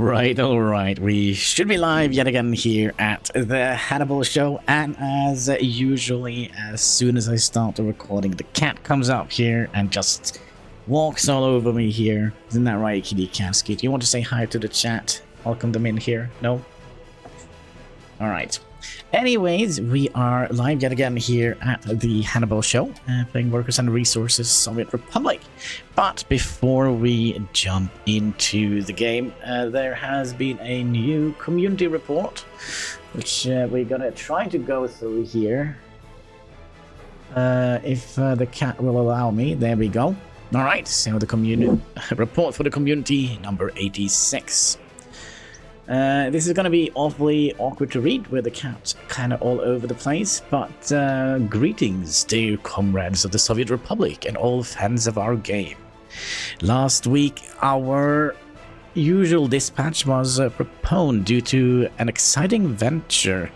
Alright. We should be live yet again here at the Hannibal show, and as usually, as soon as I start the recording, the cat comes up here and just walks all over me here. Isn't that right, Kitty Katsky? Do you want to say hi to the chat? Welcome them in here? No? Alright. Anyways, we are live yet again here at the Hannibal show, playing Workers and Resources, SovietRepublic. But before we jump into the game, there has been a new community report, which we're gonna try to go through here. If the cat will allow me. There we go. Alright, so the community report for the community number 86. This is going to be awfully awkward to read with the cat kind of all over the place, but greetings, dear comrades of the Soviet Republic and all fans of our game. Last week, our usual dispatch was postponed due to an exciting venture.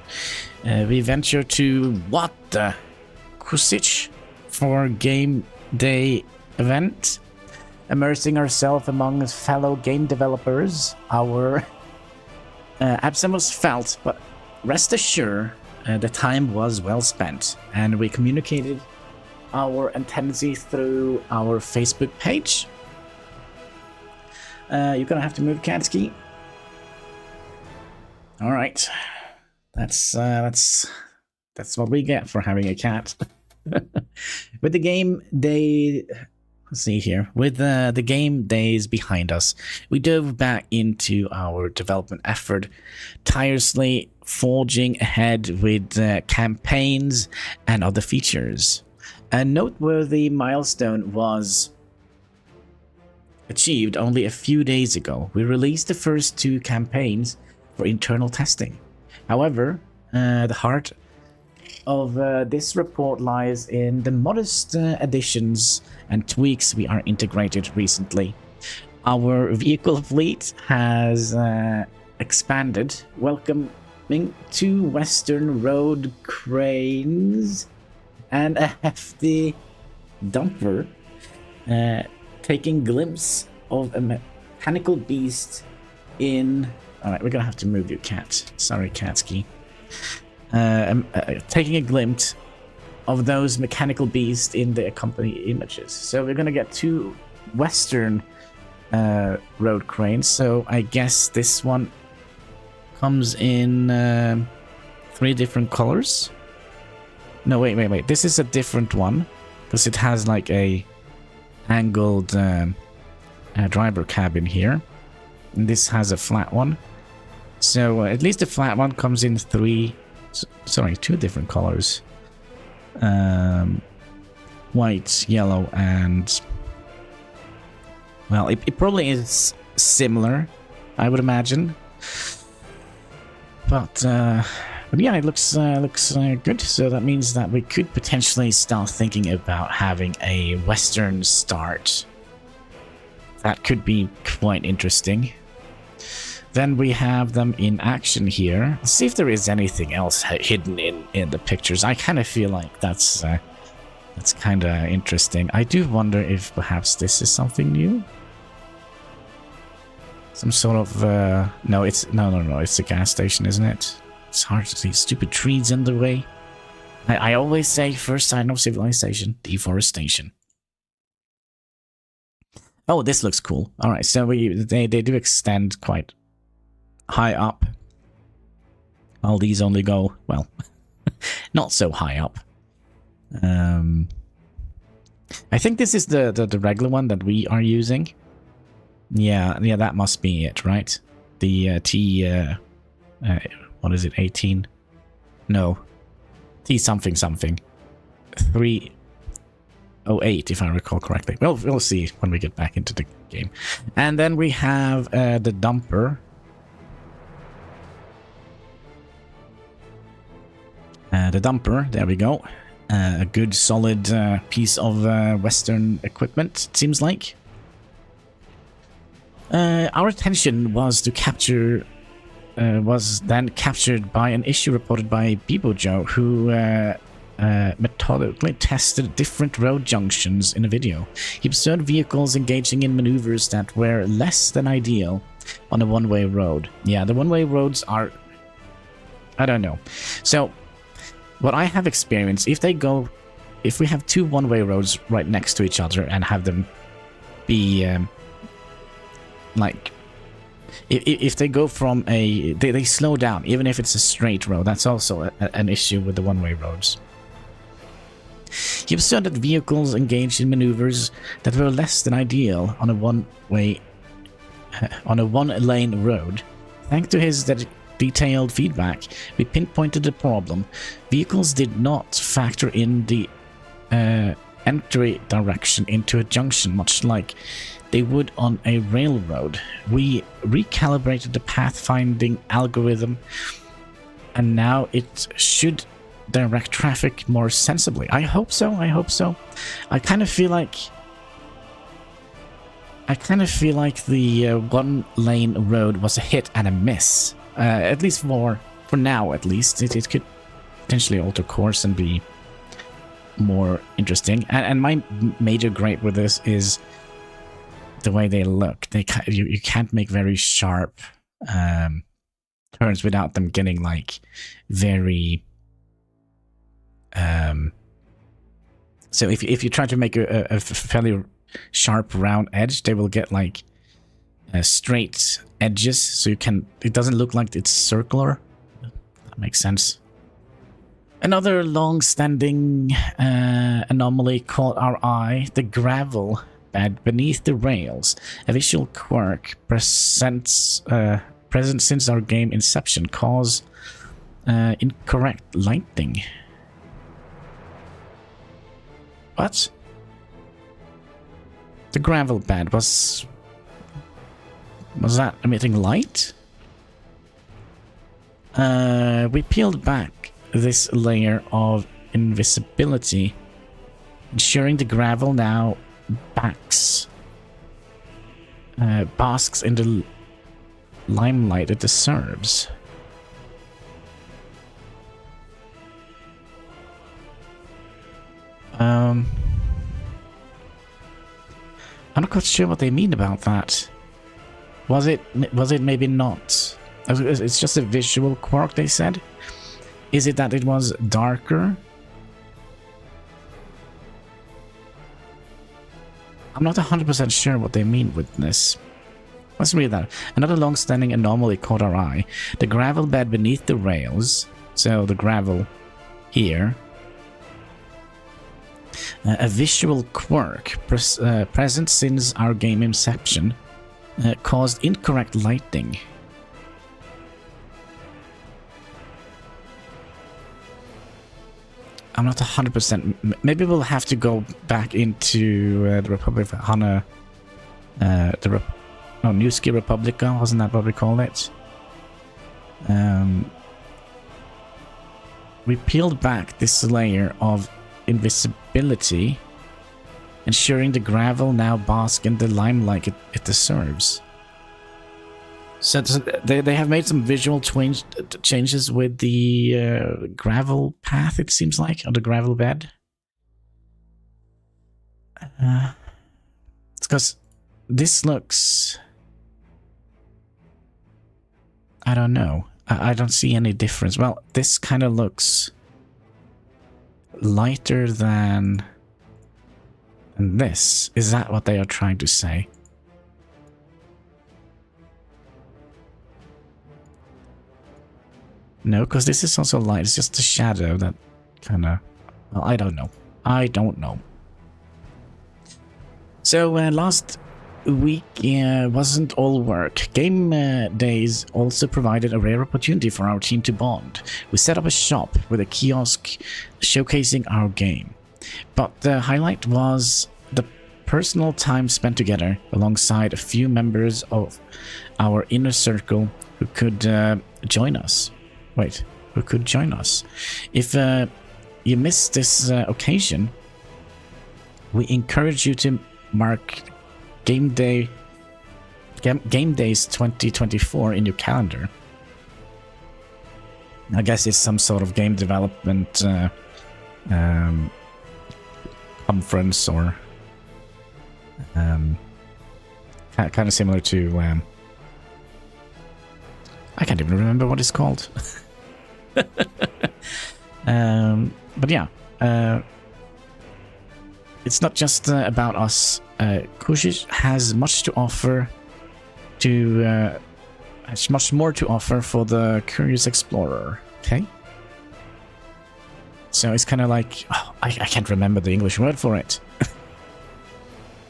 We ventured to what the Kusich for game day event, immersing ourselves among fellow game developers. Our absence was felt, but rest assured, the time was well spent, and we communicated our intentions through our Facebook page. You're gonna have to move, Katsky. All right, that's what we get for having a cat. With the game day. Let's see here. With the game days behind us, we dove back into our development effort, tirelessly forging ahead with campaigns and other features. A noteworthy milestone was achieved only a few days ago. We released the first 2 campaigns for internal testing. However, the heart of this report lies in the modest additions and tweaks we are integrated recently. Our vehicle fleet has expanded, welcoming 2 Western road cranes and a hefty dumper, taking a glimpse of a mechanical beast in... Alright, we're gonna have to move your cat. Sorry, Katsky. Taking a glimpse of those mechanical beasts in the accompanying images. So we're gonna get 2 Western road cranes. So I guess this one comes in 3 different colors. No, wait. This is a different one because it has like a angled driver cabin here, and this has a flat one. So at least the flat one comes in 2 different colors. White, yellow, and... Well, it probably is similar, I would imagine. But yeah, it looks good. So that means that we could potentially start thinking about having a Western start. That could be quite interesting. Then we have them in action here. Let's see if there is anything else hidden in the pictures. I kind of feel like that's kind of interesting. I do wonder if perhaps this is something new. Some sort of no, it's no. It's a gas station, isn't it? It's hard to see. Stupid trees in the way. I always say first sign of civilization, deforestation. Oh, this looks cool. All right, so they do extend quite high up, while these only go, well, not so high up. I think this is the regular one that we are using. Yeah, that must be it, right? The T what is it, 18? No, T something 308, if I recall correctly. Well, we'll see when we get back into the game. And then we have the dumper. The dumper, there we go. A good solid piece of Western equipment, it seems like. Our attention was then captured by an issue reported by Bibojo, who methodically tested different road junctions in a video. He observed vehicles engaging in maneuvers that were less than ideal, on a one-way road. Yeah, the one-way roads are... I don't know. So, what I have experienced, if we have two one-way roads right next to each other and have them be, like... If they go from a... They slow down, even if it's a straight road. That's also an issue with the one-way roads. He observed that vehicles engaged in maneuvers that were less than ideal on a one-lane road. Thanks to his detailed feedback, we pinpointed the problem. Vehicles did not factor in the entry direction into a junction, much like they would on a railroad. We recalibrated the pathfinding algorithm, and now it should direct traffic more sensibly. I hope so. I hope so. I kind of feel like the one-lane road was a hit and a miss. At least for now, at least. It could potentially alter course and be more interesting. And my major gripe with this is the way they look. You can't make very sharp turns without them getting like very... So if you try to make a fairly sharp round edge, they will get like straight edges, so it doesn't look like it's circular. That makes sense. Another long-standing anomaly caught our eye: the gravel bed beneath the rails. A visual quirk present since our game inception, cause incorrect lighting. What? The gravel bed was that emitting light? We peeled back this layer of invisibility, ensuring the gravel now basks in the limelight it deserves. I'm not quite sure what they mean about that. Was it maybe not? It's just a visual quirk, they said. Is it that it was darker? I'm not 100% sure what they mean with this. Let's read that. Another long-standing anomaly caught our eye: the gravel bed beneath the rails. So the gravel here. A visual quirk present since our game inception caused incorrect lighting. I'm not 100%. Maybe we'll have to go back into the Republic of Hanna. New Ski Republica, wasn't that what we call it? We peeled back this layer of invisibility, ensuring the gravel now basks in the limelight it deserves. So they have made some visual changes with the gravel path, it seems like, or the gravel bed. It's because this looks... I don't know. I don't see any difference. Well, this kind of looks lighter than this. Is that what they are trying to say? No, because this is also light. It's just a shadow that kind of... Well, I don't know. I don't know. So, last week wasn't all work. Game days also provided a rare opportunity for our team to bond. We set up a shop with a kiosk showcasing our game. But the highlight was the personal time spent together alongside a few members of our inner circle who could join us. Wait, who could join us? If you missed this occasion, we encourage you to mark Game Days 2024 in your calendar. I guess it's some sort of game development conference, or kind of similar to I can't even remember what it's called. But yeah, it's not just about us. Kushish has much to offer to has much more to offer for the curious explorer. Okay, so it's kind of like I can't remember the English word for it.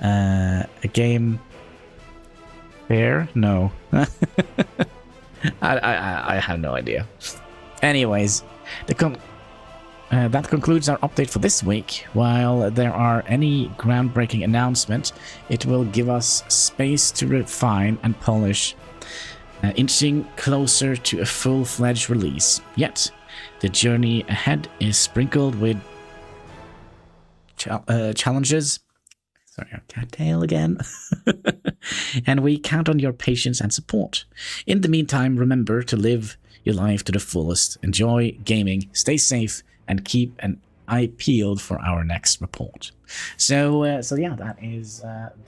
A game fair? No. I have no idea. Anyways, that concludes our update for this week. While there are any groundbreaking announcements, it will give us space to refine and polish, inching closer to a full-fledged release. Yet, the journey ahead is sprinkled with challenges. Sorry, our cat tail again. And we count on your patience and support. In the meantime, remember to live your life to the fullest. Enjoy gaming, stay safe, and keep an eye peeled for our next report. So yeah, that is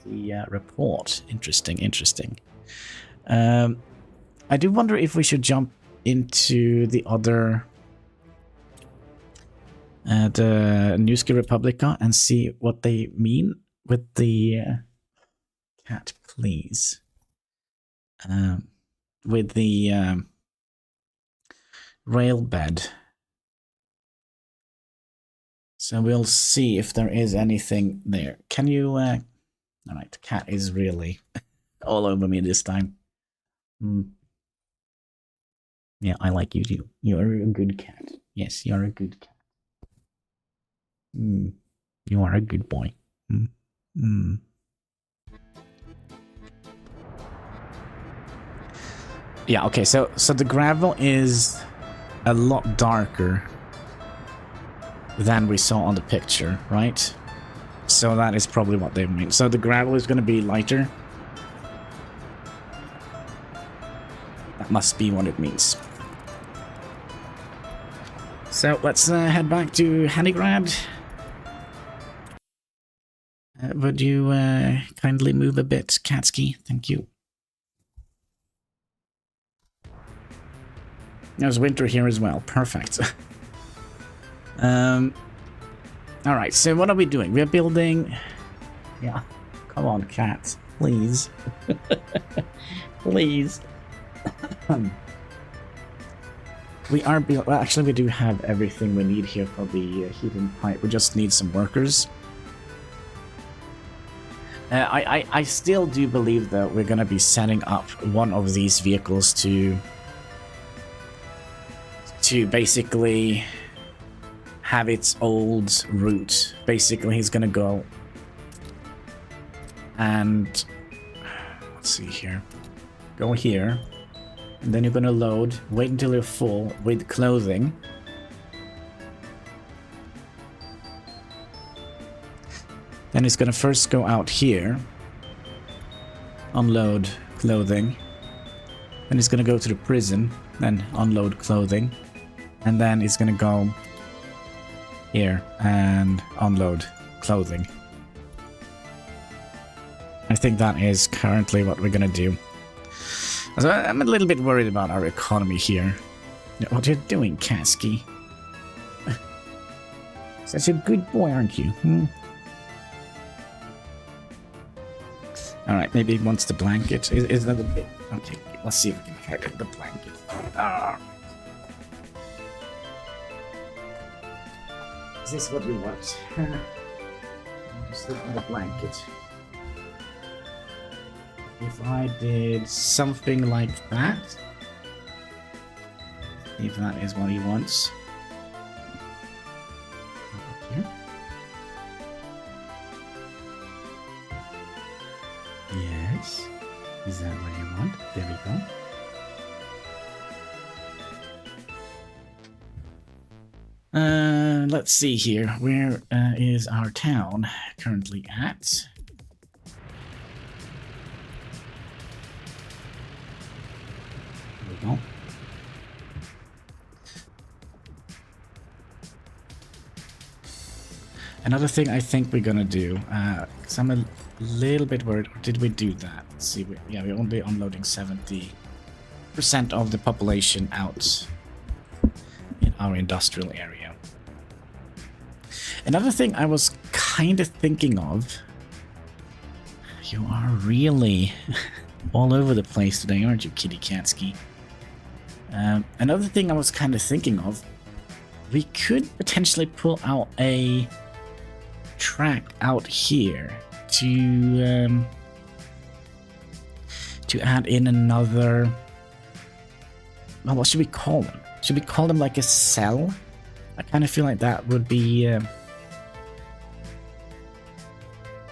the report. Interesting. I do wonder if we should jump into the other, the Newski Republica, and see what they mean with the cat, please. With the rail bed. So we'll see if there is anything there. Can you... Alright, the cat is really all over me this time. Yeah, I like you too. You're a good cat. Yes, you're a good cat. You are a good boy. Yeah, okay, so the gravel is a lot darker than we saw on the picture, right? So that is probably what they mean. So the gravel is going to be lighter. That must be what it means. So let's head back to Hannigrad. Would you kindly move a bit, Katsuki? Thank you. There's winter here as well. Perfect. Alright, so what are we doing? We're building... Yeah, come on, cat. Please. Please. We are building... Well, actually, we do have everything we need here for the heating pipe. We just need some workers. I still do believe that we're going to be setting up one of these vehicles to basically have its old route. Basically, he's going to go and... Let's see here. Go here. And then you're going to load. Wait until you're full with clothing. Then it's going to first go out here, unload clothing. Then it's going to go to the prison, then unload clothing. And then it's going to go here and unload clothing. I think that is currently what we're going to do. So I'm a little bit worried about our economy here. What you're doing, Kasky? Such a good boy, aren't you? Alright, maybe he wants the blanket. Is that a bit... Okay, let's see if we can get the blanket. Is this what we want? Just look at the blanket. If I did something like that... If that is what he wants. Here. Yes. Is that what you want? There we go. Let's see here. Where is our town currently at? There we go. Another thing I think we're gonna do, because I'm a little bit worried. Did we do that? Let's see. We're only unloading 70 50% of the population out in our industrial area. Another thing I was kind of thinking of... You are really all over the place today, aren't you, Kitty Katsky? Another thing I was kind of thinking of, we could potentially pull out a track out here to add in another... Well, what should we call them? Should we call them like a cell? I kind of feel like that would be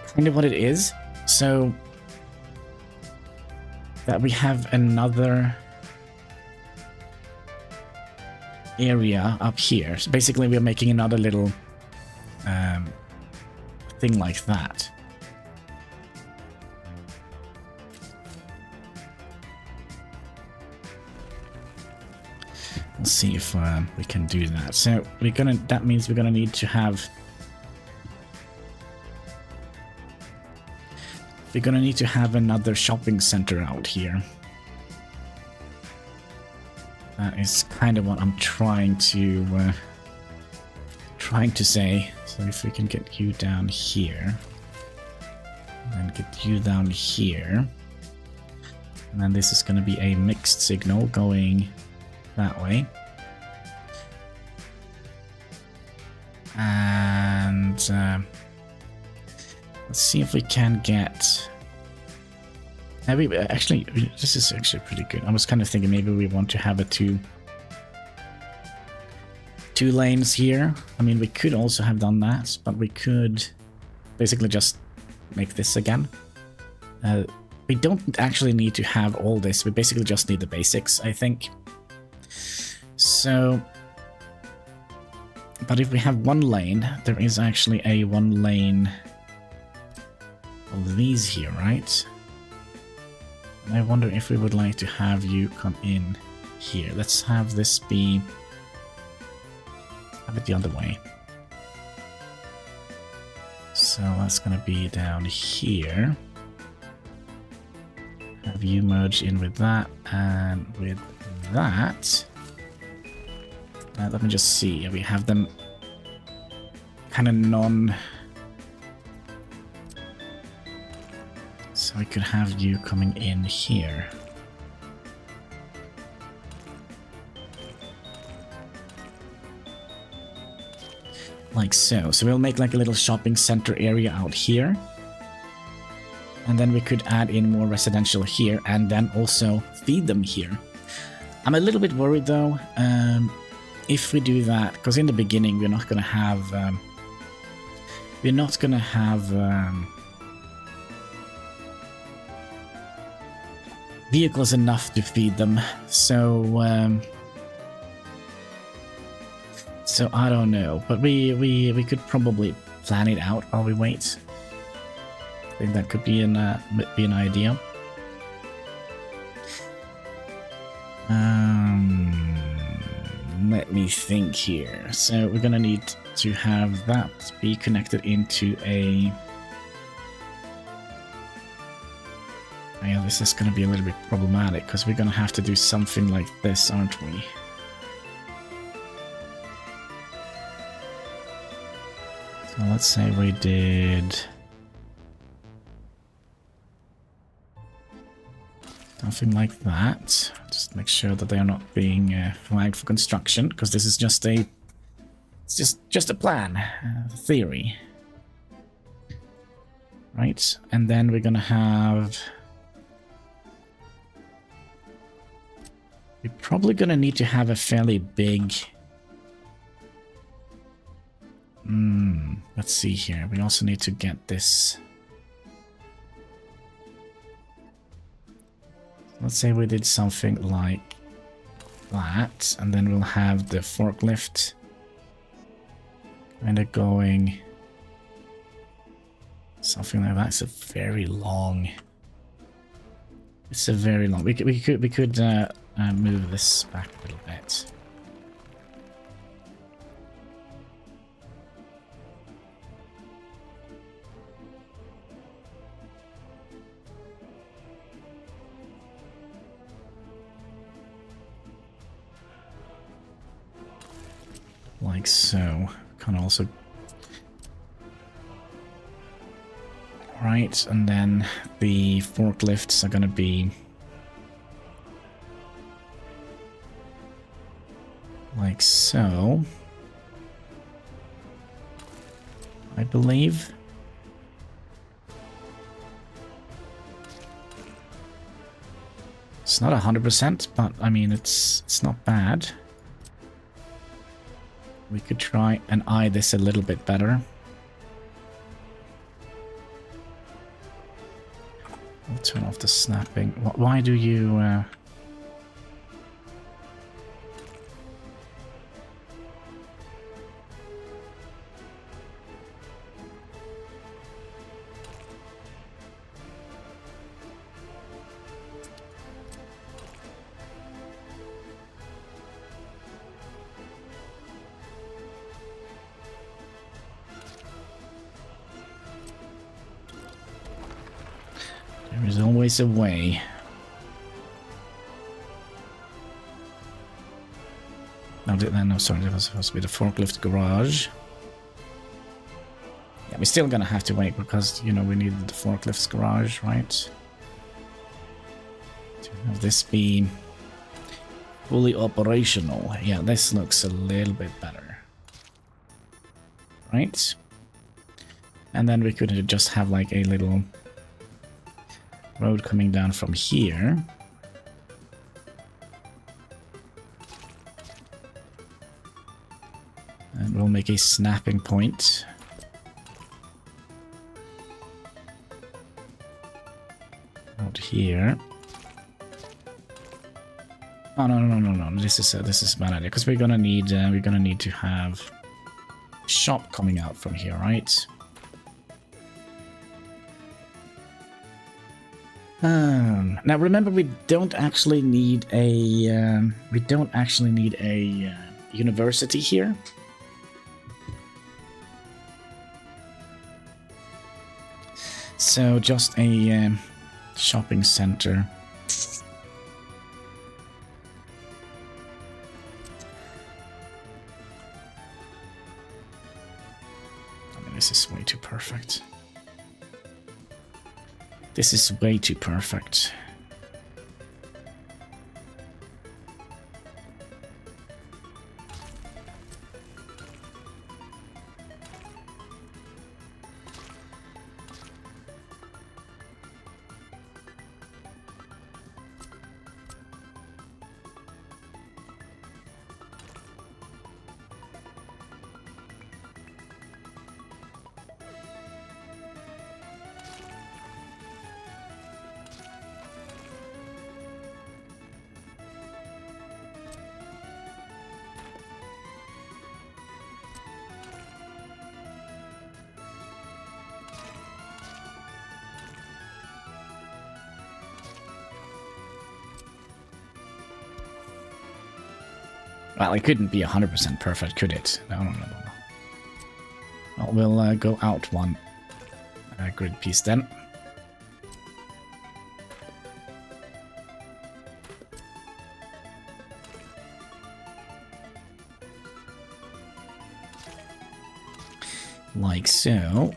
kind of what it is. So that we have another area up here. So basically we're making another little thing like that. Let's see if we can do that. So that means we're gonna need to have... We're gonna need to have another shopping center out here. That is kind of what I'm trying to say. So if we can get you down here, and then get you down here, and then this is gonna be a mixed signal going that way. And let's see if we can get... Actually, this is actually pretty good. I was kind of thinking maybe we want to have a two lanes here. I mean, we could also have done that, but we could basically just make this again. We don't actually need to have all this. We basically just need the basics, I think. So, but if we have one lane, there is actually a one lane of these here, right? And I wonder if we would like to have you come in here. Let's have this be... Have it the other way. So that's gonna be down here. Have you merge in with that and with that. Let me just see. We have them kind of non... So we could have you coming in here. Like so. So we'll make like a little shopping center area out here. And then we could add in more residential here and then also feed them here. I'm a little bit worried though, if we do that, because in the beginning we're not going to have... vehicles enough to feed them, so so I don't know, but we could probably plan it out while we wait. I think that could be an idea. Let me think here. So we're gonna need to have that be connected into a... Yeah, this is going to be a little bit problematic because we're going to have to do something like this, aren't we? So let's say we did something like that. Just make sure that they are not being flagged for construction, because this is just a... It's just a plan, theory. Right, and then we're going to have... We're probably going to need to have a fairly big... let's see here. We also need to get this... Let's say we did something like that, and then we'll have the forklift kind of going... Something like that. It's a very long... It's a very long... We could move this back a little bit. Like so. Can also... Right, and then the forklifts are gonna be... like so. I believe. It's not 100%, but I mean it's not bad. We could try and eye this a little bit better. I'll turn off the snapping. Why do you... There is always a way. No, sorry, that was supposed to be the forklift garage. Yeah, we're still gonna have to wait because, you know, we need the forklift's garage, right? To have this be fully operational. Yeah, this looks a little bit better. Right? And then we could just have like a little road coming down from here. And we'll make a snapping point. Out here. Oh no! This is a bad idea because we're gonna need to have a shop coming out from here, right? Now remember, we don't actually need a university here. So just a shopping center. I mean, this is way too perfect. This is way too perfect. Well, it couldn't be 100% perfect, could it? No. Well, we'll go out one grid piece then. Like so.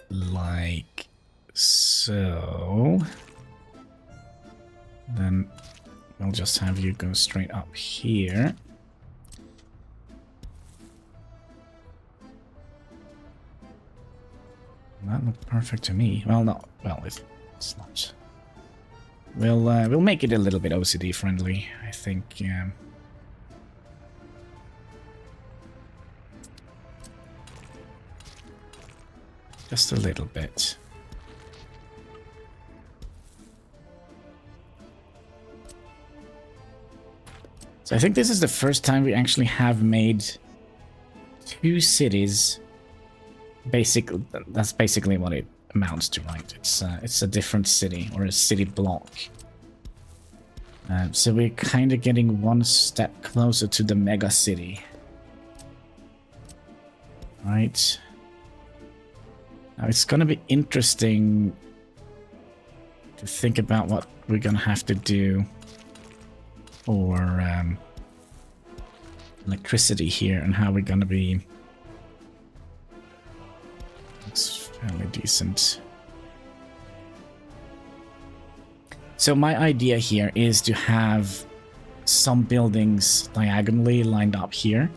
Like so. Then we'll just have you go straight up here. That looked perfect to me. Well, no. Well, it's not. We'll make it a little bit OCD friendly, I think. Just a little bit. So I think this is the first time we actually have made two cities. That's basically what it amounts to, right? It's a different city or a city block. So we're kind of getting one step closer to the mega city, right? Now it's gonna be interesting to think about what we're gonna have to do for electricity here and how we're gonna be. Looks fairly decent. So my idea here is to have some buildings diagonally lined up here.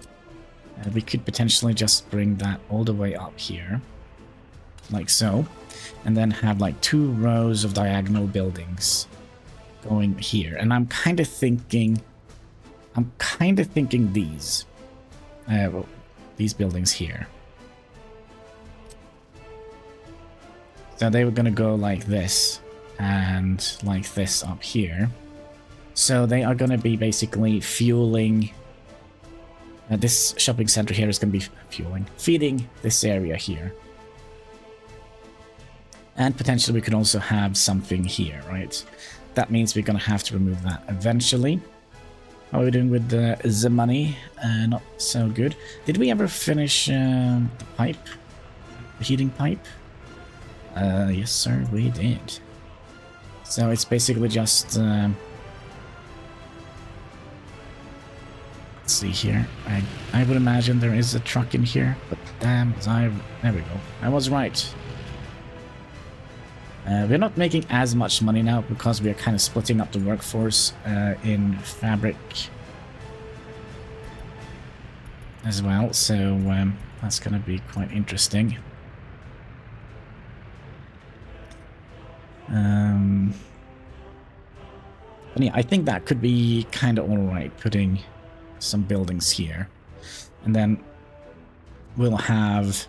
We could potentially just bring that all the way up here, like so, and then have like 2 rows of diagonal buildings going here. And I'm kind of thinking these, well, these buildings here. So they were gonna go like this and like this up here. So they are gonna be basically fueling. This shopping center here is gonna be feeding this area here. And potentially we could also have something here, right? That means we're gonna have to remove that eventually. How are we doing with the money? Not so good. Did we ever finish the pipe? The heating pipe? Yes sir, we did. So it's basically just... let's see here. I would imagine there is a truck in here, but damn, there we go. I was right. We're not making as much money now because we are kind of splitting up the workforce in fabric as well, so that's going to be quite interesting. But yeah, I think that could be kind of alright, putting some buildings here. And then we'll have...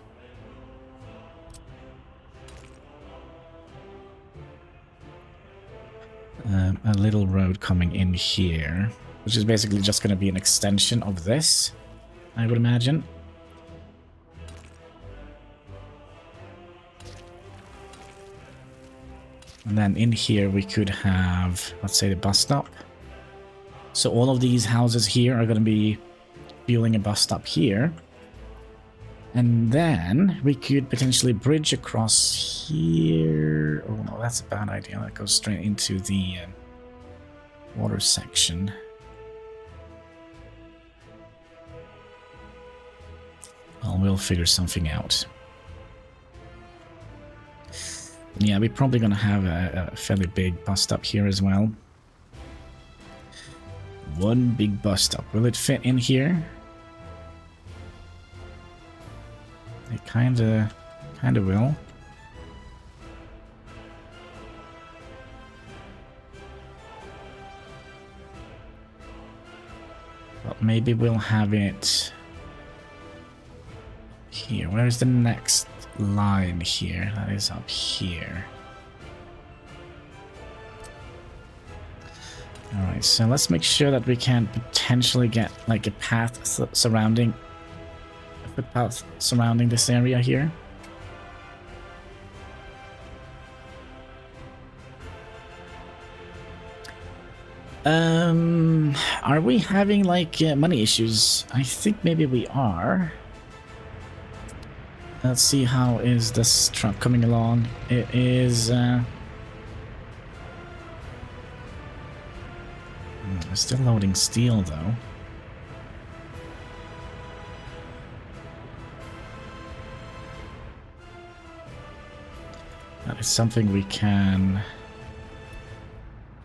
a little road coming in here, which is basically just going to be an extension of this, I would imagine. And then in here we could have, let's say, the bus stop. So all of these houses here are going to be fueling a bus stop here. And then we could potentially bridge across here. Oh no, that's a bad idea. That goes straight into the water section. Well, we'll figure something out. And yeah, we're probably going to have a fairly big bus stop here as well. One big bus stop. Will it fit in here? It kinda will. But maybe we'll have it here. Where's the next line here? That is up here. Alright, so let's make sure that we can potentially get like a path surrounding this area here. Are we having like money issues? I think maybe we are. Let's see, how is this truck coming along? It is we're still loading steel though. That is something we can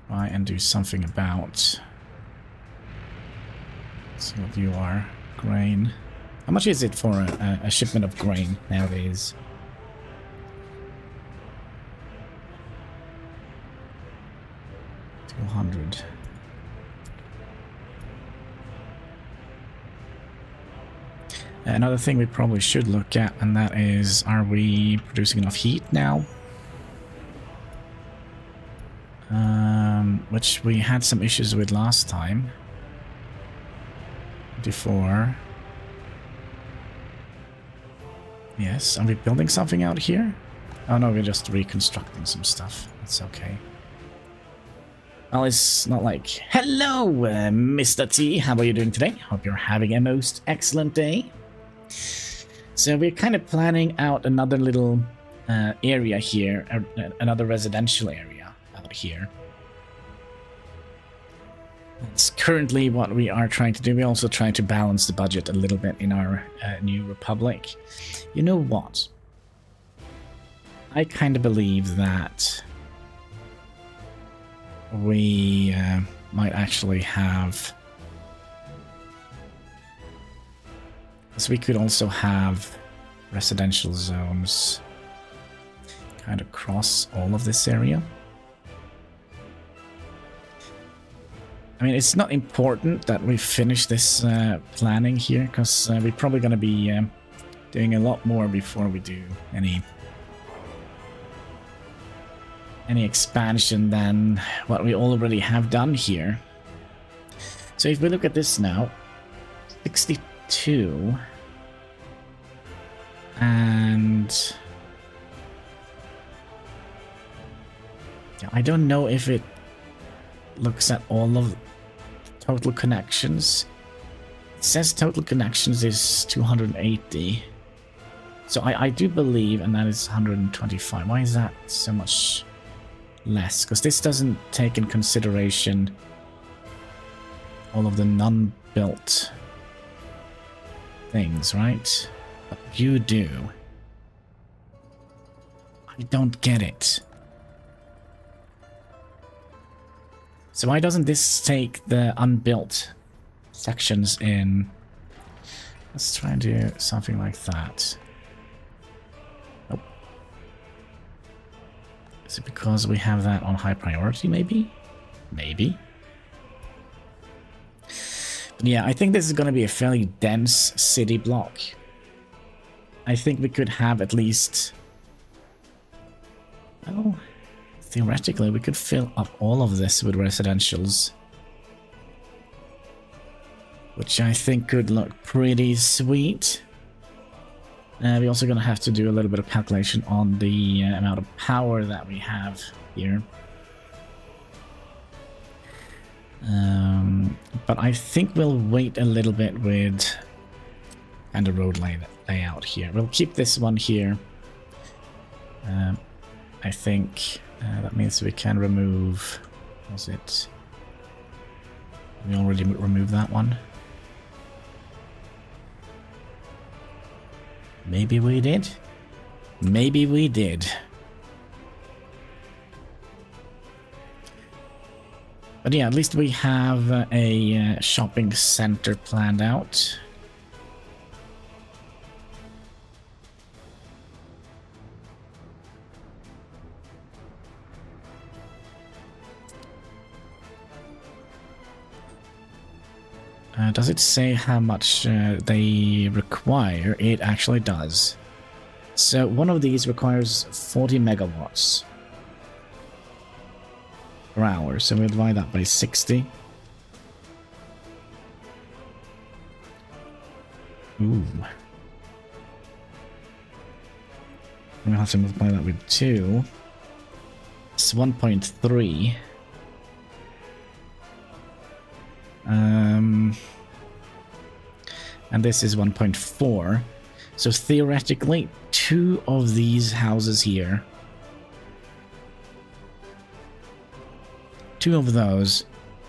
try and do something about. Let's see what you are. Grain. How much is it for a shipment of grain nowadays? $200. Another thing we probably should look at, and that is, are we producing enough heat now? Which we had some issues with last time. Before. Yes, are we building something out here? Oh no, we're just reconstructing some stuff. That's okay. Well, it's not like, hello, Mr. T, how are you doing today? Hope you're having a most excellent day. So we're kind of planning out another little area here, another residential area out here. That's currently what we are trying to do. We also try to balance the budget a little bit in our new republic. You know what? I kind of believe that we might actually have... So we could also have residential zones kind of across all of this area. I mean, it's not important that we finish this planning here, because we're probably going to be doing a lot more before we do any expansion than what we already have done here. So if we look at this now, 62, and I don't know if it looks at all of total connections. It says total connections is 280. So I do believe, and that is 125. Why is that so much less? Because this doesn't take in consideration all of the non-built things, right? But you do. I don't get it. So why doesn't this take the unbuilt sections in? Let's try and do something like that. Nope. Is it because we have that on high priority, maybe? Maybe. But yeah, I think this is going to be a fairly dense city block. I think we could have at least... Oh... Theoretically, we could fill up all of this with residentials, which I think could look pretty sweet. We're also going to have to do a little bit of calculation on the amount of power that we have here. But I think we'll wait a little bit with and the road layout here. We'll keep this one here. I think... that means we can remove... Was it? We already removed that one. Maybe we did. Maybe we did. But yeah, at least we have a shopping center planned out. Does it say how much they require? It actually does. So one of these requires 40 megawatts per hour. So we'll divide that by 60. Ooh. We'll have to multiply that with 2. It's 1.3. And this is 1.4. So theoretically, 2 of these houses here, 2 of those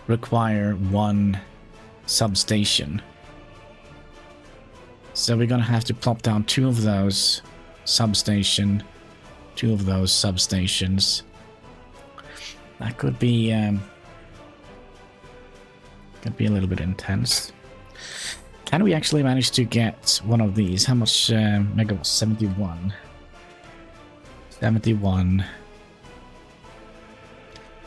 require 1 substation. So we're gonna have to plop down 2 of those substation, 2 of those substations. That could be a little bit intense. Can we actually manage to get one of these? How much megawatts? 71. 71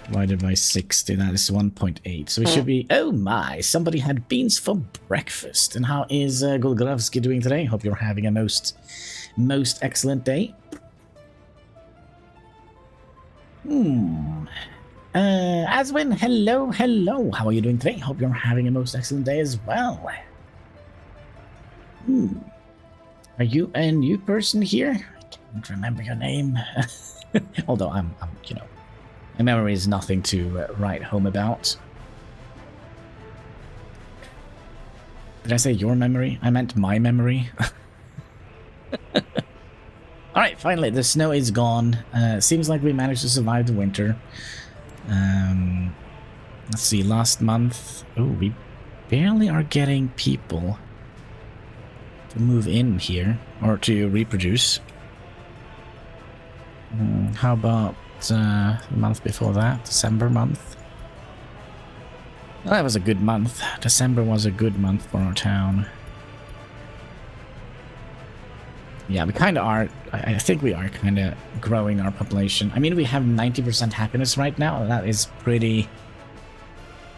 divided by 60. That is 1.8. So we should be... Oh my! Somebody had beans for breakfast. And how is Golgorowski doing today? Hope you're having a most excellent day. Aswin, hello. How are you doing today? Hope you're having a most excellent day as well. Are you a new person here? I can't remember your name. Although I'm, you know, my memory is nothing to write home about. Did I say your memory? I meant my memory. Alright, finally, the snow is gone. Seems like we managed to survive the winter. Let's see, last month... Oh, we barely are getting people to move in here, or to reproduce. How about the month before that, December month? Well, that was a good month. December was a good month for our town. Yeah, we kind of are. I think we are kind of growing our population. I mean, we have 90% happiness right now. That is pretty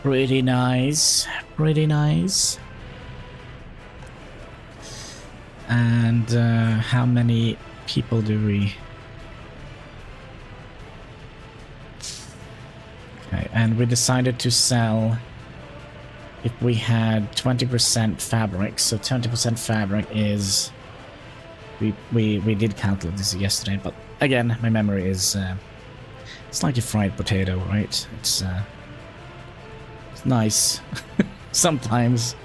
nice. Pretty nice. And how many people do we... Okay, and we decided to sell if we had 20% fabric. So 20% fabric is... We did calculate this yesterday, but again, my memory is it's like a fried potato, right? It's nice sometimes.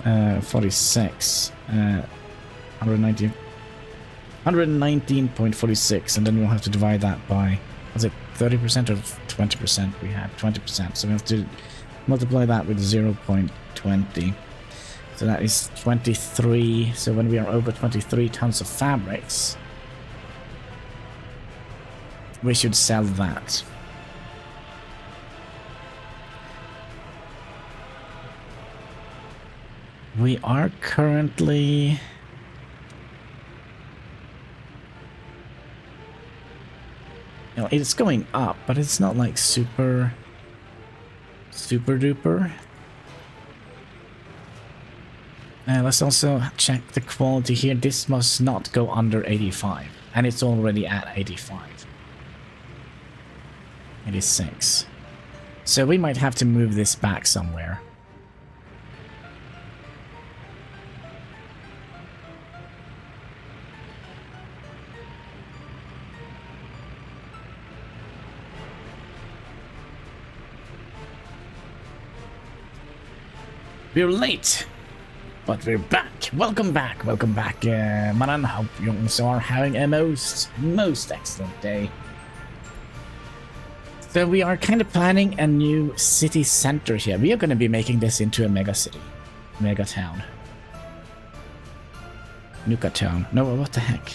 46, 119.46, and then we'll have to divide that by, was it 30% or 20%? We had 20%, so we have to multiply that with 0.20. So that is 23. So when we are over 23 tons of fabrics, we should sell that. We are currently... You know, it's going up, but it's not like super duper. Let's also check the quality here. This must not go under 85, and it's already at 85. 86. So we might have to move this back somewhere. We're late, but we're back. Welcome back, man. Hope you also are having a most excellent day. So we are kind of planning a new city center here. We are going to be making this into a mega city, mega town. Nuka town. No, what the heck?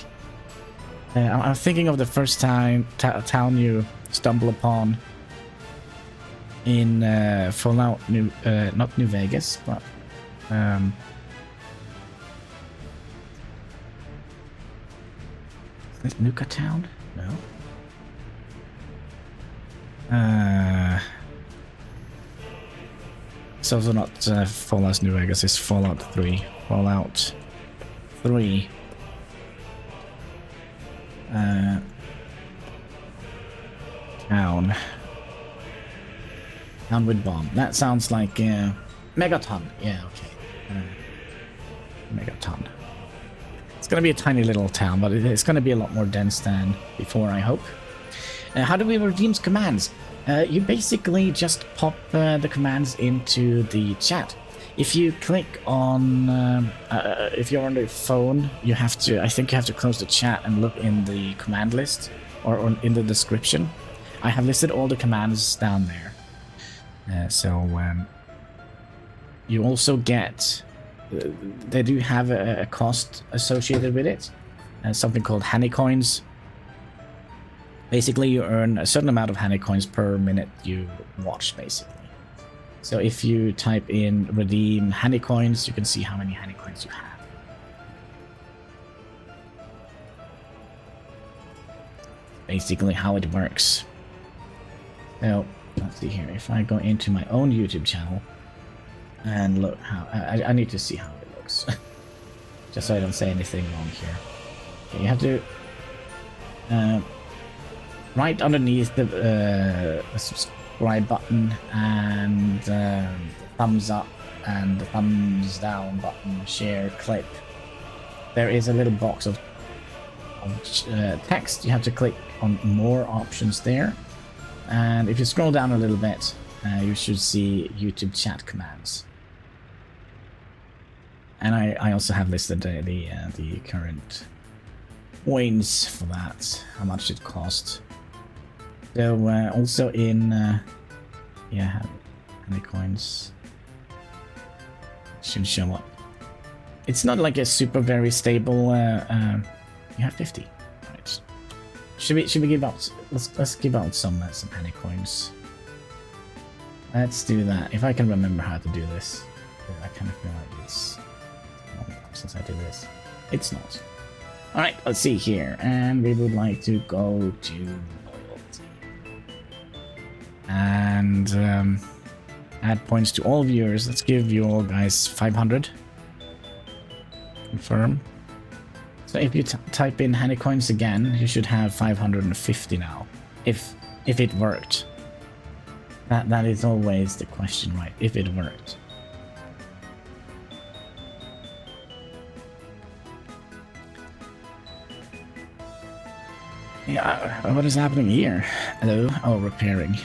I'm thinking of the first time town you stumble upon in Fallout not New Vegas, but is it Nuka Town? No. It's also not Fallout New Vegas, it's Fallout 3. Fallout 3. Town. Town with bomb. That sounds like Megaton. Yeah, okay. Megaton. It's gonna be a tiny little town, but it's gonna be a lot more dense than before, I hope. How do we redeem commands? You basically just pop the commands into the chat. If you click on, if you're on the phone, you have to, I think you have to close the chat and look in the command list or in the description. I have listed all the commands down there. You also get, they do have a cost associated with it, something called Hannicoins. Basically, you earn a certain amount of Hannicoins per minute you watch, basically. So if you type in redeem Hannicoins, you can see how many Hannicoins you have. Basically how it works. So, let's see here. If I go into my own YouTube channel and look how... I need to see how it looks. Just so I don't say anything wrong here. Okay, you have to... right underneath the subscribe button and the thumbs up and the thumbs down button, share, clip, there is a little box of text. You have to click on more options there, and if you scroll down a little bit, you should see YouTube chat commands. And I also have listed the current coins for that, how much it costs. So also in Yeah, Hannicoins should show up. It's not like a super very stable. You have 50. Right. Should we give out? Let's give out some Hannicoins. Let's do that. If I can remember how to do this, I kind of feel like it's a long time since I did this. It's not. All right. Let's see here, and we would like to go to loyalty and add points to all viewers. Let's give you all guys 500. Confirm. So if you type in Hannicoins again, you should have 550 now. If it worked. That is always the question, right? If it worked. Yeah, what is happening here? Hello? Oh, repairing.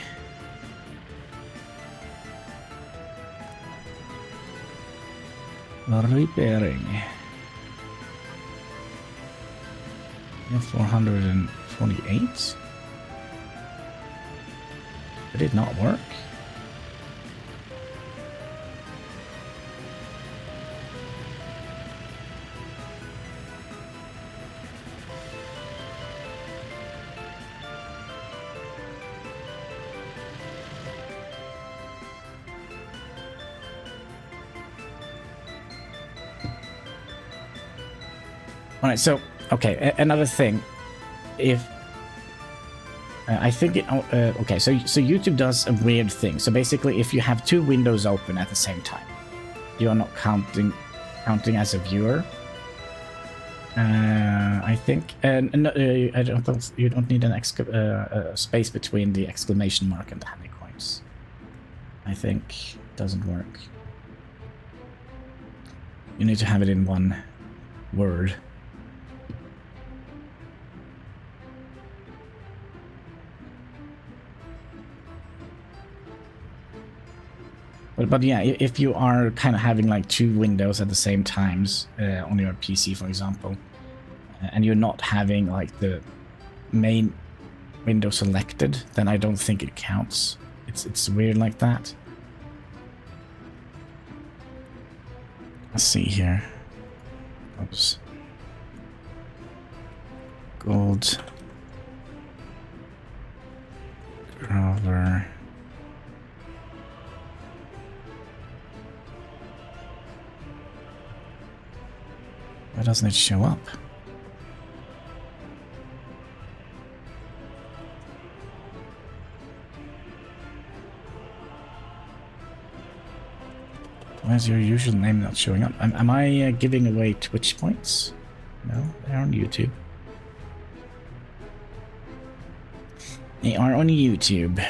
Repairing. 448. Did it not work? All right, so okay, another thing, if I think it okay, so YouTube does a weird thing. So basically, if you have two windows open at the same time, you are not counting as a viewer. I think, no, I don't think you don't need an space between the exclamation mark and the Hannicoins. I think it doesn't work. You need to have it in one word. But yeah, if you are kind of having like two windows at the same times on your PC, for example, and you're not having like the main window selected, then I don't think it counts. It's weird like that. Let's see here. Oops. Gold. Grover. Why doesn't it show up? Why is your usual name not showing up? Am I giving away Twitch points? No, they're on YouTube. They are on YouTube.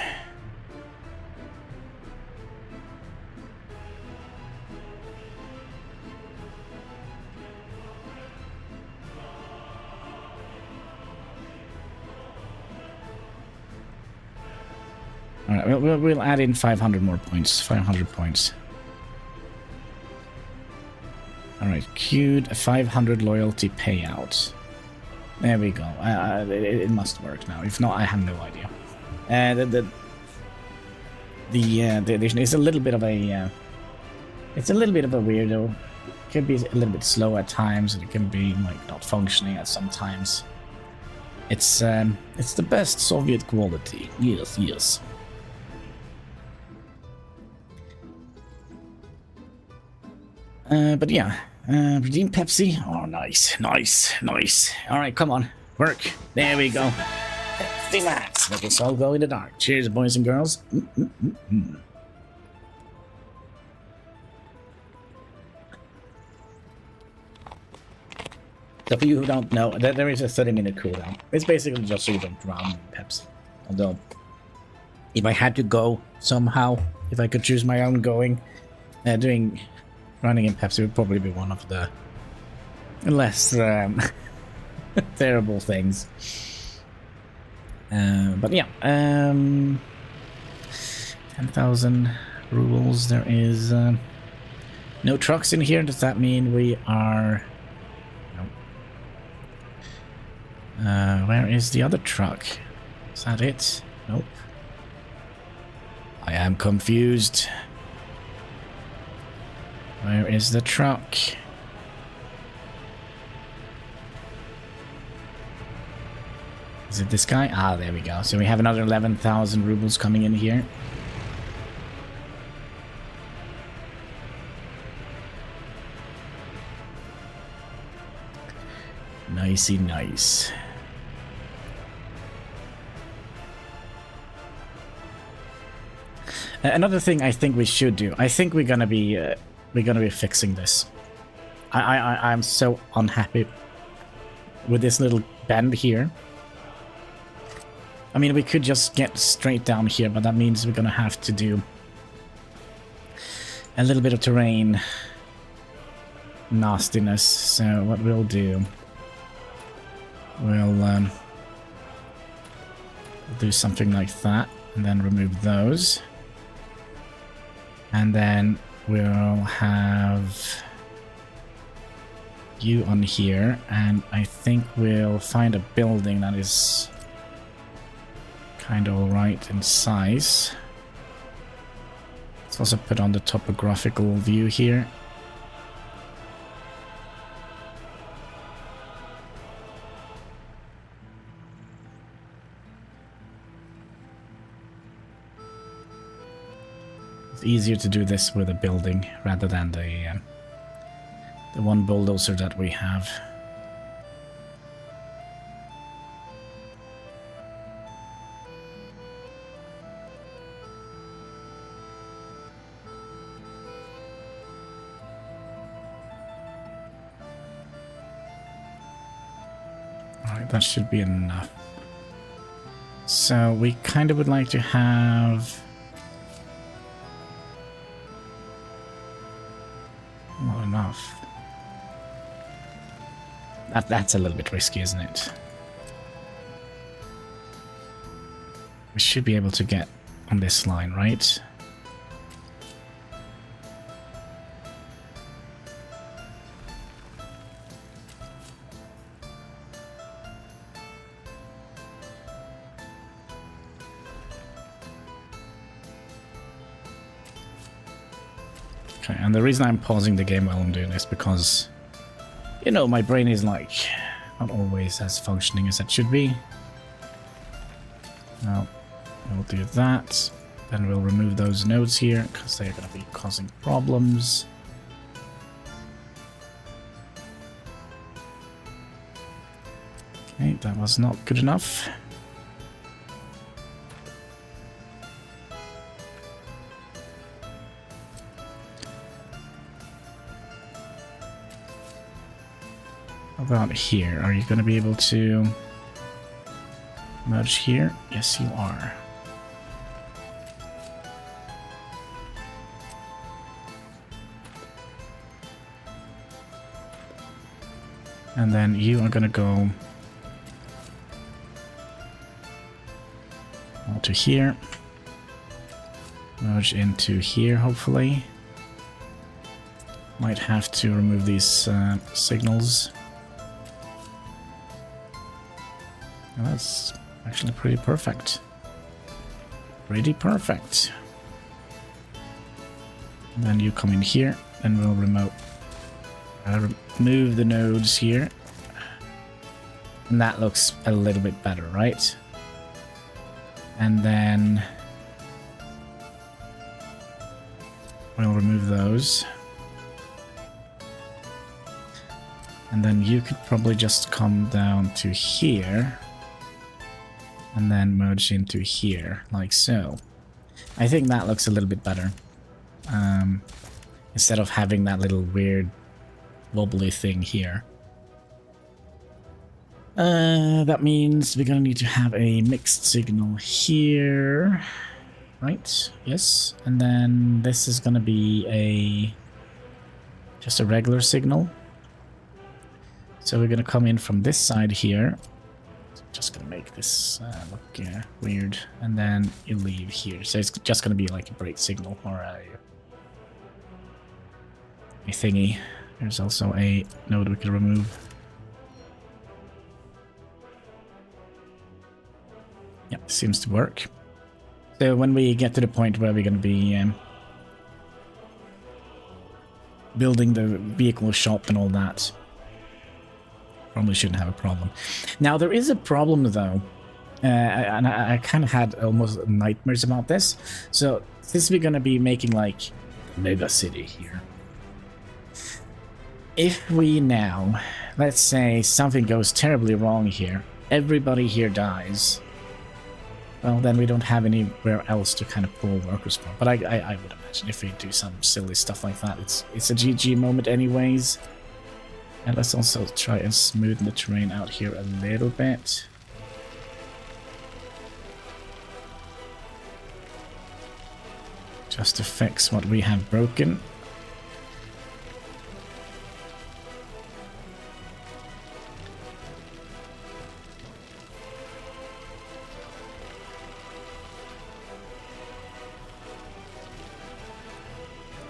Alright, we'll add in 500 more points. 500 points. Alright, queued a 500 loyalty payout. There we go. It must work now. If not, I have no idea. The addition is a little bit of a... it's a little bit of a weirdo. It can be a little bit slow at times, and it can be like not functioning at some times. It's the best Soviet quality. Yes, yes. But yeah, redeem Pepsi. Oh, nice, nice, nice. All right, come on, work. There we go. Pepsi Max. Let us all go in the dark. Cheers, boys and girls. So for you who don't know, there is a 30-minute cooldown. It's basically just so you don't drown in Pepsi. Although, if I had to go somehow, if I could choose my own going, running in Pepsi would probably be one of the less terrible things. But yeah, 10,000 rubles. There is no trucks in here. Does that mean we are... No. Where is the other truck? Is that it? Nope. I am confused. Where is the truck? Is it this guy? Ah, there we go. So we have another 11,000 rubles coming in here. Nicey nice. Another thing I think we should do. I think we're gonna be fixing this. I'm so unhappy with this little bend here. I mean, we could just get straight down here, but that means we're gonna have to do a little bit of terrain nastiness. So what we'll do, we'll do something like that, and then remove those. And then we'll have you on here, and I think we'll find a building that is kind of alright in size. Let's also put on the topographical view here. Easier to do this with a building rather than the one bulldozer that we have. Alright, that should be enough. So we kind of would like to have not enough. That's a little bit risky, isn't it? We should be able to get on this line, right? Okay, and the reason I'm pausing the game while I'm doing this because, you know, my brain is like not always as functioning as it should be. Now, we'll do that. Then we'll remove those nodes here because they're going to be causing problems. Okay, that was not good enough. About here, are you going to be able to merge here? Yes, you are. And then you are going to go to here, merge into here, hopefully. Might have to remove these signals. Well, that's actually pretty perfect. Pretty perfect. And then you come in here, and we'll remove the nodes here. And that looks a little bit better, right? And then we'll remove those. And then you could probably just come down to here. And then merge into here, like so. I think that looks a little bit better. Instead of having that little weird wobbly thing here. That means we're gonna need to have a mixed signal here. Right, yes. And then this is gonna be just a regular signal. So we're gonna come in from this side here. Just gonna make this look weird, and then you leave here. So it's just gonna be like a break signal or a thingy. There's also a node we can remove. Yep, seems to work. So when we get to the point where we're going to be building the vehicle shop and all that, probably shouldn't have a problem. Now there is a problem though, and I kind of had almost nightmares about this. So since we're going to be making like a mega city here, if we now, let's say something goes terribly wrong here, everybody here dies, well, then we don't have anywhere else to kind of pull workers from. But I would imagine if we do some silly stuff like that, it's a GG moment anyways. And let's also try and smoothen the terrain out here a little bit. Just to fix what we have broken.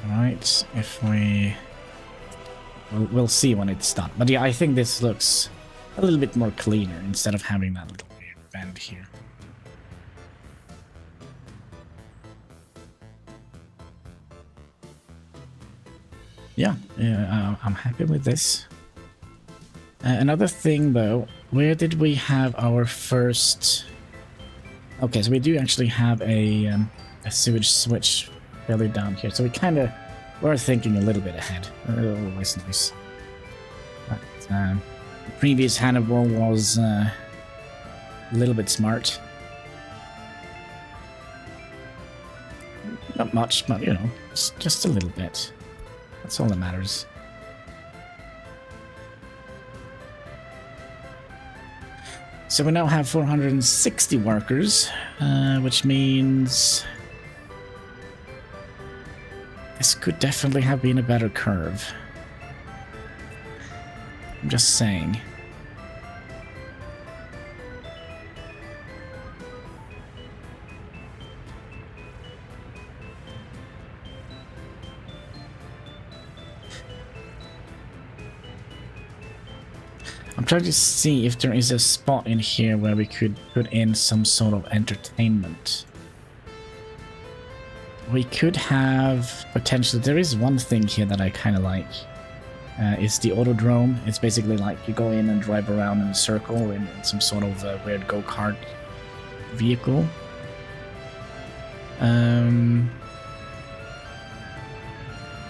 Alright, if we'll see when it's done. But yeah, I think this looks a little bit more cleaner instead of having that little weird bend here. Yeah, I'm happy with this. Another thing though, where did we have our first... Okay, so we do actually have a sewage switch fairly down here, so we kind of were thinking a little bit ahead. Always nice. But the previous Hannibal was a little bit smart. Not much, but you know, just a little bit. That's all that matters. So we now have 460 workers, which means this could definitely have been a better curve. I'm just saying. I'm trying to see if there is a spot in here where we could put in some sort of entertainment. We could have potentially... There is one thing here that I kind of like. It's the autodrome. It's basically like you go in and drive around in a circle in some sort of weird go-kart vehicle. But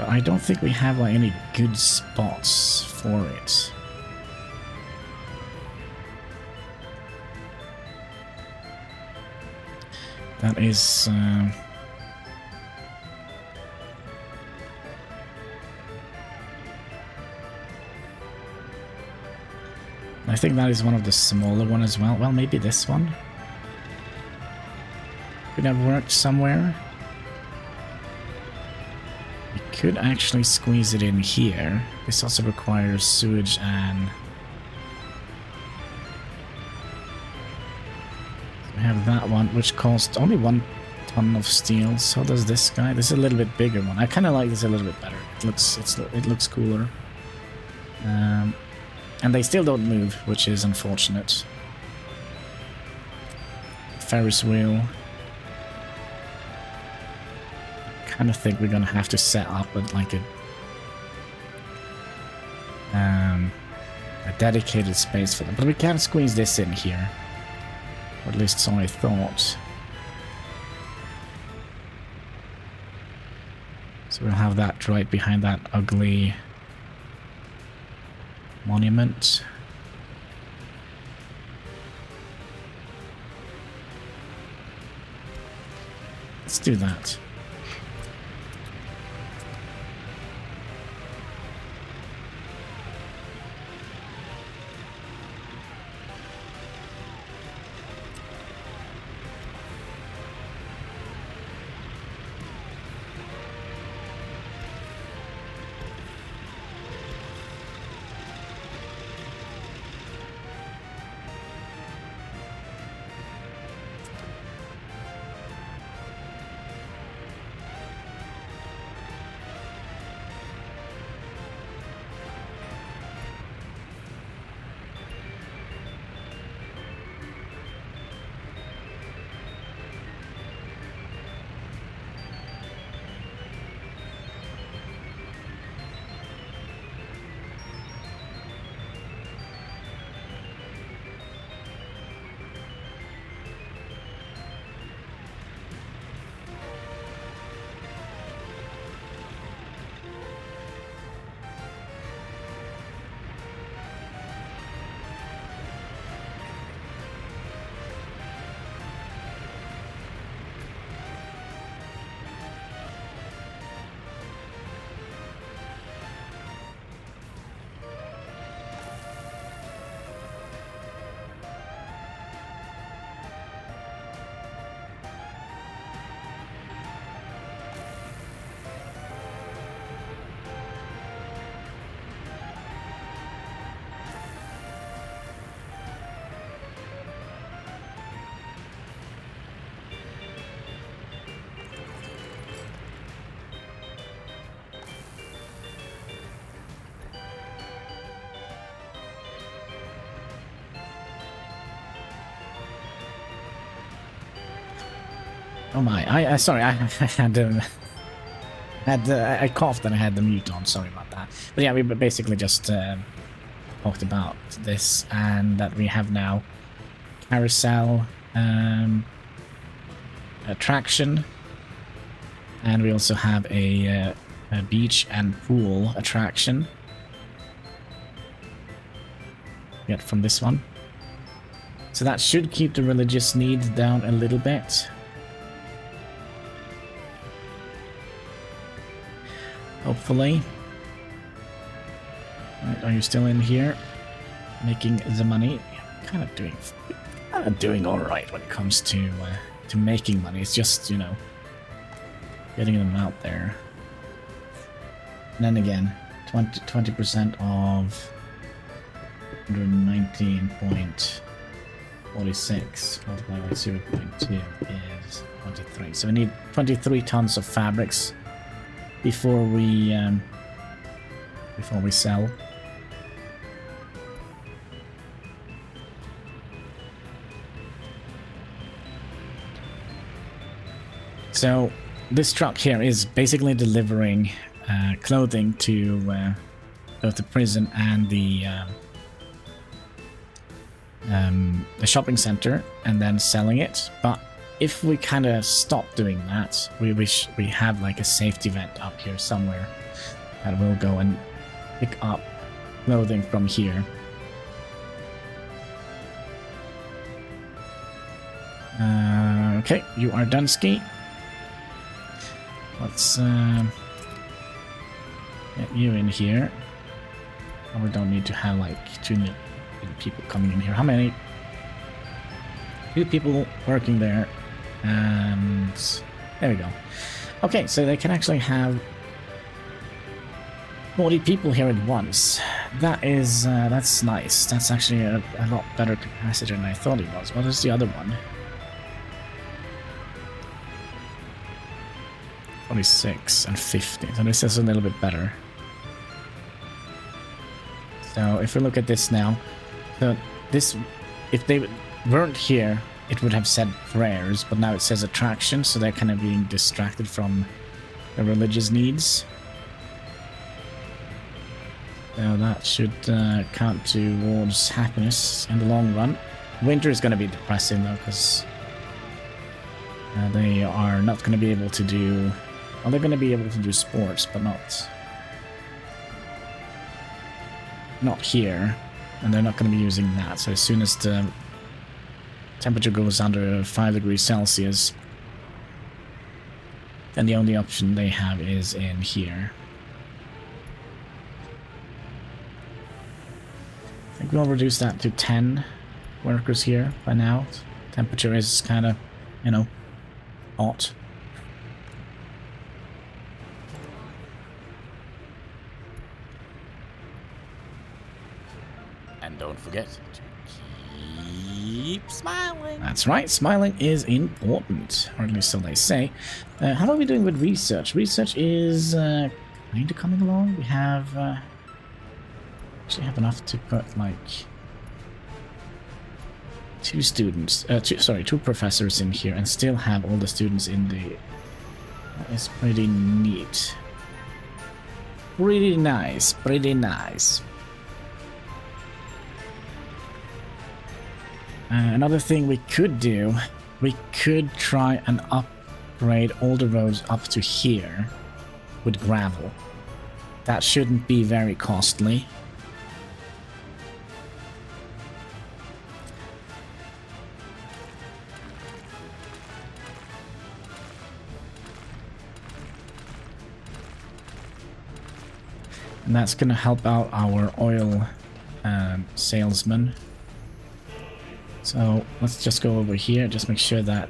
I don't think we have like any good spots for it. That is... I think that is one of the smaller one as well. Well, maybe this one could have worked somewhere. We could actually squeeze it in here. This also requires sewage and... We have that one, which costs only 1 ton of steel. So does this guy. This is a little bit bigger one. I kind of like this a little bit better. It looks cooler. And they still don't move, which is unfortunate. Ferris wheel. Kind of think we're gonna have to set up like a dedicated space for them, but we can squeeze this in here, or at least so I thought. So we'll have that right behind that ugly monument. Let's do that. Oh my, sorry, I I coughed and I had the mute on, sorry about that. But yeah, we basically just talked about this, and that we have now carousel attraction, and we also have a beach and pool attraction. Get from this one. So that should keep the religious needs down a little bit. Hopefully. Right, are you still in here? Making the money? Kind of doing alright when it comes to making money. It's just, you know, getting them out there. And then again, 20% of 119.46 multiplied by 0.2 is 23. So we need 23 tons of fabrics before we sell. So this truck here is basically delivering clothing to both the prison and the shopping center, and then selling it. But if we kind of stop doing that, we wish we have like a safety vent up here somewhere that will go and pick up clothing from here. Okay, you are done, Ski. Let's get you in here. We don't need to have like too many people coming in here. How many? 2 people working there, and there we go. Okay, so they can actually have 40 people here at once. That is that's nice. That's actually a lot better capacity than I thought it was. What is the other one? 46 and 50. So this is a little bit better. So if we look at this now, so this, if they weren't here, it would have said prayers, but now it says attraction, so they're kind of being distracted from the religious needs. So that should count towards happiness in the long run. Winter is going to be depressing though, because they are not going to be able to do... Well, they're going to be able to do sports, but not here. And they're not going to be using that. So as soon as the temperature goes under 5 degrees Celsius, then the only option they have is in here. I think we'll reduce that to 10 workers here by now. Temperature is kind of, you know, hot. And don't forget to keep smiling. That's right, smiling is important, or at least so they say. How are we doing with research? Research is kind of coming along. We have actually have enough to put like 2 students, 2 professors in here, and still have all the students in the. That is pretty neat. Pretty nice. Pretty nice. Another thing we could do, we could try and upgrade all the roads up to here with gravel. That shouldn't be very costly. And that's going to help out our oil salesman. So let's just go over here, just make sure that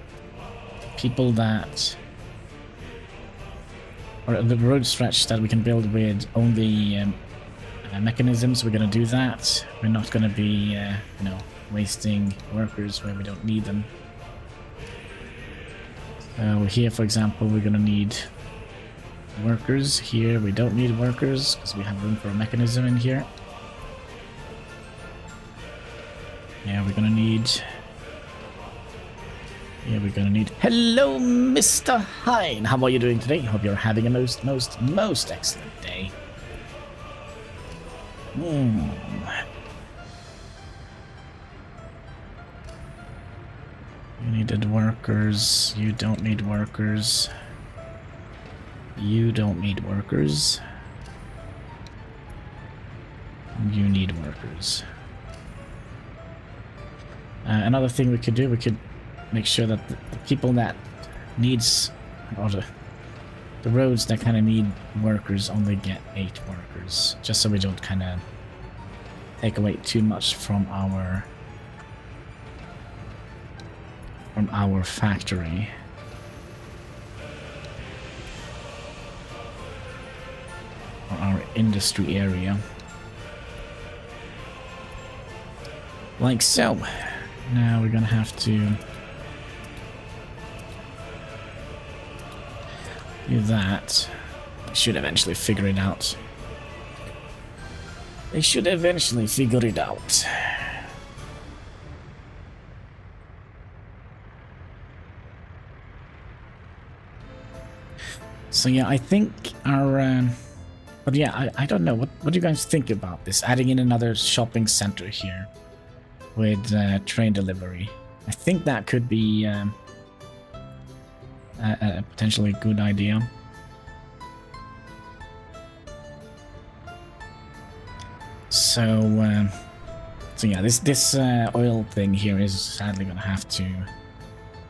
people that, or the road stretch that we can build with only mechanisms, we're going to do that. We're not going to be, you know, wasting workers where we don't need them. So here, for example, we're going to need workers. Here we don't need workers because we have room for a mechanism in here. Yeah, we're gonna need Yeah, we're gonna need... Hello, Mr. Hein! How are you doing today? Hope you're having a most excellent day. You needed workers. You don't need workers. You don't need workers. You need workers. Another thing we could do, we could make sure that the people that needs, or the roads that kind of need workers only get 8 workers, just so we don't kind of take away too much from our factory. Or our industry area. Like so. Now we're gonna have to do that. We should eventually figure it out. They should eventually figure it out. So yeah, I think our... but yeah, I don't know. What do you guys think about this? Adding in another shopping center here with train delivery. I think that could be a potentially good idea. So yeah, this oil thing here is sadly gonna have to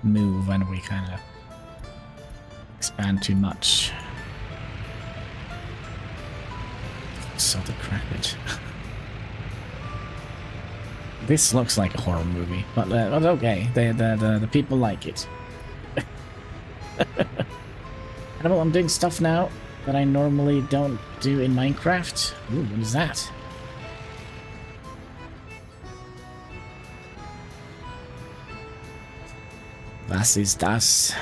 move when we kind of expand too much. So decrepit. This looks like a horror movie, but okay. The people like it. Hannibal, I'm doing stuff now that I normally don't do in Minecraft. Ooh, what is that? Was ist das?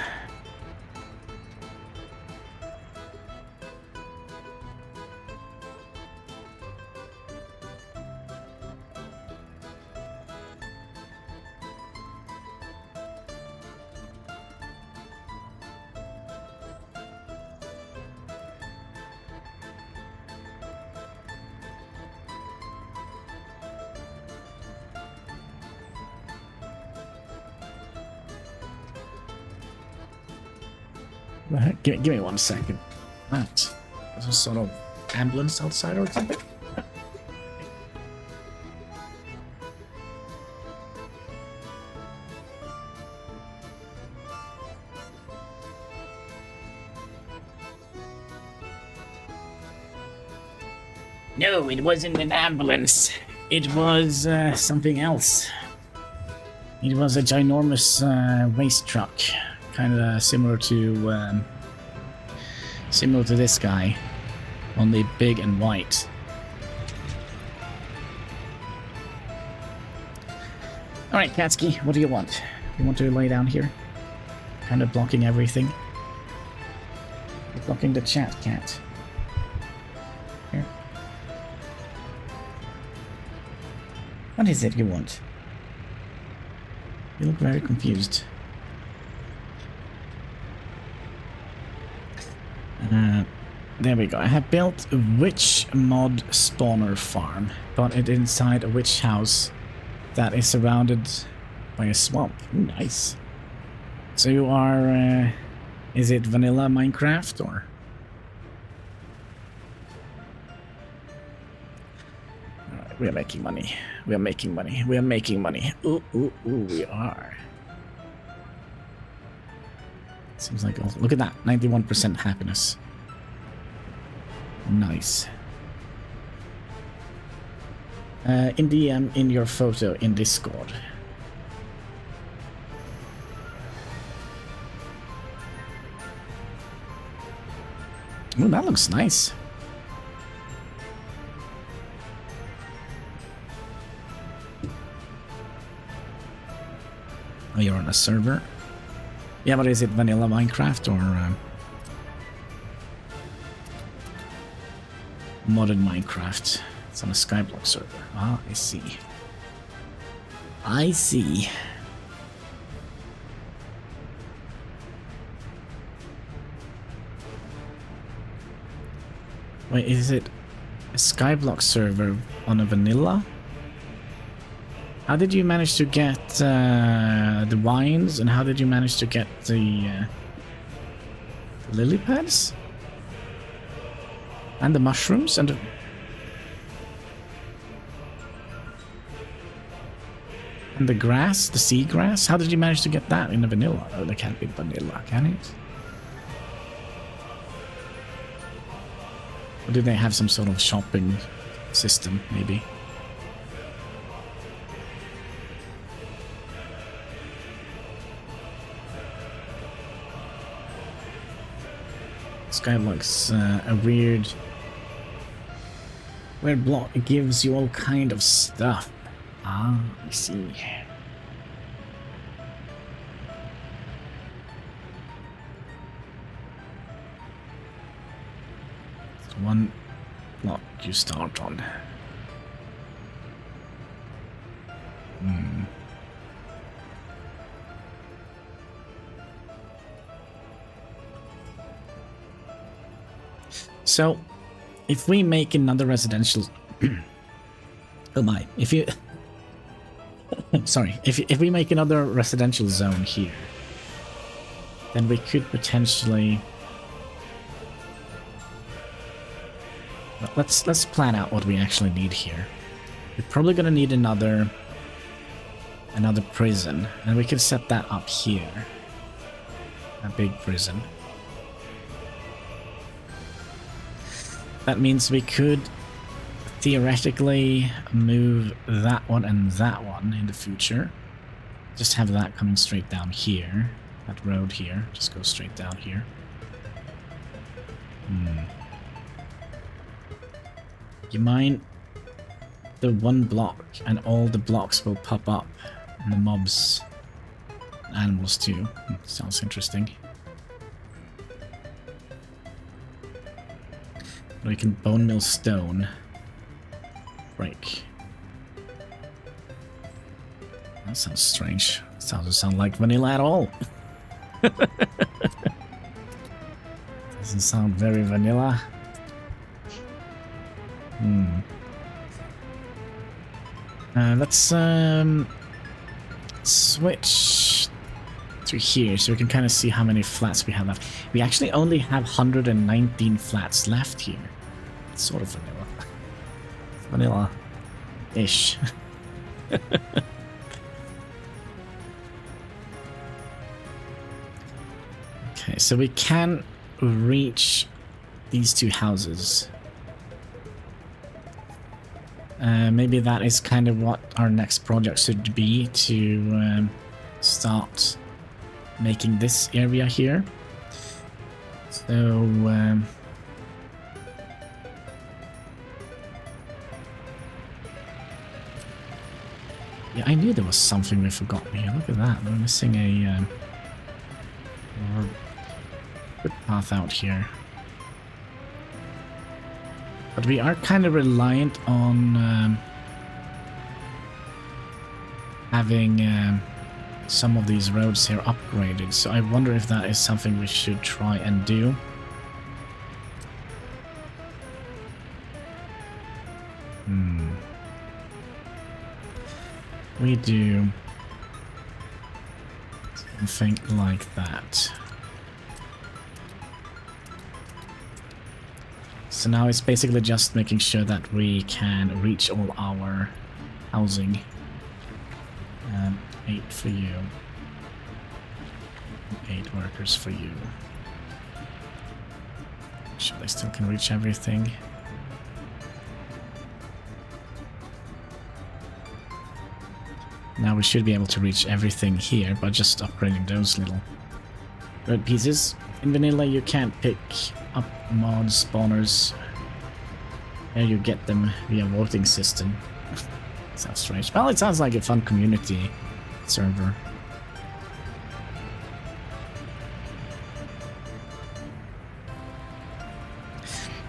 Give me 1 second. That is a sort of ambulance outside or something. No, it wasn't an ambulance. It was something else. It was a ginormous waste truck, kind of similar to this guy, only big and white. All right, Katsky, what do you want? You want to lay down here, kind of blocking everything. You're blocking the chat, cat. Here. What is it you want? You look very confused. There we go. I have built a witch mod spawner farm, but it's inside a witch house that is surrounded by a swamp. Ooh, nice. So you are, is it vanilla Minecraft or? Alright, we are making money. We are making money. We are making money. Ooh, ooh, ooh, we are. Seems like, oh, look at that, 91% happiness. Nice. In DM, in your photo, in Discord. Oh, that looks nice. Oh, you're on a server? Yeah, but is it vanilla Minecraft or modded Minecraft? It's on a Skyblock server. Ah, I see. I see. Wait, is it a Skyblock server on a vanilla? How did you manage to get the wines, and how did you manage to get the lily pads? And the mushrooms, and the grass, the seagrass? How did you manage to get that in the vanilla? Oh, that can't be vanilla, can it? Or do they have some sort of shopping system, maybe? This guy looks a weird block. It gives you all kind of stuff. Ah, I see. It's one block you start on. So, if we make another residential... oh my, if you... Sorry, if we make another residential zone here, then we could potentially... Let's plan out what we actually need here. We're probably gonna need another prison, and we could set that up here. A big prison. That means we could theoretically move that one and that one in the future. Just have that coming straight down here. That road here. Just go straight down here. You mind the one block, and all the blocks will pop up, and the mobs, animals too. Sounds interesting. We can bone mill stone. Break. That sounds strange. It doesn't sound like vanilla at all. Doesn't sound very vanilla. Let's switch to here so we can kind of see how many flats we have left. We actually only have 119 flats left here. It's sort of vanilla. Vanilla-ish. Okay, so we can reach these two houses. Maybe that is kind of what our next project should be, to start making this area here. So yeah, I knew there was something we forgot here. Look at that, we're missing a footpath out here. But we are kind of reliant on having some of these roads here upgraded, so I wonder if that is something we should try and do. We do something like that. So now it's basically just making sure that we can reach all our housing. 8 for you. 8 workers for you. Sure they still can reach everything. Now we should be able to reach everything here by just upgrading those little red pieces. In vanilla you can't pick up mod spawners. There you get them via voting system. Sounds strange. Well, it sounds like a fun community server.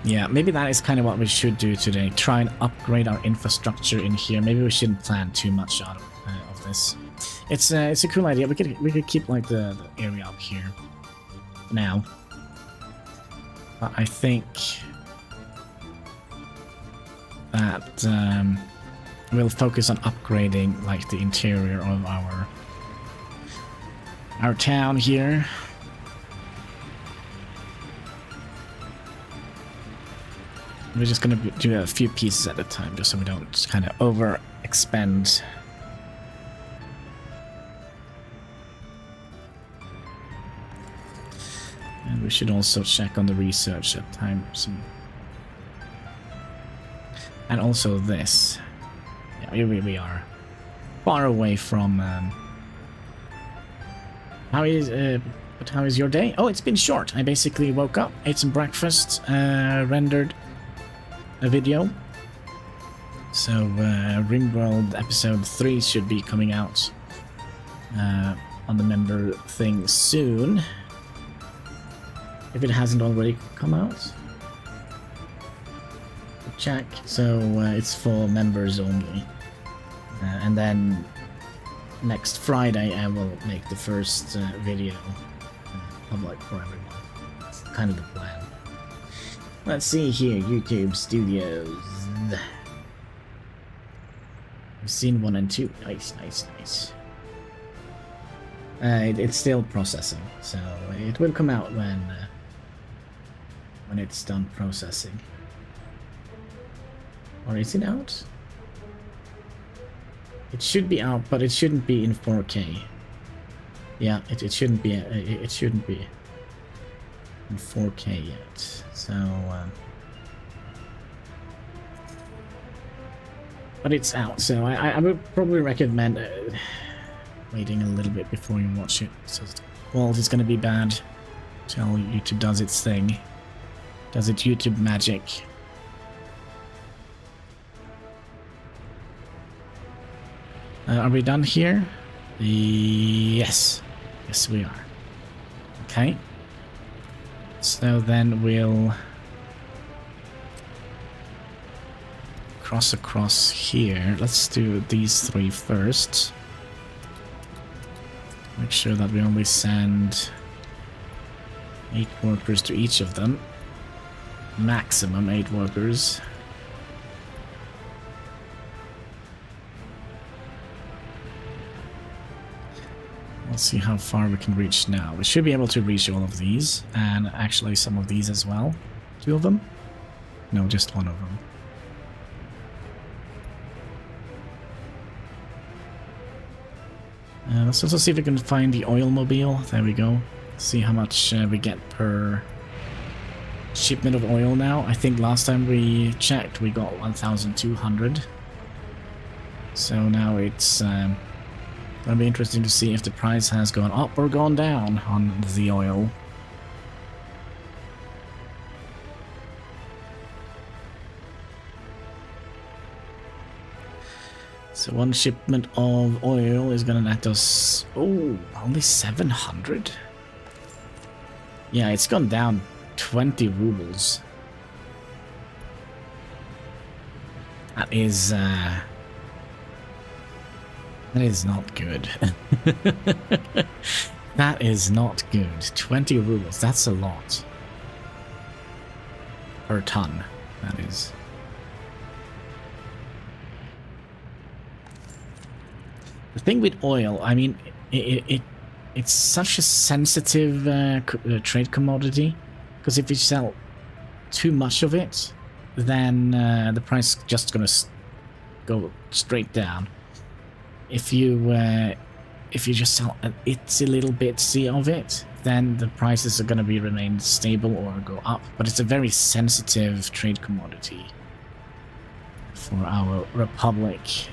Yeah, maybe that is kind of what we should do today. Try and upgrade our infrastructure in here. Maybe we shouldn't plan too much out of this. It's a cool idea. We could keep like the area up here for now. But I think that we'll focus on upgrading like the interior of our town here. We're just gonna do a few pieces at a time, just so we don't kind of overexpend. And we should also check on the research at times. And also this. Yeah, we are far away from. How is your day? Oh, it's been short. I basically woke up, ate some breakfast, rendered a video. So Ringworld episode 3 should be coming out on the member thing soon. If it hasn't already come out. Check. So it's for members only. And then next Friday I will make the first video public for everyone. That's kind of the plan. Let's see here, YouTube Studios. I've seen 1 and 2. Nice, nice, nice. It's still processing, so it will come out when it's done processing. Or is it out? It should be out, but it shouldn't be in 4K. Yeah, it shouldn't be. It shouldn't be in 4K yet. So, but it's out. So I would probably recommend waiting a little bit before you watch it. So the quality is going to be bad till YouTube does its thing. Does its YouTube magic. Are we done here? Yes. Yes, we are. Okay. So then we'll cross across here. Let's do these 3 first. Make sure that we only send 8 workers to each of them. Maximum 8 workers. Let's see how far we can reach now. We should be able to reach all of these, and actually some of these as well. 2 of them? No, just 1 of them. Let's also see if we can find the oil mobile. There we go. See how much we get per shipment of oil now. I think last time we checked we got 1,200. So now it's gonna be interesting to see if the price has gone up or gone down on the oil. So 1 shipment of oil is gonna net us, oh, only 700? Yeah, it's gone down 20 rubles. That is not good. That is not good. 20 rubles, that's a lot. Per ton, that is. The thing with oil, I mean, it's such a sensitive trade commodity, because if you sell too much of it, then the price is just gonna go straight down. If you just sell an itsy little bitsy of it, then the prices are gonna remain stable or go up. But it's a very sensitive trade commodity for our republic.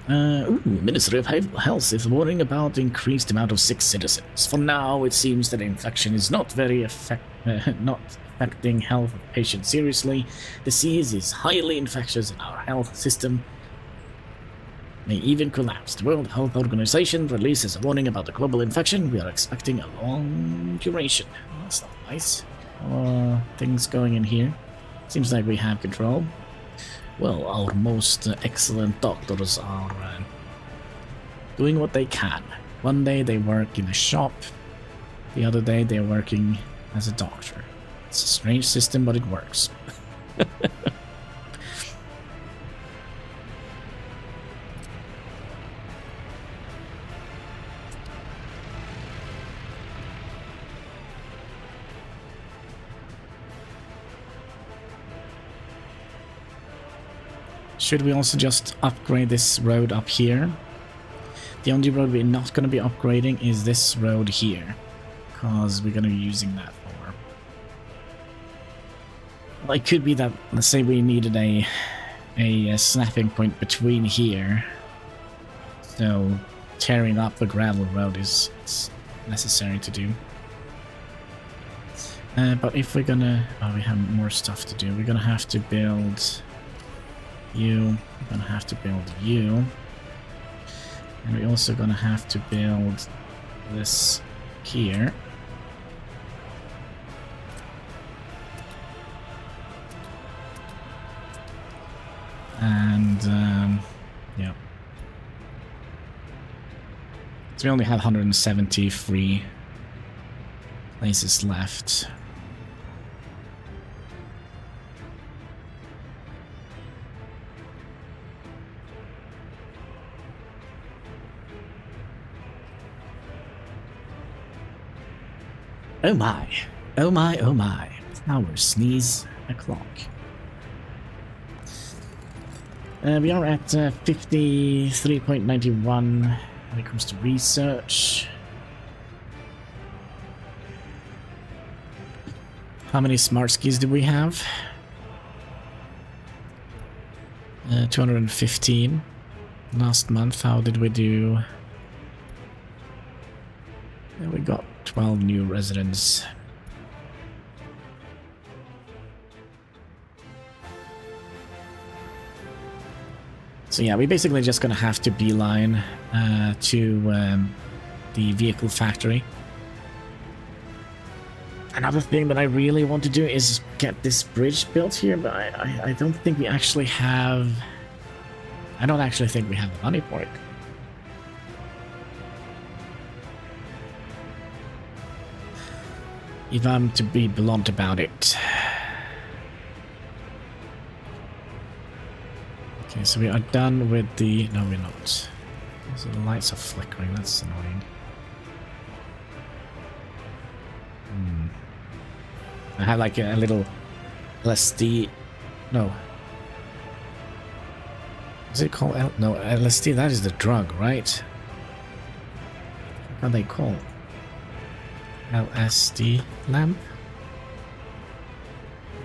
Ministry of Health is warning about increased amount of sick citizens. For now, it seems that infection is not affecting health of patients seriously. Disease is highly infectious and our health system may even collapse. The World Health Organization releases a warning about the global infection. We are expecting a long duration. Oh, that's not nice. Things going in here. Seems like we have control. Well, our most excellent doctors are doing what they can. One day they work in a shop, the other day they're working as a doctor. It's a strange system, but it works. Should we also just upgrade this road up here? The only road we're not going to be upgrading is this road here, because we're going to be using that for... Well, it could be that, let's say we needed a snapping point between here, so tearing up the gravel road is necessary to do. But if we're gonna... Oh, we have more stuff to do. We're gonna have to build you. We're gonna have to build you. And we're also gonna have to build this here. And, yeah. So we only have 170 free places left. Oh my, oh my, oh my. Hour sneeze o'clock. We are at 53.91 when it comes to research. How many smart skis do we have? 215. Last month, how did we do? We got 12 new residents. So yeah, we're basically just gonna have to beeline to the vehicle factory. Another thing that I really want to do is get this bridge built here, but I don't think we actually have... I don't actually think we have the money for it. If I'm to be blunt about it. Okay, so we are done with the... No, we're not. So the lights are flickering, that's annoying. I have like a little LSD... No. Is it called... No, LSD, that is the drug, right? What are they called? LSD lamp?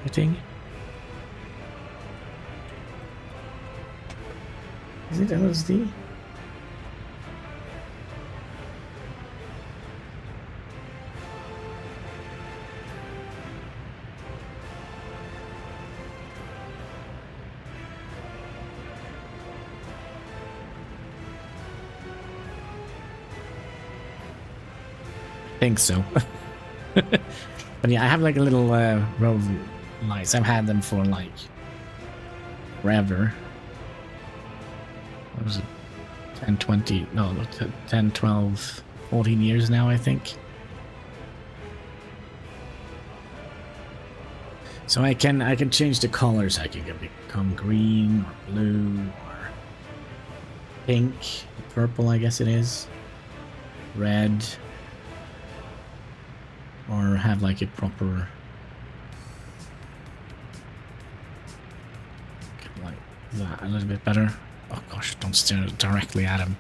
I think. Is it LSD? I think so. But yeah, I have like a little road lights. I've had them for like forever. What was it? 10, 20, no, 10, 12, 14 years now, I think. So I can change the colors. I can become green or blue or pink, purple, I guess it is, red. Or have like a proper, like that, a little bit better. Oh gosh, don't stare directly at him.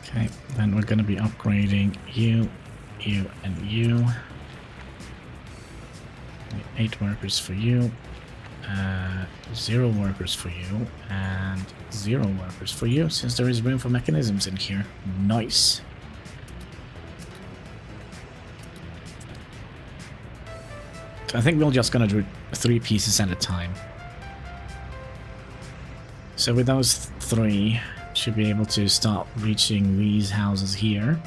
Okay, then we're gonna be upgrading you, and you. 8 workers for you, 0 workers for you, and 0 workers for you, since there is room for mechanisms in here. Nice. I think we're just gonna do 3 pieces at a time. So with those 3, should be able to start reaching these houses here.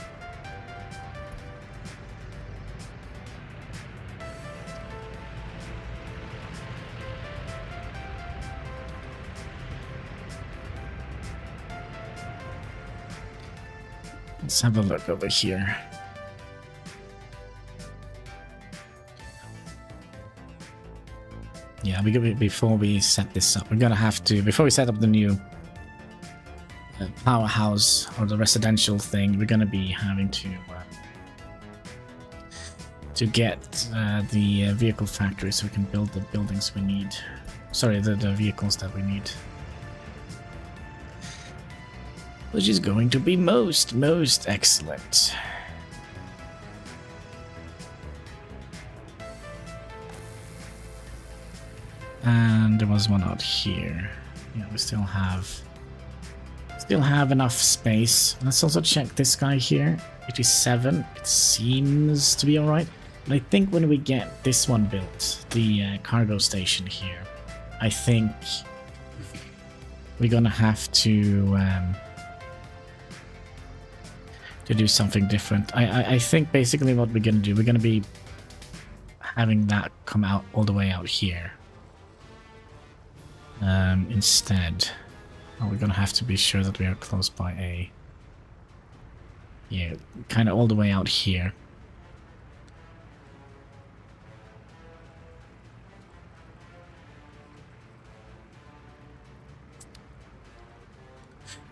Let's have a look over here. Yeah, before we set this up, we're gonna have to, before we set up the new powerhouse or the residential thing, we're gonna be having to get the vehicle factory so we can build the buildings we need. Sorry, the vehicles that we need. Which is going to be most excellent. And there was one out here. Yeah, we still have enough space. Let's also check this guy here. 87. It seems to be alright. But I think when we get this one built, the cargo station here, I think we're gonna have to do something different. I think basically what we're gonna do, we're gonna be having that come out all the way out here. Instead, we're gonna have to be sure that we are close by a, yeah, kind of all the way out here.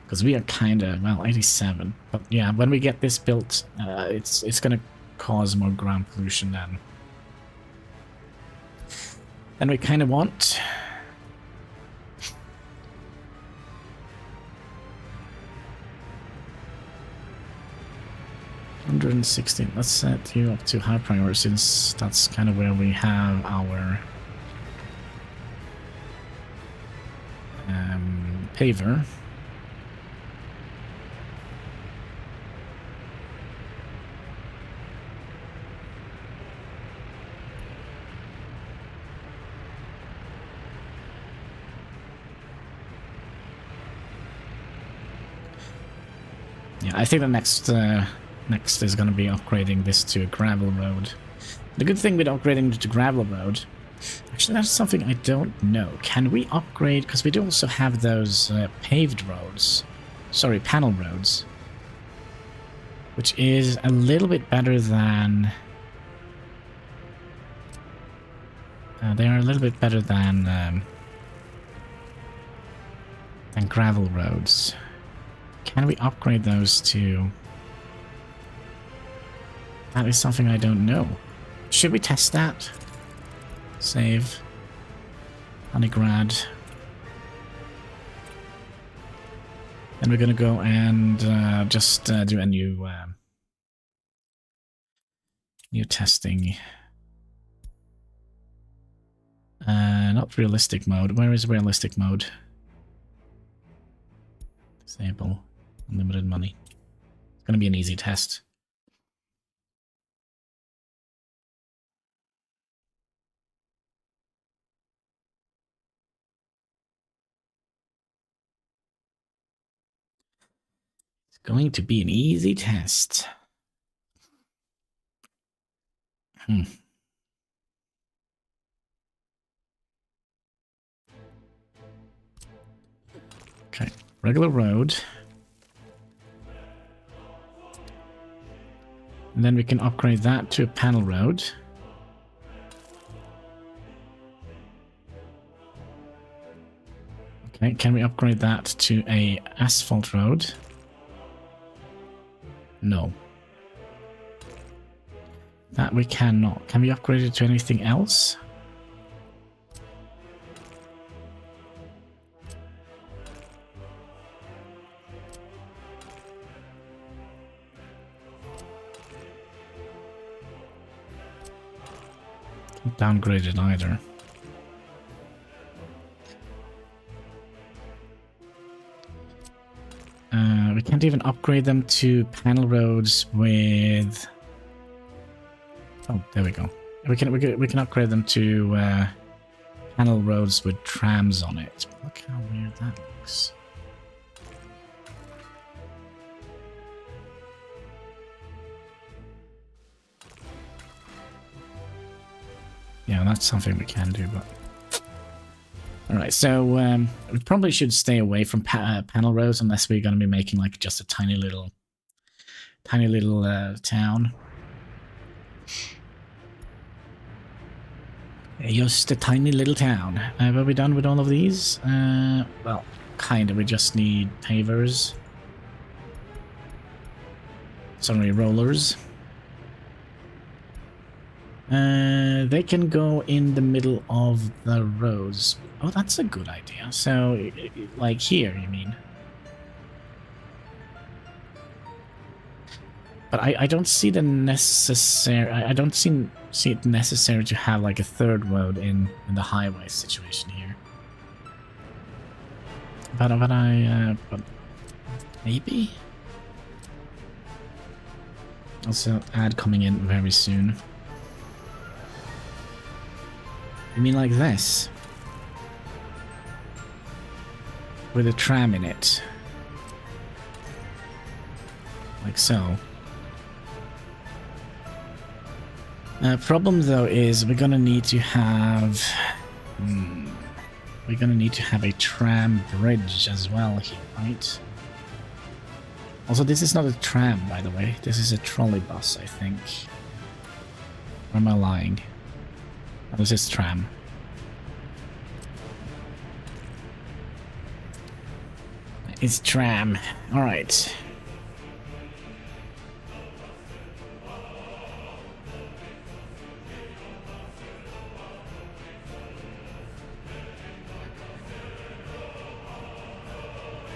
Because we are kind of, well, 87. But yeah, when we get this built, it's gonna cause more ground pollution than we kind of want. $116. Let's set you up to high priority since that's kind of where we have our paver. Yeah, I think the next is going to be upgrading this to a gravel road. The good thing with upgrading to gravel road, actually that's something I don't know. Can we upgrade, because we do also have those paved roads, sorry, panel roads, which is a little bit better than, they are a little bit better than gravel roads. Can we upgrade those to... That is something I don't know. Should we test that? Save. Hannigrad. And we're gonna go and just do a new testing. Not realistic mode. Where is realistic mode? Disable. Unlimited money. It's gonna be an easy test. Going to be an easy test. Okay, regular road. And then we can upgrade that to a panel road. Okay, can we upgrade that to a asphalt road? No. That we cannot. Can we upgrade it to anything else? Can't downgrade it either. We can't even upgrade them to panel roads with... Oh, there we go. We can upgrade them to panel roads with trams on it. Look how weird that looks. Yeah, that's something we can do, but... Alright, so we probably should stay away from panel roads unless we're going to be making like just a tiny little tiny little town. Just a tiny little town. Are we done with all of these? Well, kind of. We just need pavers. Sorry, rollers. They can go in the middle of the roads. Oh, that's a good idea. So, like here, you mean? But I don't see the necessary... I don't see it necessary to have like a third road in the highway situation here. But maybe? Also, ad coming in very soon. You mean like this? With a tram in it. Like so. Problem though is we're gonna need to have... we're gonna need to have a tram bridge as well here, right? Also, this is not a tram, by the way. This is a trolley bus, I think. Or am I lying? Oh, this is tram. It's tram. Alright.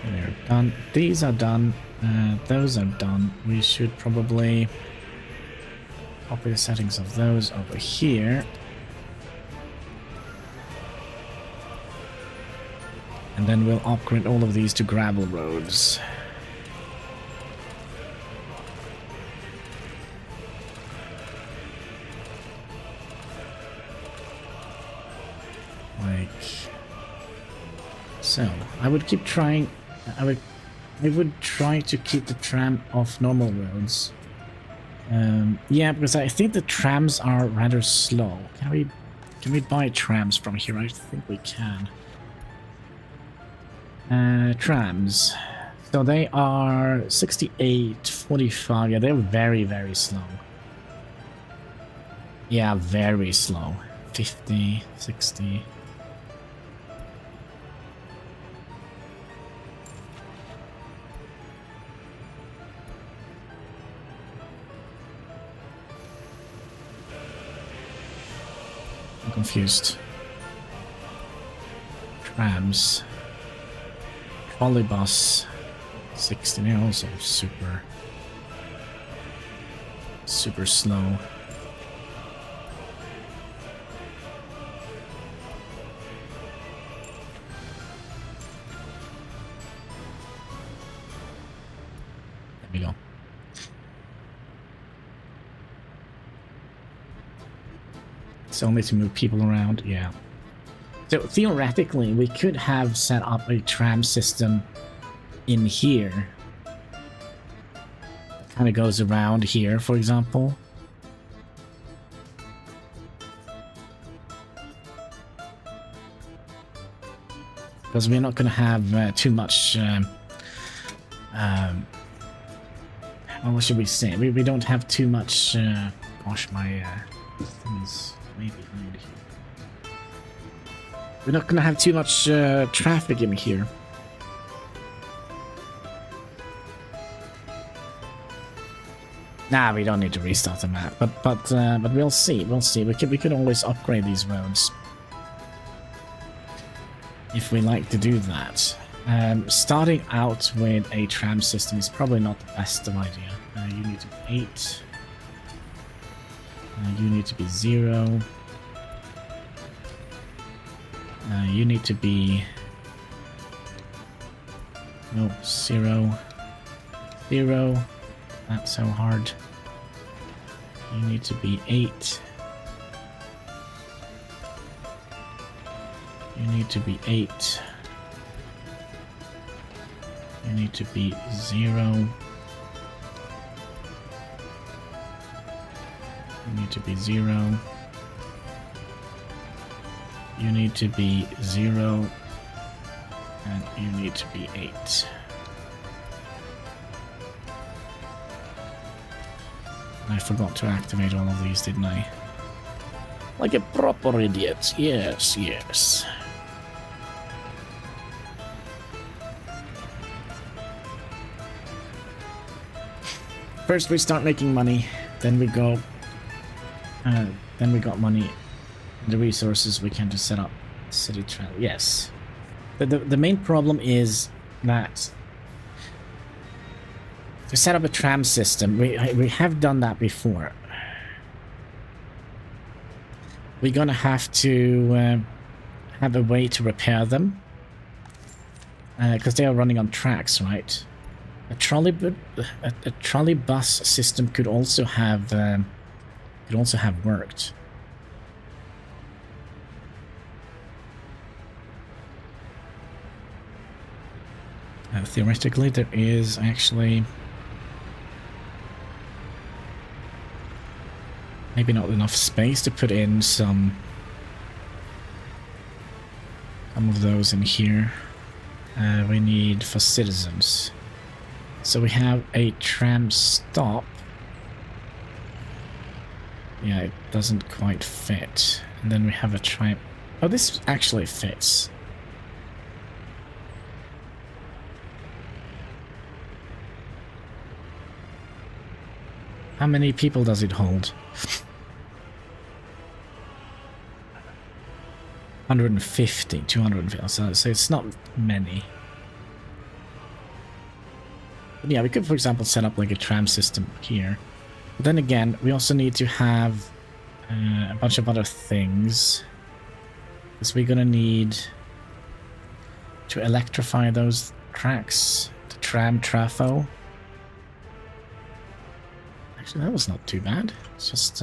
They're done. These are done. Those are done. We should probably copy the settings of those over here. And then we'll upgrade all of these to gravel roads. Like so. I would keep trying. I would try to keep the tram off normal roads. Yeah, because I think the trams are rather slow. Can we buy trams from here? I think we can. Trams. So they are 68, 45. Yeah, they're very, very slow. Yeah, very slow. 50, 60. I'm confused. Trams. Trolley bus. 60. They're also super slow. There we go. It's only to move people around, yeah. So theoretically, we could have set up a tram system in here. Kind of goes around here, for example. Because we're not going to have too much... what should we say? We don't have too much... gosh, my thing is way behind here. We're not gonna have too much traffic in here. Nah, we don't need to restart the map, but we'll see. We'll see. We could always upgrade these roads if we like to do that. Starting out with a tram system is probably not the best of idea. You need to be 8. You need to be 0. You need to be... No, 0. 0. That's so hard. You need to be 8. You need to be 8. You need to be 0. You need to be 0. You need to be 0. And you need to be 8. I forgot to activate all of these, didn't I? Like a proper idiot. Yes, yes. First we start making money, then we go... then we got money. The resources we can just set up city travel. Yes. The main problem is that to set up a tram system, we have done that before. We're gonna have to have a way to repair them because they are running on tracks, right? A trolley bus system could also have worked. Theoretically, there is actually maybe not enough space to put in some of those in here. We need for citizens. So we have a tram stop. Yeah, it doesn't quite fit. And then we have a tram. Oh, this actually fits. How many people does it hold? 150, 250, so it's not many. But yeah, we could, for example, set up like a tram system here. But then again, we also need to have a bunch of other things. Because we're gonna need to electrify those tracks. The tram trafo. Actually, that was not too bad. It's just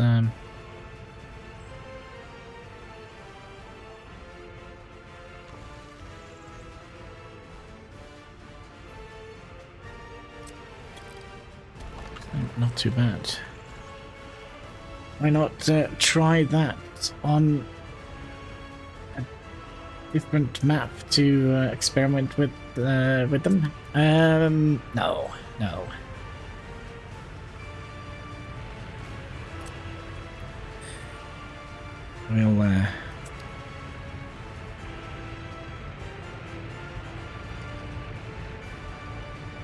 not too bad. Why not try that on a different map to experiment with them? No. We'll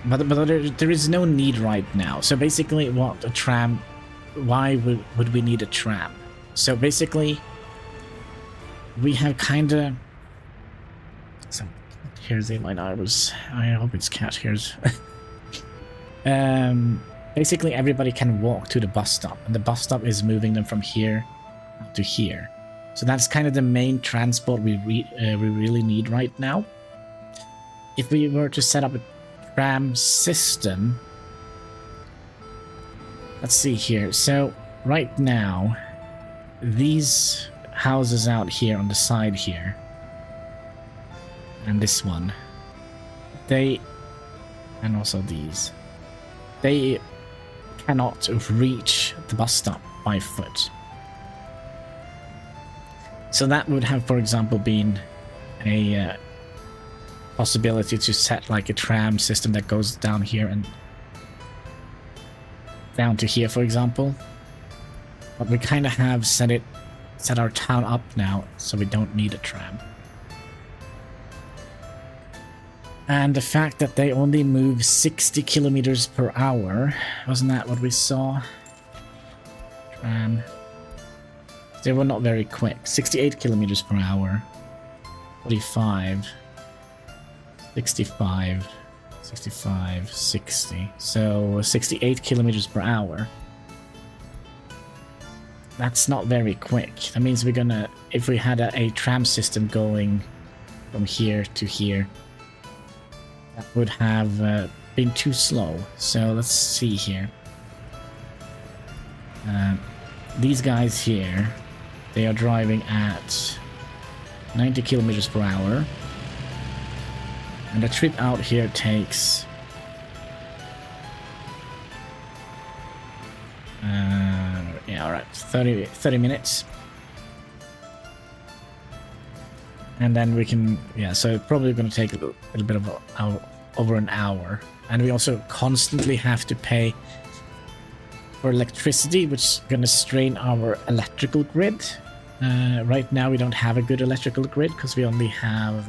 but there is no need right now. So basically, what a tram? Why would we need a tram? So basically, we have kind of. So here's in my neighbors. I hope it's cat here's. Basically, everybody can walk to the bus stop, and the bus stop is moving them from here to here. So that's kind of the main transport we really need right now. If we were to set up a tram system, let's see here. So right now, these houses out here on the side here, and this one, and also these, they cannot reach the bus stop by foot. So that would have, for example, been a possibility to set like a tram system that goes down here and down to here, for example. But we kind of have set our town up now, so we don't need a tram. And the fact that they only move 60 kilometers per hour, wasn't that what we saw? Tram. They were not very quick. 68 kilometers per hour. 45. 65. 65. 60. So 68 kilometers per hour. That's not very quick. That means we're gonna... If we had a tram system going from here to here, that would have been too slow. So let's see here. These guys here, they are driving at 90 kilometers per hour. And the trip out here takes... yeah, alright, 30 minutes. And then we can... Yeah, so it's probably going to take a little bit of over an hour. And we also constantly have to pay for electricity, which is going to strain our electrical grid. Right now we don't have a good electrical grid because we only have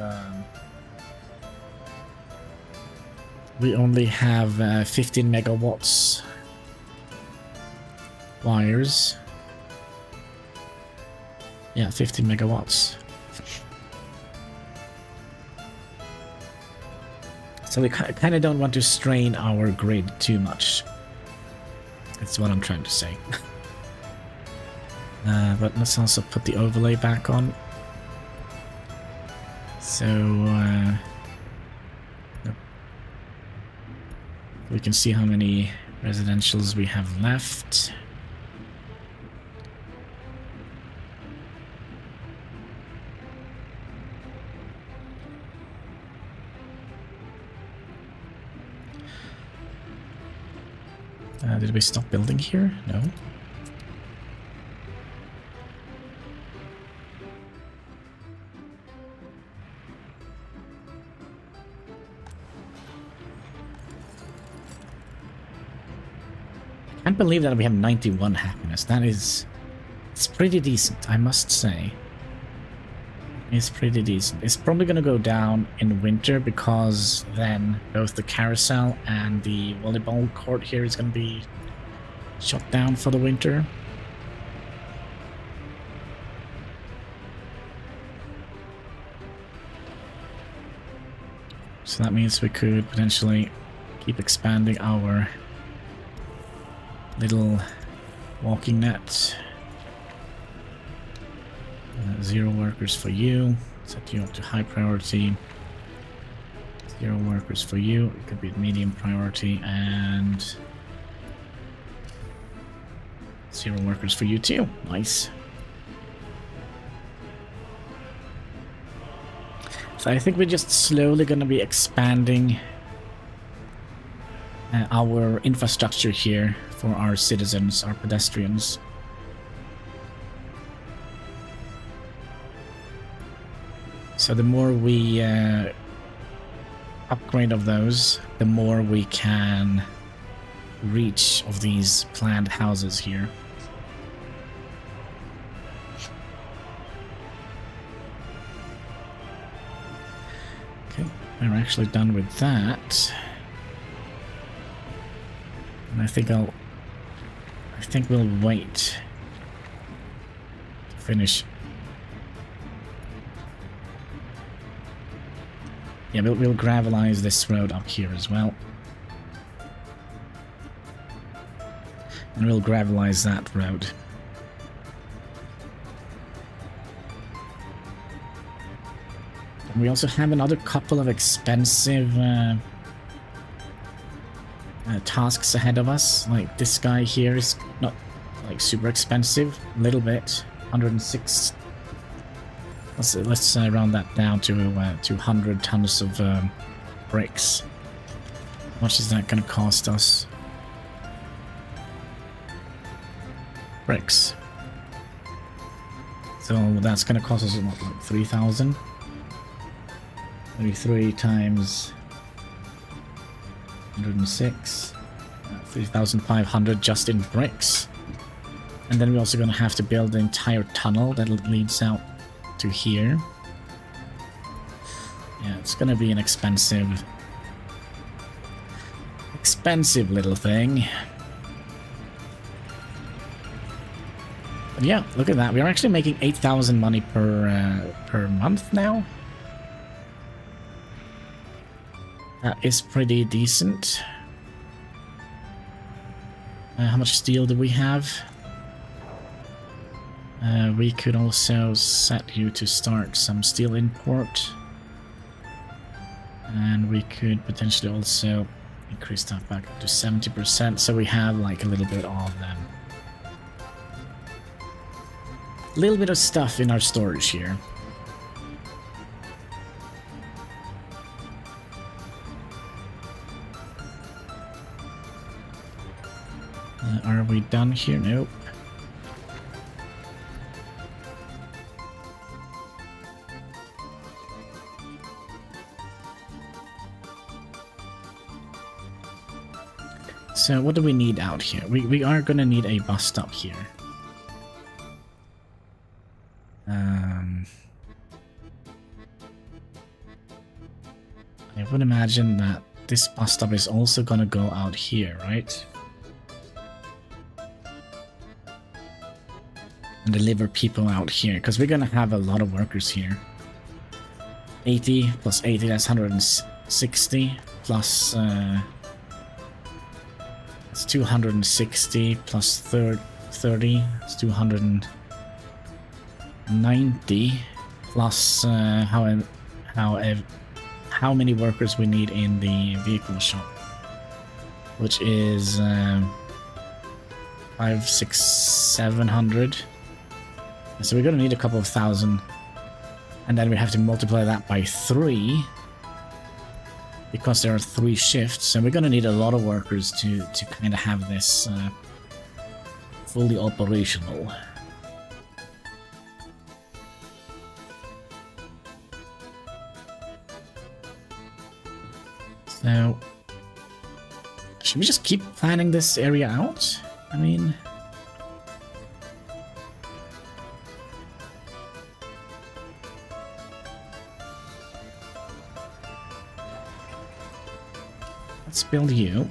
15 megawatts wires. Yeah, 15 megawatts. So we kind of don't want to strain our grid too much. That's what I'm trying to say. But let's also put the overlay back on. So we can see how many residentials we have left. Did we stop building here? No. Can't believe that we have 91 happiness. It's pretty decent, I must say. It's pretty decent. It's probably gonna go down in winter because then both the carousel and the volleyball court here is gonna be shut down for the winter. So that means we could potentially keep expanding our little walking net. 0 workers for you. Set you up to high priority. 0 workers for you. It could be medium priority, and 0 workers for you too. Nice. So I think we're just slowly going to be expanding our infrastructure here for our citizens, our pedestrians. So the more we upgrade of those, the more we can reach of these planned houses here. Okay, we're actually done with that. And I think we'll wait to finish. Yeah, we'll gravelize this road up here as well. And we'll gravelize that road. And we also have another couple of expensive tasks ahead of us. Like this guy here is not like super expensive, a little bit. 106. Let's round that down to 100 tons of bricks. How much is that going to cost us? Bricks. So that's going to cost us what, like 3,000? 33 times 106. 3,500 just in bricks. And then we're also going to have to build the entire tunnel that leads out to here. Yeah, it's gonna be an expensive little thing. But yeah, look at that. We are actually making 8,000 money per month now. That is pretty decent. How much steel do we have? We could also set you to start some steel import. And we could potentially also increase that back up to 70%, so we have like a little bit of them. A little bit of stuff in our storage here. Are we done here? Nope. So what do we need out here? We are gonna need a bus stop here. I would imagine that this bus stop is also gonna go out here, right? And deliver people out here, because we're gonna have a lot of workers here. 80 plus 80, that's 160 plus it's 260 plus 30, it's 290 plus how many workers we need in the vehicle shop, which is 500, 600, 700. So we're gonna need a couple of thousand, and then we have to multiply that by 3 because there are 3 shifts, so we're gonna need a lot of workers to kind of have this fully operational. So, should we just keep planning this area out? I mean... let's build you.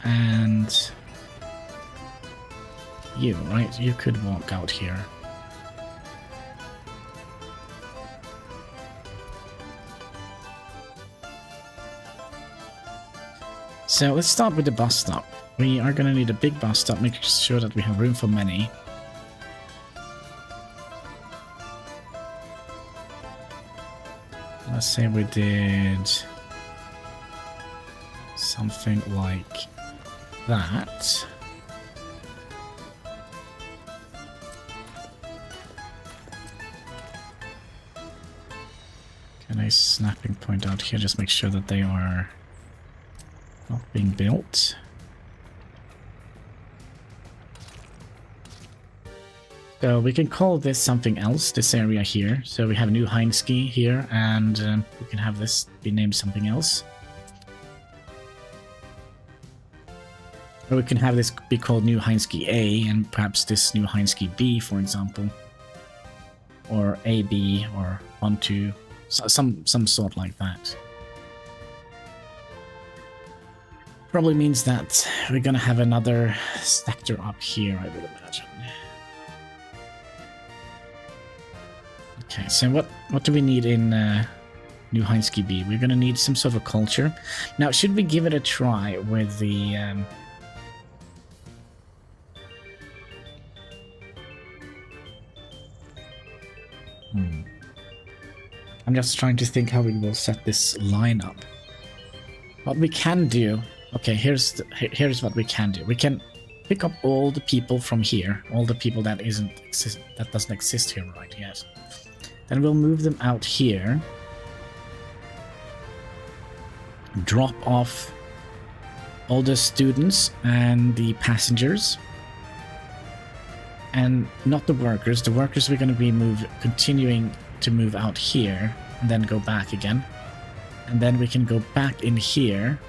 And... you, right? You could walk out here. So let's start with the bus stop. We are gonna need a big bus stop, make sure that we have room for many. Let's say we did something like that. A nice snapping point out here, just make sure that they are not being built. So we can call this something else, this area here. So we have new Heinski here, and we can have this be named something else. Or we can have this be called New Heinski A, and perhaps this New Heinski B, for example. Or AB, or 1, 2, some sort like that. Probably means that we're gonna have another sector up here, I would imagine. Okay, so what do we need in New Heinski B? We're gonna need some sort of culture. Now, should we give it a try with the... I'm just trying to think how we will set this line up. What we can do... okay, here's what we can do. We can pick up all the people from here, all the people that doesn't exist here right yet. Then we'll move them out here. Drop off all the students and the passengers. And not the workers. The workers we're going to be continuing to move out here and then go back again. And then we can go back in here,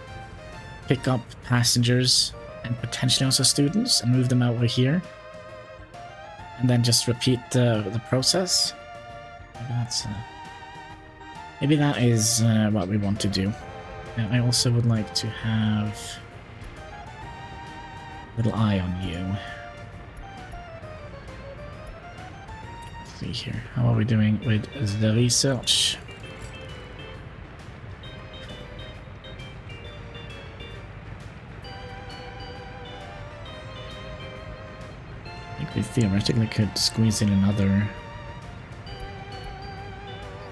pick up passengers and potentially also students and move them over here. And then just repeat the process. Maybe that is what we want to do. I also would like to have a little eye on you. Let's see here. How are we doing with the research? I think we theoretically could squeeze in another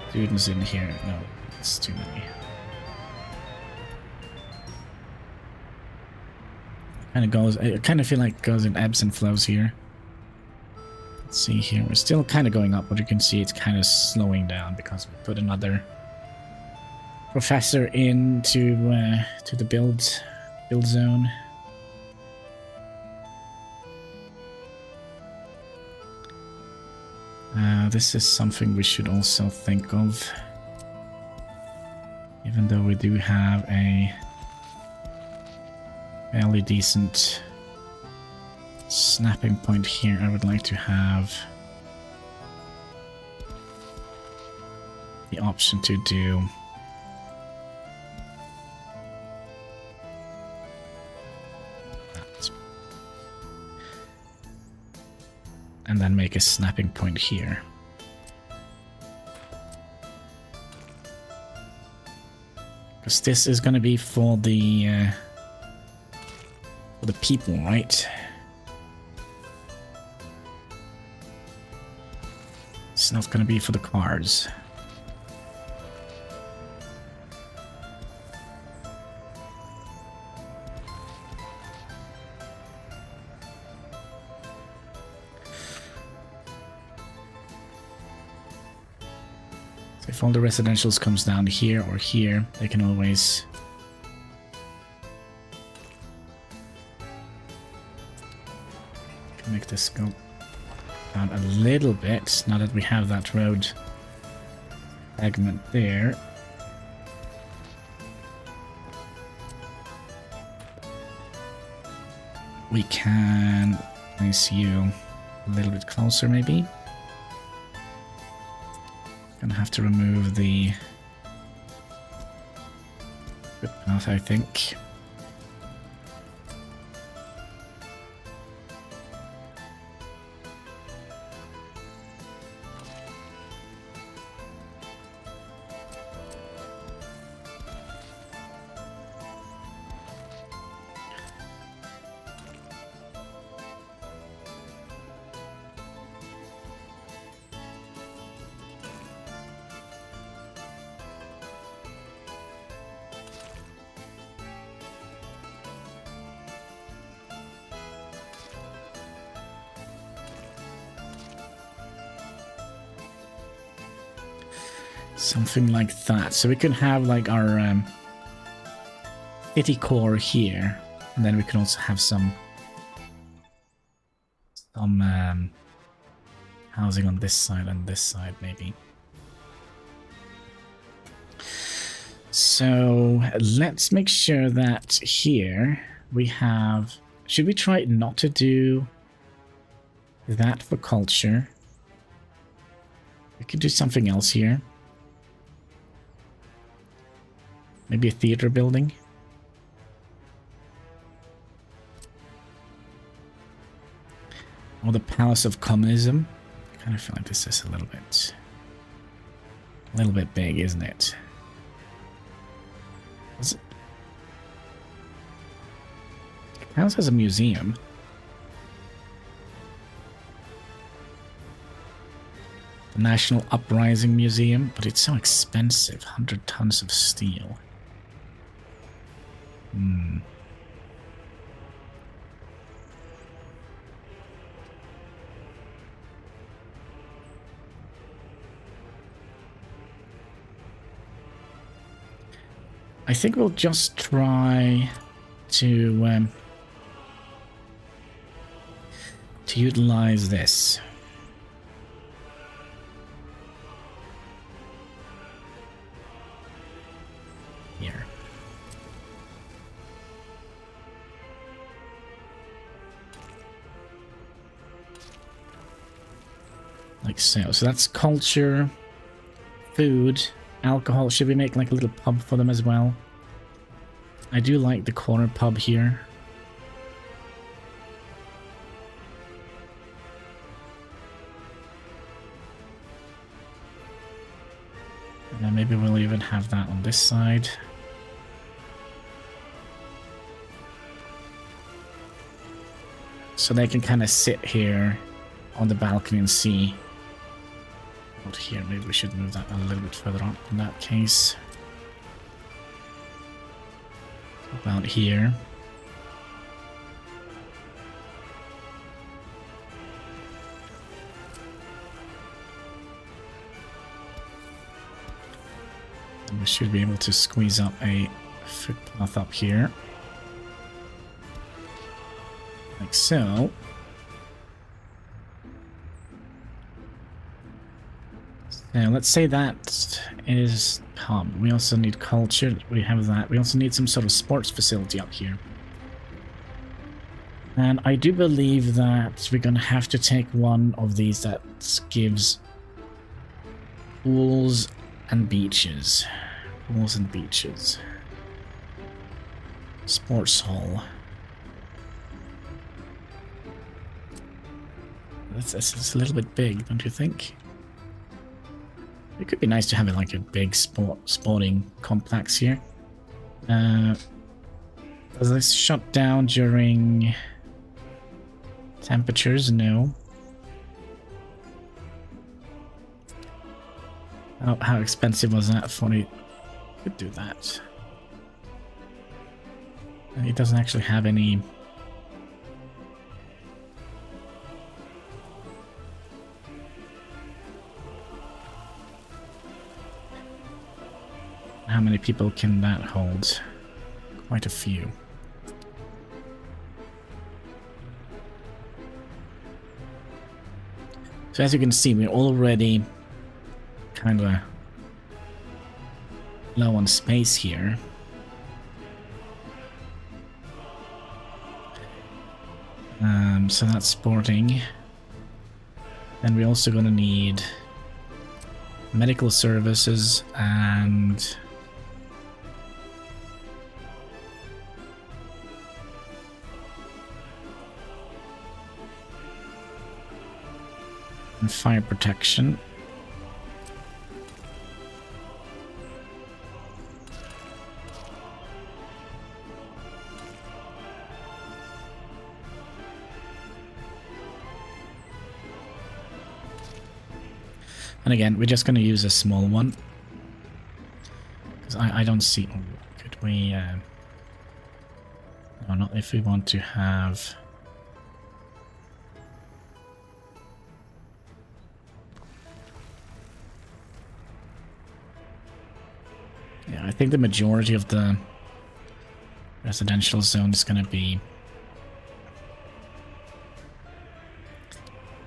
students in here. No, it's too many. I kind of feel like it goes in ebbs and flows here. Let's see here. We're still kind of going up, but you can see it's kind of slowing down because we put another professor into to the build zone. This is something we should also think of. Even though we do have a fairly decent snapping point here. I would like to have the option to do that. And then make a snapping point here. Because this is going to be for the people, right? It's not going to be for the cars. If all the residentials comes down here or here, they can always make this go down a little bit now that we have that road segment there. We can place you a little bit closer maybe. Gonna have to remove the footpath, I think. Something like that. So we can have like our city core here, and then we can also have some housing on this side and this side maybe. So let's make sure that here we have... Should we try not to do that for culture? We could do something else here. Maybe a theater building. Or the Palace of Communism. I kind of feel like this is a little bit big, isn't it? Is it? It counts as a museum. The National Uprising Museum, but it's so expensive. 100 tons of steel. I think we'll just try to utilize this. Here. Like so. So that's culture, food, alcohol. Should we make like a little pub for them as well? I do like the corner pub here. And then maybe we'll even have that on this side. So they can kind of sit here on the balcony and see. Out here, maybe we should move that a little bit further on in that case. About here. And we should be able to squeeze up a footpath up here. Like so. So let's say that is pub. We also need culture. We have that. We also need some sort of sports facility up here. And I do believe that we're gonna have to take one of these that gives pools and beaches. Pools and beaches. Sports hall. That's a little bit big, don't you think? It could be nice to have it like a big sporting complex here. Was this shut down during temperatures? No. How expensive was that for you? Could do that. It doesn't actually have any. How many people can that hold? Quite a few. So as you can see, we're already kind of low on space here. So that's sporting. And we're also going to need medical services and fire protection. And again, we're just going to use a small one. Because I don't see... Oh, could we... no, not if we want to have... Yeah, I think the majority of the residential zone is going to be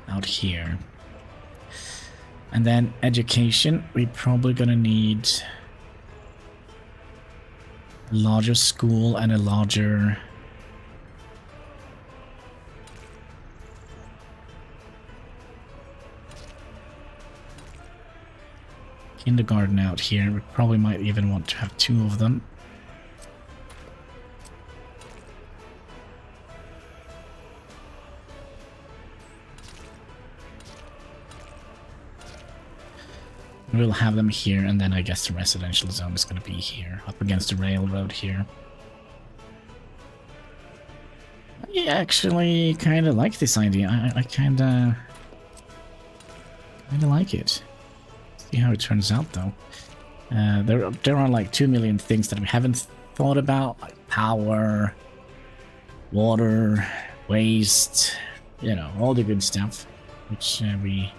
out here. And then education, we're probably going to need a larger school and a larger kindergarten out here. We probably might even want to have two of them. We'll have them here, and then I guess the residential zone is going to be here, up against the railroad here. I actually kind of like this idea. I kind of like it. See how it turns out, though. There are like 2 million things that we haven't thought about, like power, water, waste, you know, all the good stuff, which we,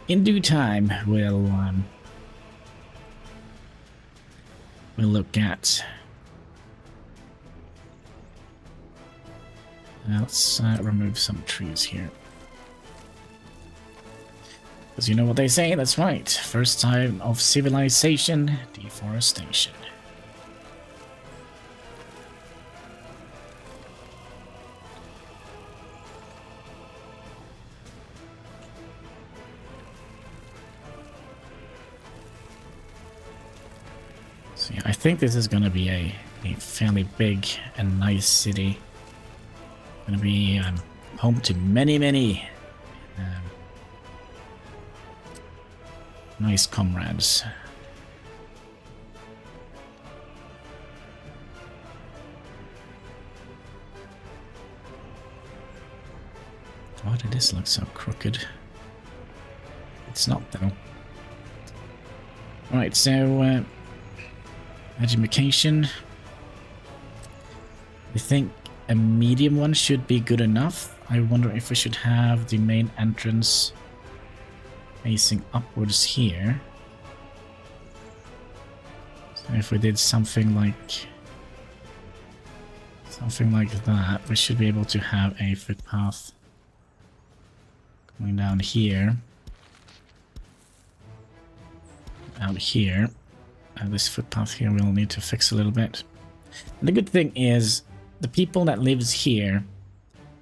in due time, will look at. Let's remove some trees here. Because you know what they say, that's right. First time of civilization, deforestation. So yeah, I think this is going to be a fairly big and nice city. Going to be home to many nice comrades. Why did this look so crooked? It's not, though. Alright, so education. I think a medium one should be good enough. I wonder if we should have the main entrance facing upwards here. So if we did something like that, we should be able to have a footpath going down here, out here. This footpath here we'll need to fix a little bit. And the good thing is, the people that lives here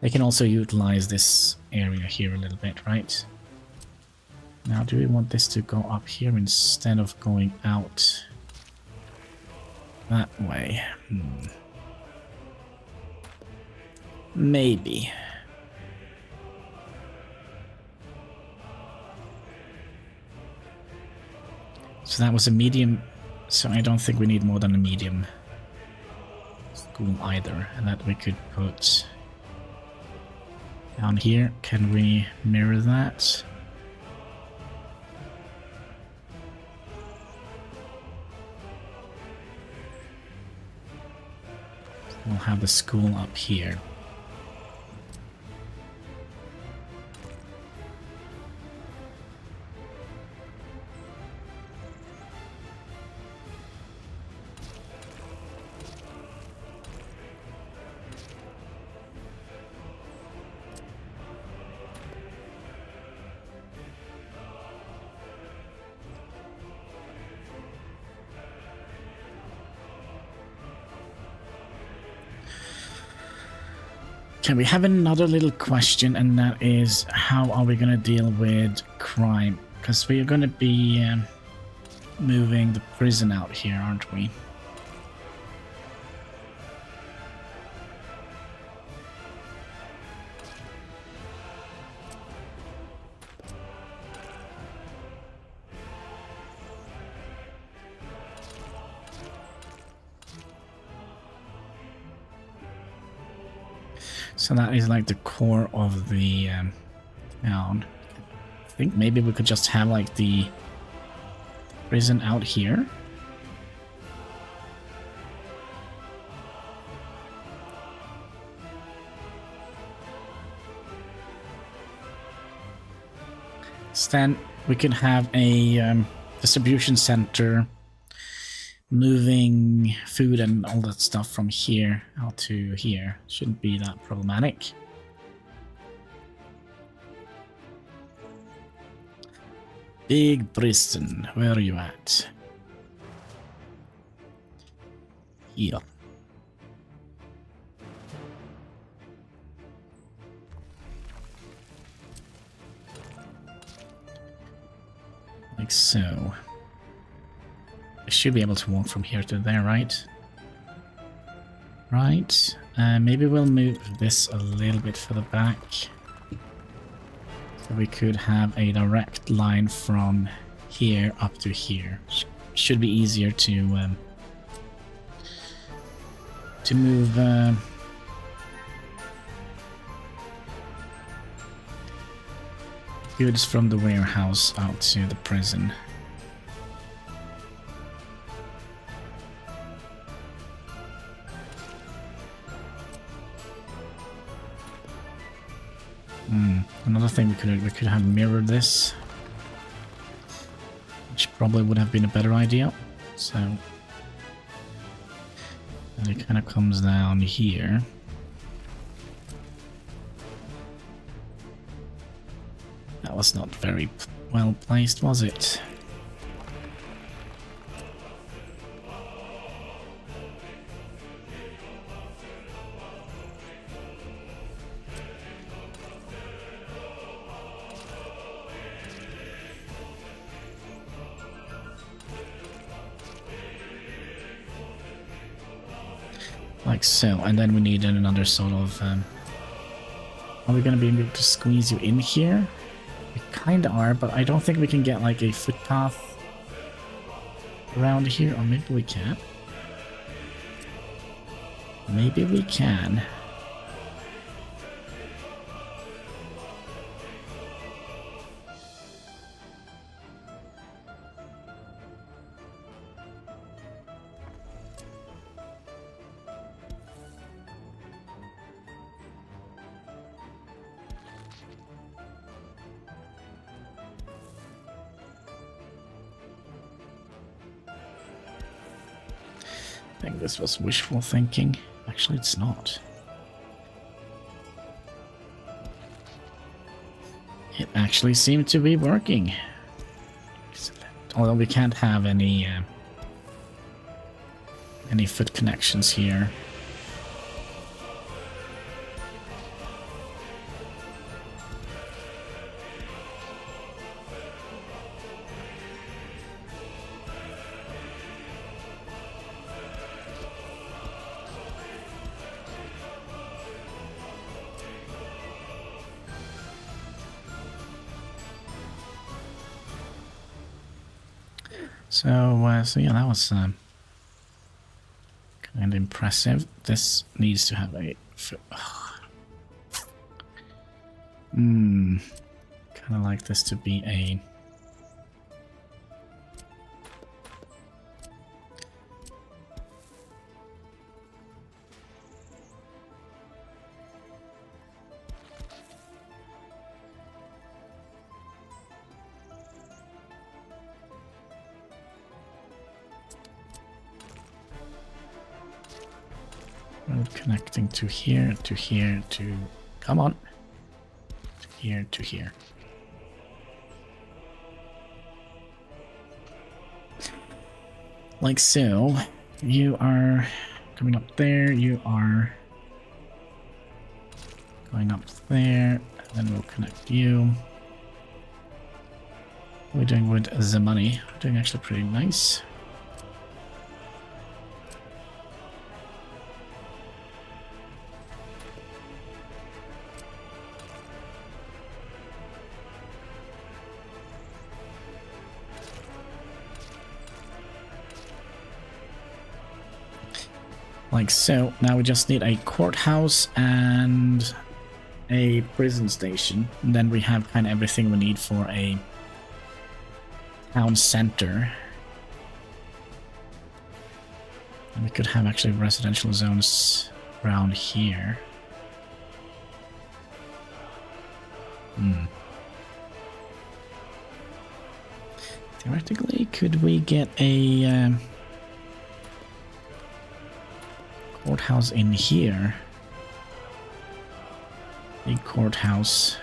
They can also utilize this area here a little bit, right? Now, do we want this to go up here instead of going out that way? Maybe. So that was a medium, so I don't think we need more than a medium school either, and that we could put down here. Can we mirror that? We'll have the school up here. Okay, we have another little question, and that is, how are we going to deal with crime? Because we are going to be moving the prison out here, aren't we? So that is like the core of the town. I think maybe we could just have like the prison out here. So then we could have a distribution center moving food and all that stuff from here out to here. Shouldn't be that problematic. Big prison, where are you at? Here. Like so. I should be able to walk from here to there, right? Right. Maybe we'll move this a little bit further back. So we could have a direct line from here up to here. Should be easier to move goods from the warehouse out to the prison. Another thing we could have mirrored this, which probably would have been a better idea. So, and it kind of comes down here. That was not very well placed, was it? Like so, and then we need another sort of... are we going to be able to squeeze you in here? We kind of are, but I don't think we can get like a footpath around here. Or maybe we can. Maybe we can. I think this was wishful thinking. Actually, it's not. It actually seemed to be working. Excellent. Although we can't have any foot connections here. So yeah, that was kind of impressive. This needs to have a... kind of like this to be a... connecting to here, to here, to... Come on. To here, to here. Like so. You are coming up there, you are going up there, and then we'll connect you. What are we doing with the money? We're doing actually pretty nice. Like so. Now we just need a courthouse and a prison station. And then we have kind of everything we need for a town center. And we could have actually residential zones around here. Theoretically, could we get a... courthouse in here? Big courthouse.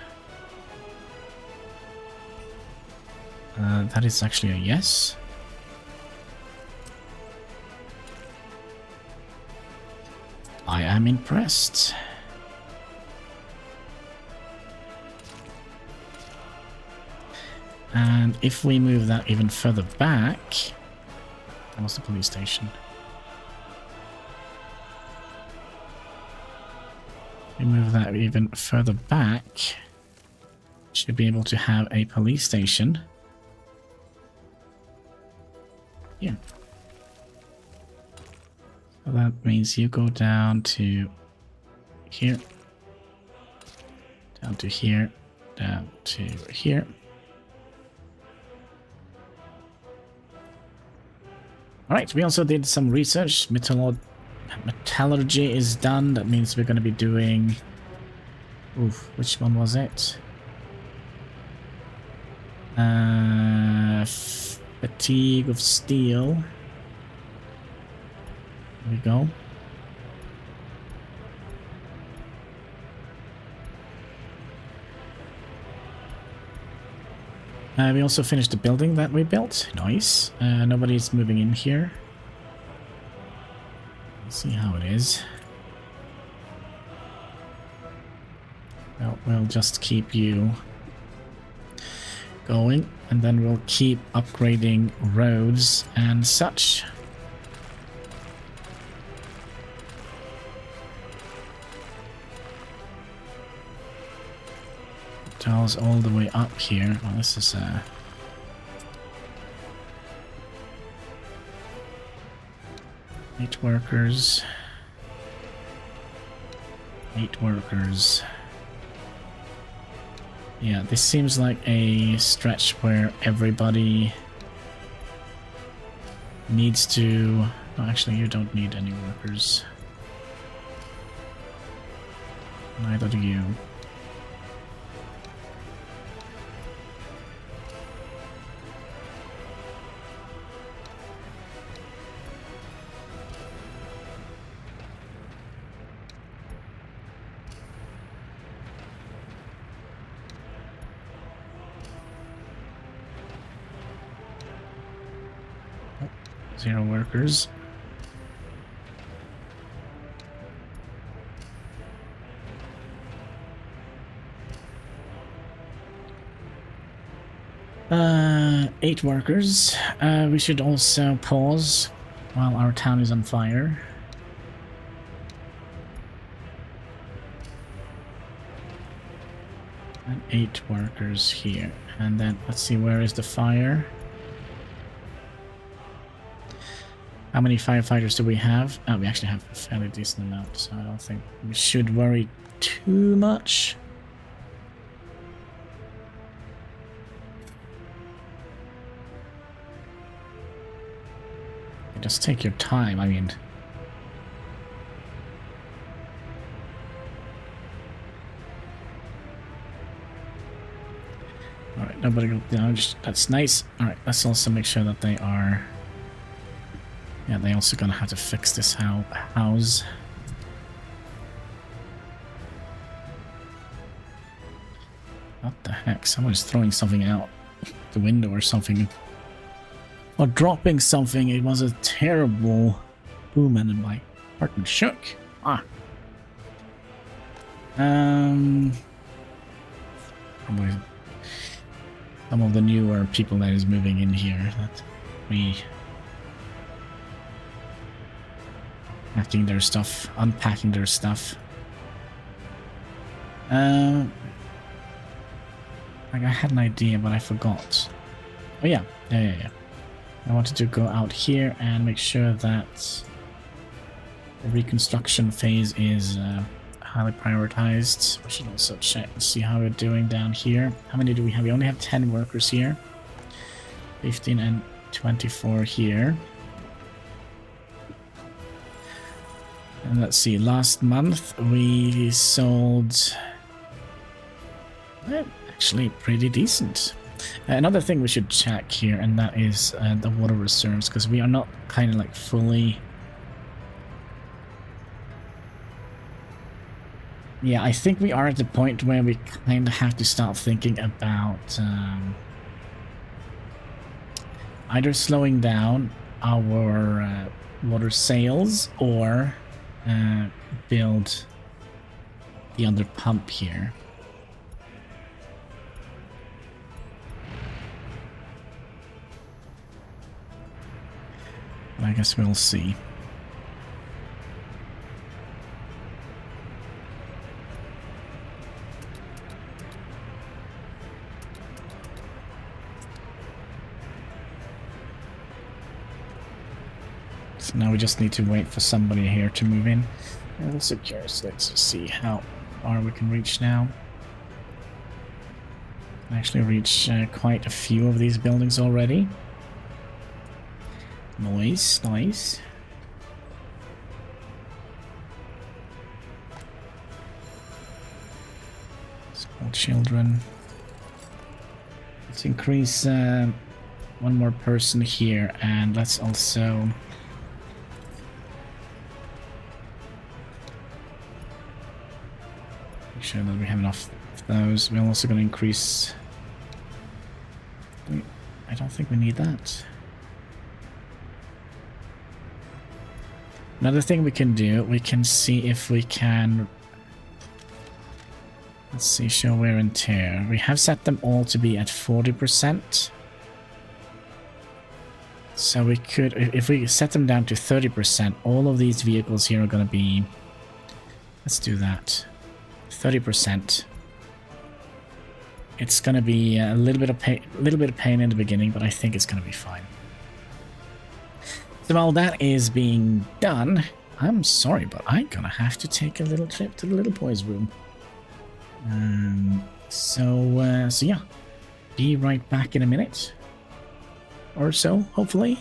That is actually a yes. I am impressed. And if we move that even further back... That was the police station. We move that even further back, should be able to have a police station. Yeah. So that means you go down to here, down to here, down to here. Alright, we also did some research. Metallurgy is done. That means we're going to be doing... Oof, which one was it? Fatigue of steel. There we go. We also finished the building that we built. Nice. Nobody's moving in here. See how it is. Well, we'll just keep you going, and then we'll keep upgrading roads and such. Tiles all the way up here. Well, this is 8 workers. 8 workers. Yeah, this seems like a stretch where everybody needs to... Oh, actually, you don't need any workers. Neither do you. Zero workers. Eight workers. We should also pause while our town is on fire. And 8 workers here. And then let's see, where is the fire? How many firefighters do we have? Oh, we actually have a fairly decent amount, so I don't think we should worry too much. Just take your time, I mean. Alright, nobody got damaged. That's nice. Alright, let's also make sure that they are... Yeah, they also gonna have to fix this house. What the heck? Someone's throwing something out the window or something. Or dropping something. It was a terrible boom and my apartment shook. Ah. Probably some of the newer people that is moving in here that we packing their stuff, unpacking their stuff. Like I had an idea, but I forgot. Oh yeah. I wanted to go out here and make sure that the reconstruction phase is highly prioritized. We should also check and see how we're doing down here. How many do we have? We only have 10 workers here. 15 and 24 here. And let's see, last month we sold... actually pretty decent. Another thing we should check here, and that is the water reserves, because we are not kind of like fully... Yeah, I think we are at the point where we kind of have to start thinking about either slowing down our water sales or build the other pump here. But I guess we'll see. So now we just need to wait for somebody here to move in. I'm also curious, let's see how far we can reach now. I actually reached quite a few of these buildings already. Nice, nice. Small children. Let's increase one more person here, and let's also make sure that we have enough of those. We're also going to increase... I don't think we need that. Another thing we can do, we can see if we can... Let's see, show wear and tear. We have set them all to be at 40%. So we could, if we set them down to 30%, all of these vehicles here are going to be... Let's do that. 30%. It's going to be a little bit of pain in the beginning, but I think it's going to be fine. So while that is being done, I'm sorry, but I'm going to have to take a little trip to the little boy's room. So yeah, be right back in a minute or so, hopefully.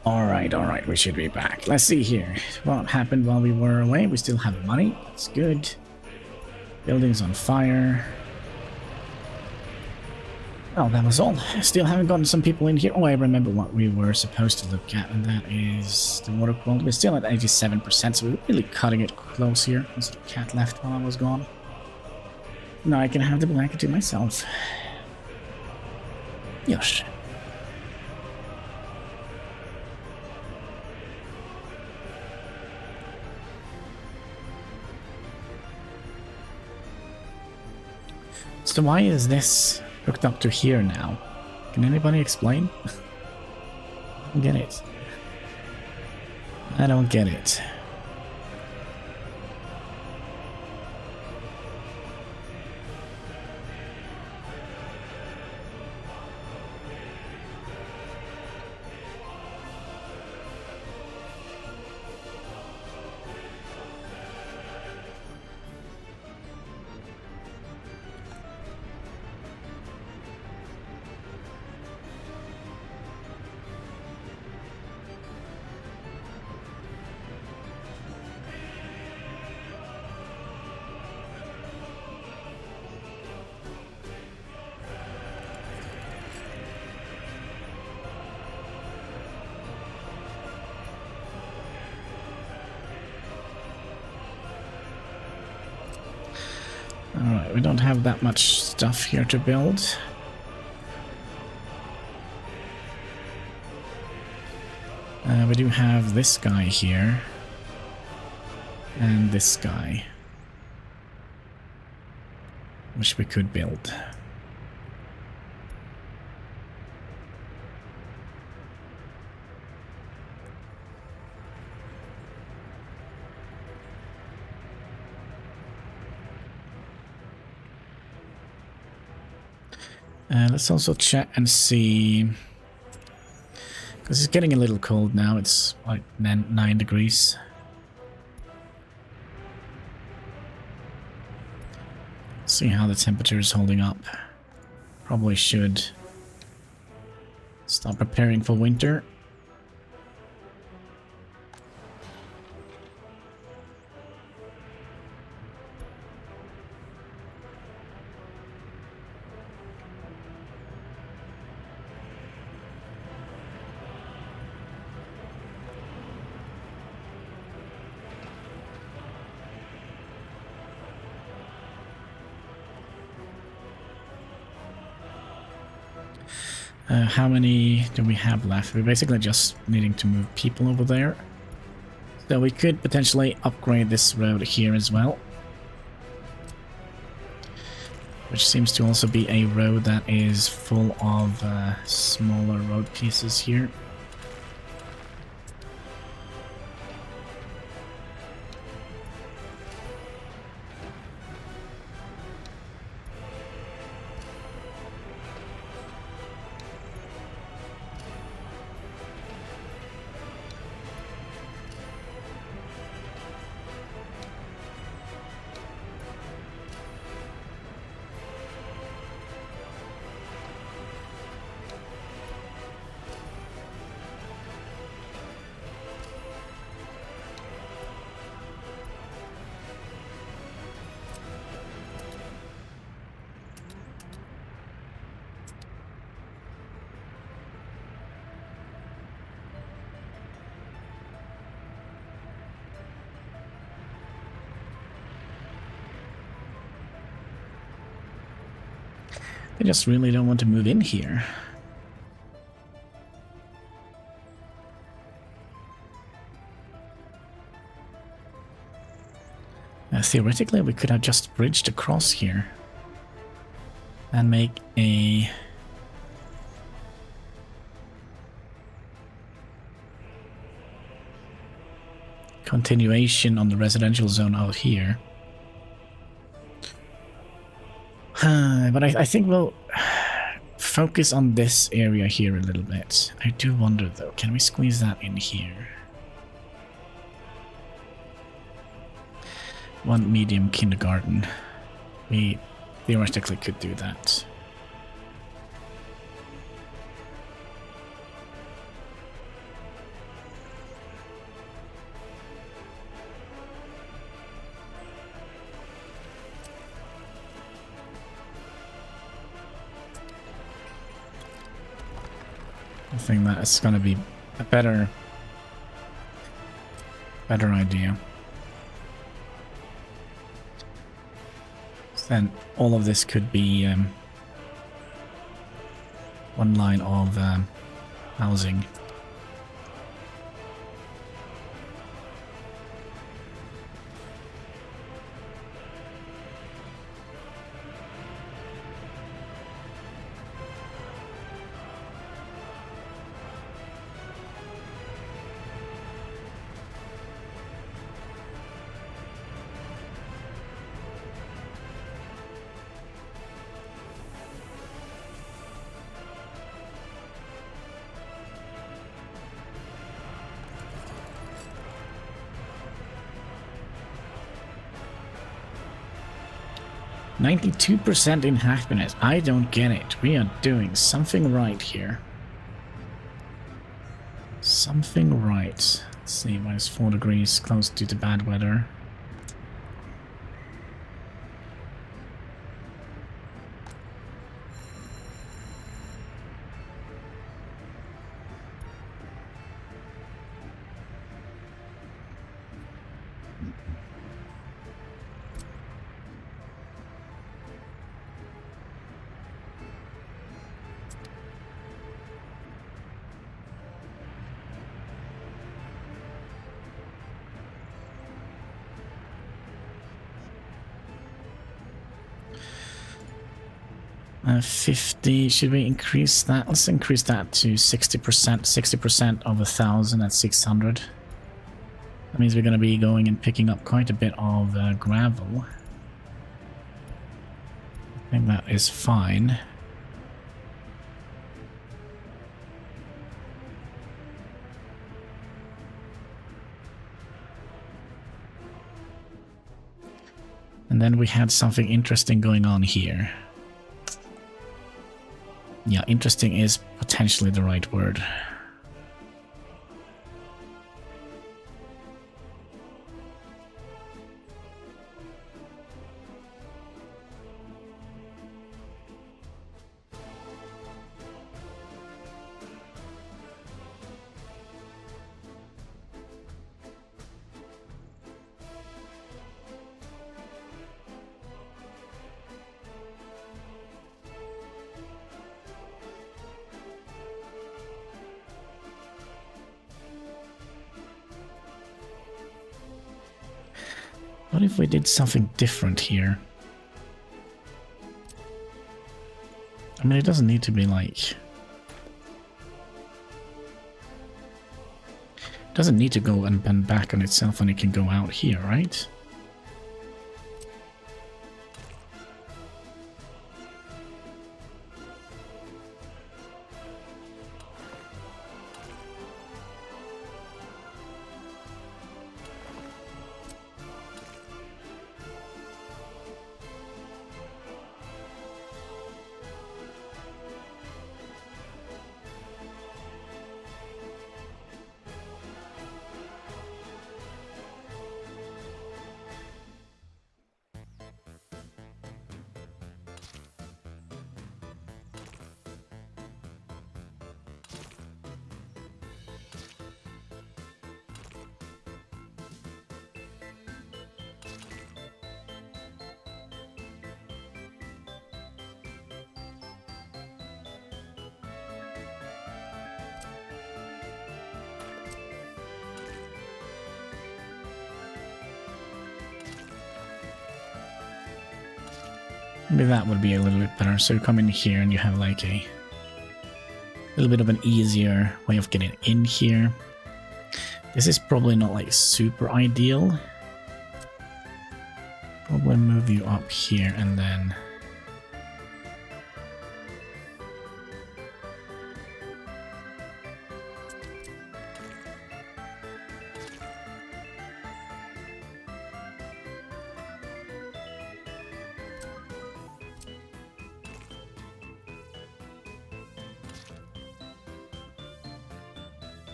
Alright, we should be back. Let's see here. What happened while we were away? We still have money. That's good. Buildings on fire. Oh, that was all. Still haven't gotten some people in here. Oh, I remember what we were supposed to look at, and that is the water quality. We're still at 87%, so we're really cutting it close here. There's a cat left while I was gone. Now I can have the blanket to myself. Yes. So why is this hooked up to here now? Can anybody explain? I don't get it. I don't get it. Alright, we don't have that much stuff here to build. We do have this guy here. And this guy. Which we could build. Let's also check and see, because it's getting a little cold now. It's like 9 degrees. See how the temperature is holding up. Probably should start preparing for winter. How many do we have left? We're basically just needing to move people over there. So we could potentially upgrade this road here as well. Which seems to also be a road that is full of smaller road pieces here. They just really don't want to move in here. Theoretically, we could have just bridged across here and make a continuation on the residential zone out here. But I think we'll focus on this area here a little bit. I do wonder though, can we squeeze that in here? One medium kindergarten. We theoretically could do that. I think that's gonna be a better idea. Then all of this could be one line of housing. %92% in happiness. I don't get it. We are doing something right here. Something right. Let's see, -4 degrees, close to the bad weather. $50. Should we increase that? Let's increase that to 60%. 60% of 1,000 at 600. That means we're going to be going and picking up quite a bit of gravel. I think that is fine. And then we had something interesting going on here. Yeah, interesting is potentially the right word. What if we did something different here? I mean, it doesn't need to be like... It doesn't need to go and bend back on itself and it can go out here, right? Maybe that would be a little bit better. So you come in here and you have like a little bit of an easier way of getting in here. This is probably not like super ideal. Probably move you up here and then...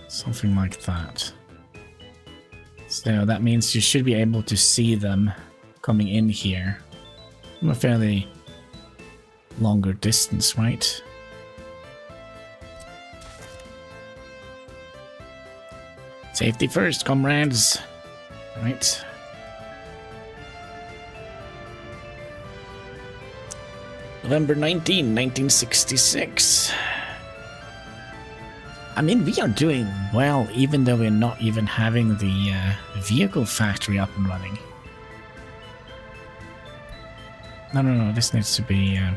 something like that. So that means you should be able to see them coming in here from a fairly longer distance, right? Safety first, comrades. Right. November 1966. I mean, we are doing well, even though we're not even having the vehicle factory up and running. No, this needs to be up.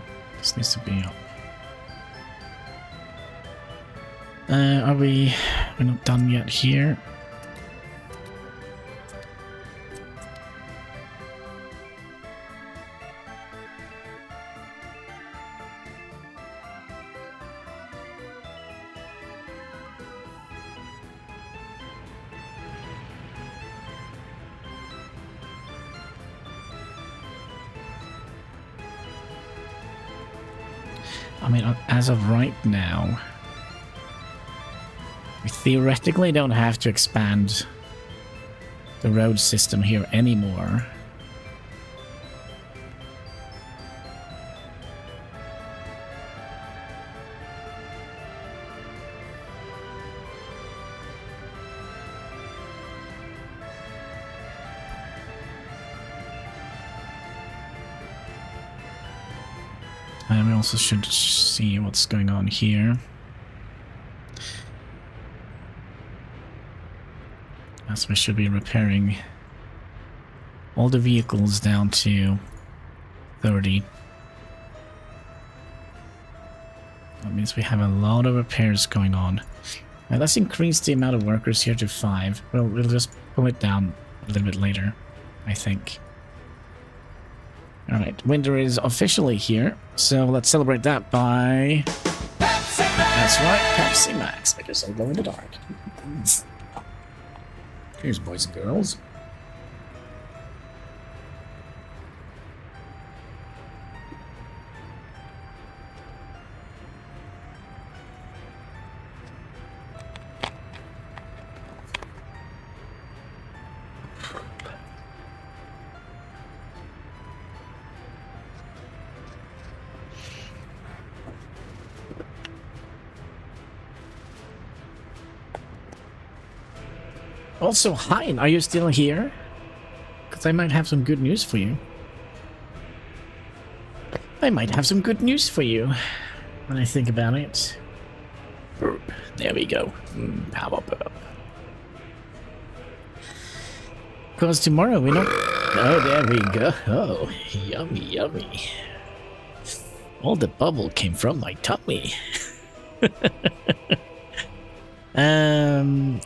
Are we... We're not done yet here. I mean, as of right now, we theoretically don't have to expand the road system here anymore. And we also should see what's going on here. As we should be repairing all the vehicles down to 30. That means we have a lot of repairs going on. Now let's increase the amount of workers here to 5. We'll just pull it down a little bit later, I think. Alright, winter is officially here, so let's celebrate that by... Pepsi Max! That's right, Pepsi Max. Make yourself glow in the dark. Cheers, boys and girls. Also, Hein, are you still here? Because I might have some good news for you. I might have some good news for you when I think about it. Burp. There we go. Power burp. Because tomorrow we're not... Oh, there we go. Oh, yummy, yummy. All the bubble came from my tummy.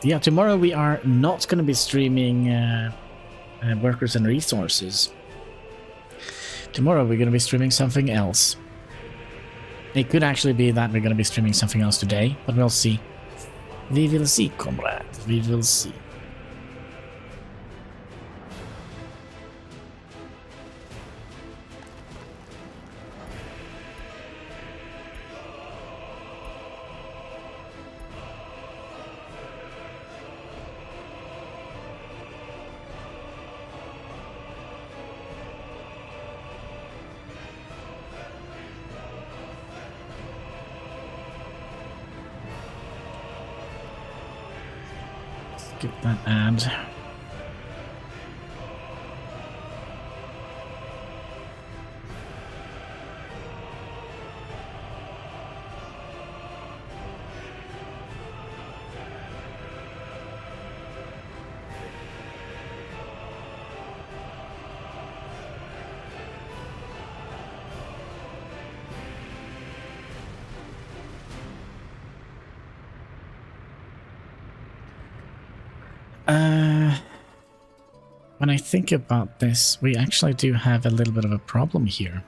Yeah, tomorrow we are not going to be streaming Workers and Resources. Tomorrow we're going to be streaming something else. It could actually be that we're going to be streaming something else today, but we'll see. We will see, comrade. We will see. Skip that ad. When I think about this, we actually do have a little bit of a problem here.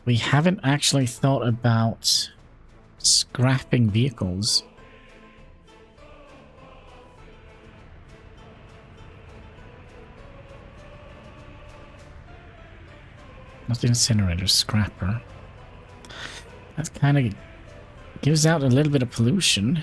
We haven't actually thought about scrapping vehicles. Not the incinerator, scrapper. That kind of gives out a little bit of pollution.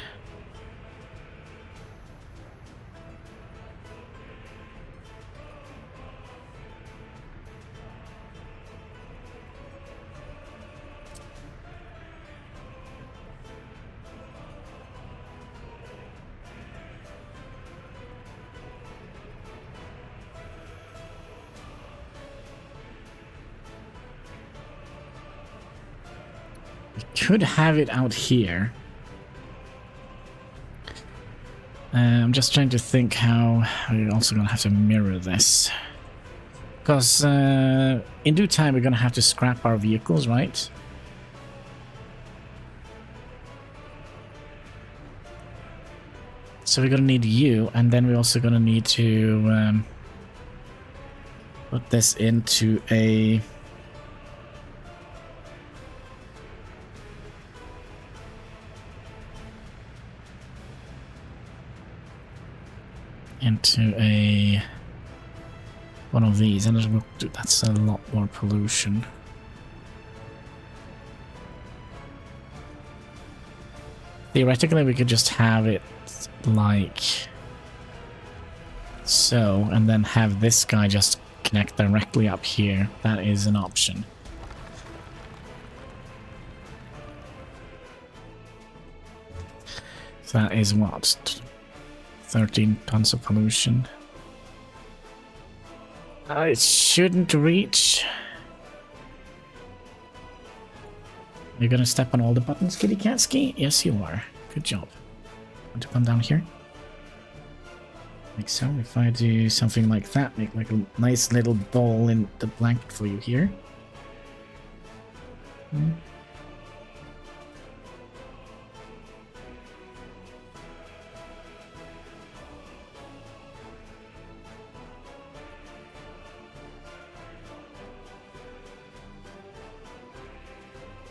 could have it out here. I'm just trying to think how we're also going to have to mirror this. Because in due time we're going to have to scrap our vehicles, right? So we're going to need you, and then we're also going to need to put this into a... one of these, and that's a lot more pollution. Theoretically we could just have it like so, and then have this guy just connect directly up here. That is an option. So that is what? 13 tons of pollution. It shouldn't reach. You're gonna step on all the buttons, Kitty Catski? Yes, you are. Good job. Want to come down here? Like so. If I do something like that, make like a nice little ball in the blanket for you here.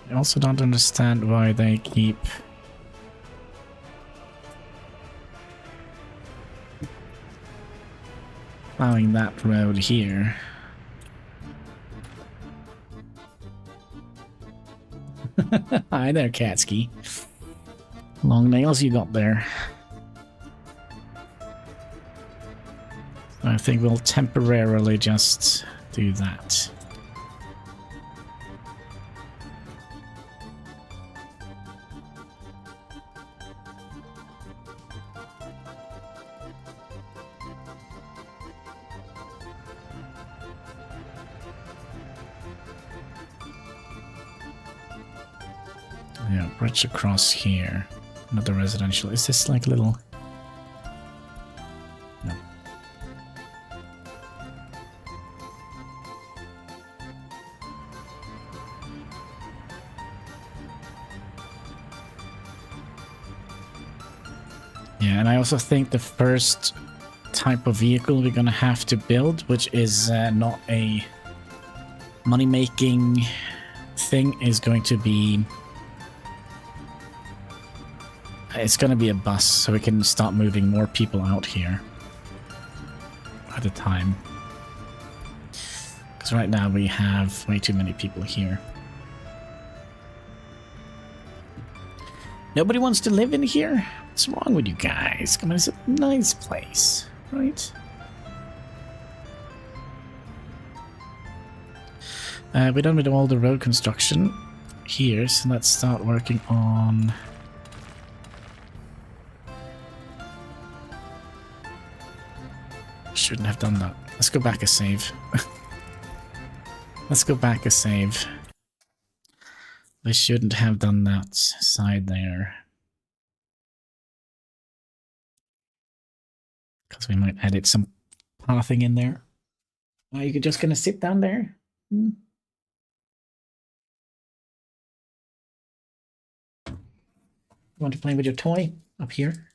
I also don't understand why they keep plowing that road here. Hi there, Katski. Long nails you got there. I think we'll temporarily just do that. Yeah, bridge across here. Another residential. Is this like a little... No. Yeah, and I also think the first type of vehicle we're gonna have to build, which is not a money-making thing, is going to be... It's going to be a bus, so we can start moving more people out here at a time. Because right now we have way too many people here. Nobody wants to live in here? What's wrong with you guys? Come on, it's a nice place, right? We're done with all the road construction here, so let's start working on... Shouldn't have done that. Let's go back a save. Let's go back a save. I shouldn't have done that side there. Because we might edit some pathing in there. Are you just gonna sit down there? Want to play with your toy up here?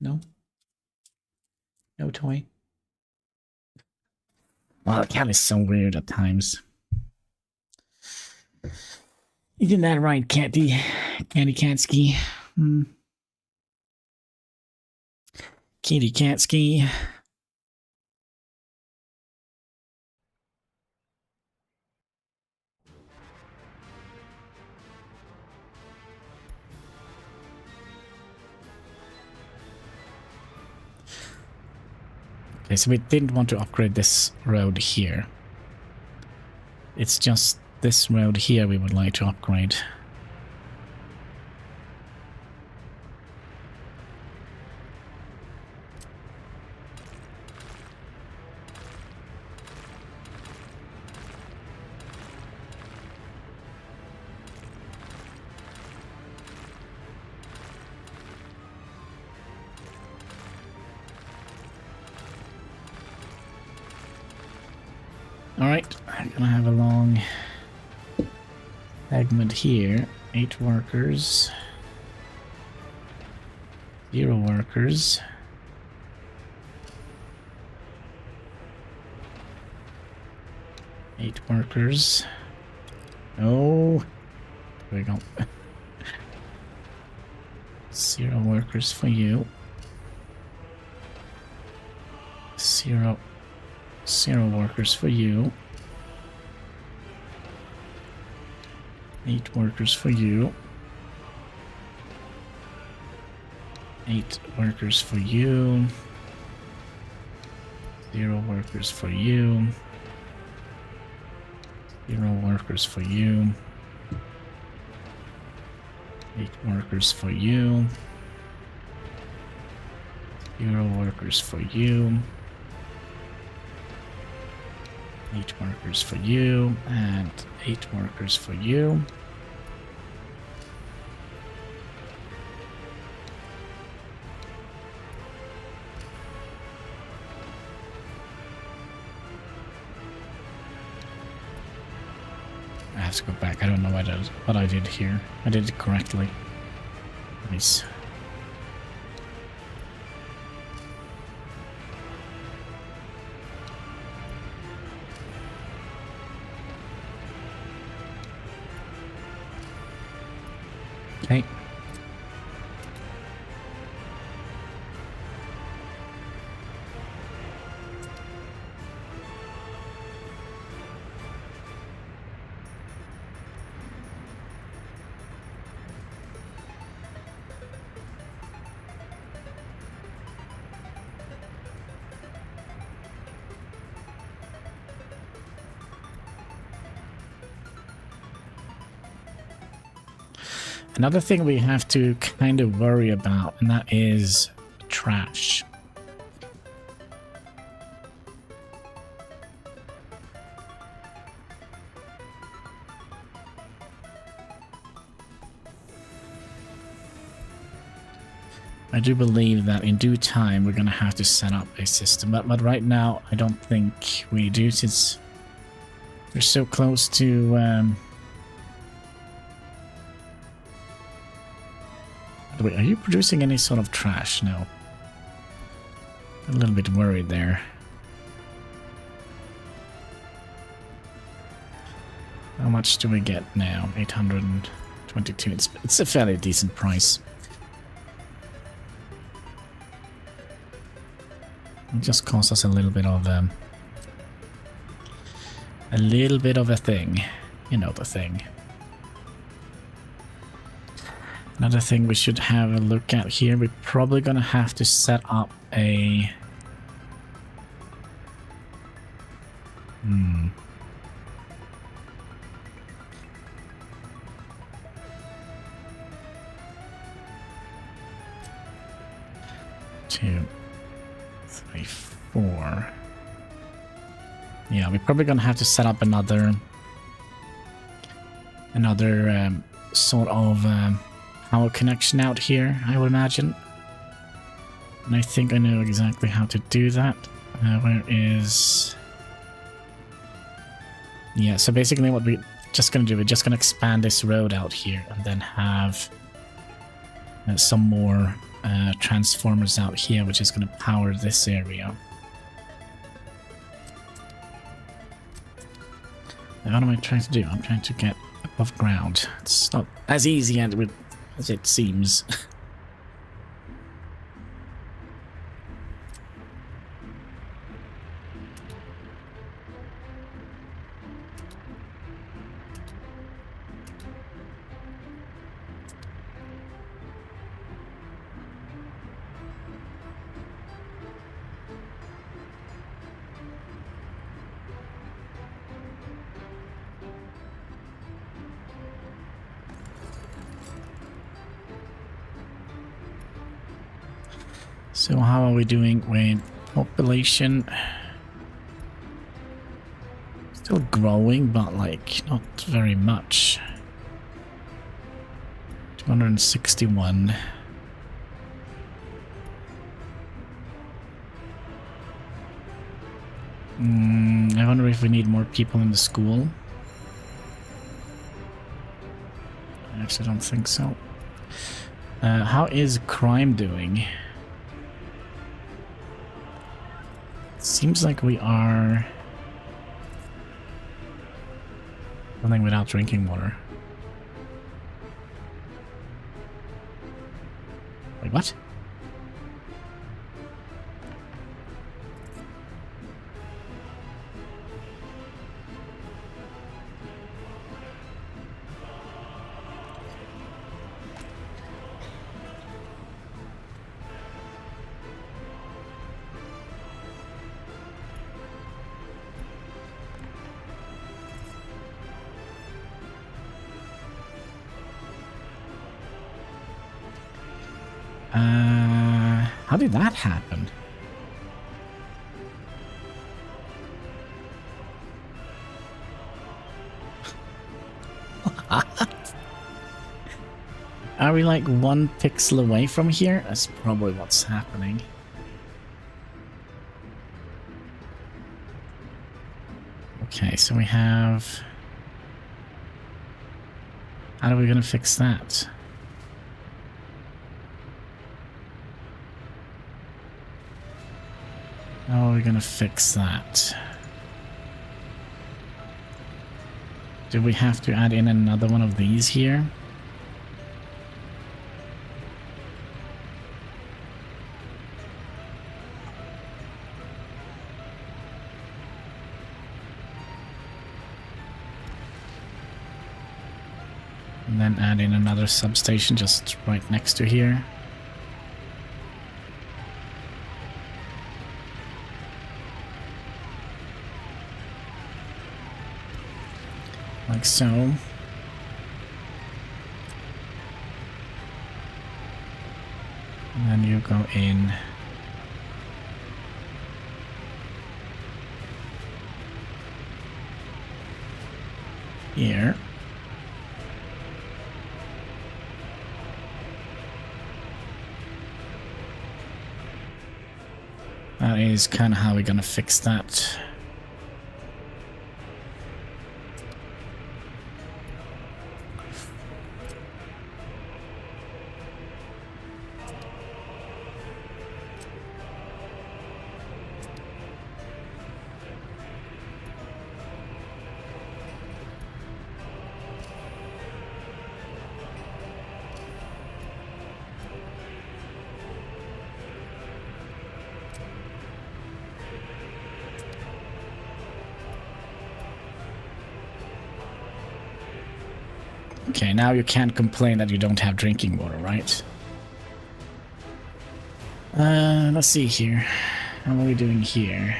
No? No toy? Well, the cat is so weird at times. You did that right, Candy Catski. Kitty Catski. Okay, so we didn't want to upgrade this road here. It's just this road here we would like to upgrade. Alright, I'm gonna have a long segment here. 8 workers. 0 workers. 8 workers. Oh, there we go. 0 workers for you. 0 workers for you. 8 workers for you. 8 workers for you. 0 workers for you. 0 workers for you. 8 workers for you. 0 workers for you. 8 workers for you. And 8 workers for you. I have to go back. I don't know what I did here. I did it correctly. Nice. Okay. Another thing we have to kind of worry about, and that is trash. I do believe that in due time we're going to have to set up a system, but right now I don't think we do, since we're so close to... Wait, are you producing any sort of trash? No. A little bit worried there. How much do we get now? 822. It's a fairly decent price. It just costs us a little bit of a thing. You know the thing. Another thing we should have a look at here, we're probably going to have to set up a... Two, 3, 4. Yeah, we're probably going to have to set up another sort of... power connection out here, I would imagine. And I think I know exactly how to do that. Where is... Yeah, so basically what we're just going to do, we're just going to expand this road out here and then have some more transformers out here, which is going to power this area. Now, what am I trying to do? I'm trying to get above ground. It's not as easy as it seems. So how are we doing with population? Still growing, but like not very much. 261. I wonder if we need more people in the school. I actually don't think so. How is crime doing? Seems like we are running without drinking water. Wait, what? How did that happen? Are we like 1 pixel away from here? That's probably what's happening. Okay, so we have... How are we gonna fix that? How are we gonna fix that? Do we have to add in another one of these here? And then add in another substation just right next to here. Like so. And then you go in here. That is kind of how we're gonna fix that. Okay, now you can't complain that you don't have drinking water, right? Let's see here. How are we doing here?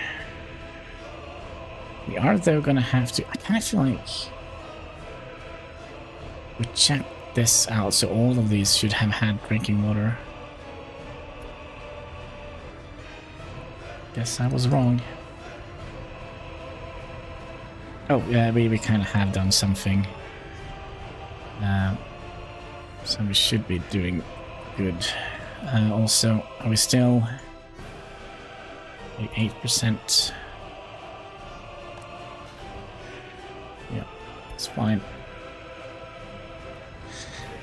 We are, though, gonna have to... I kind of feel like... we check this out, so all of these should have had drinking water. Guess I was wrong. Oh, yeah, we kind of have done something. So we should be doing good. Also, are we still 8%? Yeah, it's fine.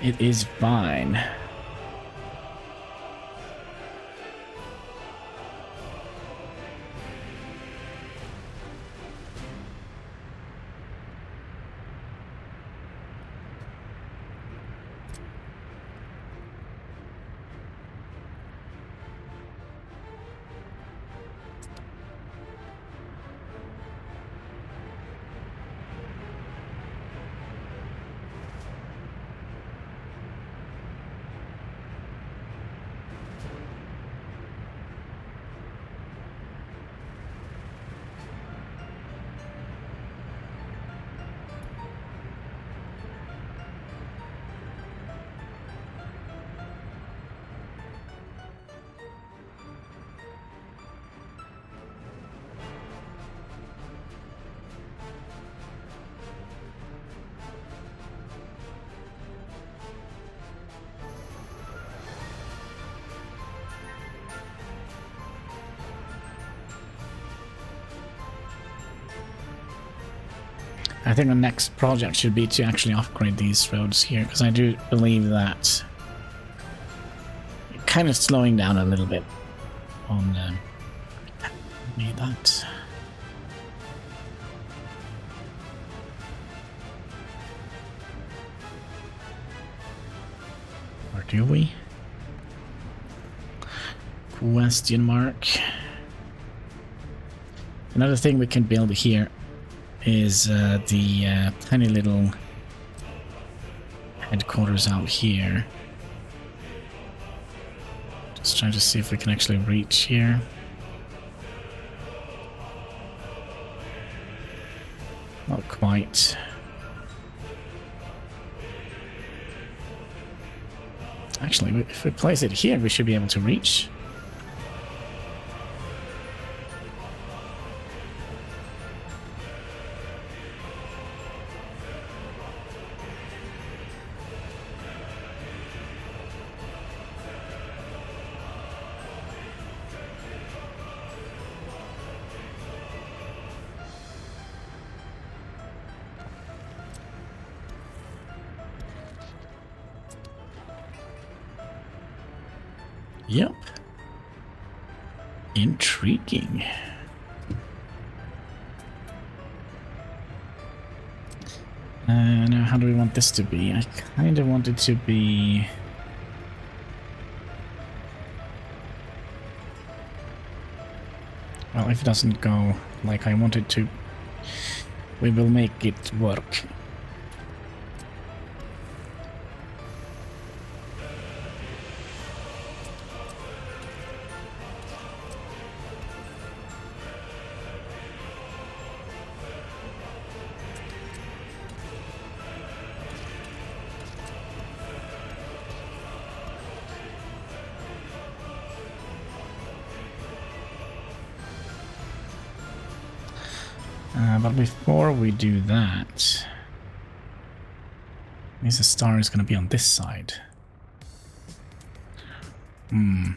It is fine. I think the next project should be to actually upgrade these roads here, because I do believe that kind of slowing down a little bit on me that. Or do we? Question mark. Another thing we can build here is the tiny little headquarters out here. Just trying to see if we can actually reach here. Not quite. Actually, if we place it here, we should be able to reach. Yep. Intriguing. Now how do we want this to be? I kind of want it to be... Well, if it doesn't go like I want it to, we will make it work. But before we do that, means the star is going to be on this side. Is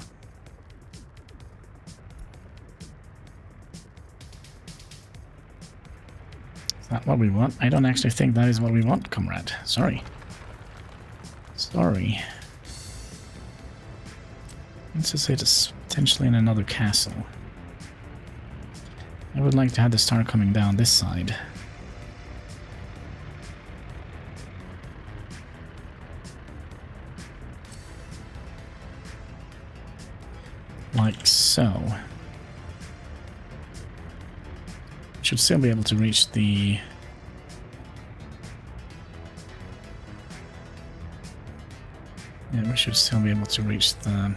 that what we want? I don't actually think that is what we want, comrade. Sorry. Sorry. Let's just say it's potentially in another castle. I would like to have the star coming down this side. Like so. Should still be able to reach the... Yeah, we should still be able to reach the...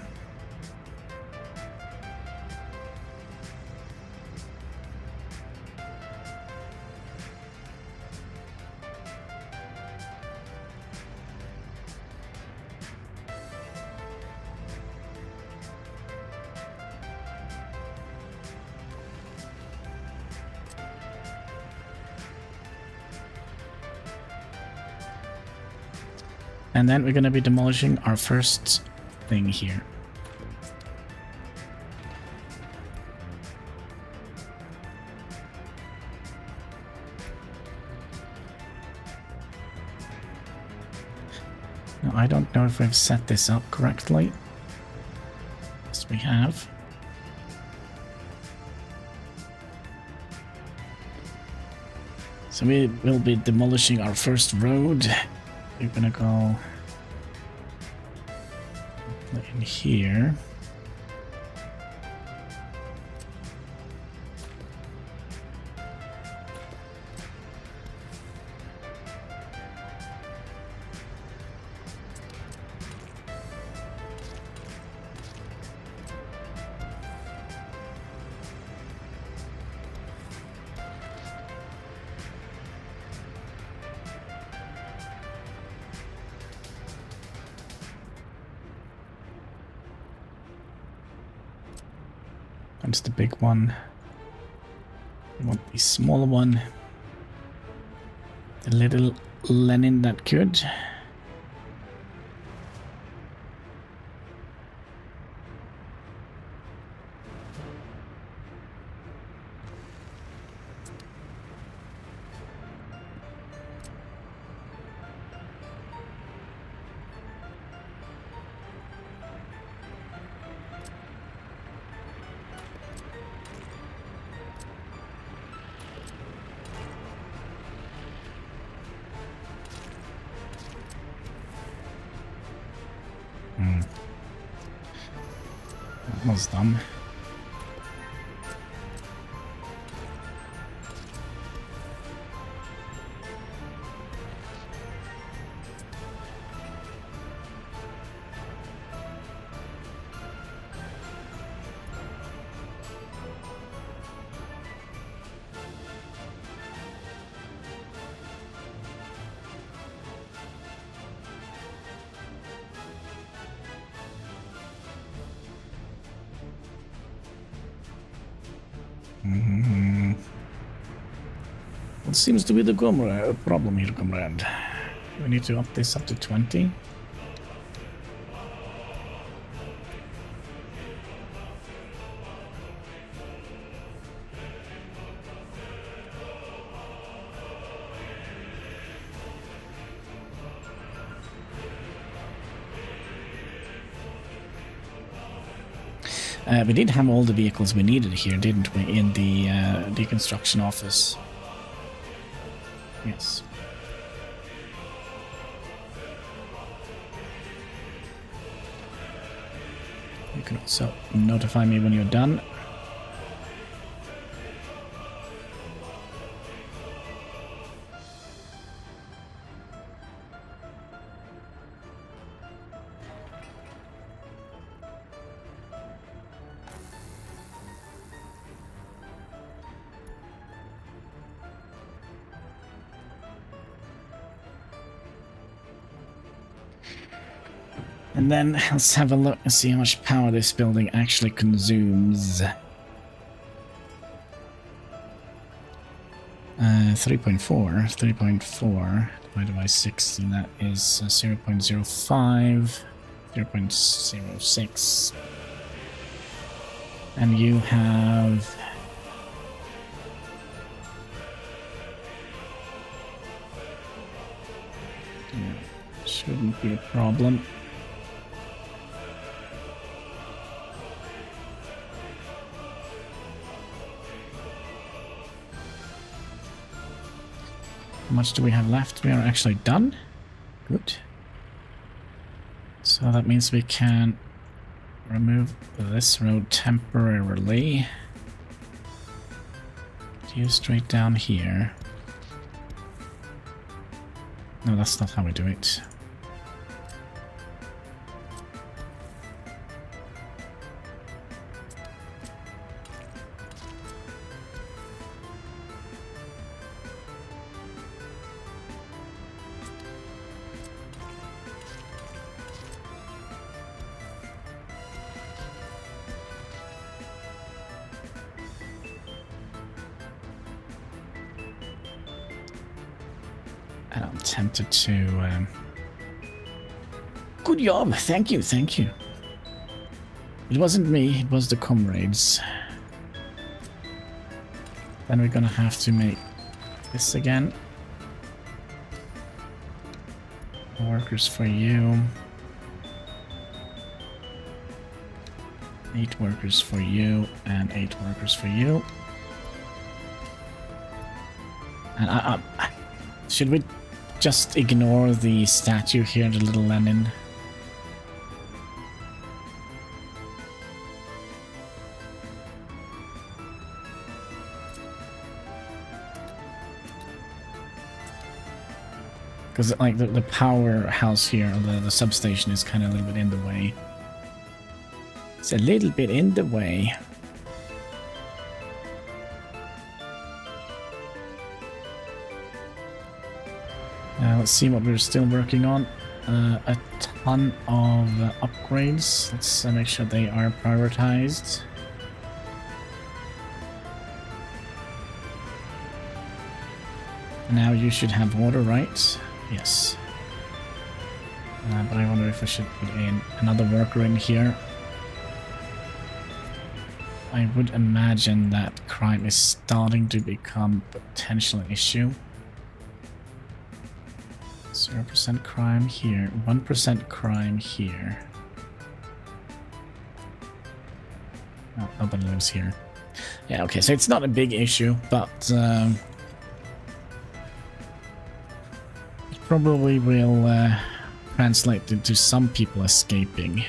And then we're going to be demolishing our first thing here. Now, I don't know if we've set this up correctly. Yes, we have. So we will be demolishing our first road. We're gonna go in here. That's the big one. I want the smaller one. The little Lenin that could. That was dumb. What seems to be the problem here, comrade? We need to up this up to 20. We did have all the vehicles we needed here, didn't we, in the deconstruction office? Yes. You can also notify me when you're done. And then let's have a look and see how much power this building actually consumes. 3.4 divided by 6, and that is 0.05, 0.06. And you have... Yeah, shouldn't be a problem. How much do we have left? We are actually done. Good. So that means we can remove this road temporarily. Get you straight down here. No, that's not how we do it. And I'm tempted to... Good job! Thank you, thank you. It wasn't me, it was the comrades. Then we're gonna have to make this again. Workers for you. 8 workers for you, and 8 workers for you. And should we just ignore the statue here, the little Lenin? Because like the powerhouse here, the substation is kind of a little bit in the way. It's a little bit in the way. Let's see what we're still working on. A ton of upgrades. Let's make sure they are prioritized. Now you should have water, right? Yes. But I wonder if I should put in another worker in here. I would imagine that crime is starting to become a potential issue. 0% crime here, 1% crime here. Oh, nobody lives here. Yeah, okay, so it's not a big issue, but it probably will translate into some people escaping,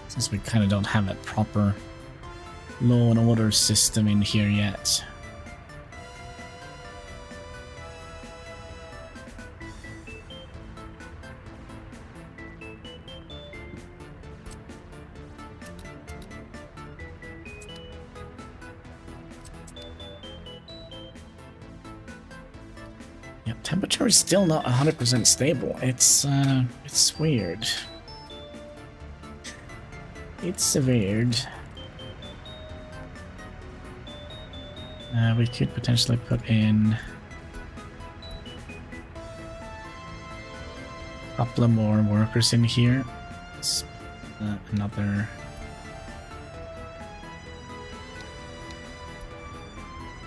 since we kind of don't have a proper law and order system in here yet. Temperature is still not 100% stable. It's weird. It's weird. We could potentially put in a couple of more workers in here. Another.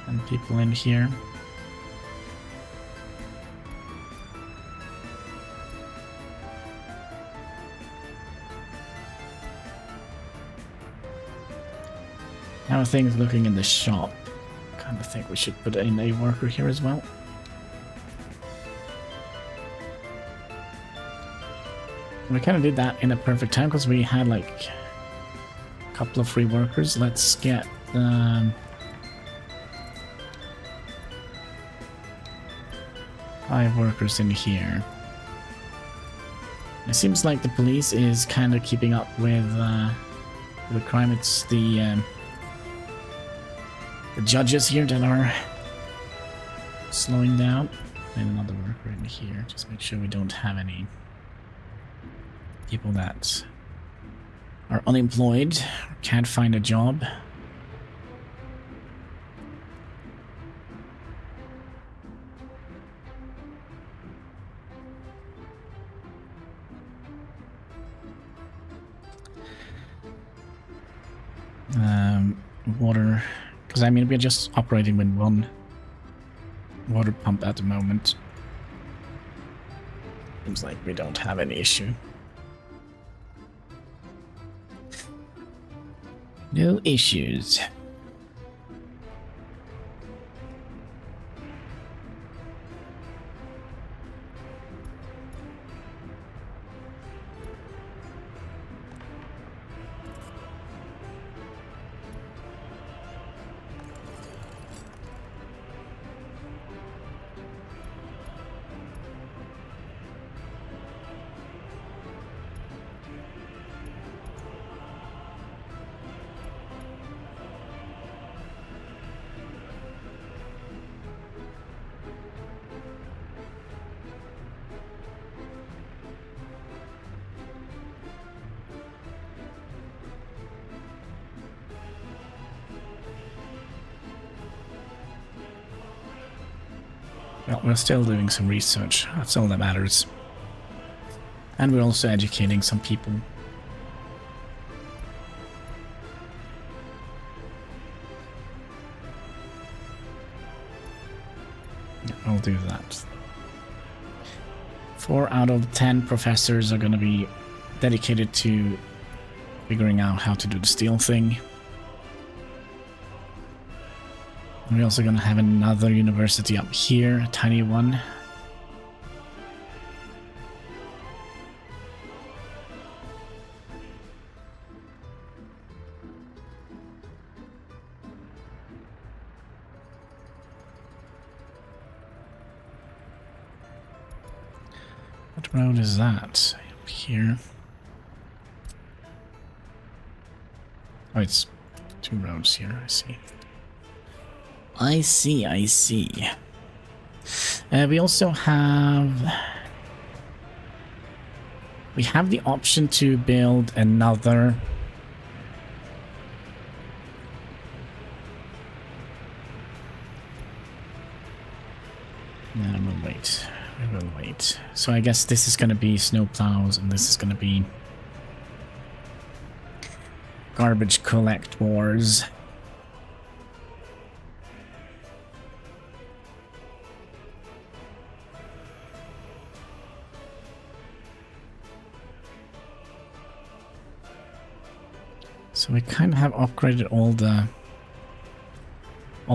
And people in here. How are things looking in the shop? Kind of think we should put in a worker here as well. We kind of did that in a perfect time because we had like a couple of free workers. Let's get 5 workers in here. It seems like the police is kind of keeping up with the crime. It's the judges here that are slowing down. And another worker in here. Just make sure we don't have any people that are unemployed or can't find a job. Water. Because, I mean, we're just operating with one water pump at the moment. Seems like we don't have any issue. No issues. Well, we're still doing some research. That's all that matters. And we're also educating some people. Yeah, I'll do that. 4 out of 10 professors are going to be dedicated to figuring out how to do the steel thing. We're also going to have another university up here, a tiny one. What road is that? Up here. Oh, it's 2 roads here, I see. I see. We also have... We have the option to build another... No, we'll wait. We will wait. So I guess this is going to be snowplows, and this is going to be... garbage collect wars. So we kind of have upgraded all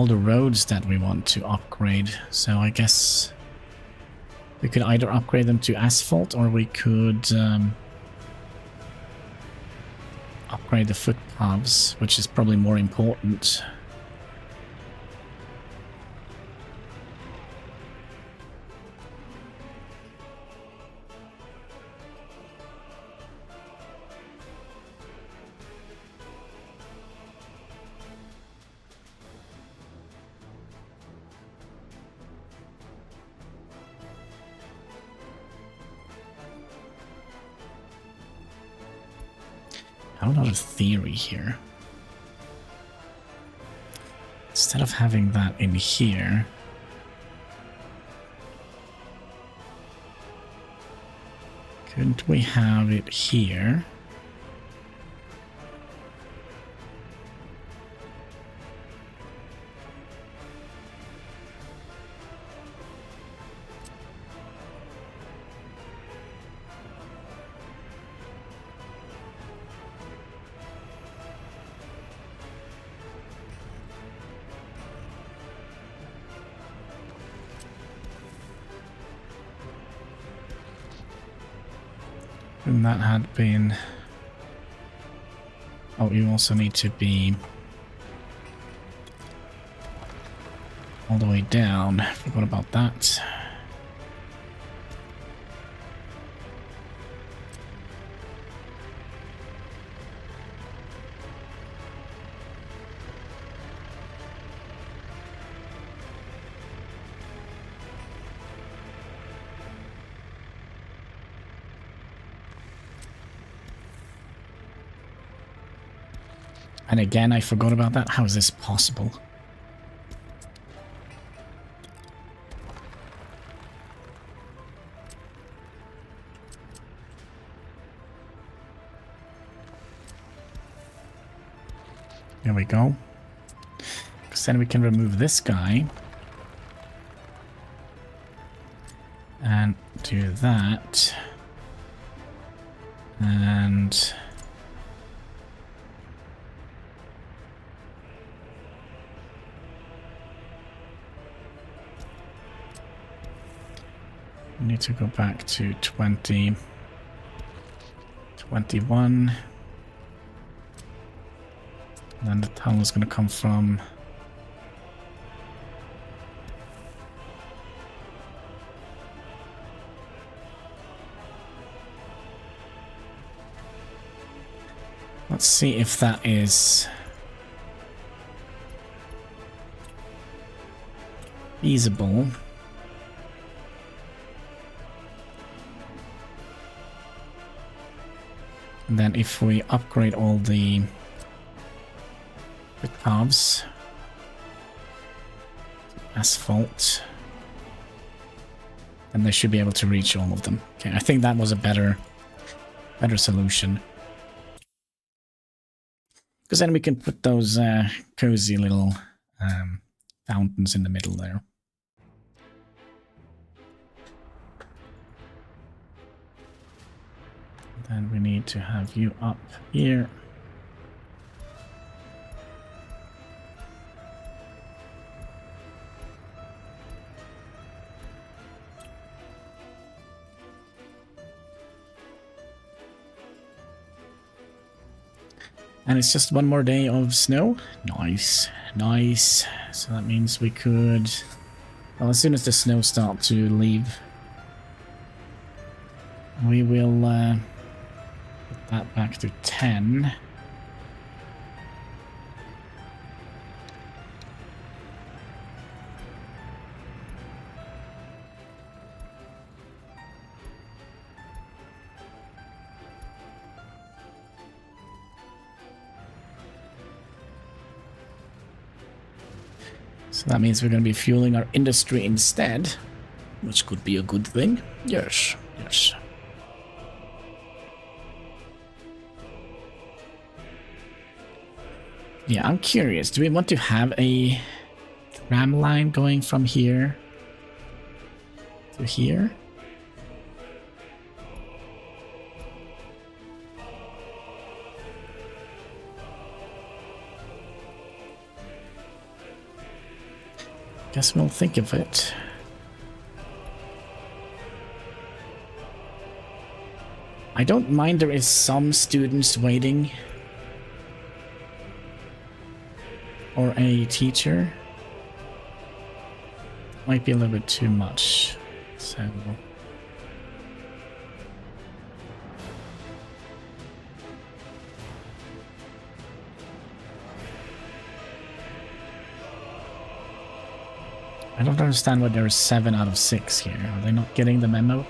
the roads that we want to upgrade. So I guess We could either upgrade them to asphalt, or we could upgrade the footpaths, which is probably more important. I have another theory here. Instead of having that in here, couldn't we have it here? And that had been... Oh, you also need to be all the way down. Forgot about that. And again, I forgot about that. How is this possible? There we go. Because then we can remove this guy. And do that. And... we need to go back to 20, 21. And then the tunnel is going to come from... Let's see if that is feasible. And then if we upgrade all the paths, asphalt, then they should be able to reach all of them. Okay, I think that was a better solution. Because then we can put those cozy little fountains in the middle there. Then we need to have you up here. And it's just one more day of snow. Nice, nice. So that means we could... Well, as soon as the snow starts to leave, we will... that back to 10. So that means we're going to be fueling our industry instead, which could be a good thing. Yes, yes. Yeah, I'm curious. Do we want to have a tram line going from here to here? Guess we'll think of it. I don't mind there is some students waiting. Or a teacher. Might be a little bit too much. So... I don't understand why there are 7 out of 6 here. Are they not getting the memo?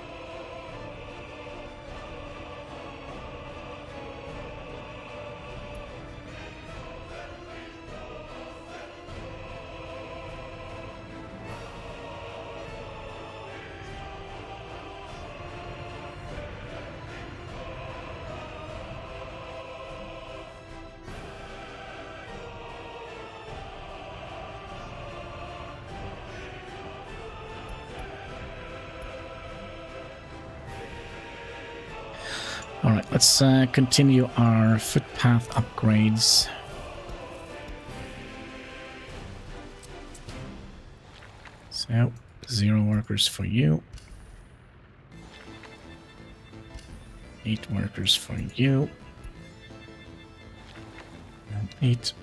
Alright, let's continue our footpath upgrades. So, 0 workers for you. 8 workers for you. And 8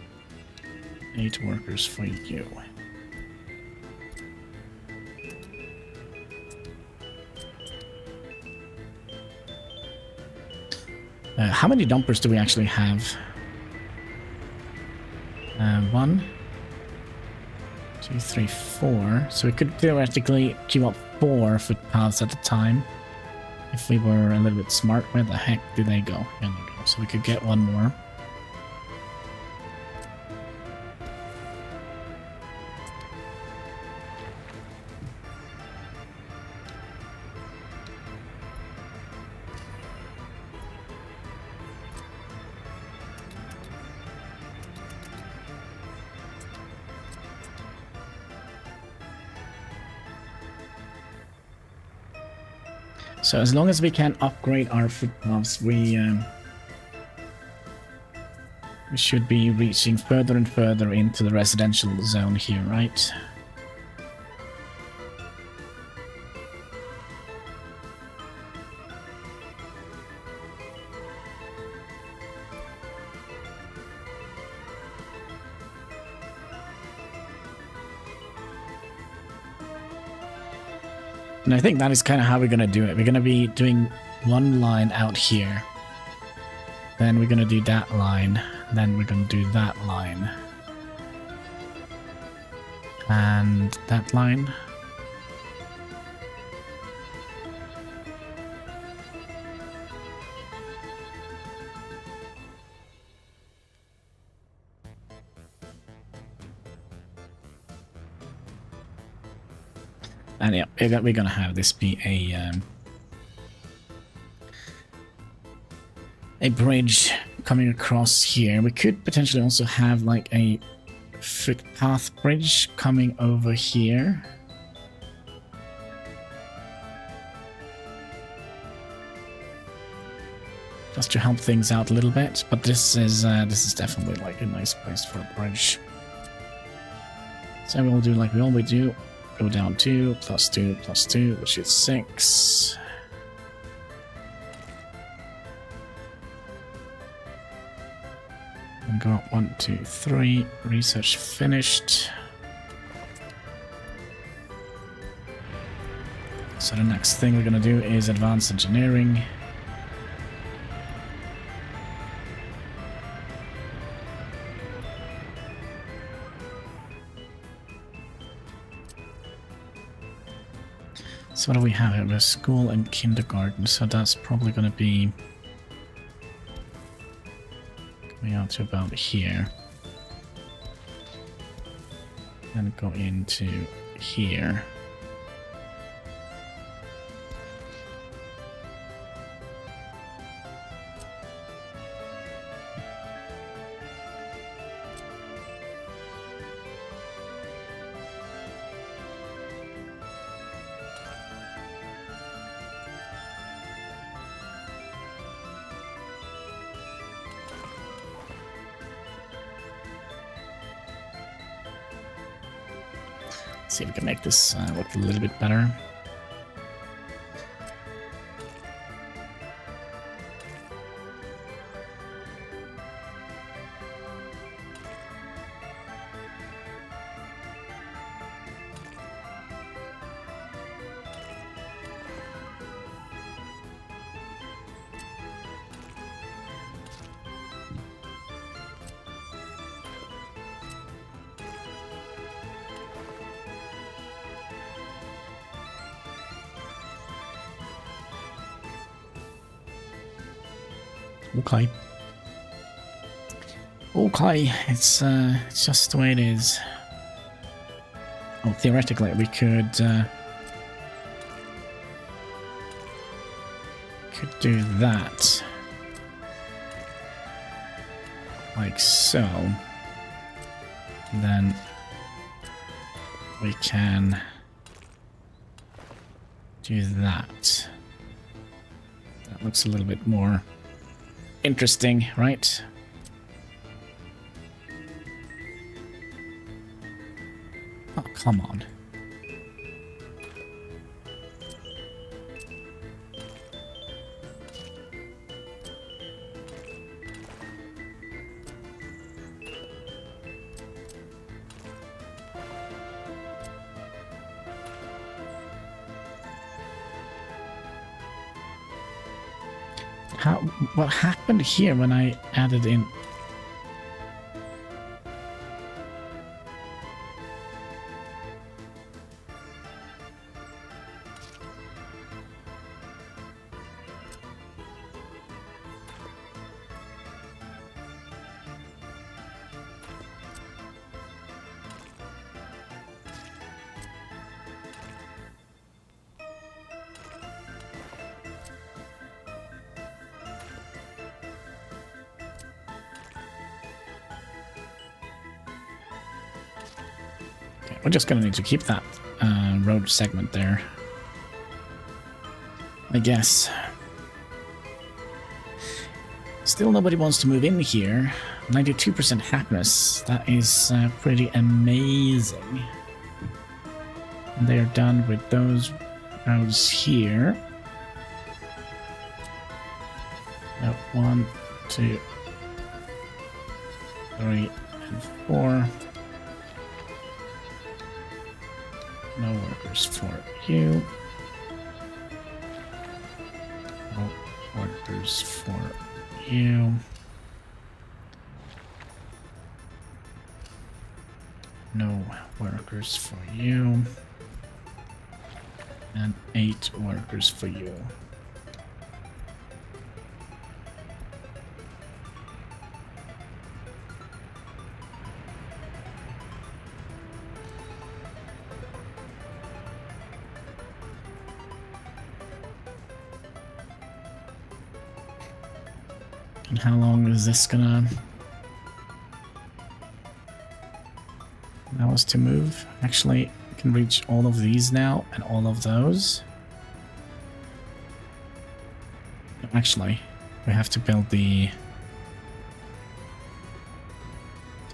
workers for you. How many dumpers do we actually have? 1, 2, 3, 4. So we could theoretically queue up 4 footpaths at a time. If we were a little bit smart. Where the heck do they go? There they go. So we could get 1 more. So as long as we can upgrade our footpaths, we should be reaching further and further into the residential zone here, right? And I think that is kind of how we're going to do it. We're going to be doing 1 line out here. Then we're going to do that line. Then we're going to do that line. And that line. And yeah, we're gonna have this be a bridge coming across here. We could potentially also have like a footpath bridge coming over here. Just to help things out a little bit, but this is definitely like a nice place for a bridge. So we'll do like we always do. Go down 2, plus 2, plus 2, which is 6. And go up 1, 2, 3. Research finished. So the next thing we're going to do is advanced engineering. So what do we have here? We have school and kindergarten, so that's probably going to be coming out to about here. And go into here. See if we can make this look a little bit better. Okay. Okay, it's just the way it is. Oh, theoretically, we could do that. Like so. And then we can do that. That looks a little bit more interesting, right? Oh, come on. What happened here when I added in? We're just gonna need to keep that road segment there, I guess. Still nobody wants to move in here. 92% happiness. That is pretty amazing. And they are done with those roads here. Now 1, 2, 3, and 4. No workers for you. No workers for you. No workers for you. And 8 workers for you. And how long is this gonna allow us to move? Actually, we can reach all of these now and all of those. Actually, we have to build the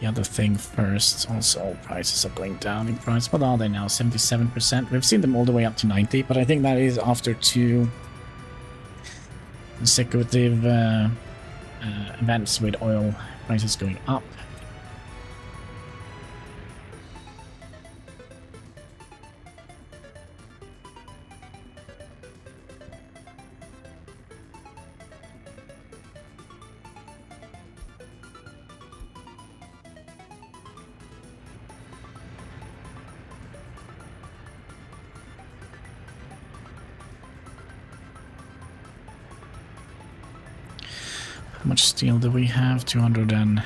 other thing first. Also, prices are going down in price. What are they now? 77%. We've seen them all the way up to 90, but I think that is after 2 consecutive events with oil prices going up. How much steel do we have? 230.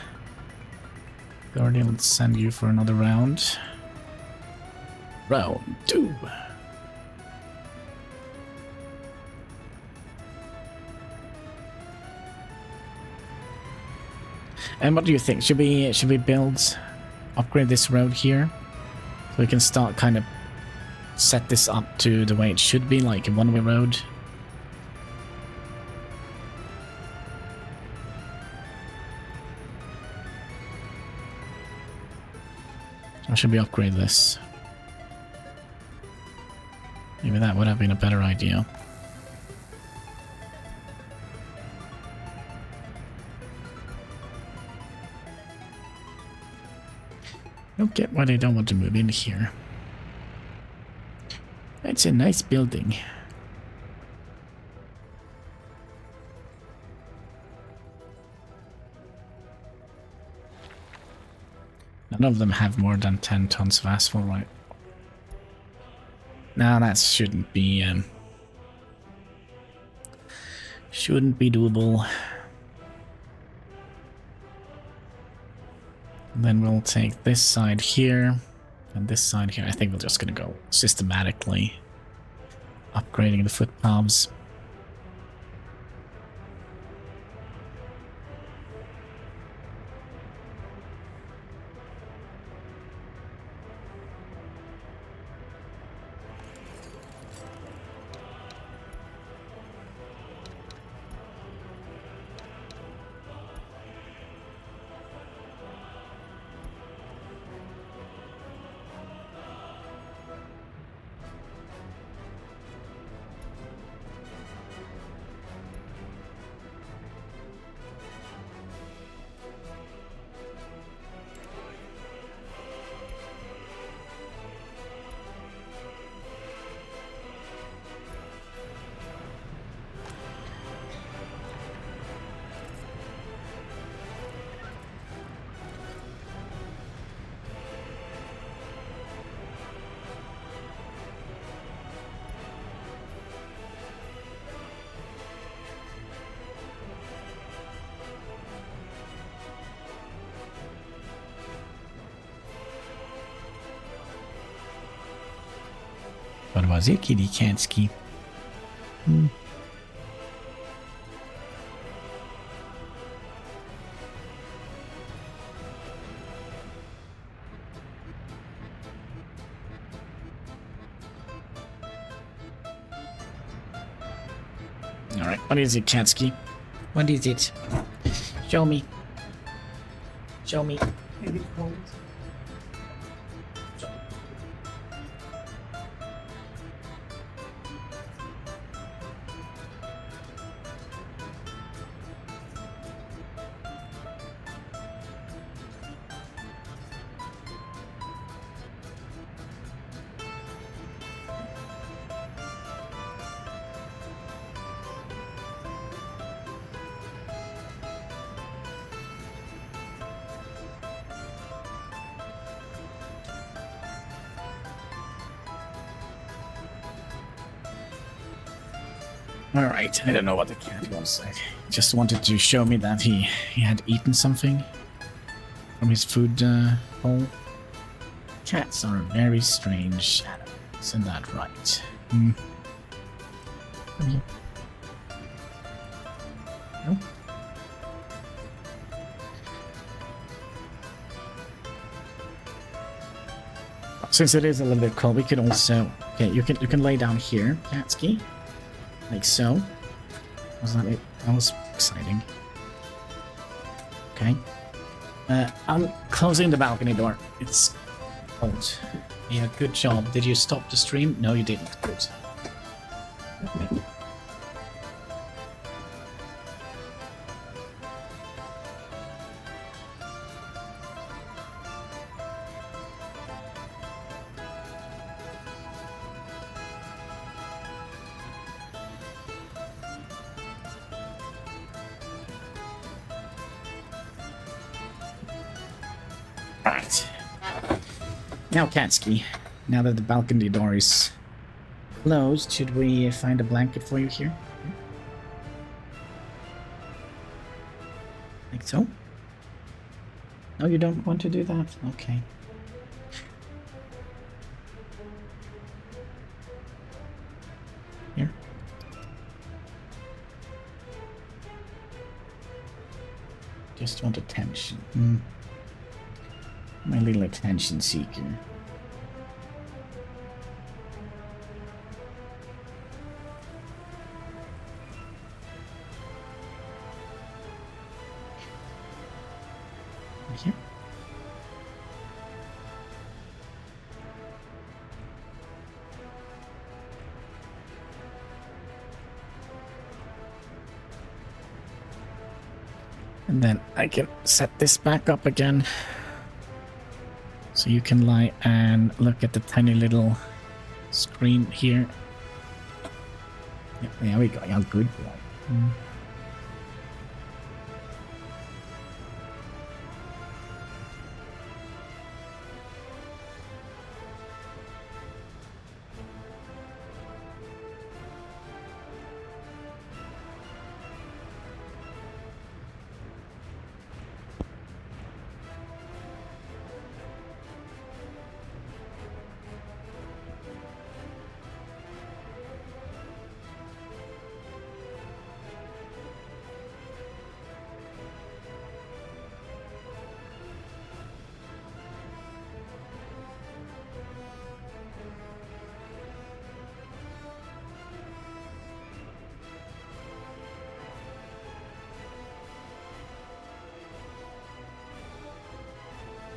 Let's send you for another round. Round 2. And what do you think? Should we upgrade this road here? So we can start kind of set this up to the way it should be, like a one-way road. Or should we upgrade this? Maybe that would have been a better idea. Don't get why they don't want to move in here. It's a nice building. None of them have more than 10 tons of asphalt, right? Nah, that shouldn't be doable. And then we'll take this side here and this side here. I think we're just going to go systematically upgrading the footpaths. What was it, Kitty Kansky? Alright, what is it, Kansky? What is it? Show me. Show me. Alright, I don't know what the cat was. I just wanted to show me that he had eaten something from his food bowl. Cats are very strange animals, isn't that right? Come here. No? Since it is a little bit cold, we could also... Okay, you can lay down here, Katsky. Like so. Was that it? That was exciting. Okay. I'm closing the balcony door. It's cold. Yeah, good job. Did you stop the stream? No, you didn't. Good. Okay. Right. Now, Katsky, now that the balcony door is closed, should we find a blanket for you here? Like so? No, you don't want to do that? Okay. Here. Just want attention. My little attention seeker. Here. And then I can set this back up again. So you can lie and look at the tiny little screen here. Yep, there we go. Yeah, good boy.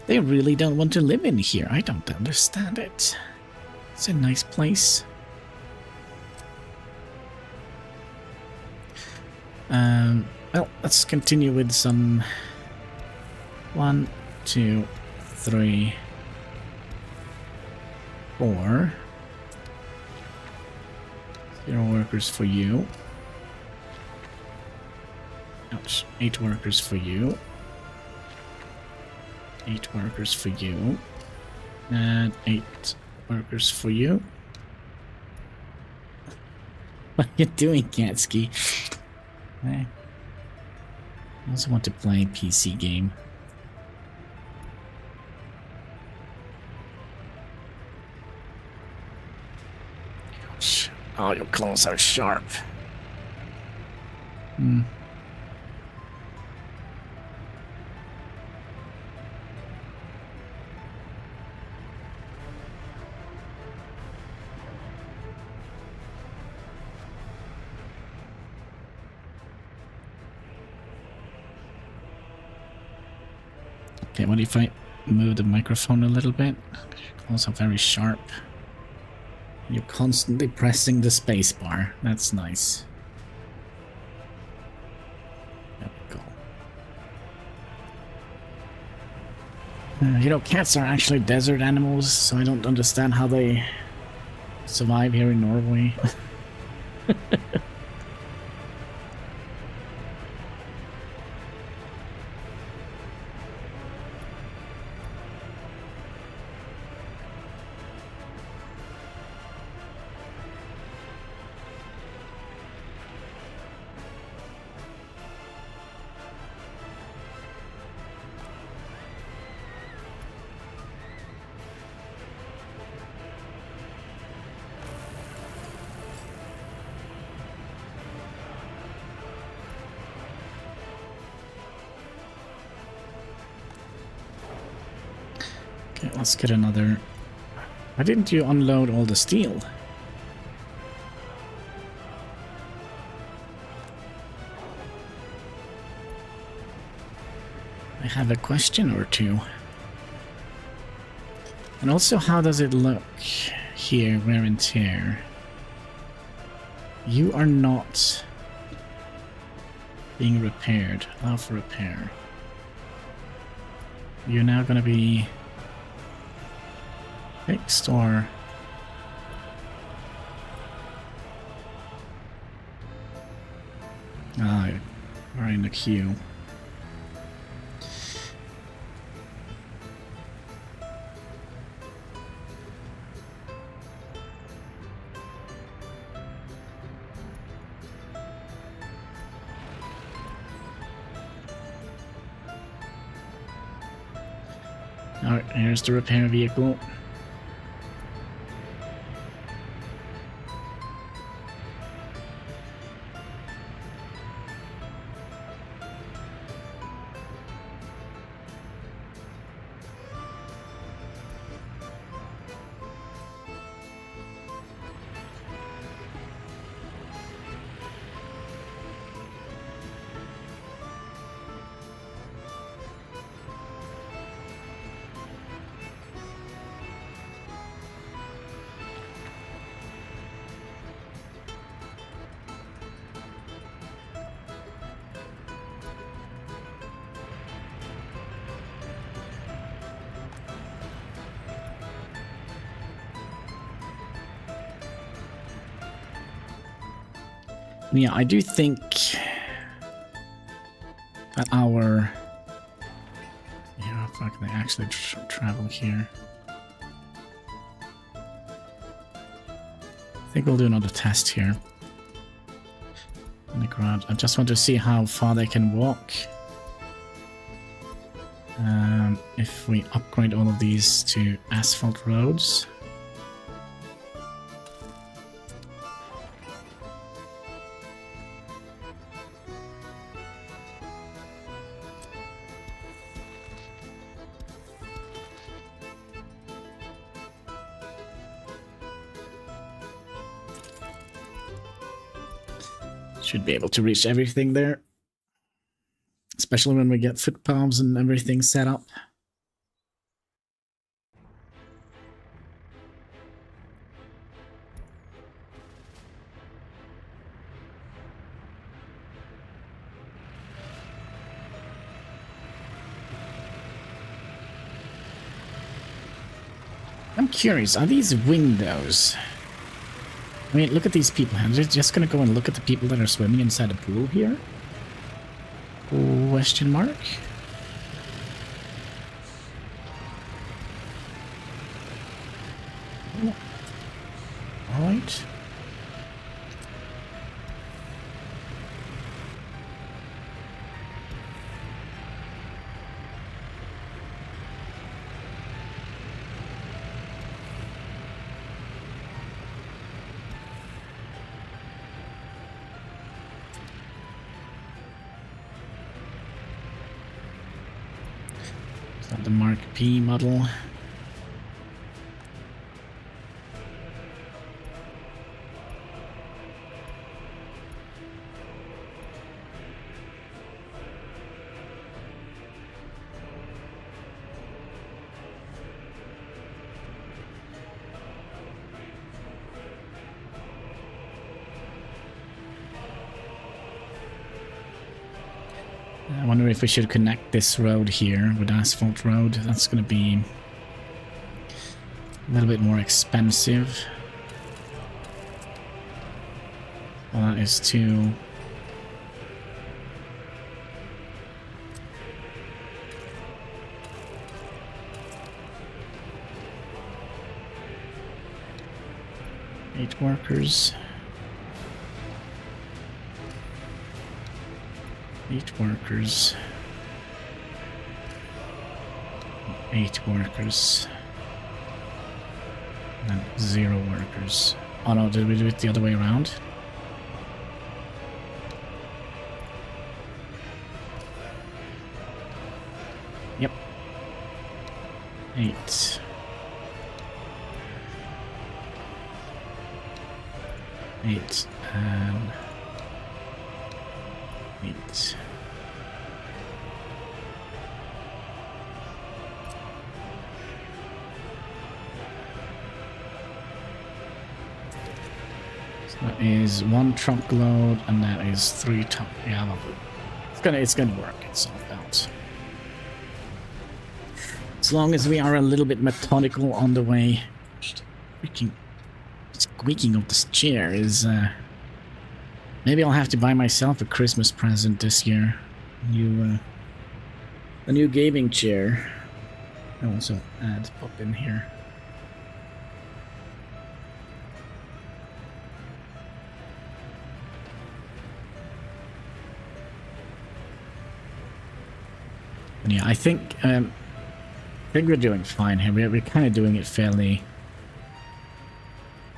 They really don't want to live in here. I don't understand it. It's a nice place. Well, let's continue with some 1, 2, 3, 4. 0 workers for you. Ouch. 8 workers for you. 8 workers for you. And 8 workers for you. What are you doing, Katsky? Hey. I also want to play a PC game. Oh, your claws are sharp. Hmm. Okay, what if I move the microphone a little bit? Your claws are very sharp. You're constantly pressing the space bar. That's nice. There we go. You know, cats are actually desert animals, so I don't understand how they survive here in Norway. Okay, let's get another... Why didn't you unload all the steel? I have a question or two. And also, how does it look here, wear and tear? You are not being repaired. Allow for repair. You're now going to be fixed, or... Ah, we're in the queue. Alright, here's the repair vehicle. Yeah, I do think that our... Yeah, fuck, they actually travel here. I think we'll do another test here. Hannigrad. I just want to see how far they can walk. If we upgrade all of these to asphalt roads. Should be able to reach everything there. Especially when we get footpaths and everything set up. I'm curious, are these windows? I mean, look at these people. I'm just gonna go and look at the people that are swimming inside the pool here? Question mark? Alright. Is that the Mark P model? I wonder if we should connect this road here with asphalt road. That's going to be a little bit more expensive. Well, that is too... Eight workers. 8 workers. 8 workers. And 0 workers. Oh no, did we do it the other way around? Yep. 8. 8 and 8. So that is 1 truckload, and that is 3 ton. Yeah, it's gonna work itself out. As long as we are a little bit methodical on the way. Freaking squeaking of this chair is. Maybe I'll have to buy myself a Christmas present this year. A new gaming chair. I'll also add pop in here. But yeah, I think we're doing fine here. We're kind of doing it fairly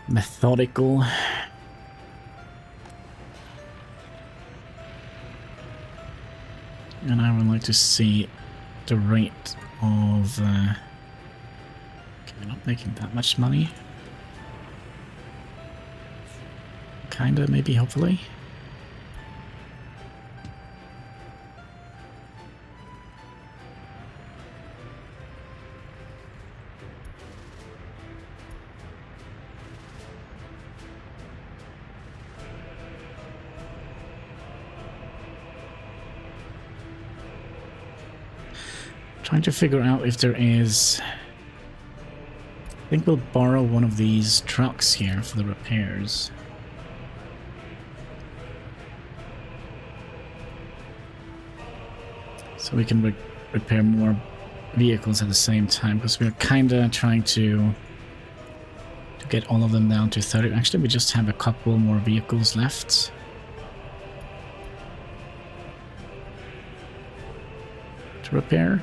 methodical. And I would like to see the rate of... okay, we're not making that much money. Kinda, maybe, hopefully. Trying to figure out if there is... I think we'll borrow one of these trucks here for the repairs. So we can repair more vehicles at the same time, because we're kinda trying to get all of them down to 30. Actually, we just have a couple more vehicles left. To repair.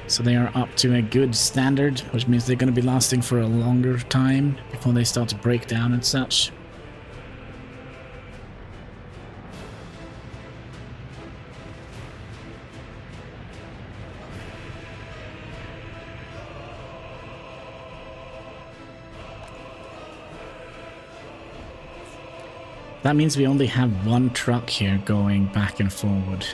So they are up to a good standard, which means they're going to be lasting for a longer time before they start to break down and such. That means we only have 1 truck here going back and forward.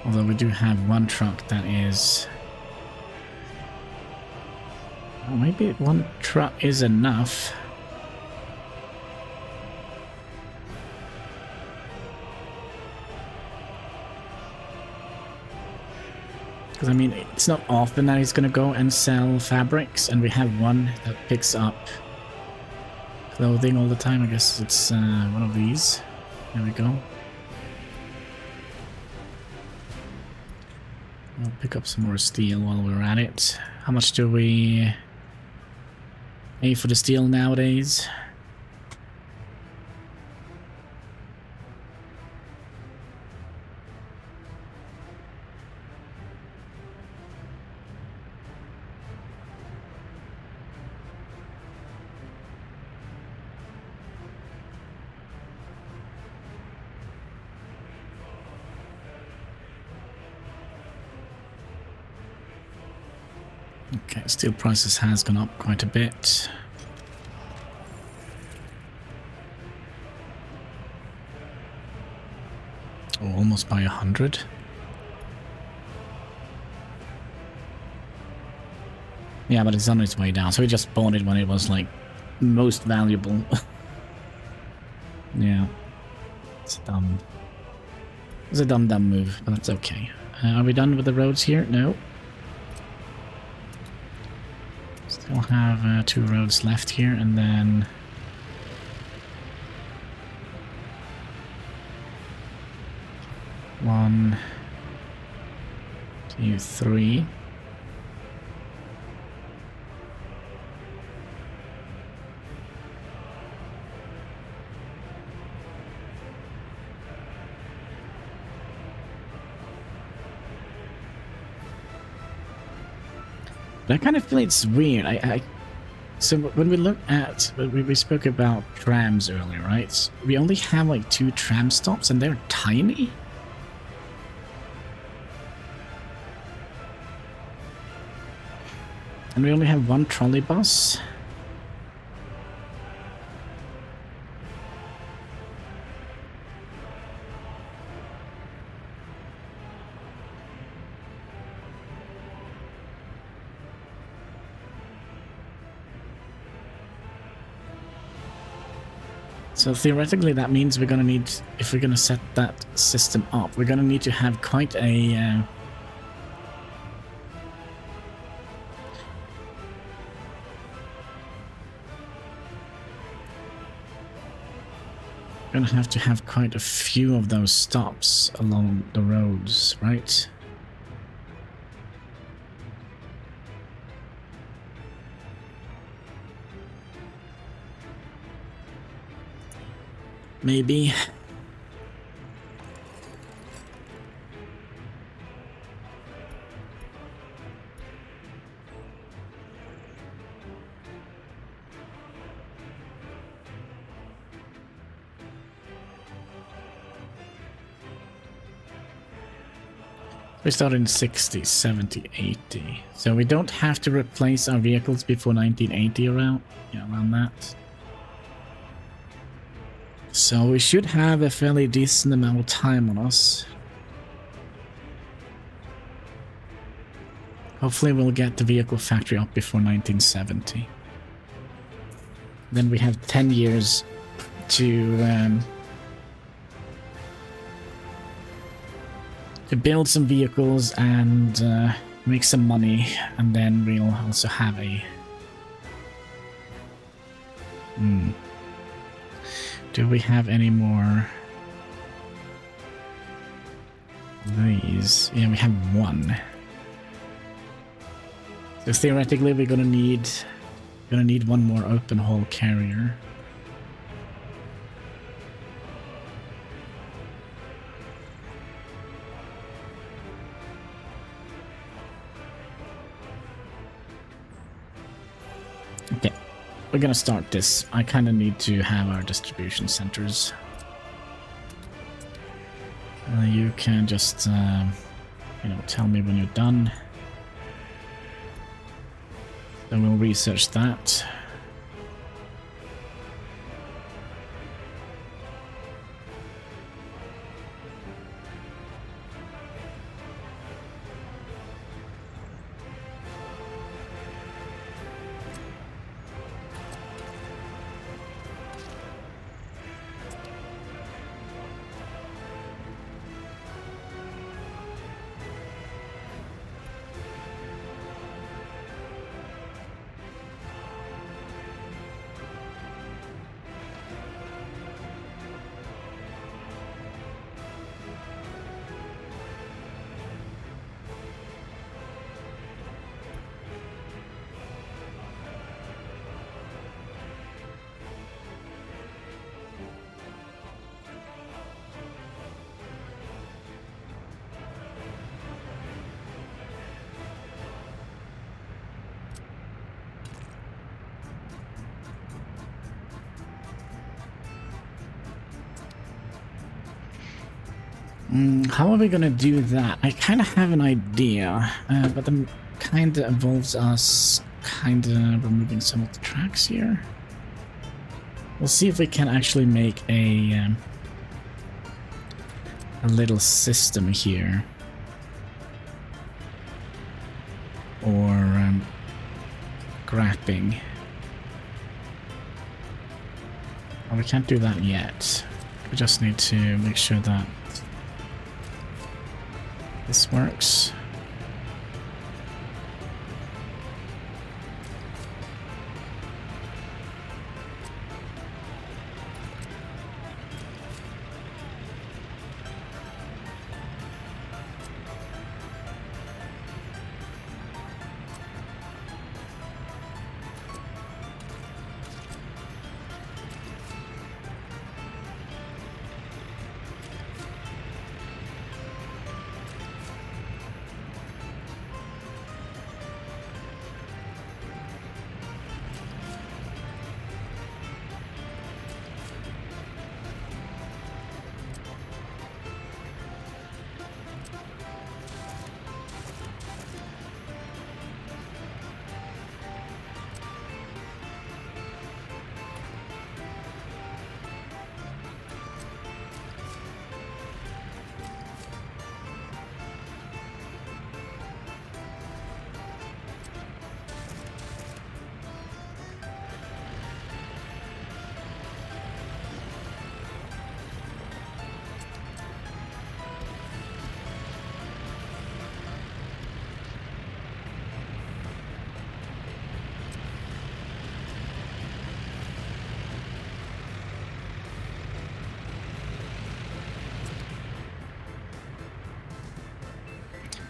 Although we do have 1 truck that is... well, maybe 1 truck is enough. Because, I mean, it's not often that he's going to go and sell fabrics, and we have one that picks up clothing all the time. I guess it's one of these. There we go. I'll pick up some more steel while we're at it. How much do we pay for the steel nowadays? Okay, steel prices has gone up quite a bit. Oh, almost by 100. Yeah, but it's on its way down, so we just bought it when it was like most valuable. Yeah. It's dumb. It's a dumb move, but that's okay. Are we done with the roads here? No. Still have 2 roads left here, and then one, 2, 3. But I kind of feel it's weird. So when we look at, we spoke about trams earlier, right? We only have like 2 tram stops, and they're tiny. And we only have 1 trolley bus. So theoretically that means we're gonna need, if we're gonna set that system up, we're gonna need to have quite a gonna have to have quite a few of those stops along the roads, right? Maybe. We started in 60, 70, 80. So we don't have to replace our vehicles before 1980 around that. So we should have a fairly decent amount of time on us. Hopefully we'll get the vehicle factory up before 1970. Then we have 10 years to build some vehicles and make some money, and then we'll also have a... Do we have any more of these? Yeah, we have 1. So theoretically we're gonna need 1 more open haul carrier. Okay, we're gonna start this. I kind of need to have our distribution centers. You can just, tell me when you're done. Then we'll research that. How are we gonna do that? I kind of have an idea, but then kind of involves us kind of removing some of the tracks here. We'll see if we can actually make a little system here, or grappling. Oh, we can't do that yet. We just need to make sure that this works.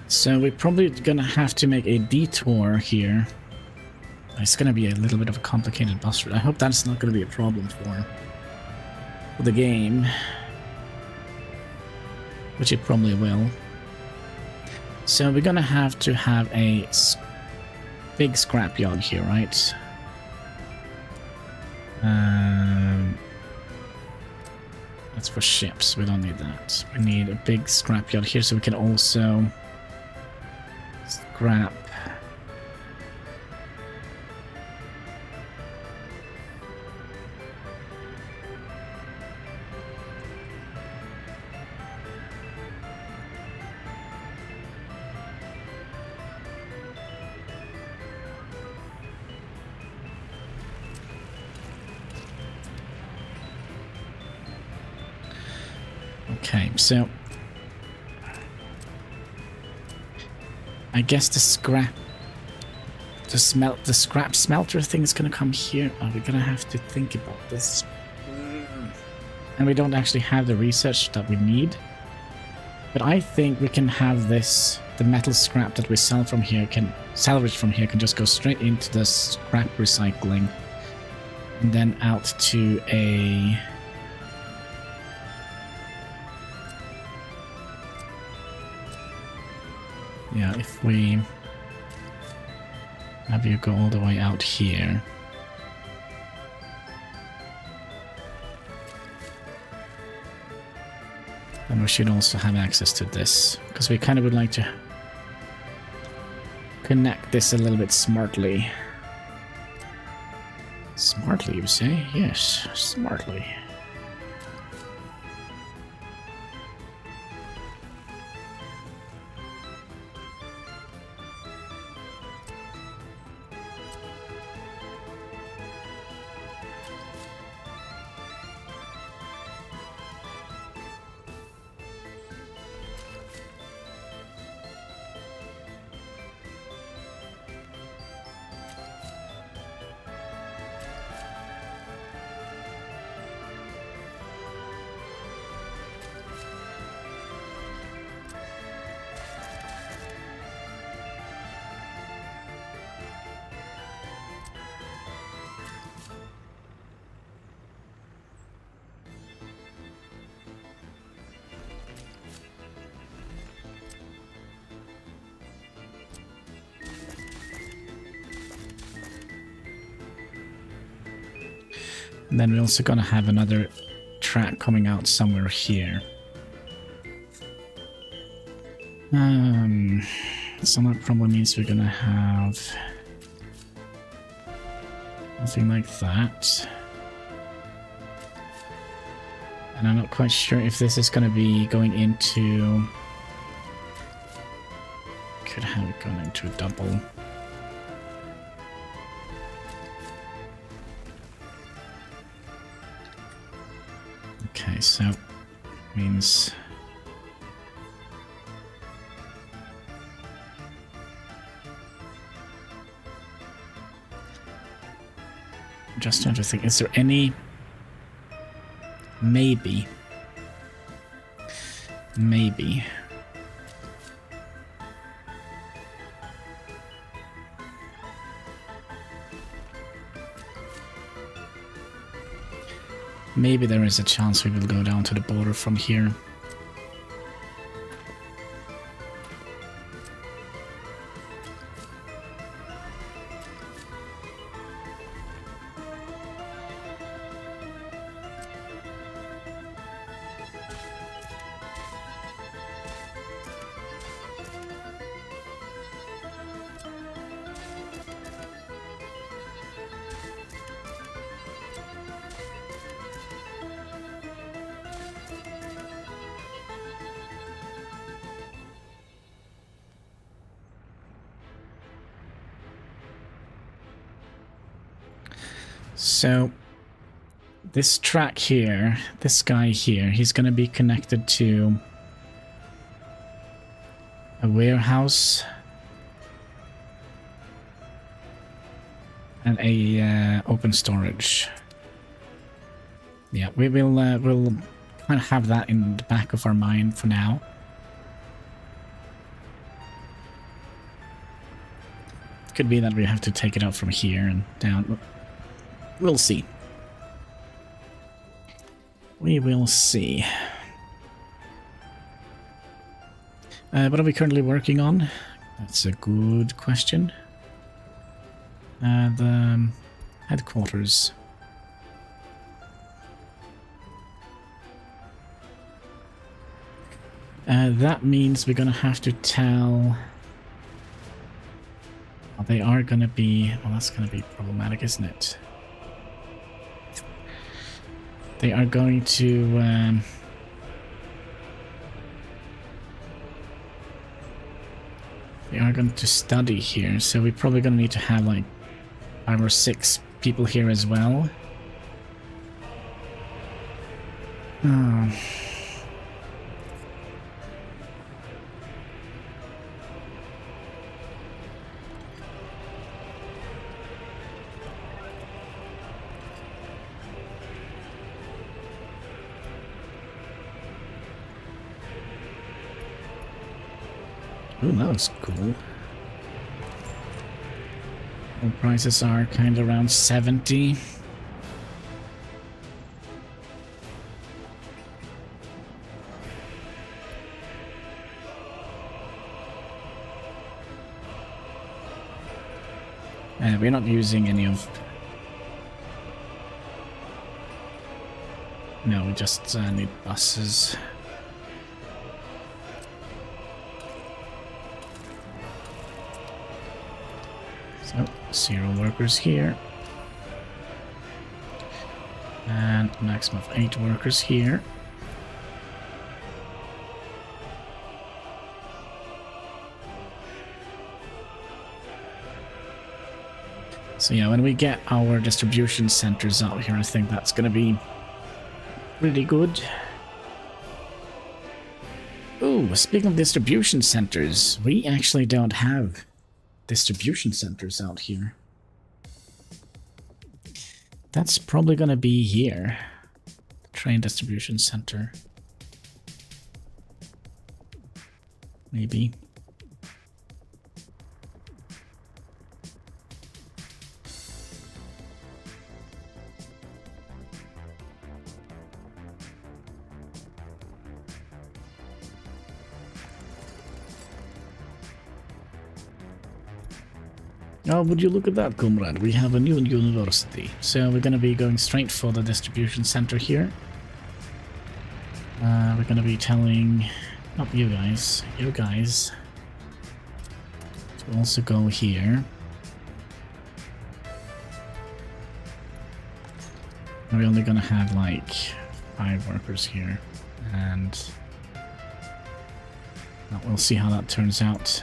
So we're probably gonna have to make a detour here. It's gonna be a little bit of a complicated bus route. I hope that's not gonna be a problem for the game, which it probably will. So we're gonna have to have a big scrapyard here, right? That's for ships. We don't need that. We need a big scrapyard here so we can also scrap. Okay, so I guess the scrap smelter thing is gonna come here. Oh, we're gonna have to think about this. And we don't actually have the research that we need. But I think we can have this, the metal scrap that we sell from here salvage from here can just go straight into the scrap recycling and then out to a yeah, if we have you go all the way out here. And we should also have access to this, because we kind of would like to connect this a little bit smartly. Smartly, you say? Yes, smartly. And then we're also gonna have another track coming out somewhere here. So that probably means we're gonna have nothing like that. And I'm not quite sure if this is gonna be going into... Could have it gone into a double. Okay, so means I'm just trying to think, is there any maybe maybe there is a chance we will go down to the border from here. So, this track here, this guy here, he's going to be connected to a warehouse and a open storage. Yeah, we'll kind of have that in the back of our mind for now. Could be that we have to take it out from here and down. We'll see. We will see. What are we currently working on? That's a good question. The headquarters. That means we're gonna have to tell... Oh, they are gonna be... Well, that's gonna be problematic, isn't it? They are going to... They are going to study here, so we're probably going to need to have like 5 or 6 people here as well. Oh. Ooh, that looks cool. The prices are kind of around 70. We're not using any of... No, we just need buses. So, 0 workers here. And maximum of 8 workers here. So yeah, when we get our distribution centers out here, I think that's going to be really good. Ooh, speaking of distribution centers, we actually don't have distribution centers out here. That's probably gonna be here. Train distribution center. Maybe. Oh, would you look at that, comrade? We have a new university. So we're going to be going straight for the distribution center here. We're going to be telling Not you guys. You guys. To also go here. We're only gonna have like 5 workers here, and well, we'll see how that turns out.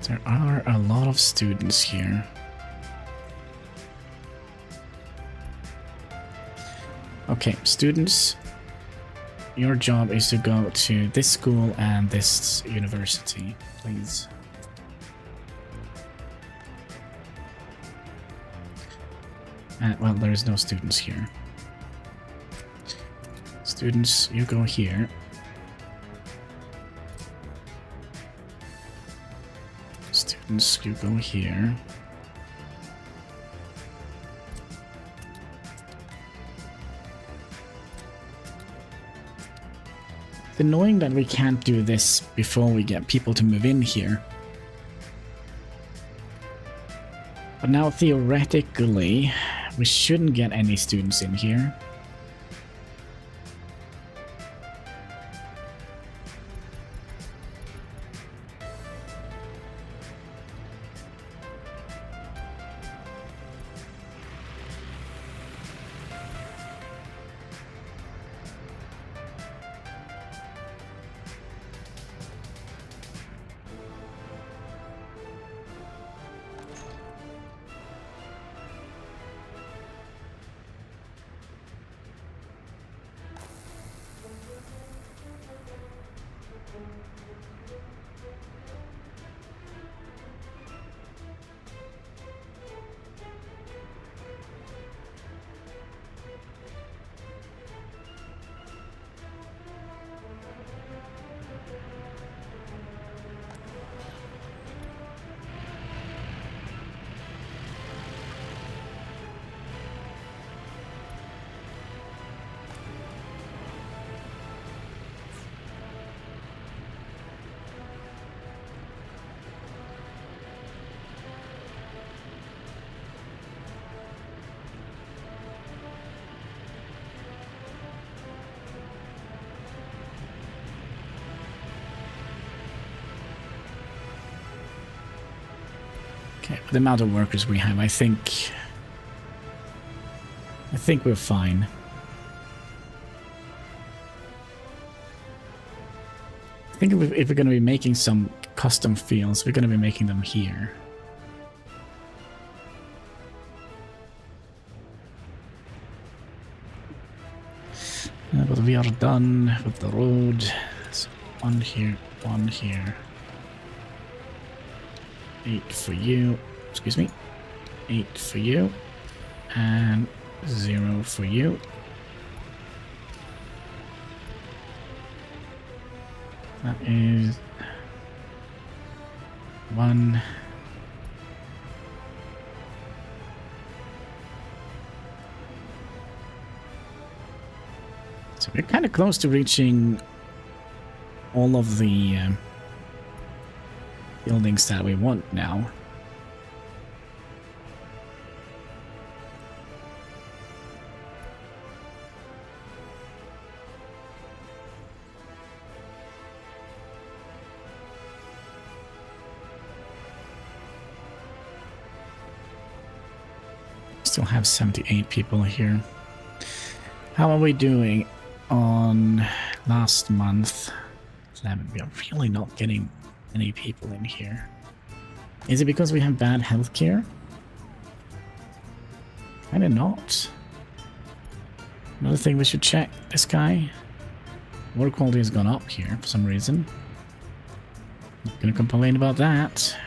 There are a lot of students here. Okay, students, your job is to go to this school and this university, please. Well, there is no students here. Students, you go here. Students, you go here. It's annoying that we can't do this before we get people to move in here. But now theoretically, we shouldn't get any students in here. Okay, with the amount of workers we have, I think we're fine. I think if we're going to be making some custom fields, we're going to be making them here. But we are done with the road. So 1 here, 1 here. 8 for you. Excuse me. 8 for you. And 0 for you. That is 1. So we're kind of close to reaching all of the buildings that we want now. Still have 78 people here. How are we doing on last month? 11. We are really not getting any people in here. Is it because we have bad healthcare? Kinda not. Another thing we should check. This guy. Water quality has gone up here for some reason. Not gonna complain about that.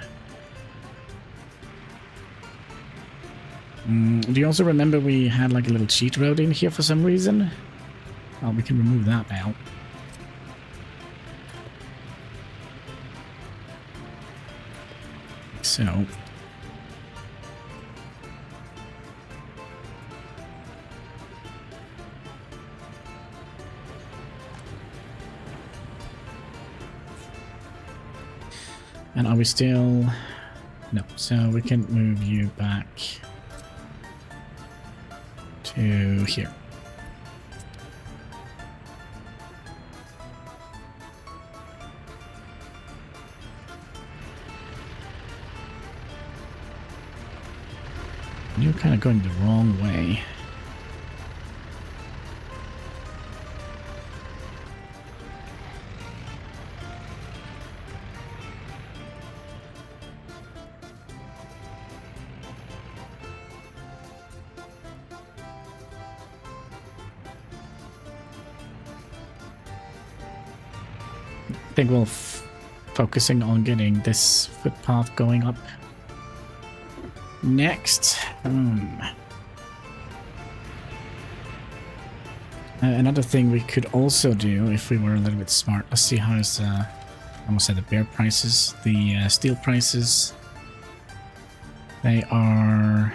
Do you also remember we had like a little cheat road in here for some reason? Oh, we can remove that now. So. And are we still... No, so we can move you back to here. You're kind of going the wrong way. I think we'll focusing on getting this footpath going up next. Another thing we could also do if we were a little bit smart. Let's see how is I almost said the bear prices, the steel prices. They are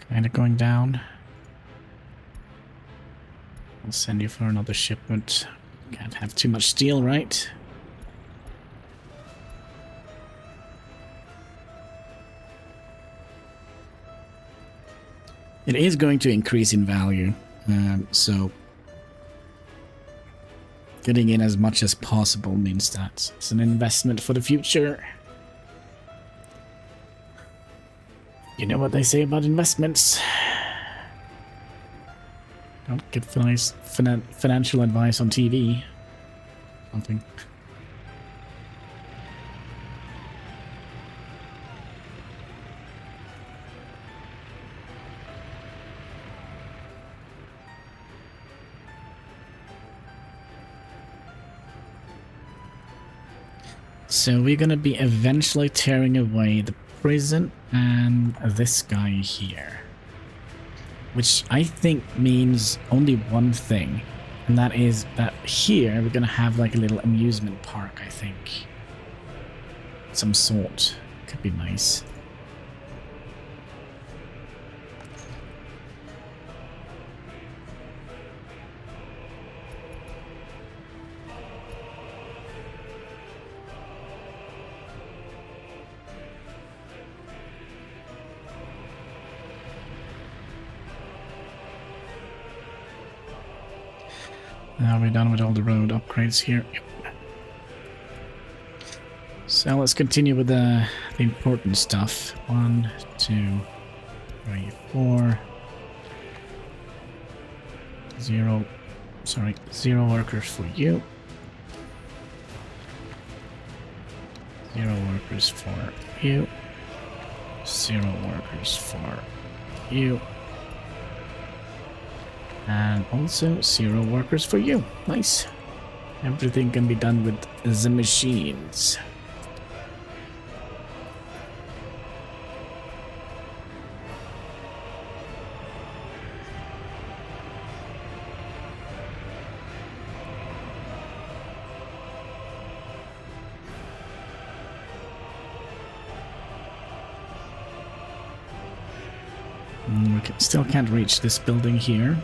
kind of going down. I'll send you for another shipment. Can't have too much steel, right? It is going to increase in value, so getting in as much as possible means that it's an investment for the future. You know what they say about investments. Don't get financial advice on TV. Something. So we're gonna be eventually tearing away the prison and this guy here. Which I think means only one thing, and that is that here we're gonna have like a little amusement park, I think. Some sort. Could be nice. Now we're done with all the road upgrades here. Yep. So let's continue with the important stuff. 1, 2, 3, 4. 0 workers for you. 0 workers for you. 0 workers for you. And also 0 workers for you. Nice. Everything can be done with the machines. We still can't reach this building here.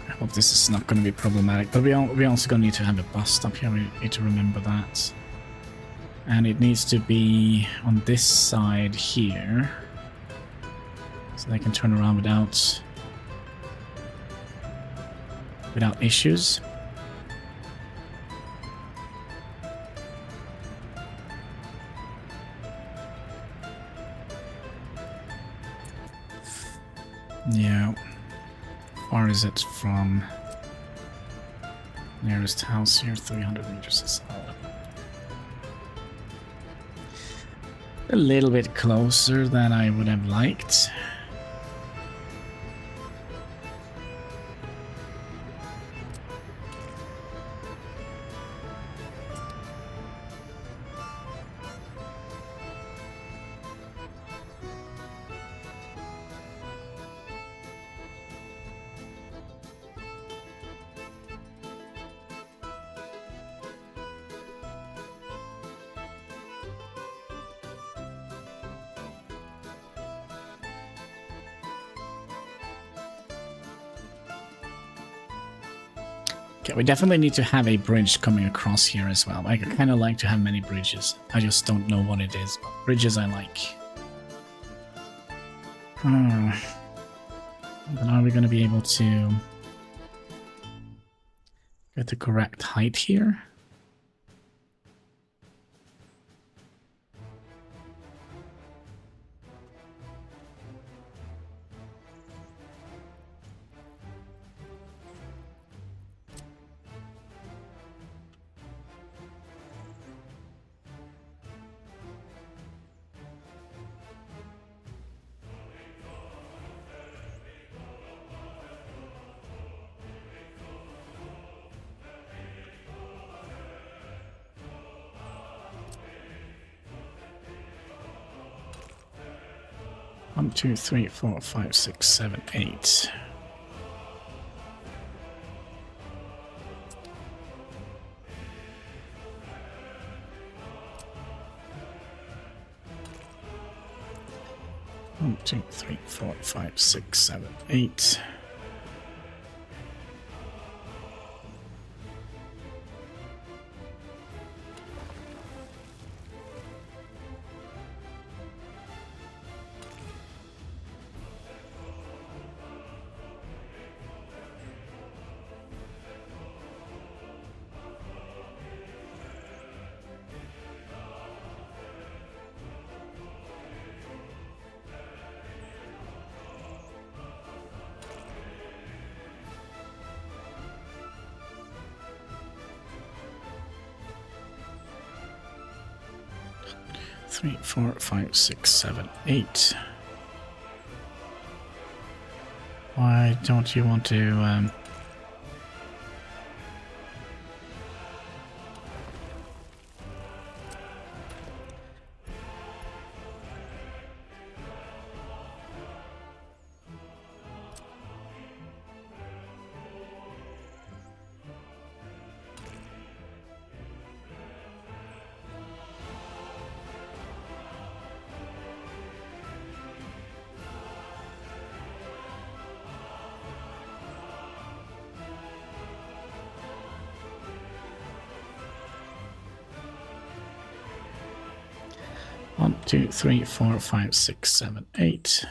I hope this is not going to be problematic, but we also going to need to have a bus stop here. We need to remember that. And it needs to be on this side here, so they can turn around without issues. Yeah. far is it from nearest house here? 300 meters is a little bit closer than I would have liked. Okay, we definitely need to have a bridge coming across here as well. I kind of like to have many bridges. I just don't know what it is, but bridges I like. Then are we going to be able to get the correct height here? One, two, three, four, five, six, seven, 8. One, two, three, four, five, six, seven, 8. Three, four, five, six, seven, 8. Why don't you want to One, two, three, four, five, six, seven, 8.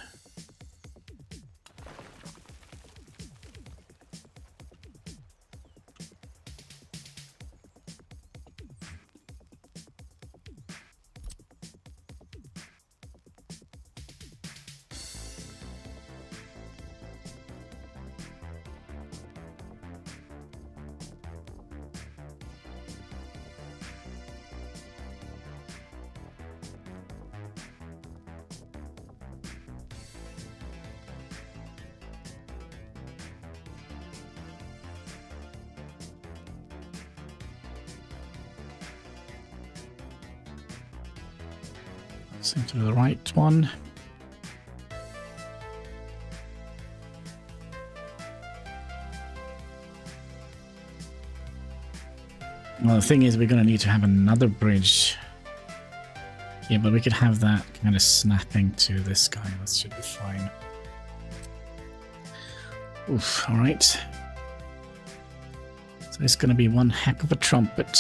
Same to the right one. Well, the thing is, we're going to need to have another bridge. Yeah, but we could have that kind of snapping to this guy. That should be fine. Oof, alright. So it's going to be one heck of a trumpet.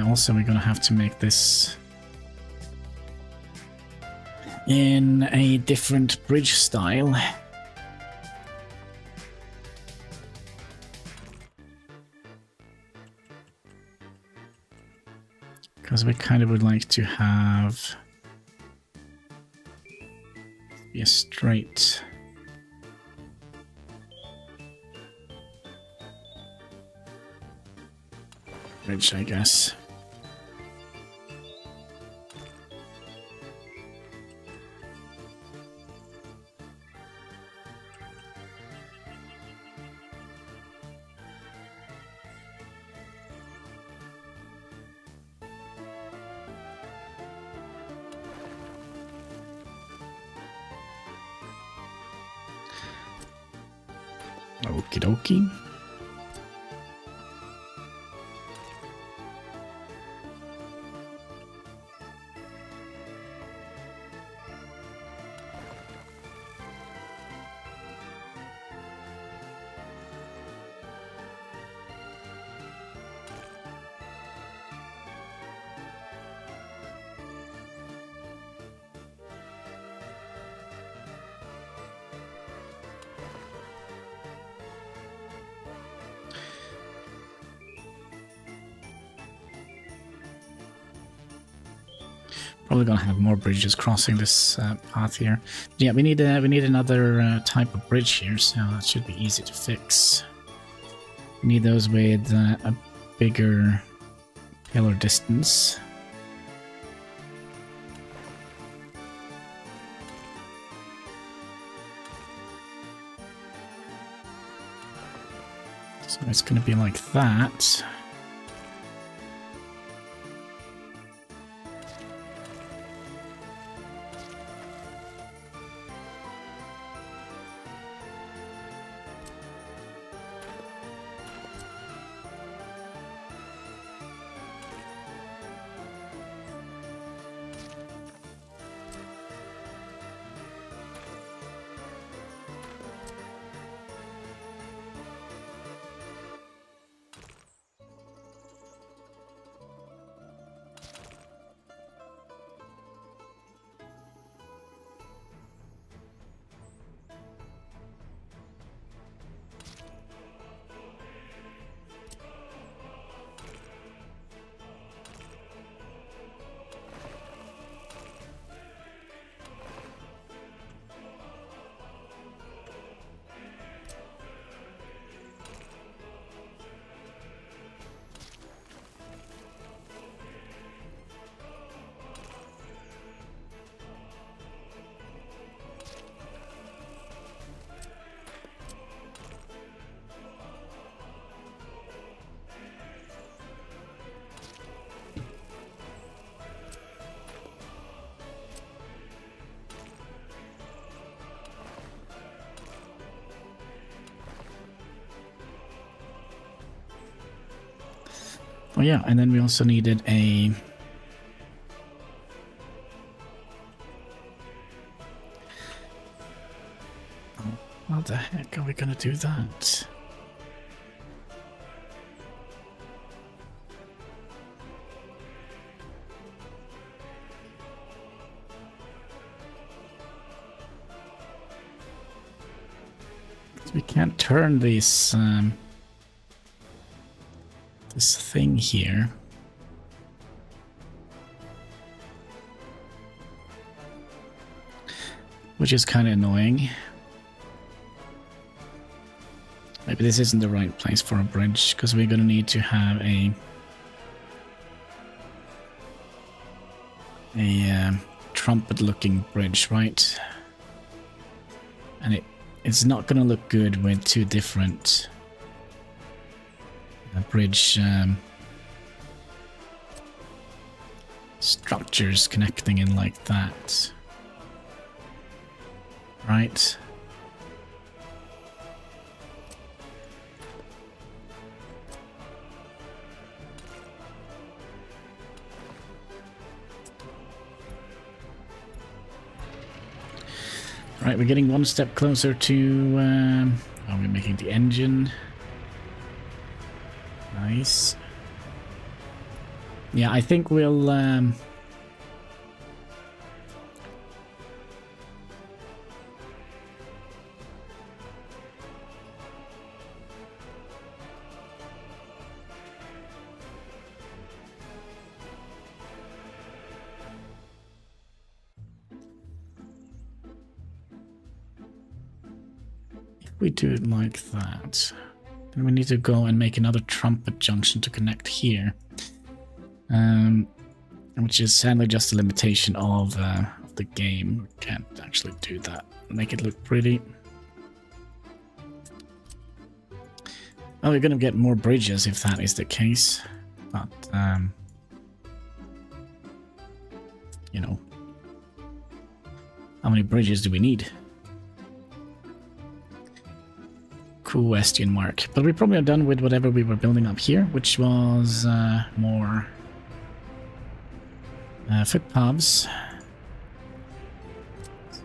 Also, we're gonna have to make this in a different bridge style. Because we kind of would like to have a straight bridge, I guess. Okie dokie. Probably gonna have more bridges crossing this path here. Yeah, we need another type of bridge here, so that should be easy to fix. We need those with a bigger pillar distance. So it's gonna be like that. Oh yeah, and then we also needed a... Oh, how the heck are we gonna do that? We can't turn these... this thing here. Which is kind of annoying. Maybe this isn't the right place for a bridge, because we're going to need to have a trumpet-looking bridge, right? And it's not going to look good with two different bridge structures connecting in like that, right? Right, we're getting one step closer to are we making the engine? Nice. Yeah, I think we'll... we do it like that, then we need to go and make another trumpet junction to connect here, which is sadly just a limitation of the game. We can't actually do that. Make it look pretty. Well, we're gonna get more bridges if that is the case, but you know, how many bridges do we need? Question mark. But we probably are done with whatever we were building up here, which was more footpaths.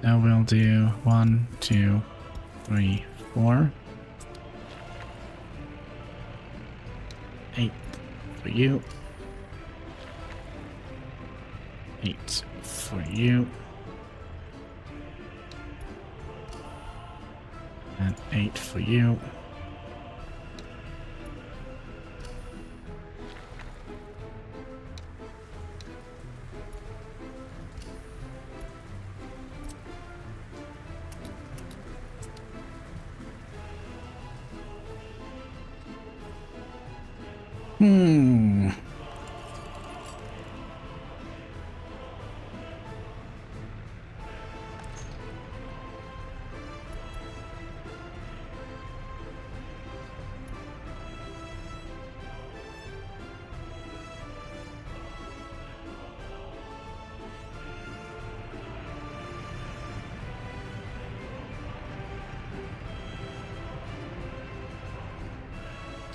So we'll do 1, 2, 3, 4. 8 for you. 8 for you. And 8 for you.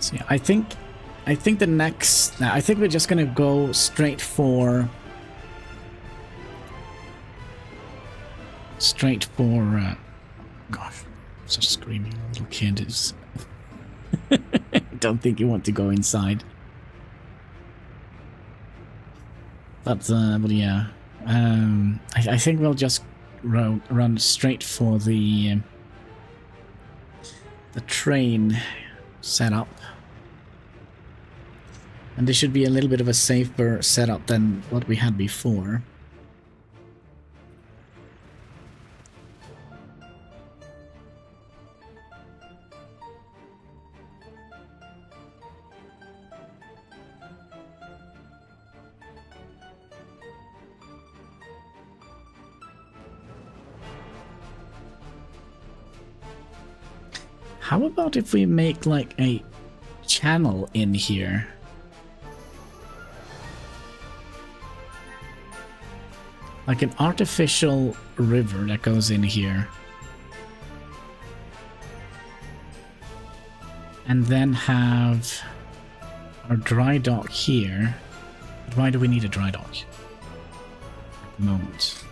So yeah, I think the next... I think we're just gonna go straight for... gosh, such screaming little kid is... Don't think you want to go inside. But yeah, I think we'll just run straight for the train setup. And this should be a little bit of a safer setup than what we had before. How about if we make like a channel in here? Like an artificial river that goes in here. And then have our dry dock here. But why do we need a dry dock at the moment?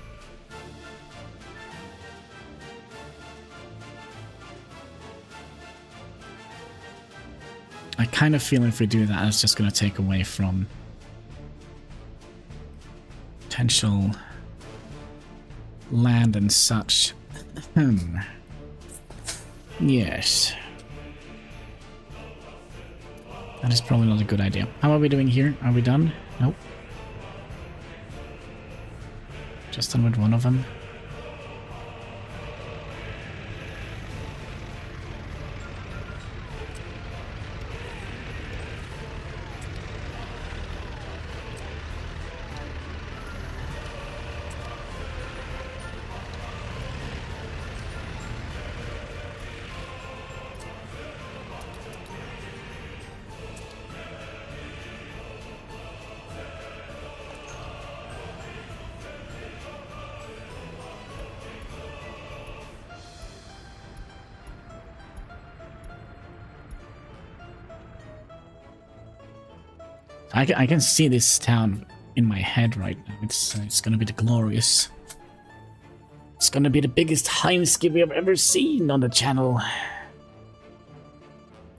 I kind of feel if we do that, it's just going to take away from potential land and such. Yes. That is probably not a good idea. How are we doing here? Are we done? Nope. Just done with one of them. I can see this town in my head right now. It's gonna be the glorious. It's gonna be the biggest heist we have ever seen on the channel.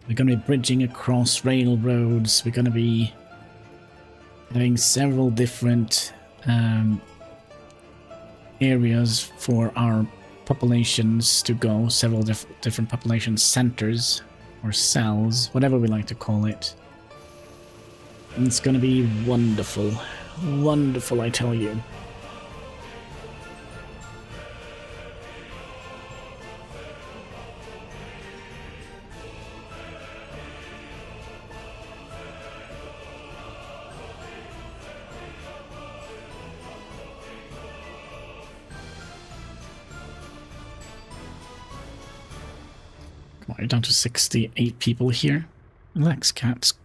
We're gonna be bridging across railroads. We're gonna be having several different areas for our populations to go, several different population centers or cells, whatever we like to call it. And it's gonna be wonderful. Wonderful, I tell you. You're down to 68 people here. Relax, cats.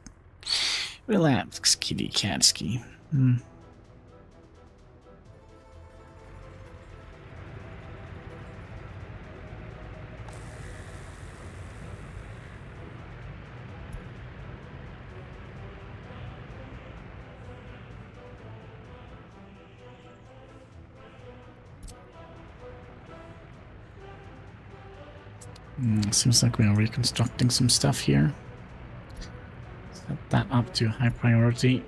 Relax, kitty catsky. Seems like we are reconstructing some stuff here. Set that up to high priority.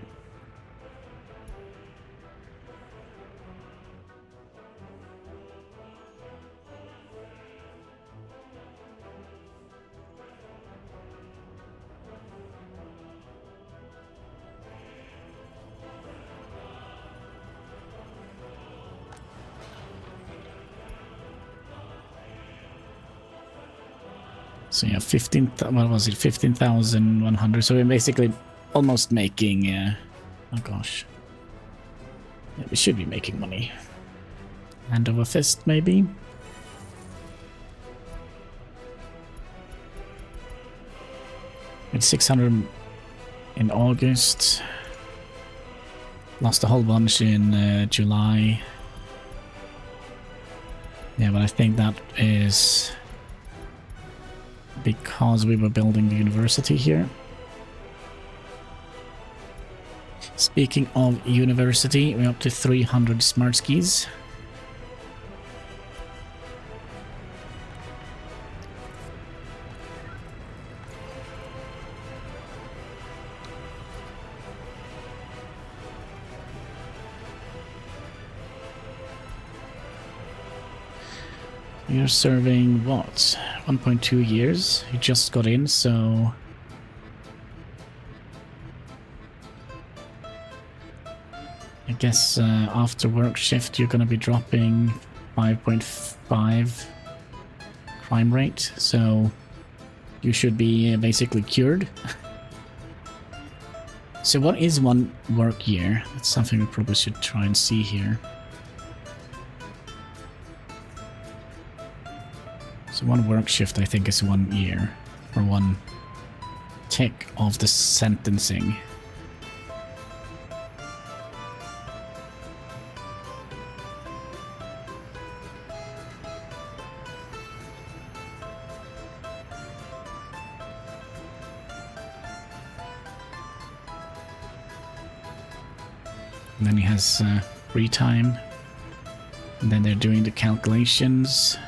So yeah, 15,100. So we're basically almost making, oh gosh. Yeah, we should be making money. Hand over fist, maybe? It's 600 in August. Lost a whole bunch in July. Yeah, but I think that is because we were building the university here. Speaking of university, we're up to 300 smart skis. You're serving what? 1.2 years? You just got in, so I guess after work shift you're gonna be dropping 5.5 crime rate, so you should be basically cured. So what is one work year? That's something we probably should try and see here. So one work shift I think is 1 year, or one tick of the sentencing. And then he has free time, and then they're doing the calculations.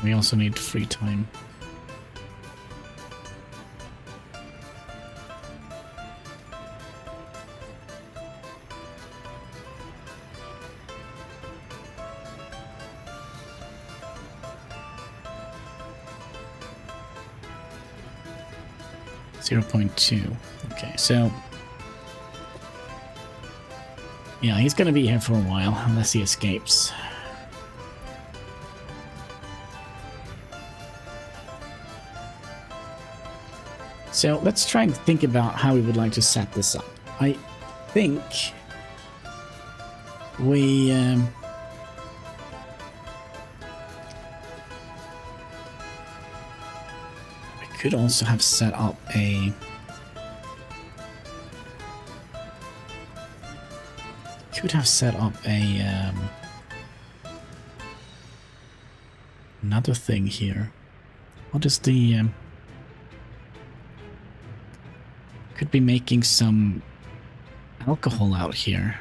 We also need free time. .2. Okay, so yeah, he's gonna be here for a while unless he escapes. So let's try and think about how we would like to set this up. I think we could also have set up a another thing here. What is the could be making some alcohol out here.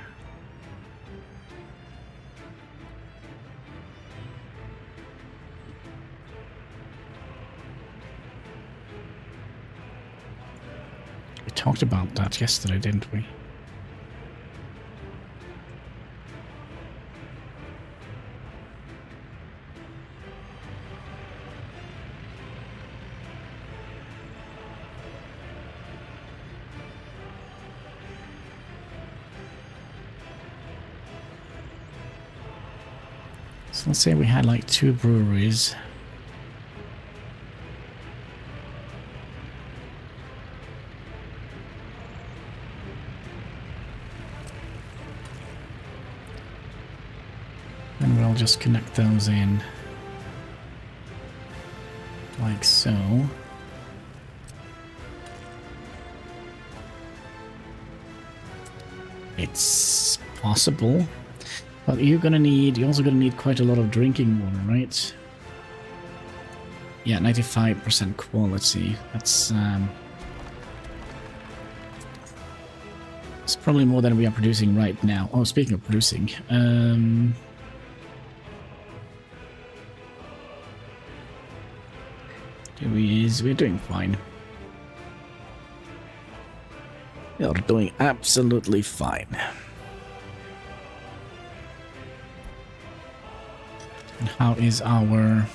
talked about that yesterday, didn't we? So let's say we had like 2 breweries. And we'll just connect those in like so. It's possible. But you're also gonna need quite a lot of drinking water, right? Yeah, 95% quality. That's it's probably more than we are producing right now. Oh, speaking of producing, we're doing fine. We're doing absolutely fine. And how is our...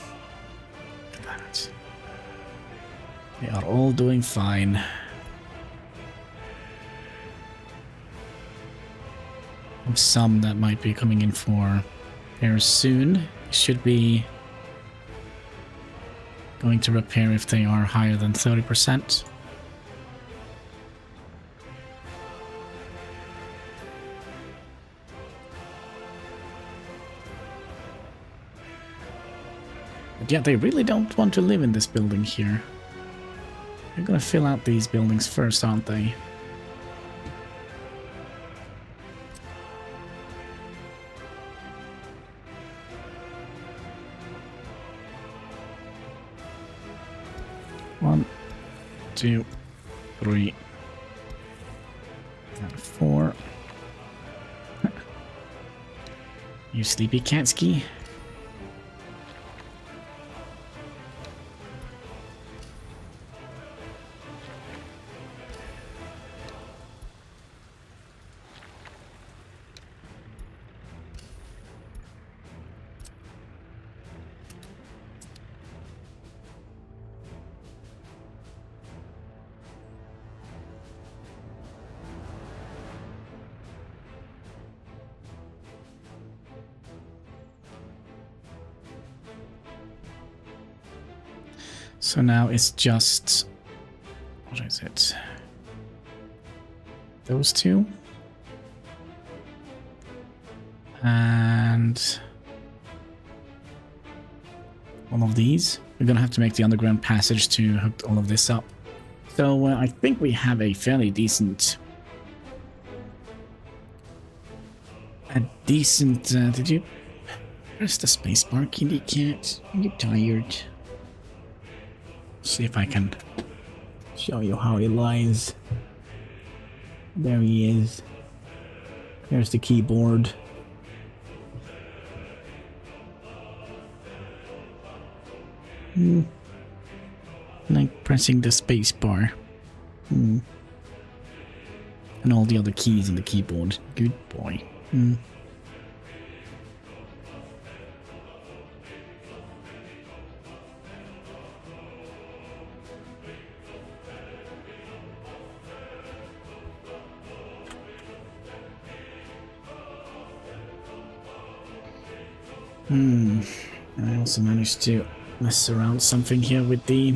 They are all doing fine. Some that might be coming in for repairs soon. Should be going to repair if they are higher than 30%. But yeah, they really don't want to live in this building here. They're gonna fill out these buildings first, aren't they? One, 2, 3, and 4. You sleepy Katsky? So now it's just, what is it? Those two. And all of these. We're gonna have to make the underground passage to hook all of this up. So I think we have a fairly decent... did you... Where's the spacebar, kitty cat? Are you tired? See if I can show you how he lies. There he is. There's the keyboard. Like pressing the space bar. And all the other keys in the keyboard. Good boy. I also managed to mess around something here with the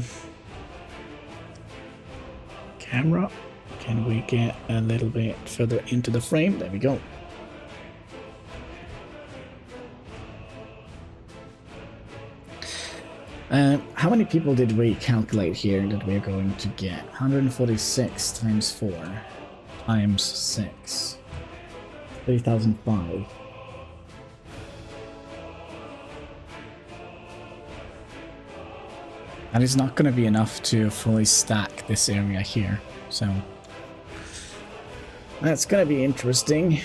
camera. Can we get a little bit further into the frame? There we go. How many people did we calculate here that we're going to get? 146 times 4 times 6. 3005. And it's not going to be enough to fully stack this area here, so that's going to be interesting.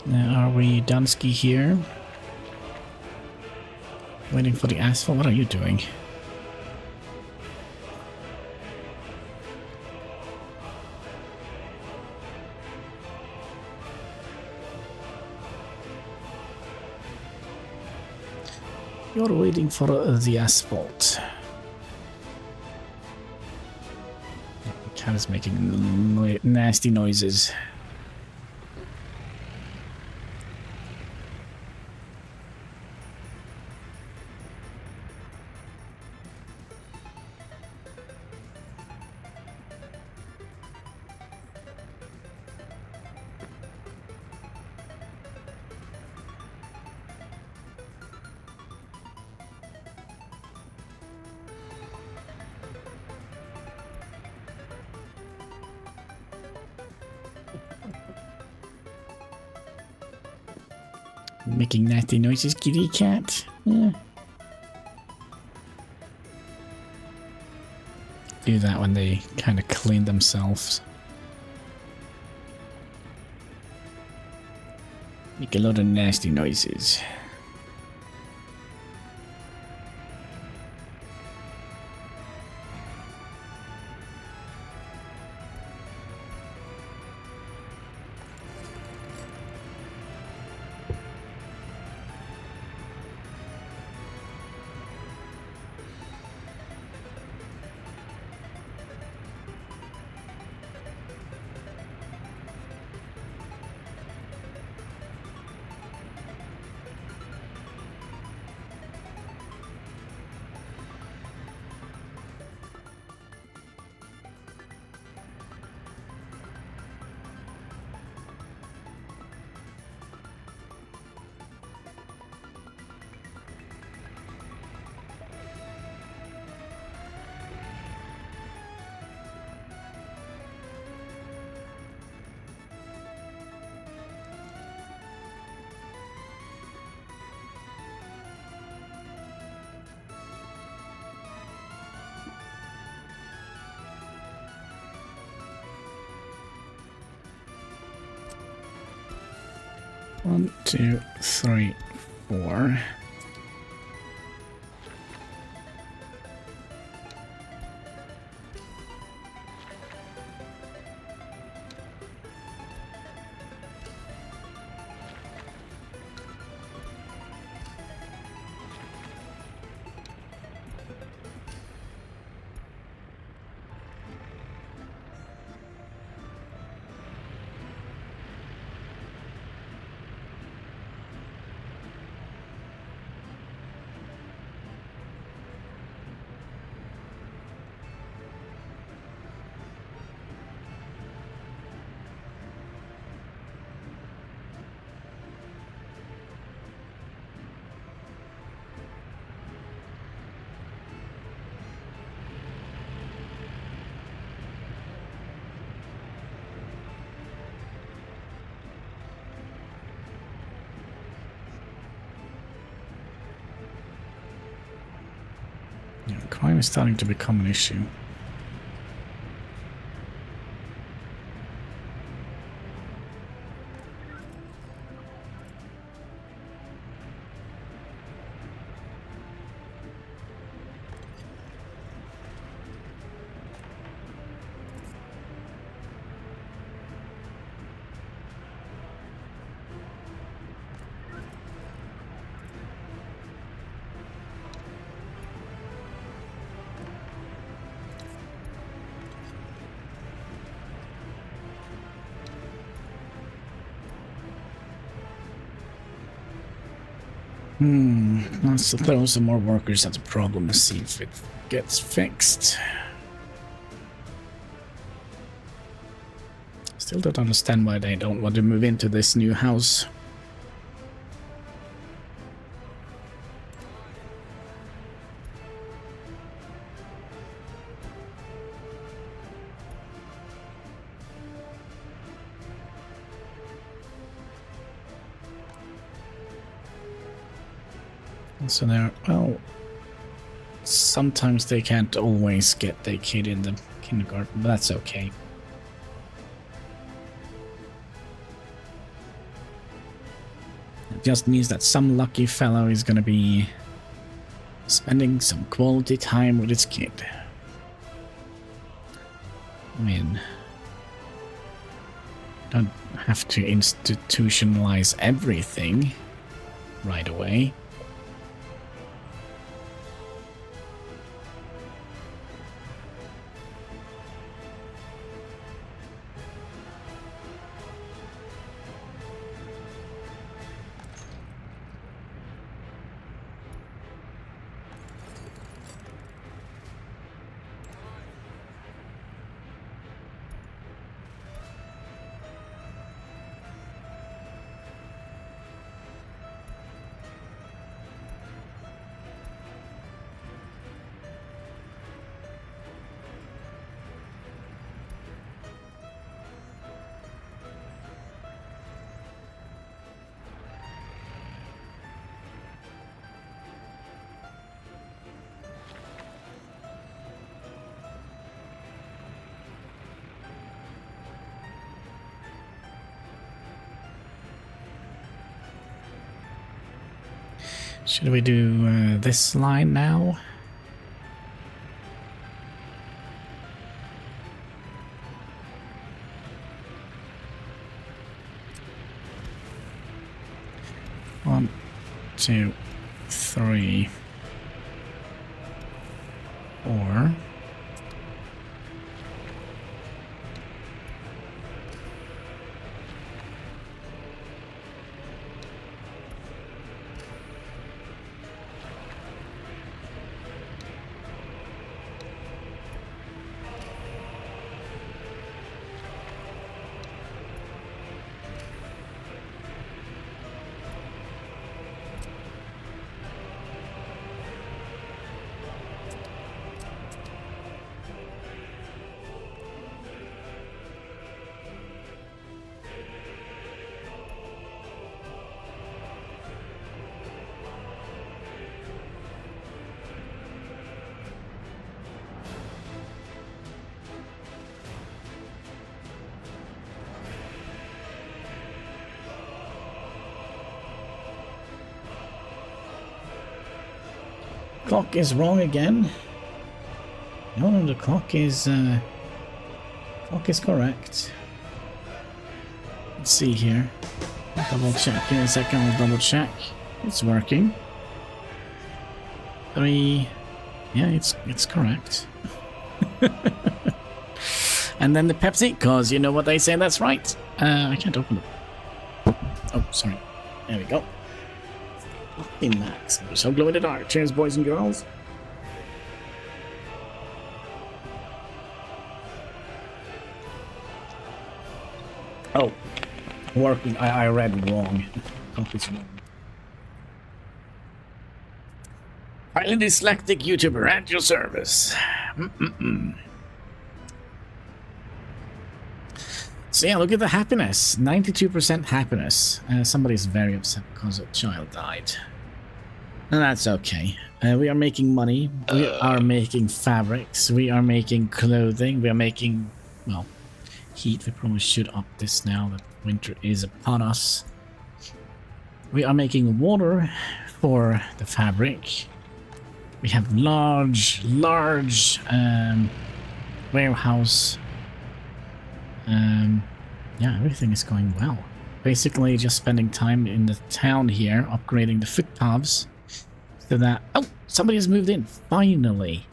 Now, are we Dunsky here? Waiting for the asphalt? What are you doing? You're waiting for the asphalt. The cat is making nasty noises. Making nasty noises, kitty cat. Yeah. Do that when they kind of clean themselves. Make a lot of nasty noises. One, two, three, four. Yeah, crime is starting to become an issue. Let's throw some more workers at the problem and see if it gets fixed. Still don't understand why they don't want to move into this new house. So they're, well, sometimes they can't always get their kid in the kindergarten, but that's okay. It just means that some lucky fellow is gonna be spending some quality time with his kid. I mean, don't have to institutionalize everything right away. Should we do this line now? One, 2, 3, 4. Clock is wrong again. No, the clock is correct. Let's see here. Double check. Give me a second. I'll double check. It's working. 3. Yeah, it's correct. And then the Pepsi, cause you know what they say. That's right. I can't open it. Oh, sorry. There we go. In Max. We're so glow in the dark. Cheers, boys and girls. Oh, working. I read wrong. It's wrong. Highly dyslexic YouTuber at your service. So yeah, look at the happiness. 92% happiness. Somebody's very upset because a child died. And that's okay. We are making money. We are making fabrics. We are making clothing. We are making, well, heat. We probably should up this now that winter is upon us. We are making water for the fabric. We have large warehouse. Yeah, everything is going well. Basically just spending time in the town here, upgrading the footpaths. So that... Oh! Somebody has moved in! Finally!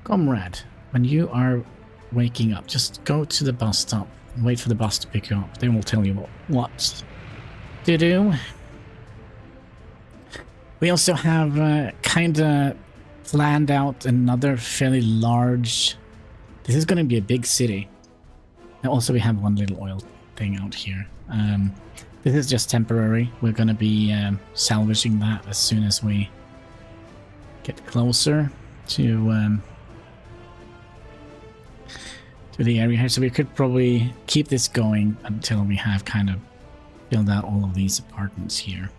Comrade, when you are waking up, just go to the bus stop and wait for the bus to pick you up. They will tell you what to do. We also have kinda planned out another fairly large... This is gonna be a big city. And also we have one little oil thing out here. This is just temporary. We're gonna be salvaging that as soon as we get closer to the area here. So we could probably keep this going until we have kind of filled out all of these apartments here.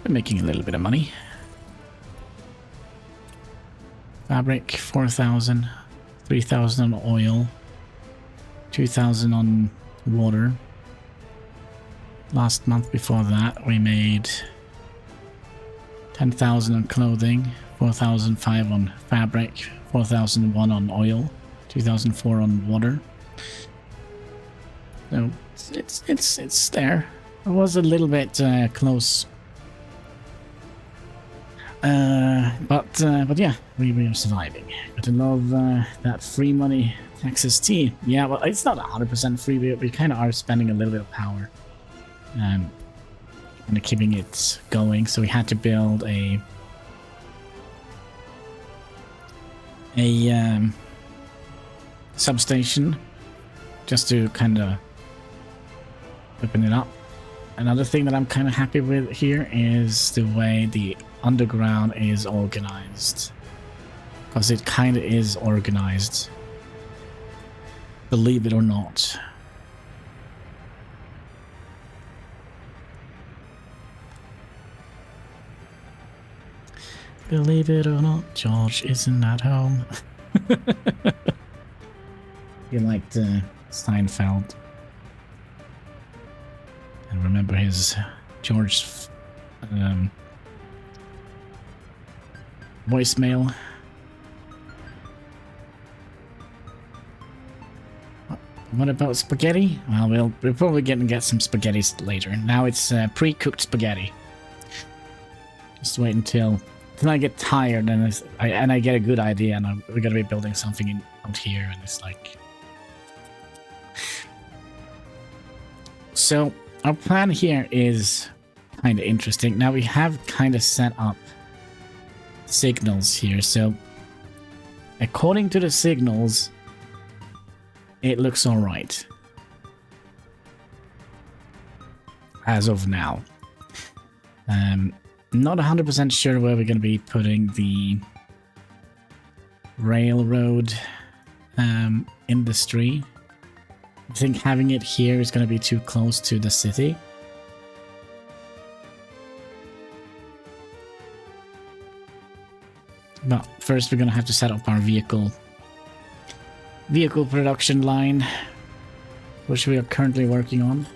We're making a little bit of money. Fabric, 4,000. 3,000 on oil. 2,000 on water. Last month before that we made 10,000 on clothing, 4,005 on fabric, 4,001 on oil, 2,004 on water. So it's there. It was a little bit close, but yeah, we are surviving. But I love that free money access tea. Yeah, well, it's not 100% free. We kind of are spending a little bit of power, and keeping it going. So we had to build a substation just to kind of open it up. Another thing that I'm kind of happy with here is the way the underground is organized, because it kind of is organized, believe it or not. Believe it or not, George isn't at home. You liked Steinfeld. And remember his George voicemail. What about spaghetti? Well, we're probably going to get some spaghetti later. Now it's pre-cooked spaghetti. Just wait until I get tired and I get a good idea, and we're going to be building something out here, and it's like... So our plan here is kind of interesting. Now we have kind of set up signals here. So according to the signals, it looks all right as of now. Not 100% sure where we're going to be putting the railroad industry. I think having it here is going to be too close to the city. But first we're going to have to set up our vehicle production line, which we are currently working on.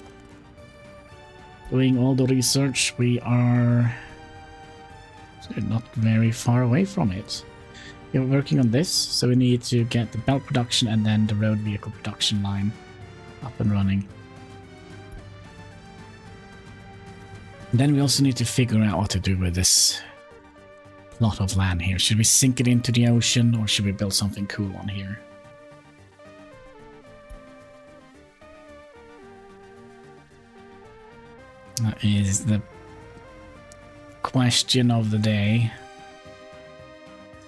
Doing all the research. We are not very far away from it. We're working on this, so we need to get the belt production and then the road vehicle production line up and running. And then we also need to figure out what to do with this plot of land here. Should we sink it into the ocean, or should we build something cool on here? That is the question of the day.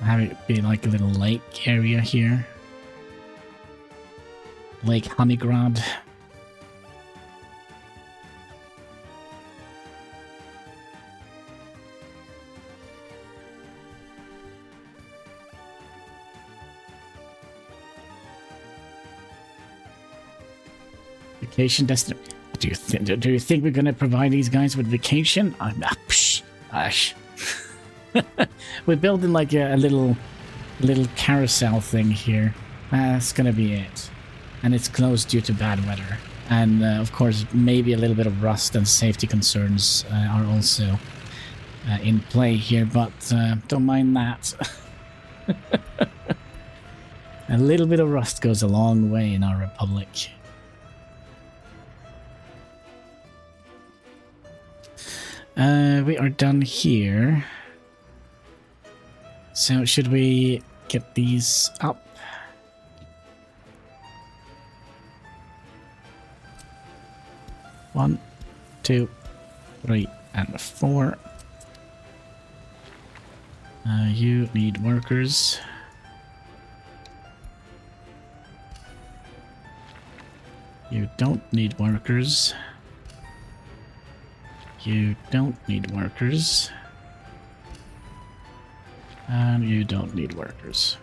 Have it be like a little lake area here. Lake Hannigrad. Vacation destination. Do you think we're gonna provide these guys with vacation? We're building like a little carousel thing here. That's gonna be it. And it's closed due to bad weather. And of course, maybe a little bit of rust and safety concerns are also in play here, but don't mind that. A little bit of rust goes a long way in our republic. We are done here. So should we get these up? One, 2, 3, and 4. You need workers. You don't need workers. You don't need workers. And you don't need workers.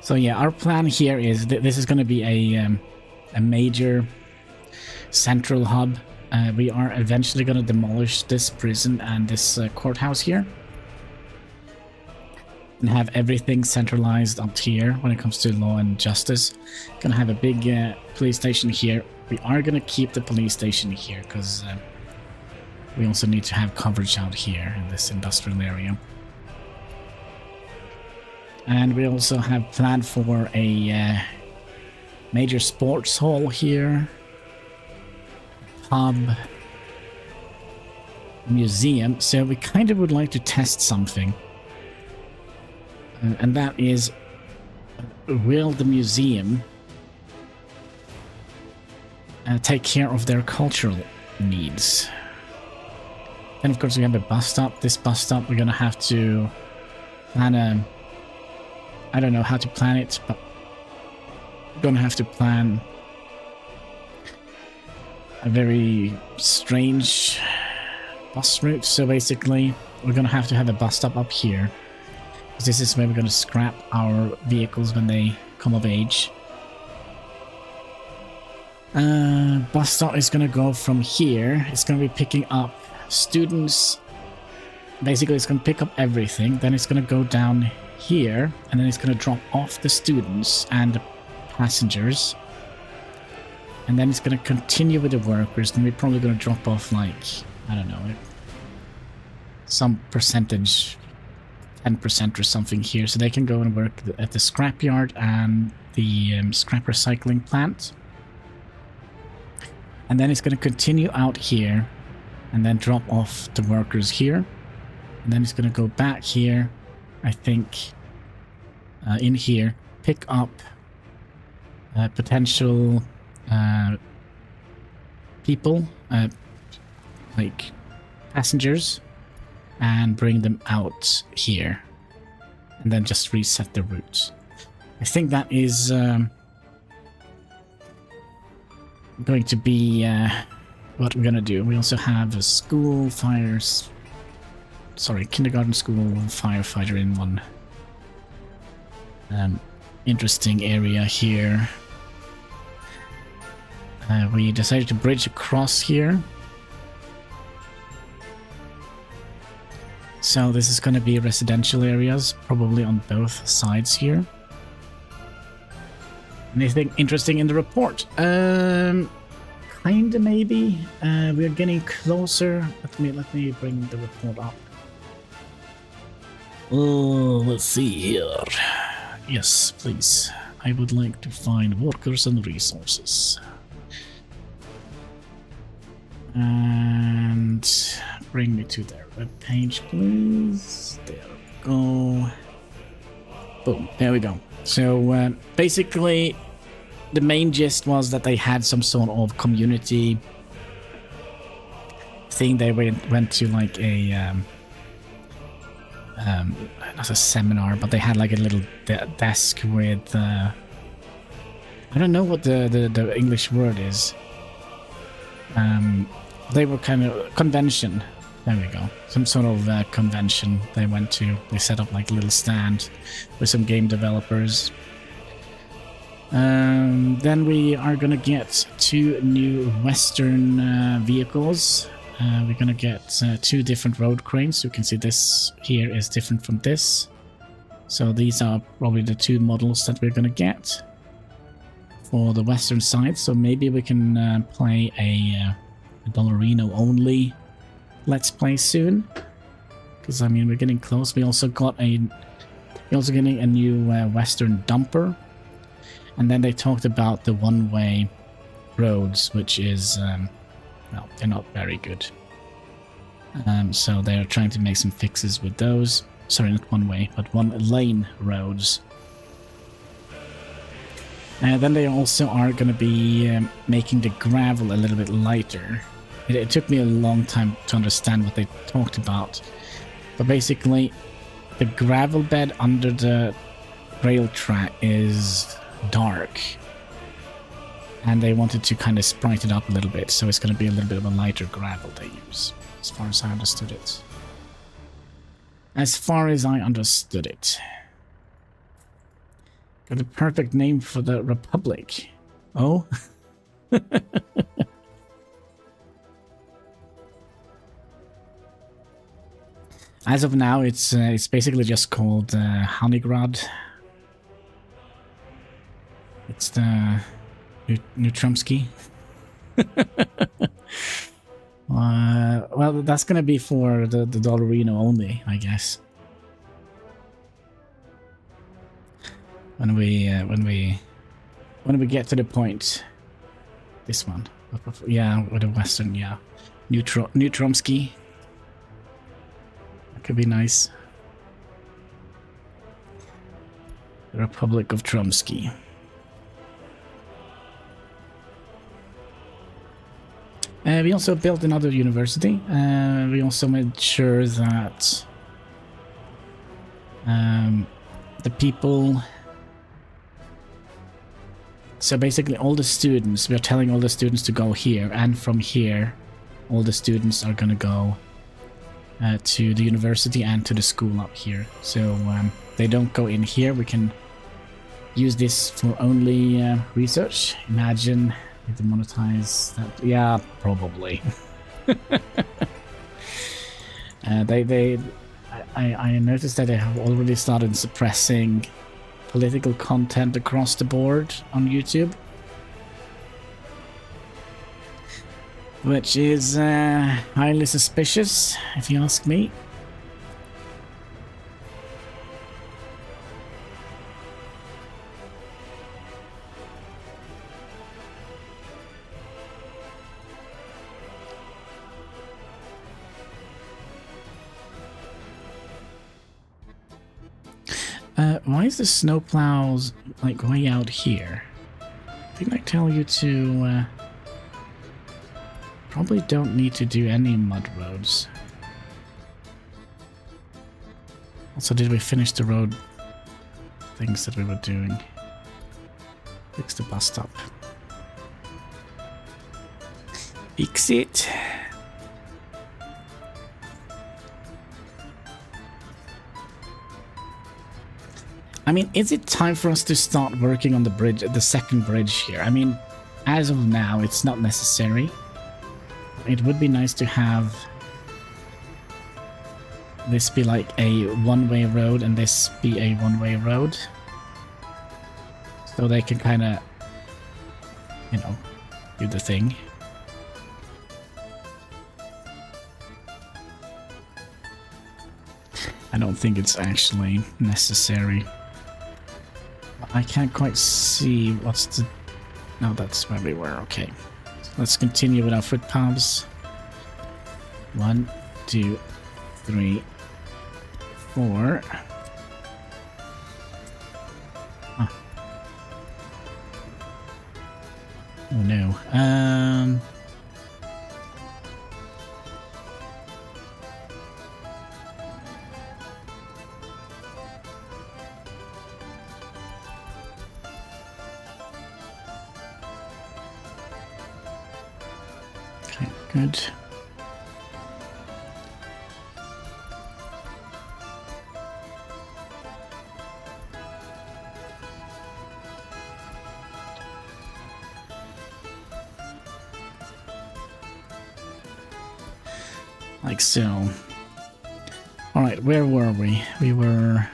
So yeah, our plan here is this is going to be a major central hub. We are eventually going to demolish this prison and this courthouse here, and have everything centralized up here when it comes to law and justice. Gonna have a big police station here. We are gonna keep the police station here because we also need to have coverage out here in this industrial area. And we also have planned for a major sports hall here, pub, museum. So we kind of would like to test something. And that is, will the museum take care of their cultural needs? Then of course we have a bus stop. This bus stop we're gonna have to plan I don't know how to plan it, but we're gonna have to plan a very strange bus route. So basically we're gonna have to have a bus stop up here. This is where we're going to scrap our vehicles when they come of age. Bus stop is going to go from here. It's going to be picking up students. Basically, it's going to pick up everything. Then it's going to go down here, and then it's going to drop off the students and the passengers. And then it's going to continue with the workers, and we're probably going to drop off, like, I don't know, some percentage, 10% or something here, so they can go and work at the scrapyard and the scrap recycling plant. And then it's going to continue out here, and then drop off the workers here. And then it's going to go back here, I think, in here, pick up potential people, like passengers, and bring them out here, and then just reset the route. I think that is going to be what we're gonna do. We also have a school fires, sorry, kindergarten school firefighter in one interesting area here. We decided to bridge across here. So this is going to be residential areas, probably on both sides here. Anything interesting in the report? Kinda maybe. We're getting closer. Let me bring the report up. Oh, let's see here. Yes, please. I would like to find workers and resources. And bring me to their webpage, please. There we go. Boom, there we go. So basically, the main gist was that they had some sort of community thing. They went to like a not a seminar, but they had like a little desk with I don't know what the English word is. They were kind of convention. There we go. Some sort of convention they went to. They set up like a little stand with some game developers. Then we are gonna get 2 new Western vehicles. We're gonna get 2 different road cranes. You can see this here is different from this. So these are probably the 2 models that we're gonna get for the Western side. So maybe we can play a Dollarino only Let's Play soon. Because I mean we're getting close. We also got getting a new Western dumper. And then they talked about the one-way roads, which is well, they're not very good. So they're trying to make some fixes with those. Sorry, not one way, but one-lane roads. Then they also are going to be making the gravel a little bit lighter. It took me a long time to understand what they talked about. But basically, the gravel bed under the rail track is dark. And they wanted to kind of sprite it up a little bit, so it's going to be a little bit of a lighter gravel they use, as far as I understood it. As far as I understood it. Got the perfect name for the Republic. Oh? As of now, it's basically just called Hannigrad. It's the New Trumsky. Well, that's gonna be for the Dollarino only, I guess. When we get to the point, this one, yeah, with the Western, yeah, New Trumsky. That could be nice. The Republic of Trumsky. We also built another university. We also made sure that the people... So basically all the students, we are telling all the students to go here, and from here all the students are gonna go to the university and to the school up here. So they don't go in here. We can use this for only research. Imagine if they monetize that. Yeah, probably. I noticed that they have already started suppressing political content across the board on YouTube, which is highly suspicious, if you ask me. Why is the snowplows like way out here? Didn't I tell you to probably don't need to do any mud roads. Also, did we finish the road things that we were doing? Fix the bus stop. Fix it. I mean, is it time for us to start working on the bridge, the second bridge here? I mean, as of now, it's not necessary. It would be nice to have this be like a one-way road and this be a one-way road. So they can kind of, you know, do the thing. I don't think it's actually necessary. I can't quite see what's the... No, that's where we were. Okay. So let's continue with our footpaths. 1, 2, 3, 4. Huh. Oh no. Good. Like so. Alright, where were we? We were...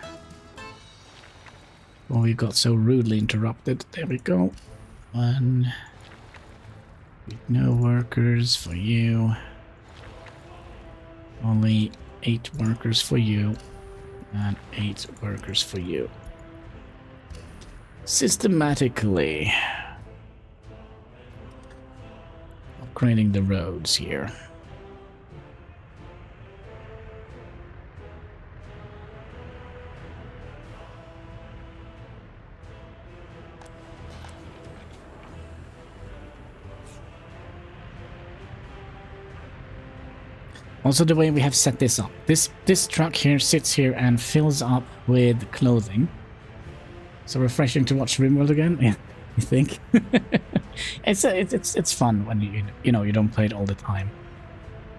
Well, we got so rudely interrupted. There we go. 1... No workers for you. Only 8 workers for you. And 8 workers for you. Systematically upgrading the roads here. Also, the way we have set this up. This truck here sits here and fills up with clothing. So refreshing to watch RimWorld again. Yeah, you think? it's fun when you know you don't play it all the time.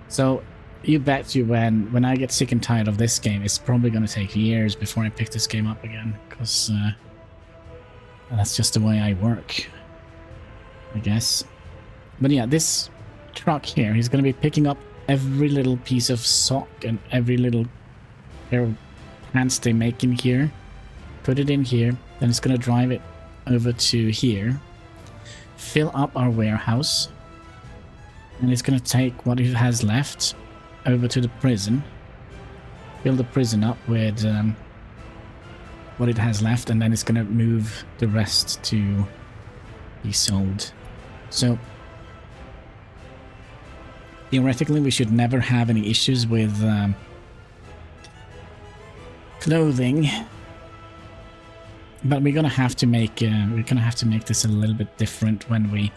So you bet you when I get sick and tired of this game, it's probably going to take years before I pick this game up again, because that's just the way I work, I guess. But yeah, this truck here, he's going to be picking up every little piece of sock and every little pair of pants they make in here, put it in here, then it's going to drive it over to here, fill up our warehouse, and it's going to take what it has left over to the prison, fill the prison up with what it has left, and then it's going to move the rest to be sold. So theoretically, we should never have any issues with clothing, but we're gonna have to make this a little bit different when we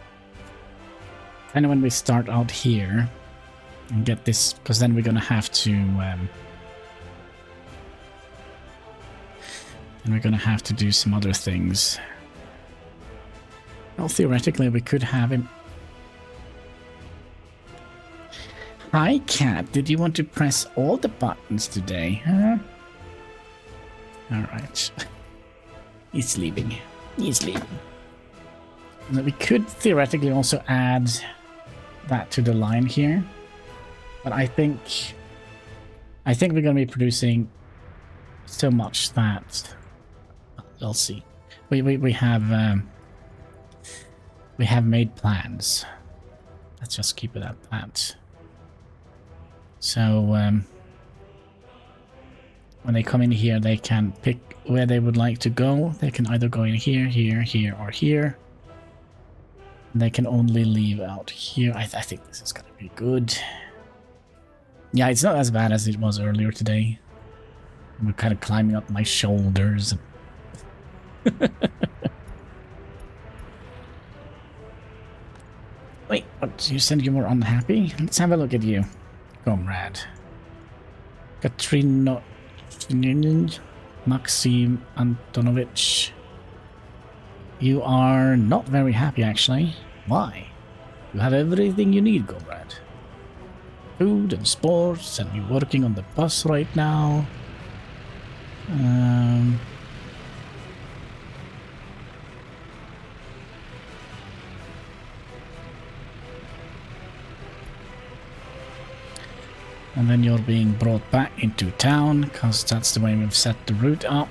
start out here and get this, because then we're gonna have to do some other things. Well, theoretically, we could have him. Hi, Cat. Did you want to press all the buttons today, huh? Alright. He's leaving. He's leaving. Now, we could theoretically also add that to the line here. But I think I think we're going to be producing so much that we'll see. We have made plans. Let's just keep it at that. So when they come in here, they can pick where they would like to go. They can either go in here, here, here, or here. And they can only leave out here. I think this is gonna be good. Yeah, it's not as bad as it was earlier today. We're kind of climbing up my shoulders. Wait, what? You said you were unhappy? Let's have a look at you, comrade. Katrina Maxim Antonovich. You are not very happy, actually. Why? You have everything you need, comrade. Food and sports, and you're working on the bus right now. And then you're being brought back into town, because that's the way we've set the route up.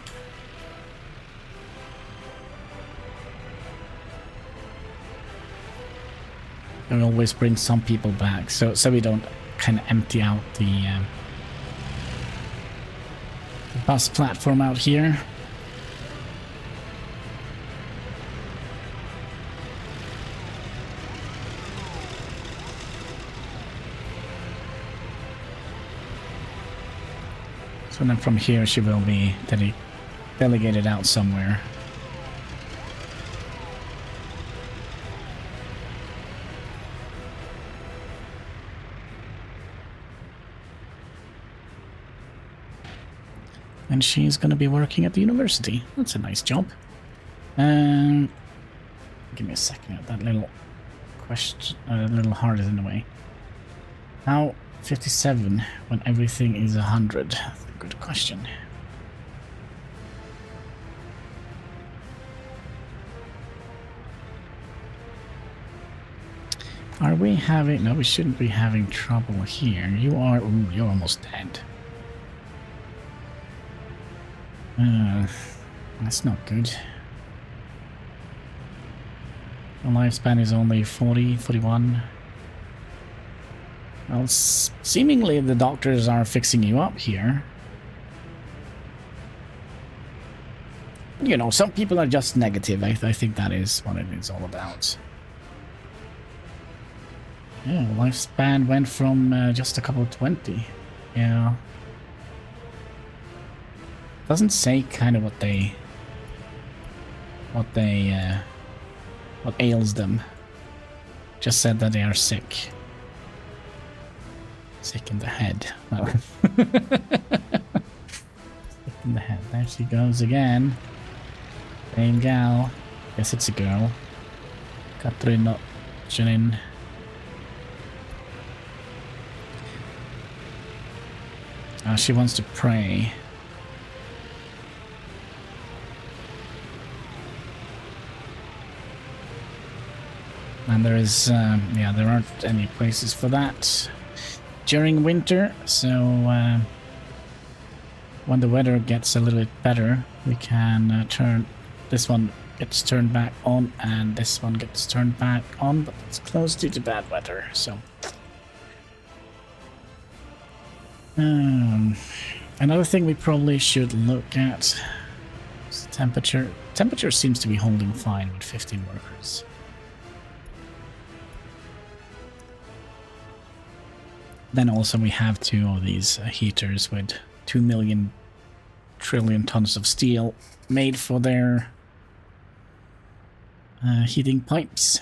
And we always bring some people back, so we don't kind of empty out the bus platform out here. So then from here she will be delegated out somewhere. And she's going to be working at the university. That's a nice job. Give me a second. That little question, a little heart is in the way. How 57 when everything is 100? That's a good question. Are we having... No, we shouldn't be having trouble here. You are... Ooh, you're almost dead. That's not good. The lifespan is only 40, 41. Well, seemingly the doctors are fixing you up here. You know, some people are just negative. I think that is what it is all about. Yeah, lifespan went from just a couple of 20. Yeah. Doesn't say kind of what ails them. Just said that they are sick. Sick in the head. No. Sick in the head. There she goes again. Same gal. Guess it's a girl. Katrina Janin. She wants to pray. And there is, yeah, there aren't any places for that during winter, so when the weather gets a little bit better, we can turn, this one gets turned back on, and this one gets turned back on, but it's closed due to bad weather, so. Another thing we probably should look at is the temperature. Temperature seems to be holding fine with 15 workers. Then also we have two of these heaters with 2 million trillion tons of steel made for their heating pipes.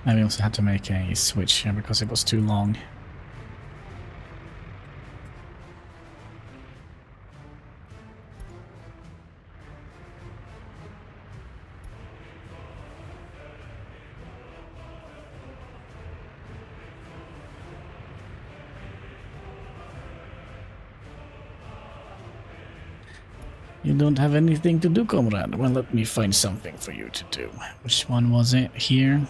And we also had to make a switch here because it was too long. You don't have anything to do, comrade. Well, let me find something for you to do. Which one was it? Here.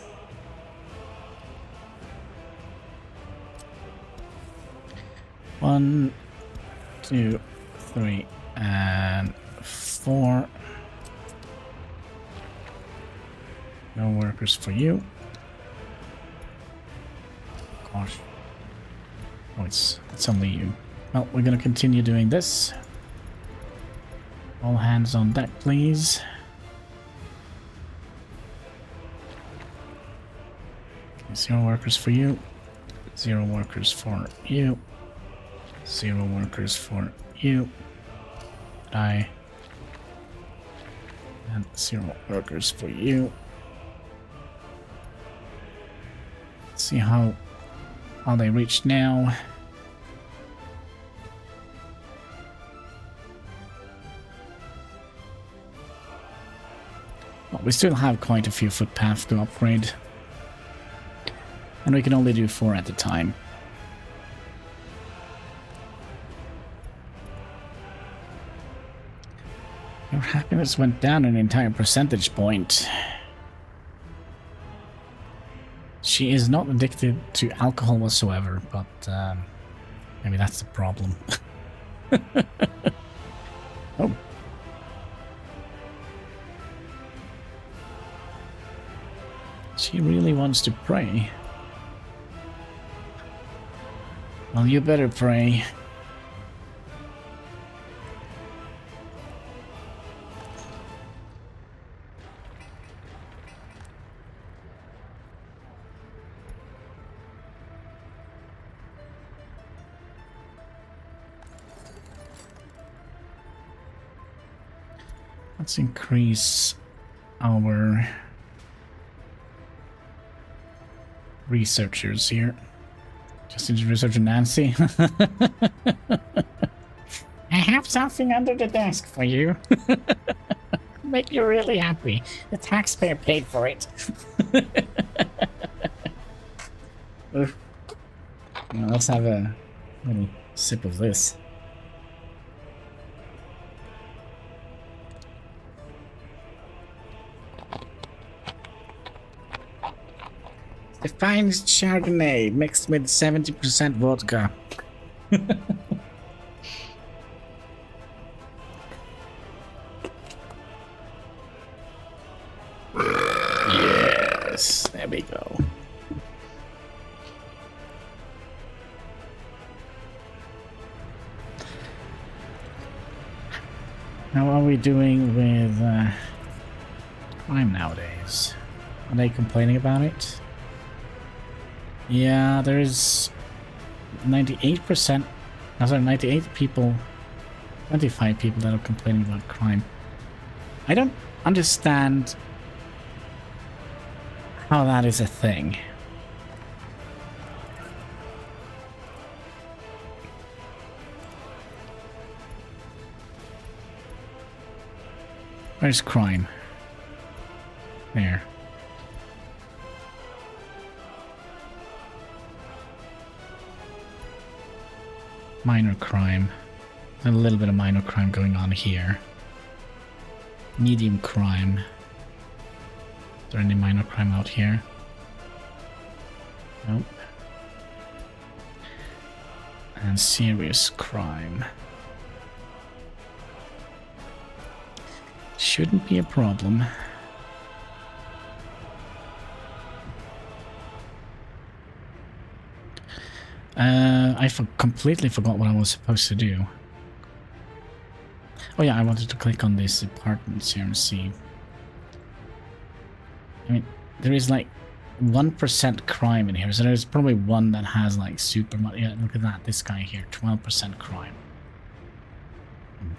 One, 2, 3, and 4. No workers for you. Gosh. Oh, it's only you. Well, we're gonna continue doing this. All hands on deck, please. Okay, 0 workers for you. 0 workers for you. 0 workers for you. And 0 workers for you. Let's see how they reach now. Well, we still have quite a few footpaths to upgrade. And we can only do 4 at a time. Your happiness went down an entire percentage point. She is not addicted to alcohol whatsoever, but maybe that's the problem. Oh. She really wants to pray. Well, you better pray. Let's increase our researchers here. Just into researcher Nancy. I have something under the desk for you. Make you really happy. The taxpayer paid for it. Now let's have a little sip of this. The finest Chardonnay mixed with 70% vodka. Yes, there we go. How are we doing with crime nowadays? Are they complaining about it? Yeah, there is 98%, no, sorry, 98 people, 25 people that are complaining about crime. I don't understand how that is a thing. Where's crime? There. Minor crime. A little bit of minor crime going on here. Medium crime. Is there any minor crime out here? Nope. And serious crime. Shouldn't be a problem. I completely forgot what I was supposed to do. Oh yeah, I wanted to click on these apartments here and see. I mean, there is like 1% crime in here, so there's probably one that has like super much. Yeah, look at that, this guy here, 12% crime.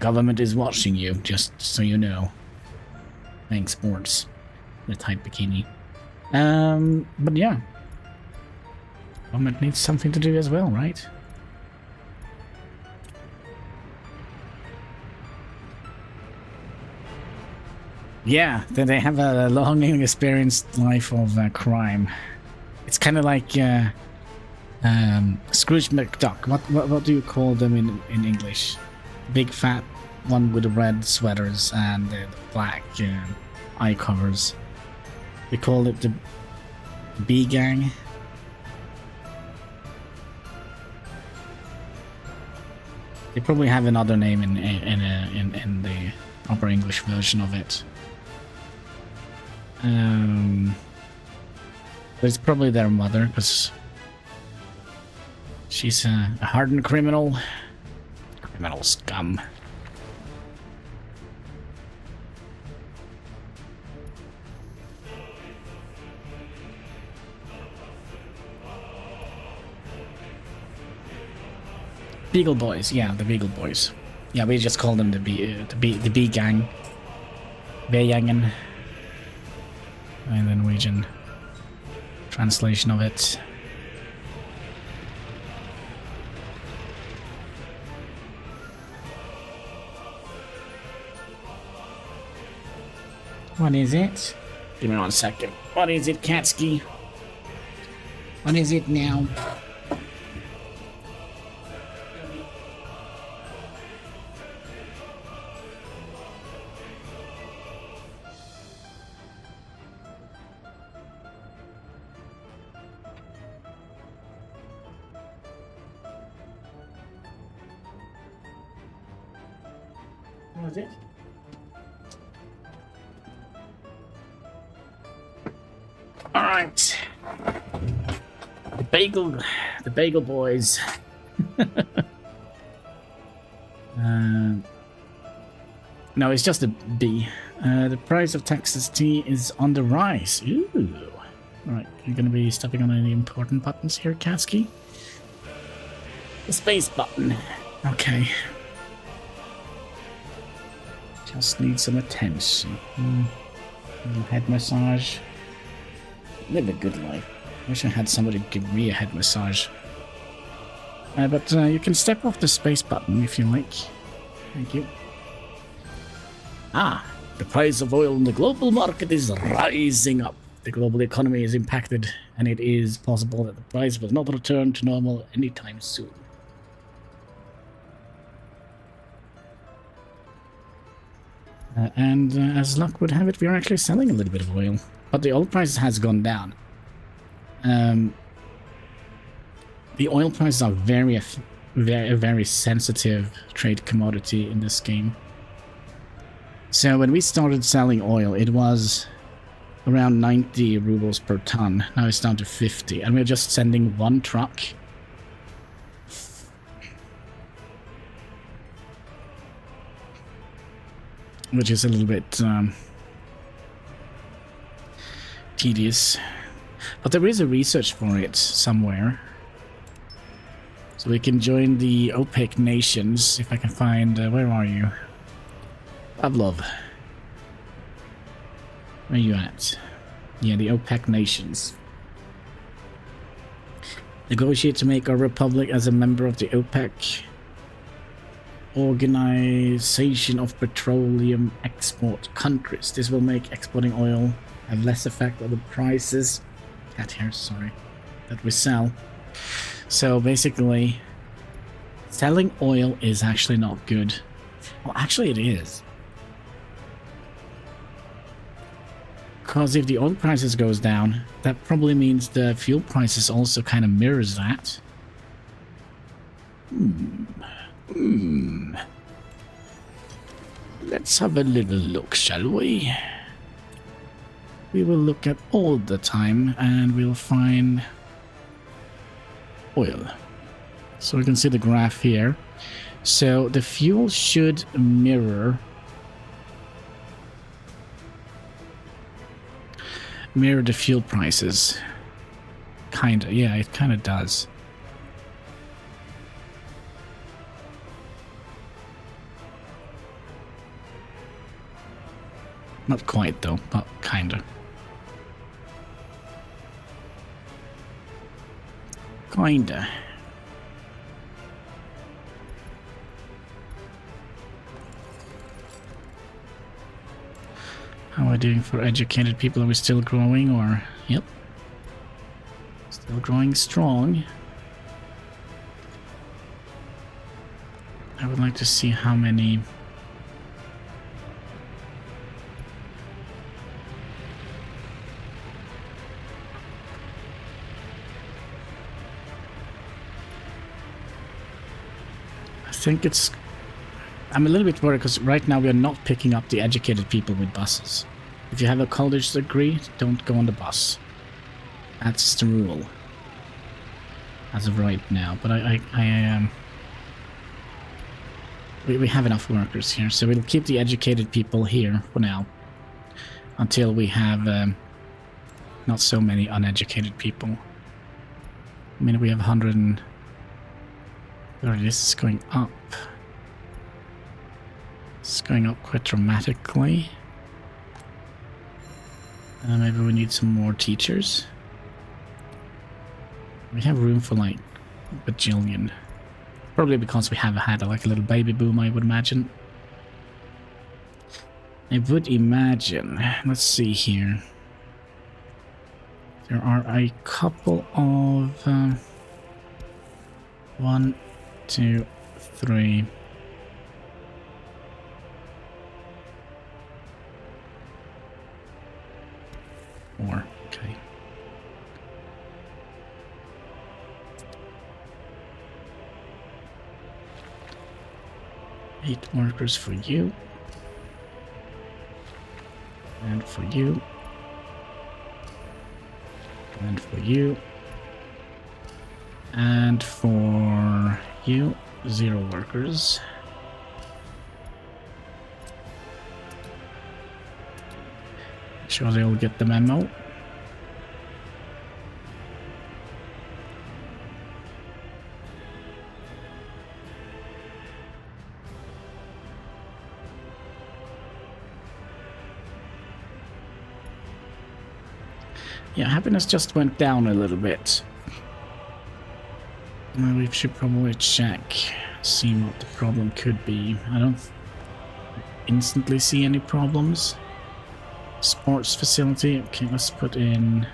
Government is watching you, just so you know. Playing sports. The tight bikini. But yeah. Government needs something to do as well, right? Yeah, they have a long and experienced life of crime. It's kind of like Scrooge McDuck. What do you call them in English? Big fat one with the red sweaters and the black eye covers. We call it the B gang. They probably have another name in the proper English version of it. But it's probably their mother, because she's a hardened criminal. Criminal scum. Beagle Boys, yeah, the Beagle Boys. Yeah, we just call them the B gang. B-gangen. In the Norwegian translation of it. What is it? Give me 1 second. What is it, Katsky? What is it now? What was it? All right, the Bagel Boys. No, it's just a B. The price of Texas tea is on the rise. Ooh. All right, you're gonna be stepping on any important buttons here, Katsky? The space button. Okay. Just need some attention. Head massage. Live a good life. Wish I had somebody give me a head massage. But you can step off the space button if you like. Thank you. Ah, the price of oil in the global market is rising up. The global economy is impacted, and it is possible that the price will not return to normal anytime soon. And as luck would have it, we are actually selling a little bit of oil. But the oil price has gone down. The oil prices are very sensitive trade commodity in this game. So when we started selling oil, it was around 90 rubles per ton. Now it's down to 50, and we're just sending one truck. Which is a little bit tedious. But there is a research for it somewhere. So we can join the OPEC nations, if I can find... where are you? Pavlov. Where are you at? Yeah, the OPEC nations. Negotiate to make our republic as a member of the OPEC. Organization of Petroleum Export Countries. This will make exporting oil have less effect on the prices. Cat here, sorry. That we sell. So basically, selling oil is actually not good. Well, actually it is. Because if the oil prices goes down, that probably means the fuel prices also kind of mirrors that. Let's have a little look, shall we? We will look at all the time and we'll find oil. So we can see the graph here. So the fuel should mirror the fuel prices. Kinda, yeah, it kinda does. Not quite though, but kinda. Kinda. How are we doing for educated people? Are we still growing or... Yep. Still growing strong. I would like to see how many I think it's... I'm a little bit worried because right now we are not picking up the educated people with buses. If you have a college degree, don't go on the bus. That's the rule. As of right now. But we have enough workers here, so we'll keep the educated people here for now. Until we have not so many uneducated people. I mean, we have 130. This is going up. It's going up quite dramatically. Maybe we need some more teachers. We have room for like a bajillion. Probably because we have had like a little baby boom, I would imagine. I would imagine. Let's see here. There are a couple of 1, 2, 3. Four. Okay. Eight workers for you. And for you. And for you. And for you, 0 workers. Make sure they all get the memo. Yeah, happiness just went down a little bit. We should probably check, see what the problem could be. I don't instantly see any problems. Sports facility, okay, let's put in...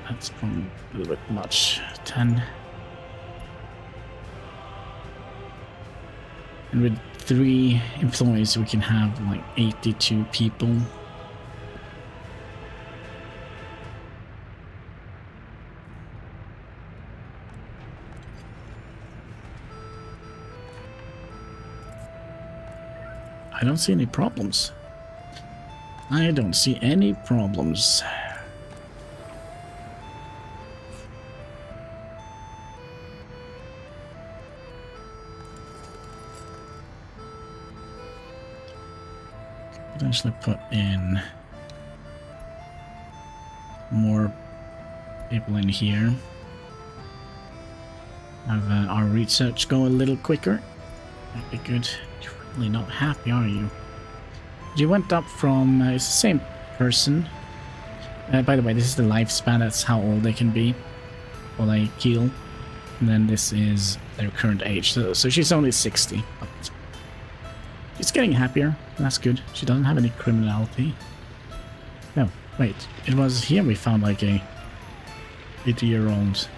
that's probably a little bit much. 10. And with 3 employees, we can have like 82 people. I don't see any problems. I don't see any problems. Potentially put in more people in here. Have our research go a little quicker. That'd be good. You're really not happy, are you? You went up from... it's the same person. By the way, this is the lifespan. That's how old they can be. Or they kill. And then this is their current age. So she's only 60. But she's getting happier. That's good. She doesn't have any criminality. No, wait. It was here we found like a 80-year-old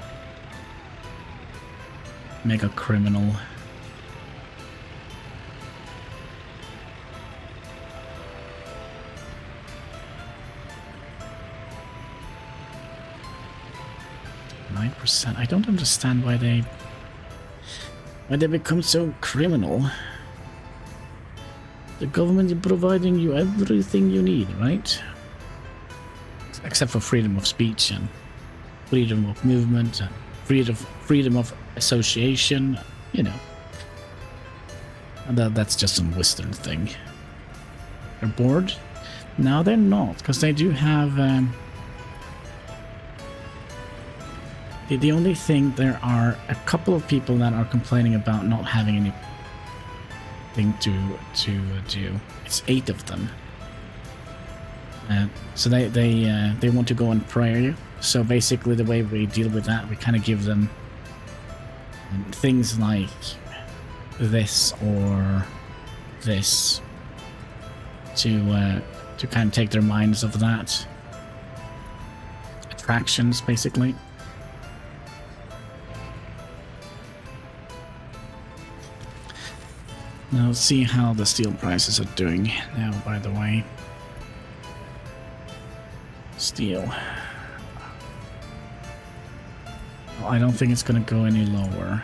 mega criminal. I don't understand why they become so criminal. The government is providing you everything you need, right? Except for freedom of speech and freedom of movement and freedom of association, you know. And that's just some Western thing. They're bored? No, they're not, because they do have... The only thing, there are a couple of people that are complaining about not having anything to do. It's 8 of them. So they want to go on prayer. So basically the way we deal with that, we kind of give them things like this or this to kind of take their minds off that. Attractions, basically. Now let's see how the steel prices are doing now, by the way. Steel. Well, I don't think it's going to go any lower.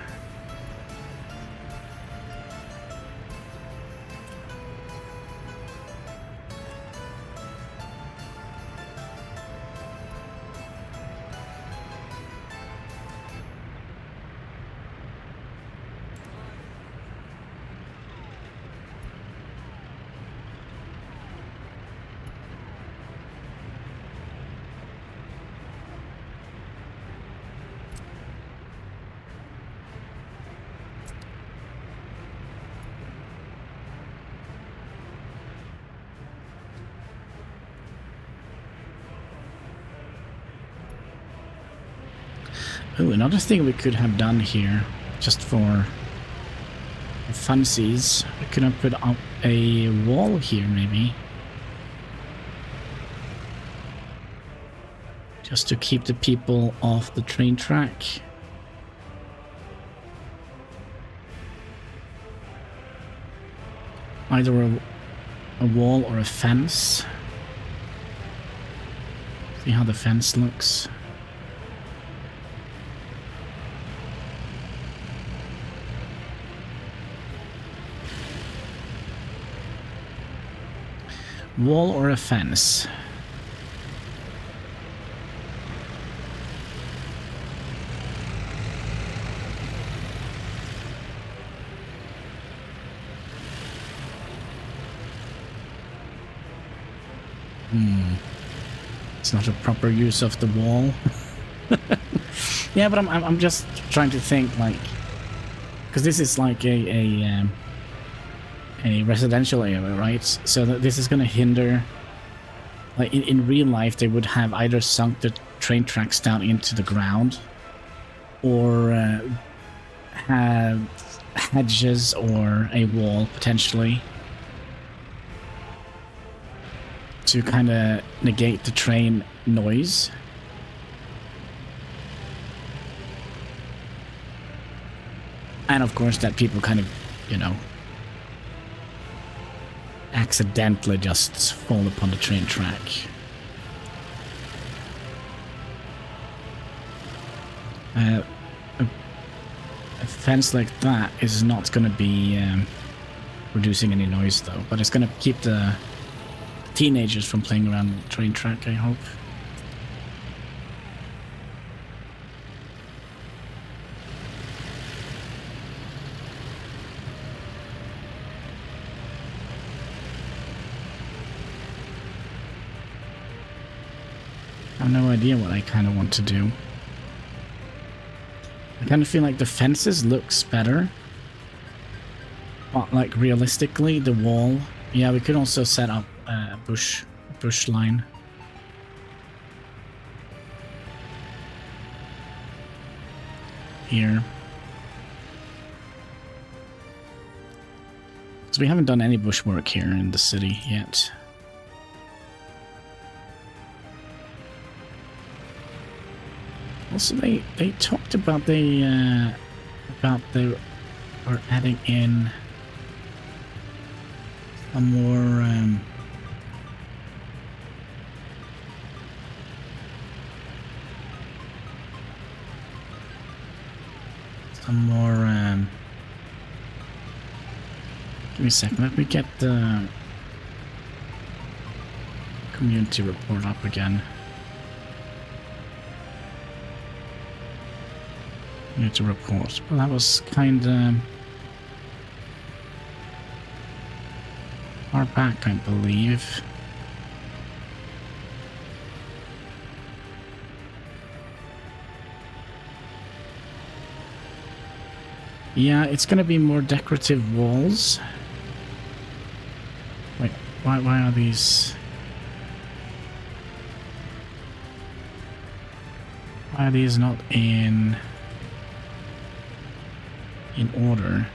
Oh, another thing we could have done here, just for funsies, we could have put up a wall here, maybe. Just to keep the people off the train track. Either a wall or a fence. See how the fence looks. Wall or a fence? It's not a proper use of the wall. Yeah, but I'm just trying to think, like, because this is like a residential area, right? So that this is going to hinder, like in real life they would have either sunk the train tracks down into the ground, or have hedges or a wall potentially to kind of negate the train noise. And of course that people kind of, you know, accidentally just fall upon the train track. A fence like that is not going to be reducing any noise though, but it's going to keep the teenagers from playing around the train track, I hope. I have no idea what I kind of want to do. I kind of feel like the fences looks better. But like realistically, the wall... Yeah, we could also set up a bush line. Here. So we haven't done any bush work here in the city yet. Also, they talked about they were adding in some more give me a second, let me get the community report up again. Community report. Well, that was kind of far back, I believe. Yeah, it's gonna be more decorative walls. Wait, why are these... Why are these not in order?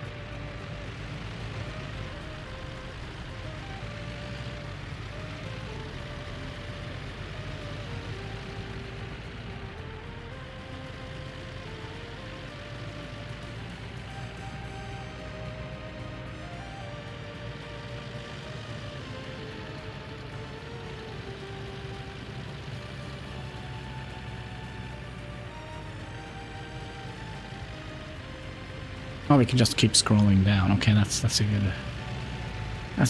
Oh, we can just keep scrolling down. Okay, that's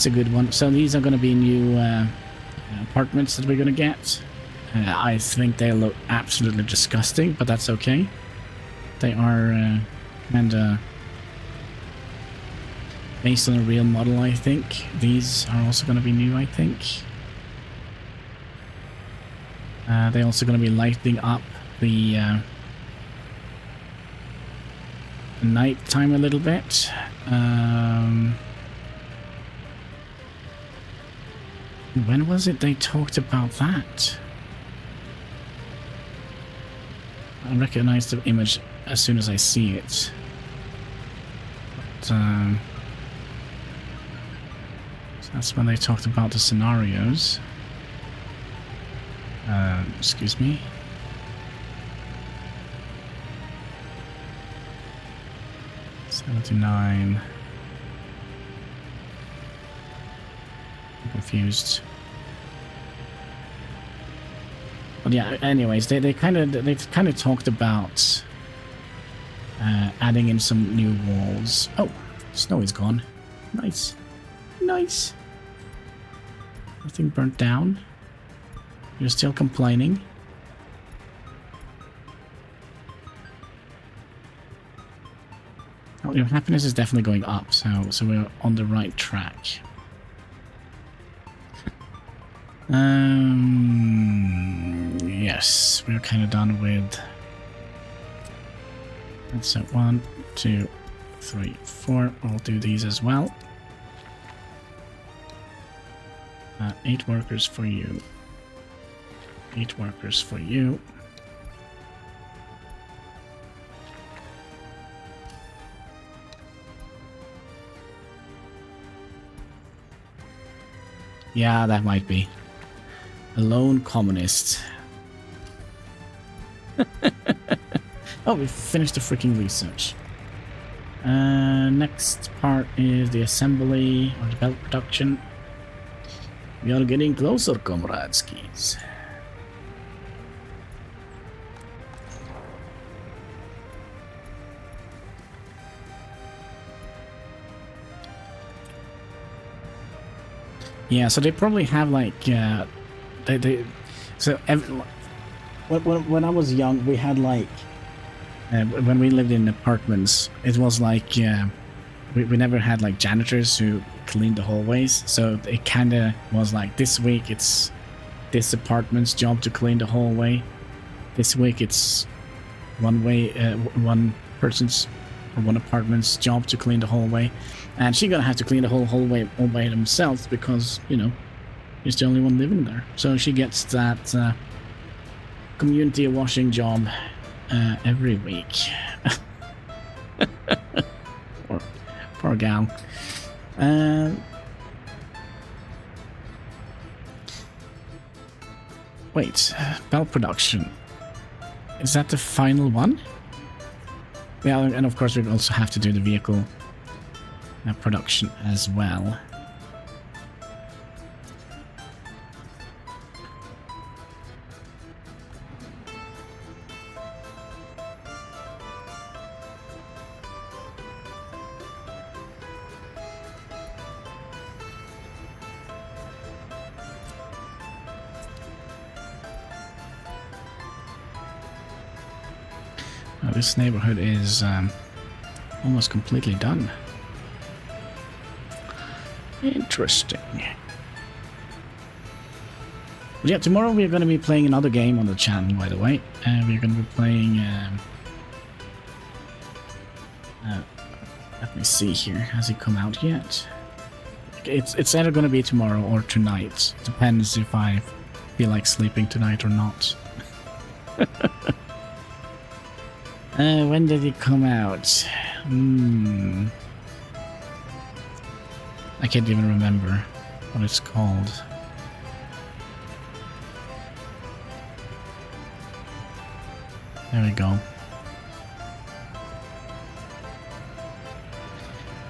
a good one. So these are going to be new apartments that we're going to get. I think they look absolutely disgusting, but that's okay. They are kind of based on a real model, I think. These are also going to be new, I think. They're also going to be lighting up the night time a little bit. When was it they talked about that? I recognize the image as soon as I see it. But, so that's when they talked about the scenarios. Excuse me. $79. I'm confused. But yeah, anyways, they kind of talked about adding in some new walls. Oh, snow is gone. Nice, nice. Nothing burnt down. You're still complaining. Oh, your happiness is definitely going up, so we're on the right track. Yes, we're kind of done with. So 1, 2, 3, 4. We'll do these as well. 8 workers for you. 8 workers for you. Yeah, that might be. A lone communist. Oh, we finished the freaking research. Next part is the assembly or the belt production. We are getting closer, comradeskis. Yeah, so they probably have like when I was young, we had like when we lived in apartments, it was like we never had like janitors who cleaned the hallways, so it kind of was like this week it's this apartment's job to clean the hallway, this week it's one person's or one apartment's job to clean the hallway, and she's gonna have to clean the whole hallway all by themselves because, you know, she's the only one living there. So she gets that community washing job every week. Poor gal. Wait, belt production. Is that the final one? Yeah, and of course we also have to do the vehicle production as well. This neighborhood is almost completely done. Interesting. But yeah, tomorrow we're going to be playing another game on the channel, by the way. We're going to be playing... let me see here. Has it come out yet? It's either going to be tomorrow or tonight. Depends if I feel like sleeping tonight or not. When did it come out? I can't even remember what it's called. There we go.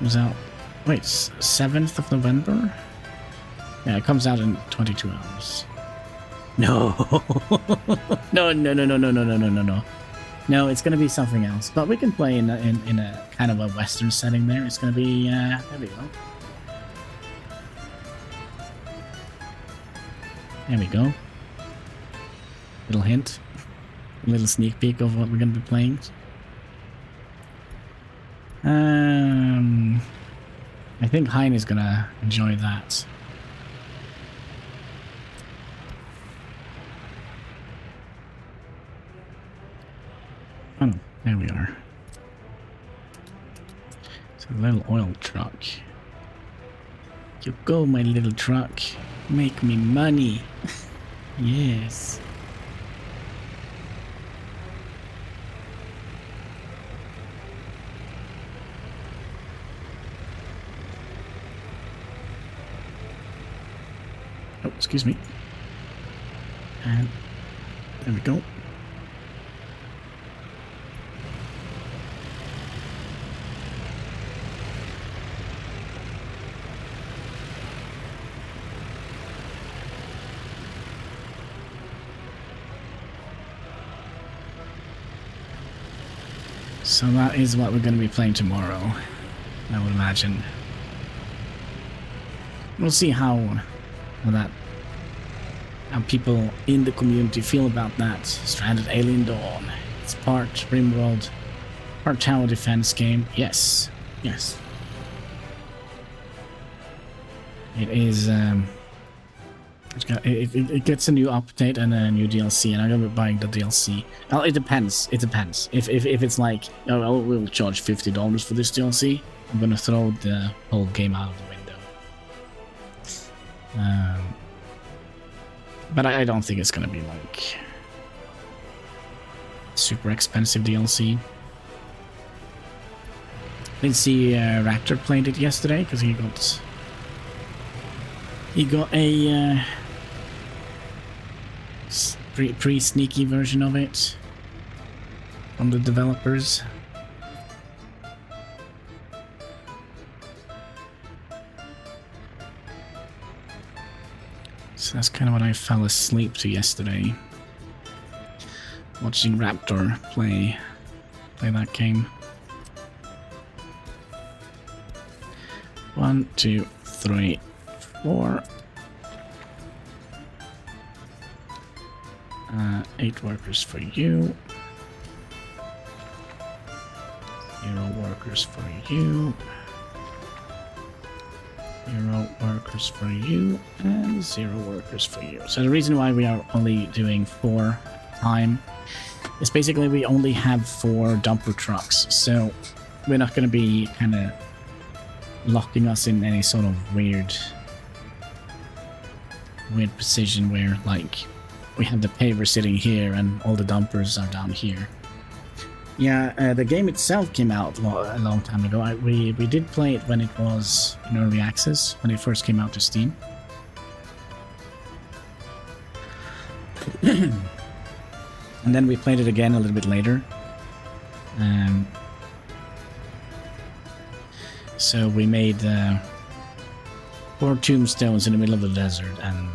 It was out... Wait, 7th of November? Yeah, it comes out in 22 hours. No! No. No, it's gonna be something else. But we can play in a kind of a Western setting there. It's gonna be... there we go. There we go. Little hint. A little sneak peek of what we're gonna be playing. I think Hein is gonna enjoy that. Oh no, there we are. It's a little oil truck. You go, my little truck. Make me money. Yes. Oh, excuse me. And there we go. So that is what we're going to be playing tomorrow, I would imagine. We'll see how people in the community feel about that. Stranded Alien Dawn. It's part RimWorld, part tower defense game. Yes, yes. It is. It gets a new update and a new DLC, and I'm gonna be buying the DLC. Well, it depends. It depends. If it's like, oh, well, we'll charge $50 for this DLC, I'm gonna throw the whole game out of the window. But I don't think it's gonna be like super expensive DLC. Didn't see Raptor played it yesterday because he got a pretty sneaky version of it from the developers. So that's kind of what I fell asleep to yesterday, watching Raptor play that game. 1, 2, 3, 4. 8 workers for you. 0 workers for you. 0 workers for you. And 0 workers for you. So the reason why we are only doing 4 time is basically we only have 4 dumper trucks. So we're not going to be kind of locking us in any sort of weird position where, like, we have the paver sitting here and all the dumpers are down here. Yeah, the game itself came out a long time ago. We did play it when it was in early access, when it first came out to Steam. And then we played it again a little bit later. So we made 4 tombstones in the middle of the desert, and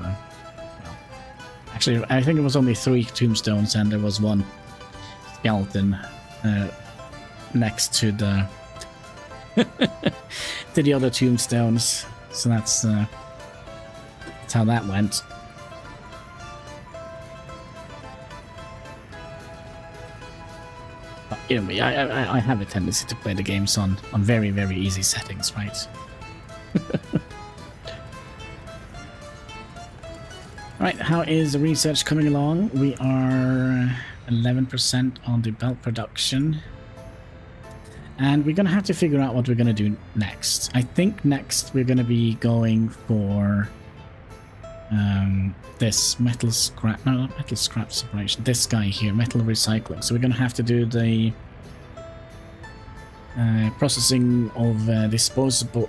actually I think it was only 3 tombstones, and there was 1 skeleton next to the to the other tombstones. So that's how that went. But, you know, I have a tendency to play the games on very, very easy settings, right? Right, how is the research coming along? We are 11% on the belt production. And we're going to have to figure out what we're going to do next. I think next we're going to be going for this metal scrap, no, not metal scrap separation, this guy here, metal recycling. So we're going to have to do the processing of disposal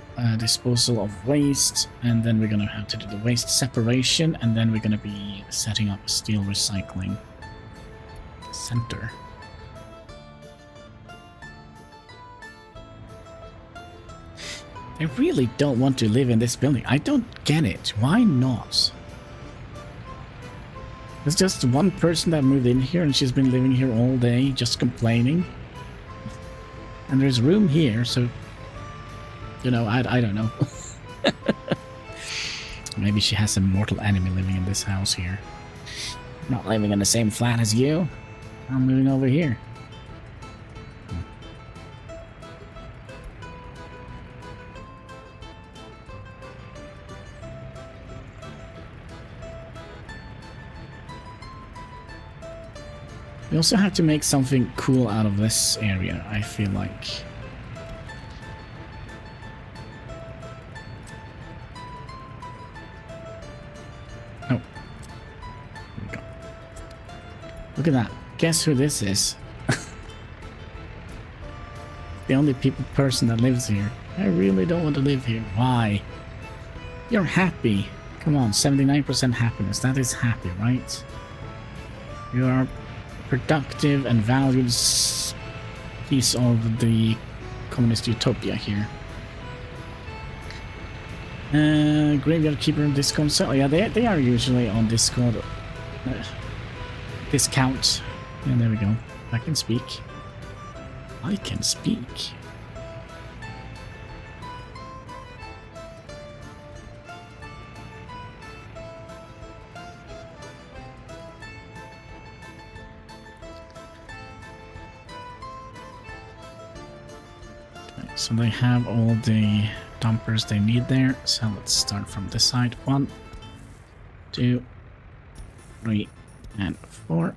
of waste, and then we're going to have to do the waste separation, and then we're going to be setting up a steel recycling center. I really don't want to live in this building. I don't get it. Why not? There's just one person that moved in here and she's been living here all day just complaining. And there's room here, so, you know, I don't know. Maybe she has some mortal enemy living in this house here. I'm not living in the same flat as you. I'm moving over here. We also have to make something cool out of this area, I feel like. Oh. There we go. Look at that. Guess who this is? The only person that lives here. I really don't want to live here. Why? You're happy. Come on, 79% happiness. That is happy, right? You are productive and valued piece of the communist utopia here. Graveyard Keeper and Discord. So yeah, they are usually on Discord. Discount. And there we go. I can speak. I can speak. So they have all the dumpers they need there. So let's start from this side. 1, 2, 3, and 4.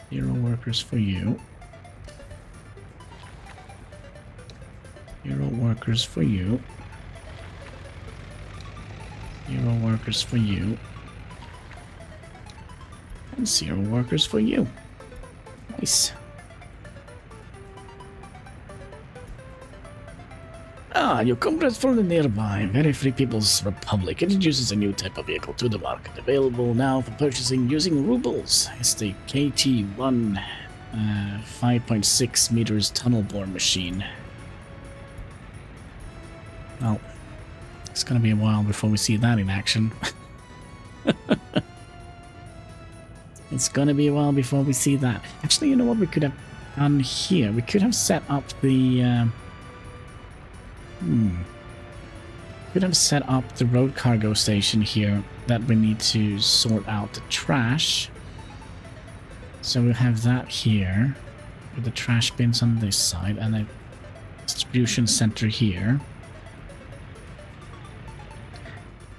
0 workers for you. 0 workers for you. 0 workers for you. And 0 workers for you. Nice. Ah, your comrades from the nearby Very Free People's Republic introduces a new type of vehicle to the market, available now for purchasing using rubles. It's the KT-1 5.6 meters tunnel bore machine. Well, it's gonna be a while before we see that in action. It's gonna be a while before we see that. Actually, you know what we could have done here? We could have set up the... Could have set up the road cargo station here that we need to sort out the trash. So we'll have that here with the trash bins on this side and a distribution center here.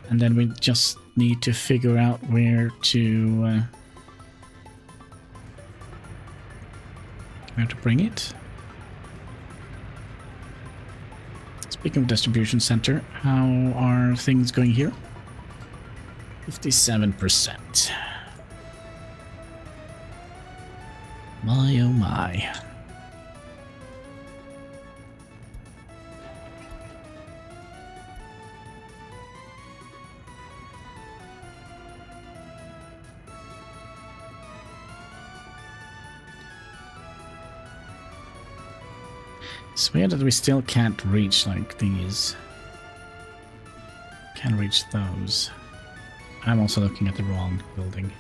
And then we just need to figure out where to bring it. Speaking of distribution center, how are things going here? 57%. My oh my. It's weird that we still can't reach, like, these. Can't reach those. I'm also looking at the wrong building.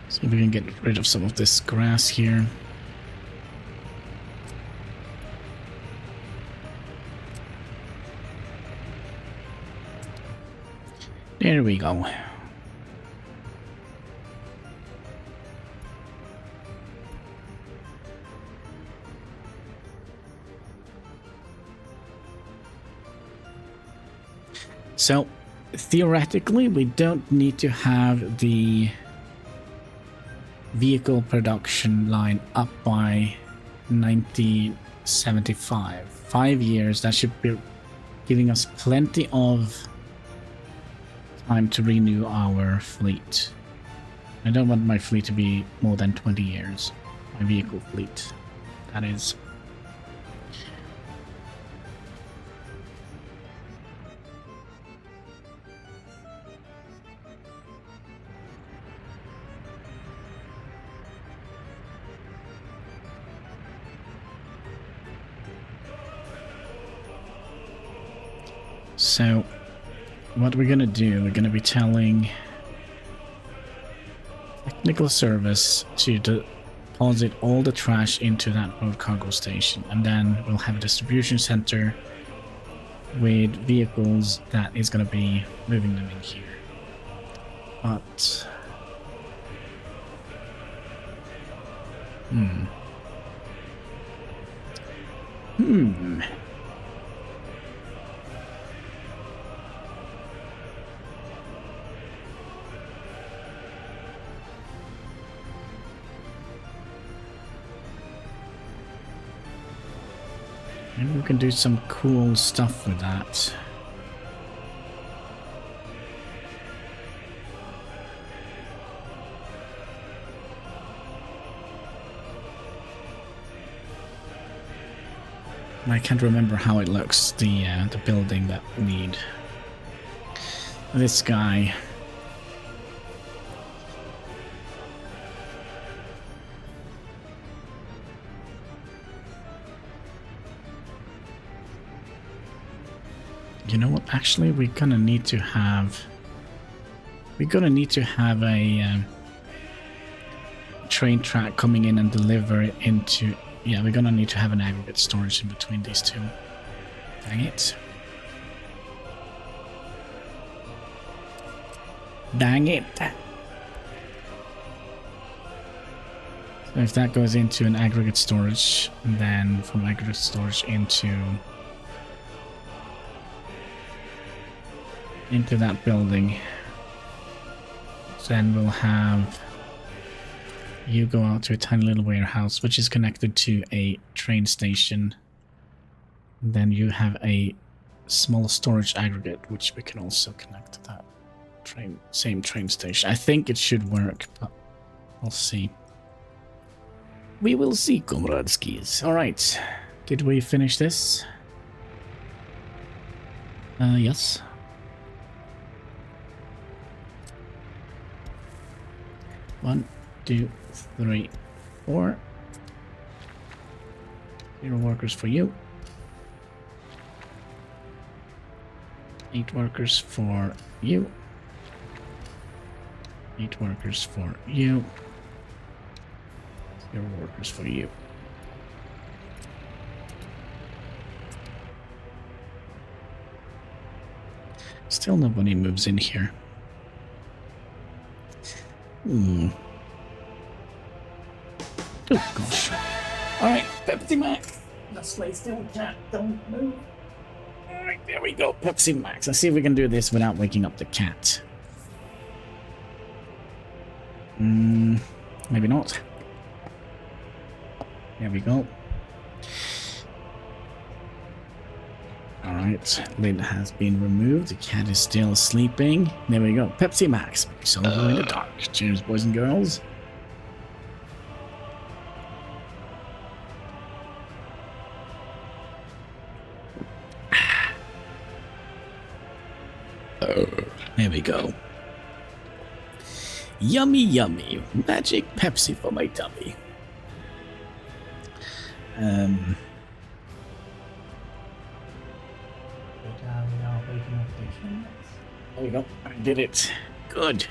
See if we can get rid of some of this grass here. There we go. So, theoretically, we don't need to have the vehicle production line up by 1975. 5 years, that should be giving us plenty of time to renew our fleet. I don't want my fleet to be more than 20 years. My vehicle fleet, that is. So, what we're gonna do, we're gonna be telling technical service to deposit all the trash into that road cargo station, and then we'll have a distribution center with vehicles that is gonna be moving them in here. But Maybe we can do some cool stuff with that. I can't remember how it looks, the building that we need. This guy. You know what? Actually, we're gonna need to have a train track coming in and deliver it into. Yeah, we're gonna need to have an aggregate storage in between these two. Dang it. Dang it. So if that goes into an aggregate storage, and then from aggregate storage into that building, then we'll have you go out to a tiny little warehouse which is connected to a train station. Then you have a small storage aggregate which we can also connect to that same train station. I think it should work, but we'll see. We will see, comradeskis. Alright, did we finish this? Yes. One, 2, 3, 4. 0 workers for you. 8 workers for you. 8 workers for you. 0 workers for you. Still nobody moves in here. Oh gosh. Alright, Pepsi Max. Let's lay still, cat. Don't move. Alright, there we go. Pepsi Max. Let's see if we can do this without waking up the cat. Maybe not. There we go. Alright, lid has been removed. The cat is still sleeping. There we go. Pepsi Max. So in the dark. Cheers, boys and girls. There we go. Yummy, yummy. Magic Pepsi for my tummy. There we go. I did it. Good.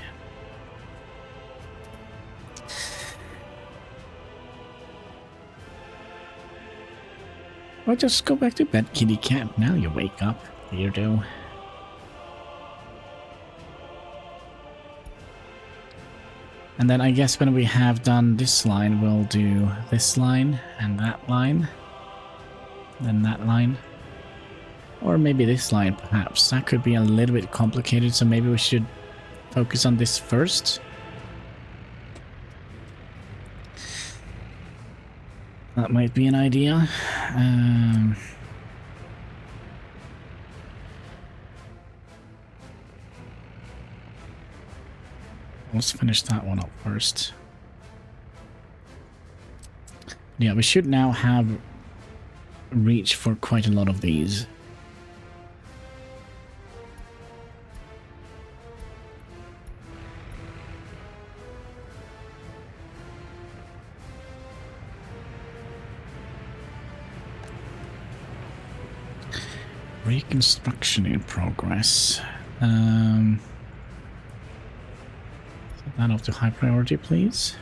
Well, just go back to bed, kitty cat. Now you wake up, weirdo. And then I guess when we have done this line, we'll do this line and that line. Then that line. Or maybe this line, perhaps. That could be a little bit complicated, so maybe we should focus on this first. That might be an idea. Let's finish that one up first. Yeah, we should now have reach for quite a lot of these. Reconstruction in progress. Set that off to high priority, please.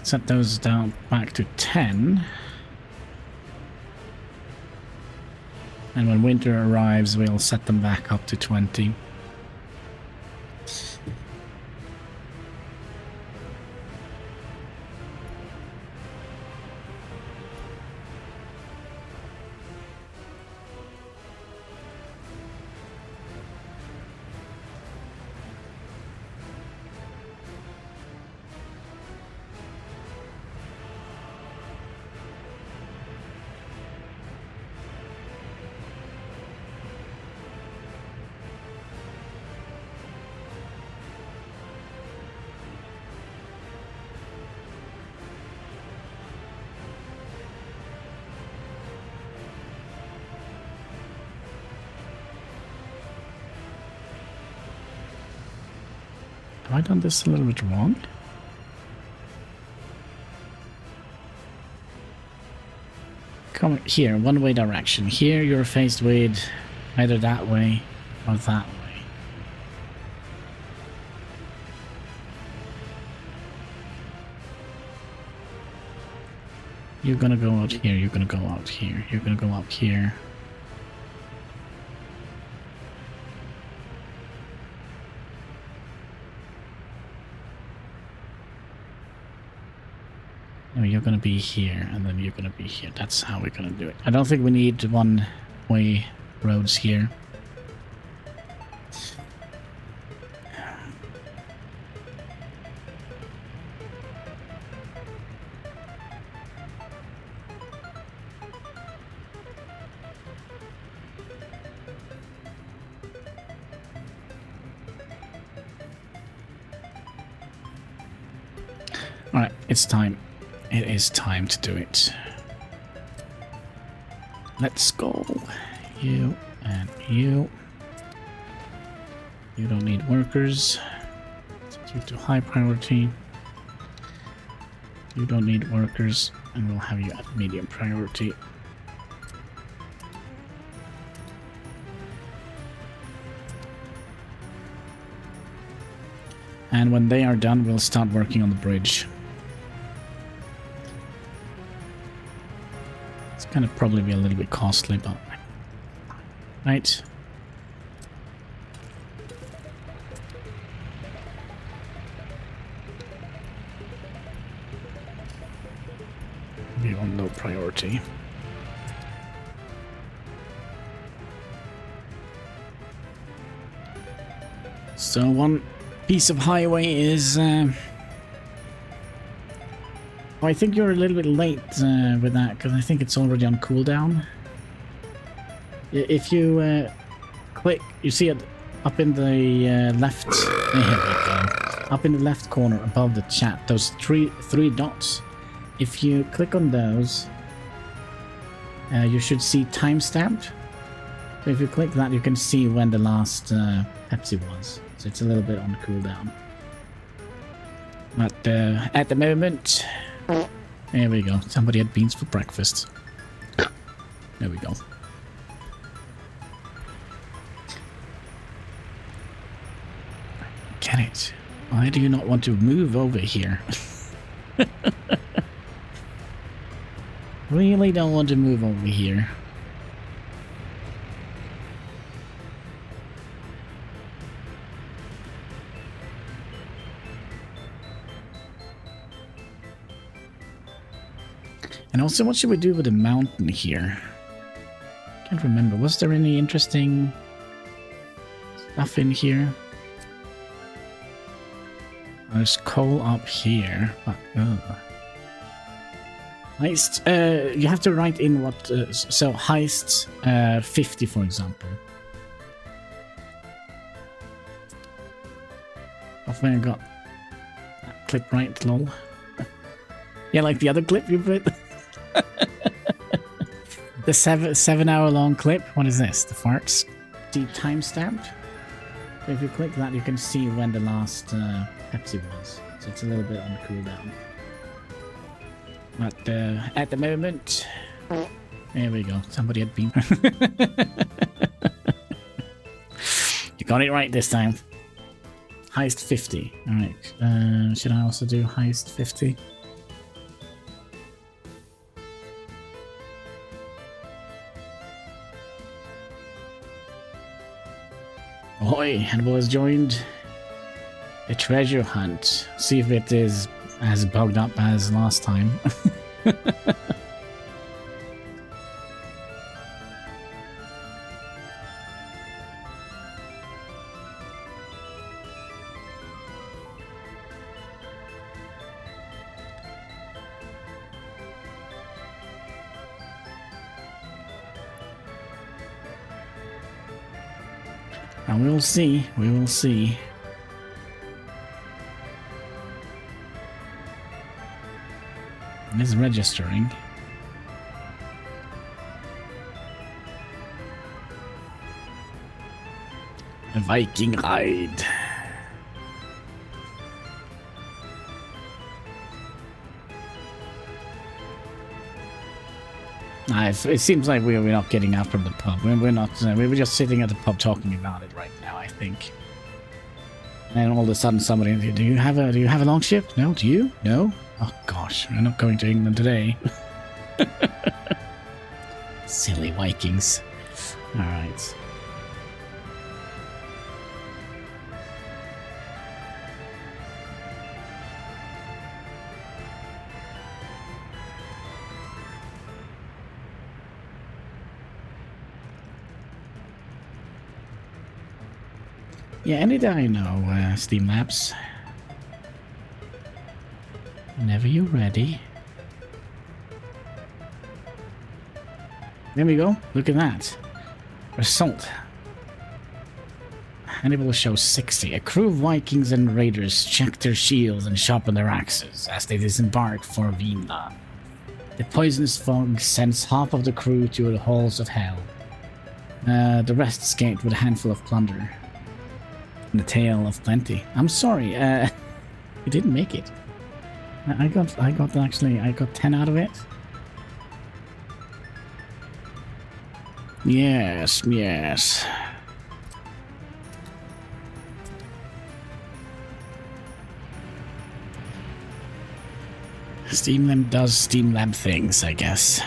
Set those down back to 10. And when winter arrives, we'll set them back up to 20. Have I done this a little bit wrong? Come here, one-way direction. Here you're faced with either that way or that way. You're gonna go out here, you're gonna go out here, you're gonna go up here. No, you're gonna be here, and then you're gonna be here. That's how we're gonna do it. I don't think we need one-way roads here. Alright, it's time. It is time to do it. Let's go. You and you. You don't need workers. Set you to high priority. You don't need workers, and we'll have you at medium priority. And when they are done, we'll start working on the bridge. It's gonna probably be a little bit costly, but... Right. Be on low priority. So one piece of highway is... Oh, I think you're a little bit late with that, because I think it's already on cooldown. If you click, you see it up in the left... Here we go. Up in the left corner above the chat, those three dots. If you click on those, you should see timestamped. So if you click that, you can see when the last Pepsi was. So it's a little bit on cooldown. But at the moment... There we go. Somebody had beans for breakfast. There we go. Get it. Why do you not want to move over here? Really don't want to move over here. And also, what should we do with the mountain here? Can't remember. Was there any interesting stuff in here? There's coal up here, but heist. You have to write in what. So heist 50, for example. Hopefully I got that clip right, lol. Yeah, like the other clip you put. The 7-hour-long clip. What is this? The farts? The timestamped. So if you click that, you can see when the last Pepsi was. So it's a little bit on cooldown. But at the moment, there we go. Somebody had been. You got it right this time. Heist 50. All right. Should I also do heist 50? Ahoy, Hannibal has joined a treasure hunt. See if it is as bugged up as last time. And we'll see, we will see. It is registering. A Viking ride. It seems like we're not getting out from the pub. We're not. We were just sitting at the pub talking about it right now, I think. And all of a sudden, somebody, do you have a long shift? No, do you? No. Oh gosh, we're not going to England today. Silly Vikings. All right. Yeah, any day I know, Steam Labs. Whenever you're ready. There we go. Look at that. Result. Hanniballshow 60. A crew of Vikings and raiders check their shields and sharpen their axes as they disembark for Vienna. The poisonous fog sends half of the crew to the halls of hell. The rest escaped with a handful of plunder. And a tale of plenty. I'm sorry, you didn't make it. I got 10 out of it. Yes, yes. Steam Lab does Steam Lab things, I guess.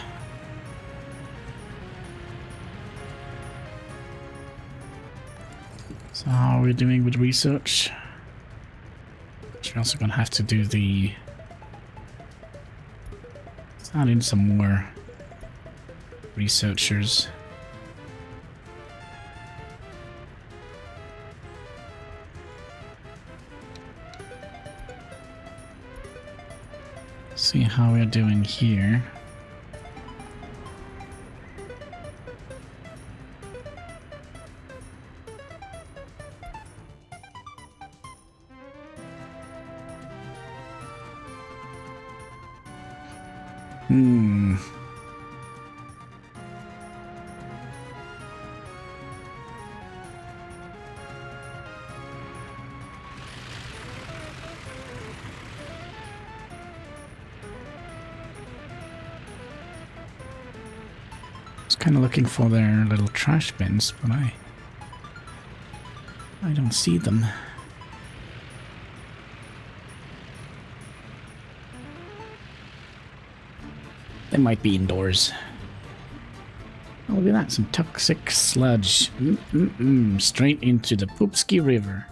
So how are we doing with research? We're also gonna have to do the... Let's add in some more researchers. See how we're doing here. Kind of looking for their little trash bins, but I don't see them. They might be indoors. Oh, look at that, some toxic sludge. Straight into the Poopski River.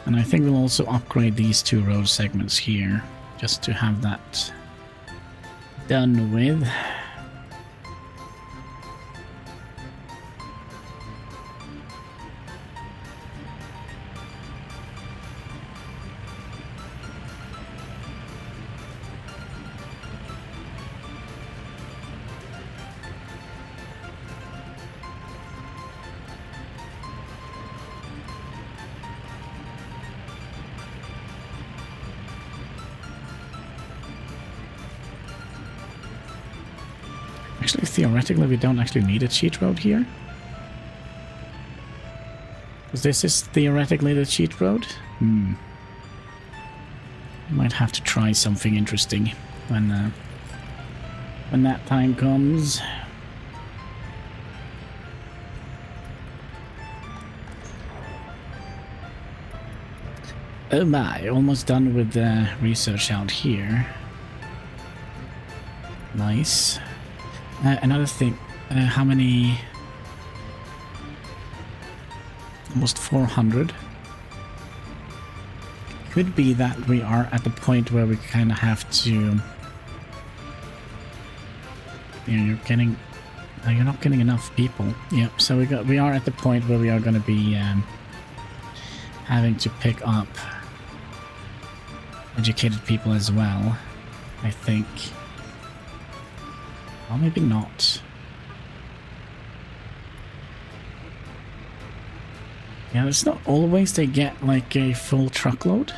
And I think we'll also upgrade these two road segments here, just to have that done with. Actually, theoretically, we don't actually need a cheat road here. Because this is theoretically the cheat road. We might have to try something interesting when that time comes. Oh my, almost done with the research out here. Nice. Another thing, how many? Almost 400. Could be that we are at the point where we kind of have to... you're not getting enough people. Yep, so we are at the point where we are going to be having to pick up educated people as well, I think. Or maybe not. Yeah, it's not always they get like a full truckload.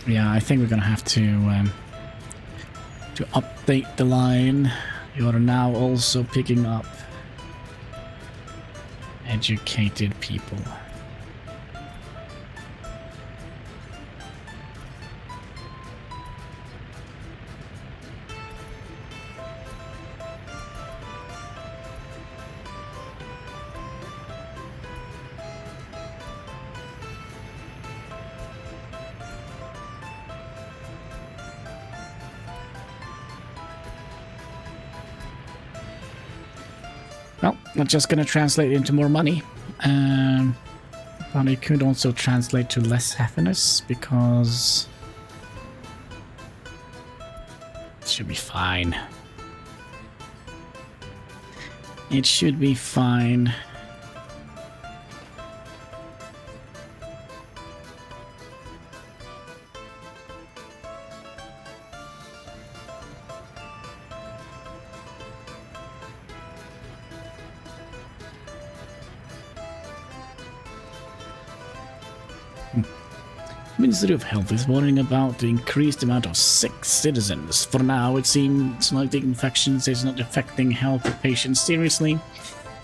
Yeah, I think we're gonna have to update the line. You are now also picking up educated people. Well, not just gonna translate into more money, but it could also translate to less happiness, because it should be fine. It should be fine. Ministry of Health is warning about the increased amount of sick citizens. For now, it seems like the infections is not affecting health of patients seriously. It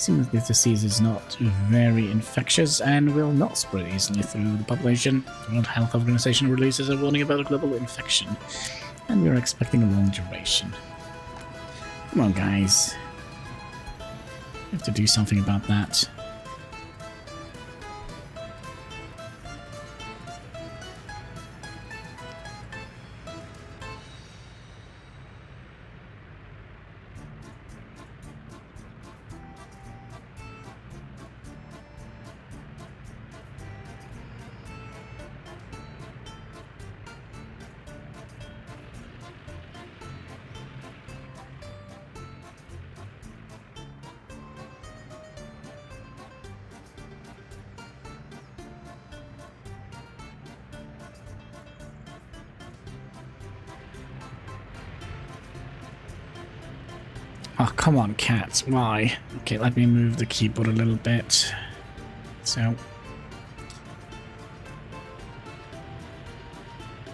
seems like this disease is not very infectious and will not spread easily through the population. The World Health Organization releases a warning about a global infection, and we are expecting a long duration. Come on, guys. We have to do something about that. Oh, come on, cats. Why? Okay, let me move the keyboard a little bit. So.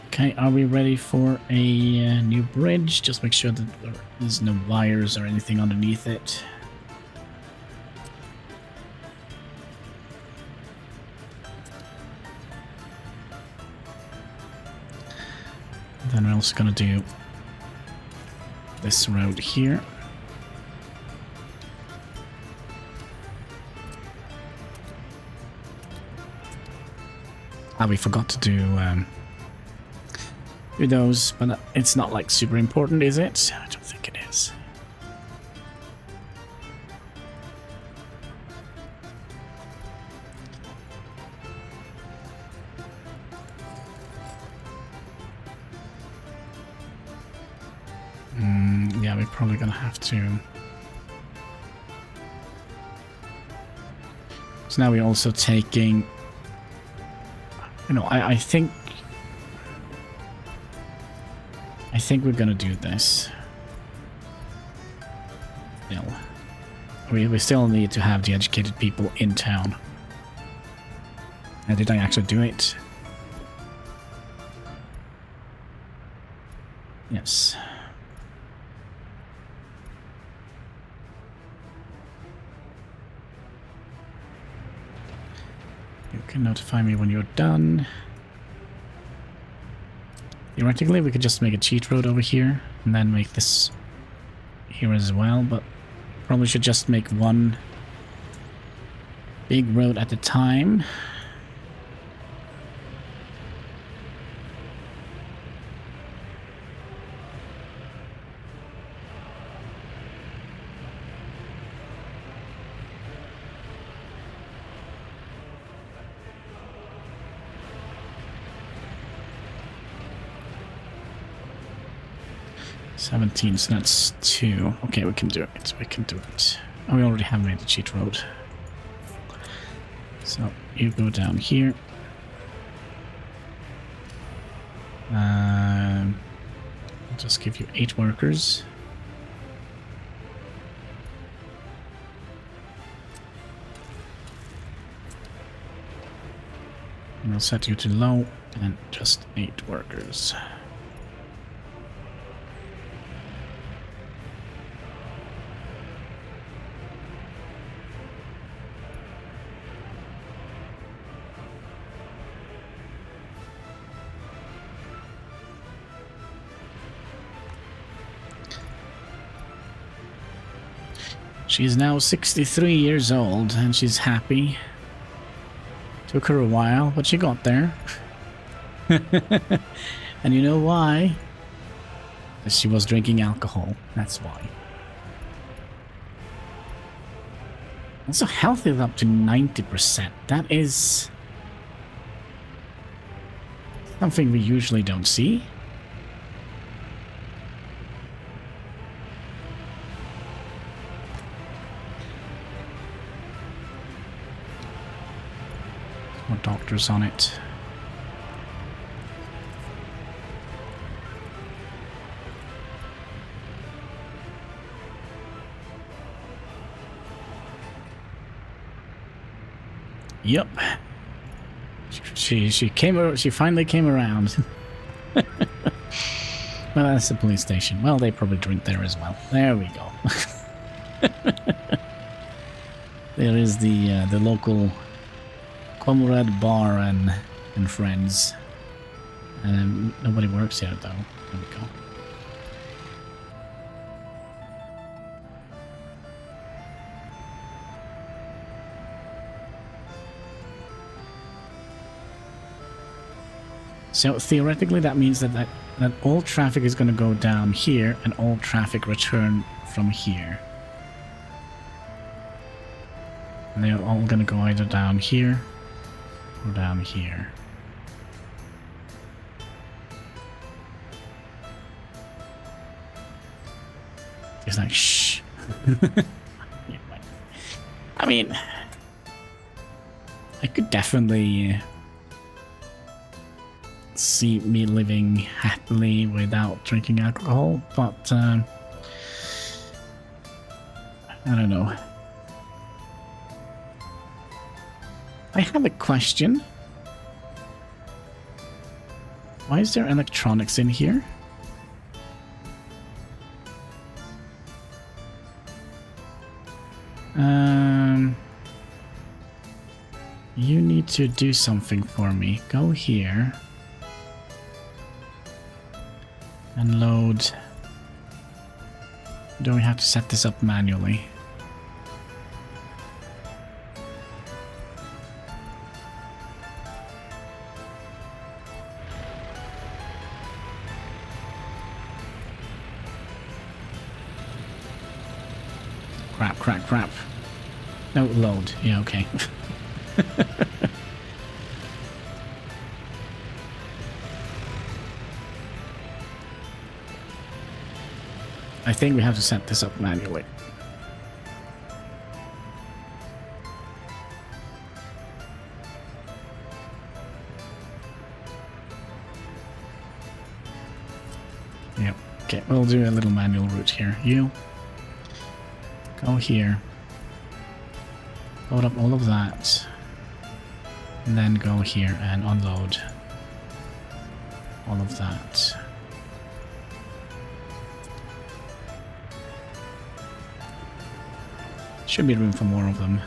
Okay, are we ready for a new bridge? Just make sure that there's no wires or anything underneath it. Then we're also gonna do this road here. Ah, we forgot to do those, but it's not like super important, is it? I don't think it is. Yeah, we're probably gonna have to. So now we're also taking. You know, I think we're gonna do this. No, we still need to have the educated people in town. Did I actually do it? Yes. You can notify me when you're done. Theoretically, we could just make a cheat road over here and then make this here as well, but probably should just make one big road at a time. $17, so that's 2. Okay, we can do it. We can do it. Oh, we already have made the cheat road. So you go down here. just give you 8 workers. And we'll set you to low and just 8 workers. She's now 63 years old and she's happy. Took her a while, but she got there. And you know why? Because she was drinking alcohol. That's why. Also, health is up to 90%. That is something we usually don't see. More doctors on it. Yep. She finally came around. Well, that's the police station. Well, they probably drink there as well. There we go. There is the local Comrade Bar and friends. Nobody works here though. There we go. So theoretically that means that all traffic is going to go down here and all traffic return from here. And they're all going to go either down here or down here. It's like, shh. I mean, I could definitely see me living happily without drinking alcohol, but I don't know. I have a question. Why is there electronics in here? You need to do something for me. Go here. And load. Do we have to set this up manually? Crap. No, load. Yeah, okay. I think we have to set this up manually. Yep. Okay, we'll do a little manual route here. You go here. Load up all of that. And then go here and unload all of that. Should be room for more of them.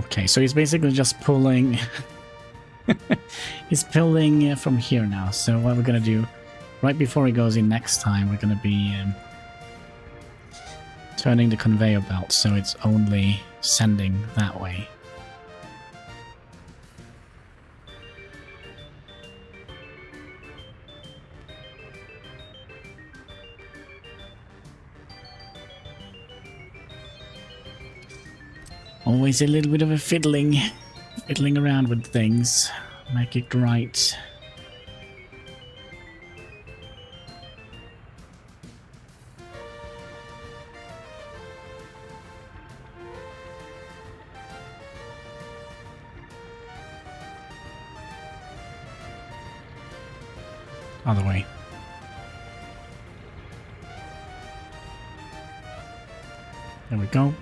Okay, so he's basically just pulling. He's pulling from here now. So what we're gonna do, right before he goes in next time, we're gonna be turning the conveyor belt so it's only sending that way. Always a little bit of a fiddling around with things. Make it right. Other way. There we go.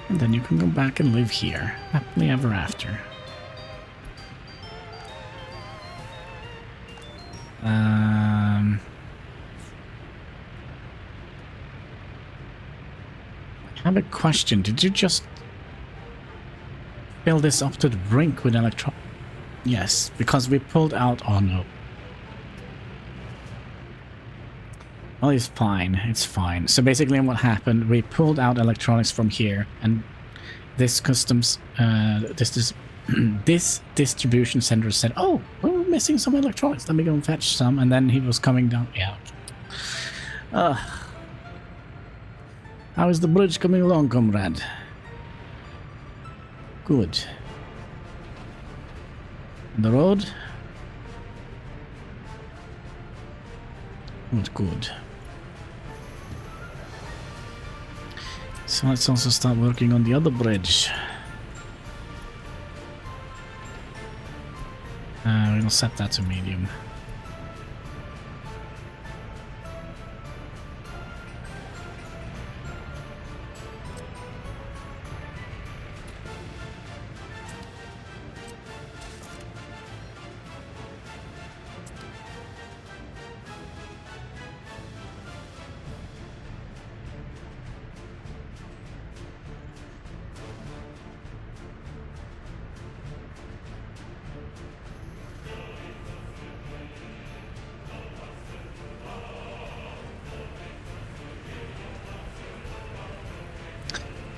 And then you can go back and live here, happily ever after. I have a question. Did you just fill this up to the brink with electron? Yes, because we pulled out... Oh no. Well, it's fine. It's fine. So basically what happened, we pulled out electronics from here, and this customs, this distribution center said, oh, we're missing some electronics. Let me go and fetch some. And then he was coming down. Yeah. How is the bridge coming along, comrade? Good. And the road? Good. So let's also start working on the other bridge. We'll set that to medium.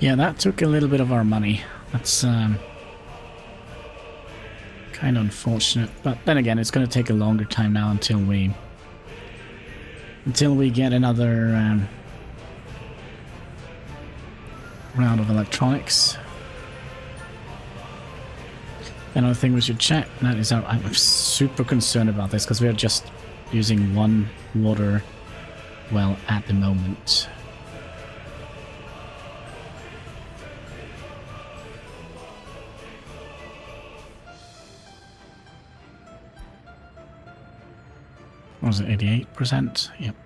Yeah, that took a little bit of our money. That's kind of unfortunate. But then again, it's going to take a longer time now until we get another round of electronics. Another thing we should check, that is I'm super concerned about this because we are just using one water well at the moment. What was it, 88%? Yep.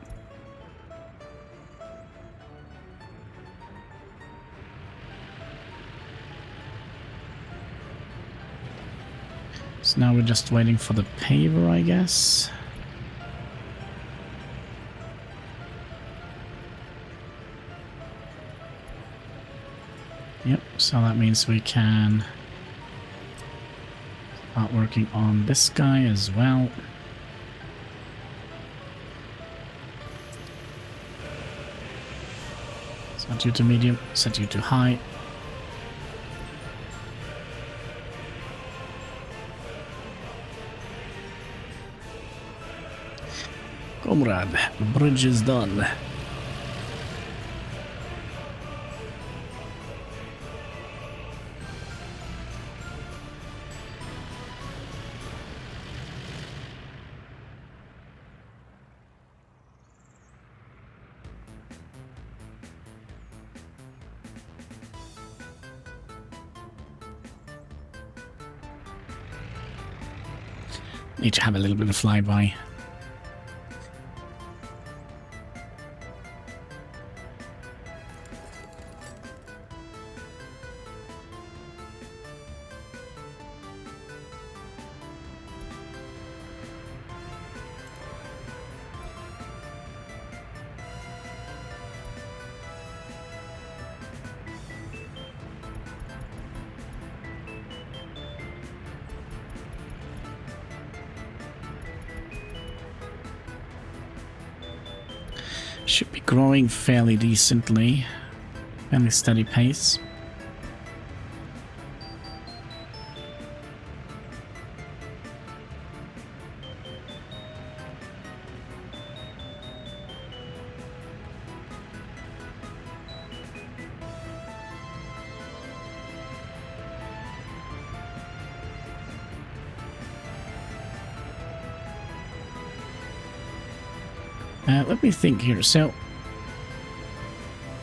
So now we're just waiting for the paver, I guess. Yep, so that means we can start working on this guy as well. Set you to medium, set you to high. Comrade, the bridge is done. Need to have a little bit of flyby. Should be growing fairly decently. Fairly steady pace. Let me think here. So,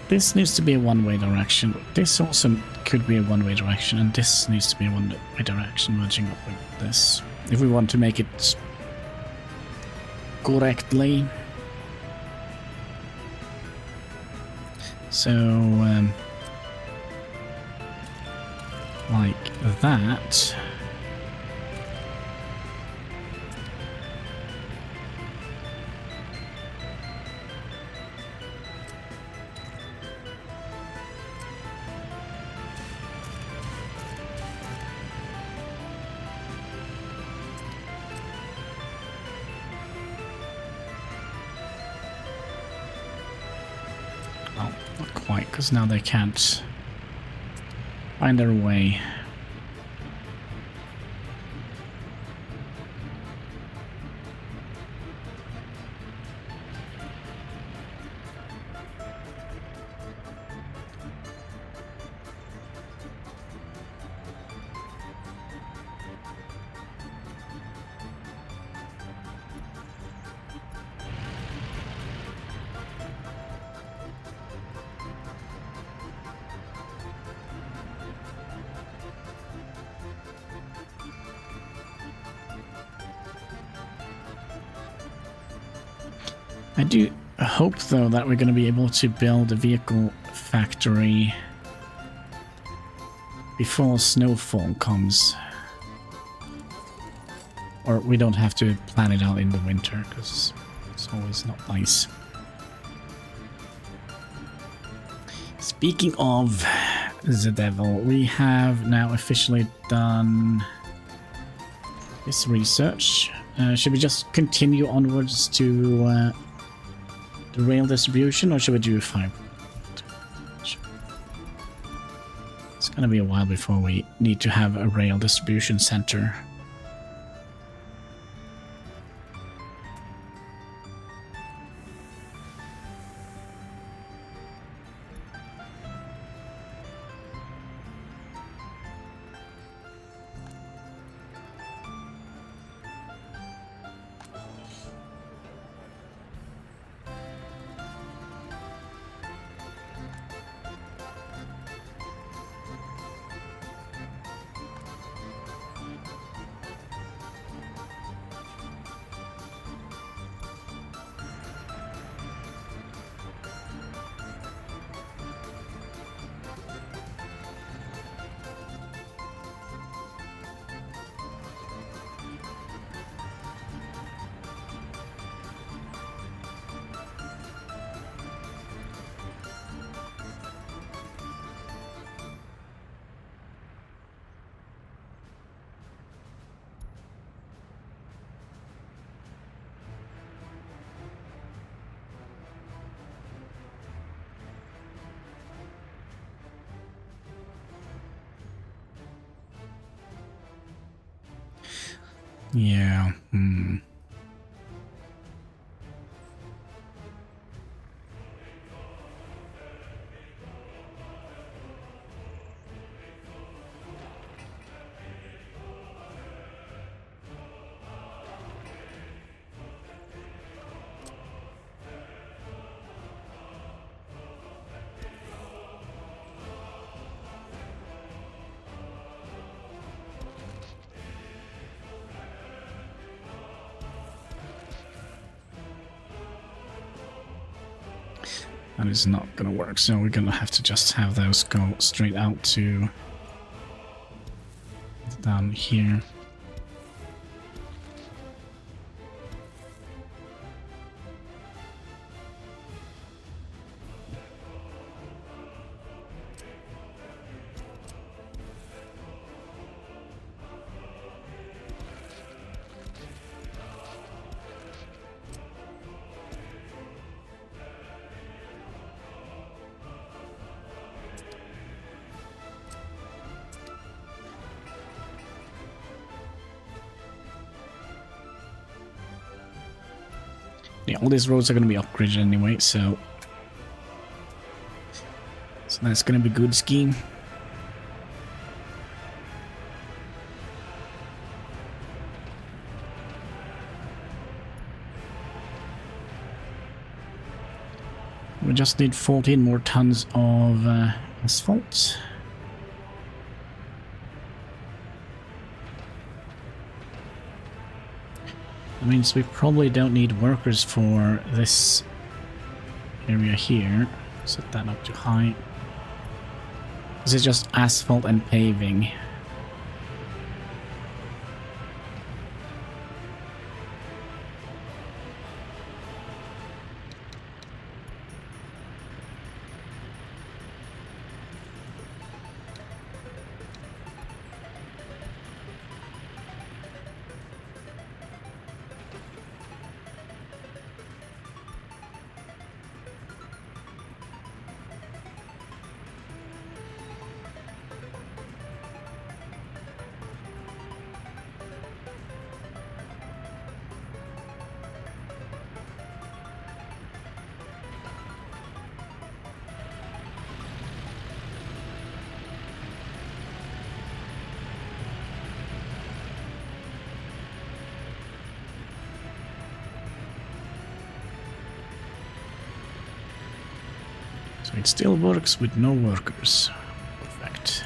this needs to be a one-way direction. This also could be a one-way direction, and this needs to be a one-way direction, merging up with this. If we want to make it correctly. So, like that. Because now they can't find their way. I do hope, though, that we're going to be able to build a vehicle factory before snowfall comes. Or we don't have to plan it out in the winter, because it's always not nice. Speaking of the devil, we have now officially done this research. Should we just continue onwards to the rail distribution, or should we do 5? It's gonna be a while before we need to have a rail distribution center. Yeah, that is not gonna work, so we're gonna have to just have those go straight out to down here. Yeah, all these roads are going to be upgraded anyway, so that's going to be good scheme. We just need 14 more tons of asphalt. That means we probably don't need workers for this area here. Set that up to high. This is just asphalt and paving. So it still works with no workers. Perfect.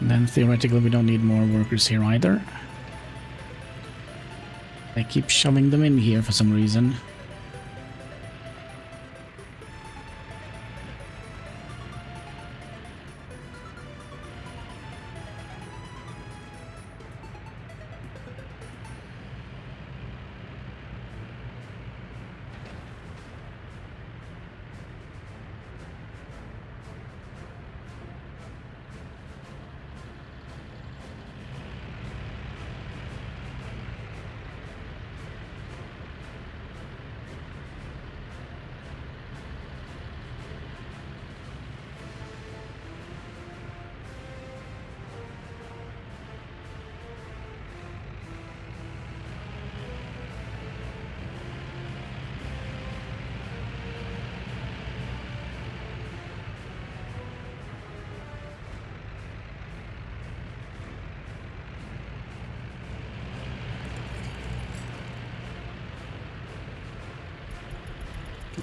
And then theoretically we don't need more workers here either. They keep shoving them in here for some reason.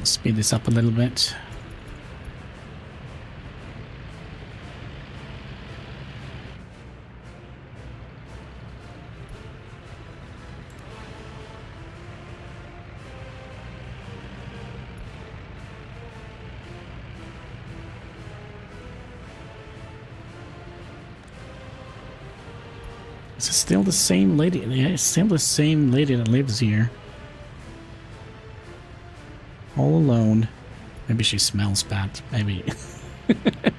Speed this up a little bit. Is it still the same lady? Yeah, it's still the same lady that lives here. All alone. Maybe she smells bad. Maybe.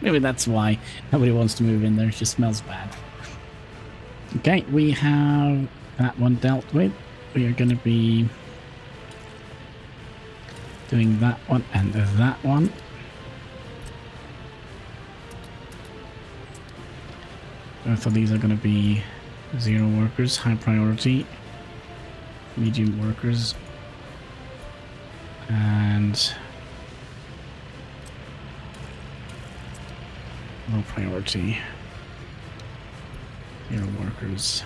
Maybe that's why nobody wants to move in there. She smells bad. Okay, we have that one dealt with. We are going to be doing that one and that one. Both of these are going to be 0 workers, high priority, medium workers, and Low priority. Your workers.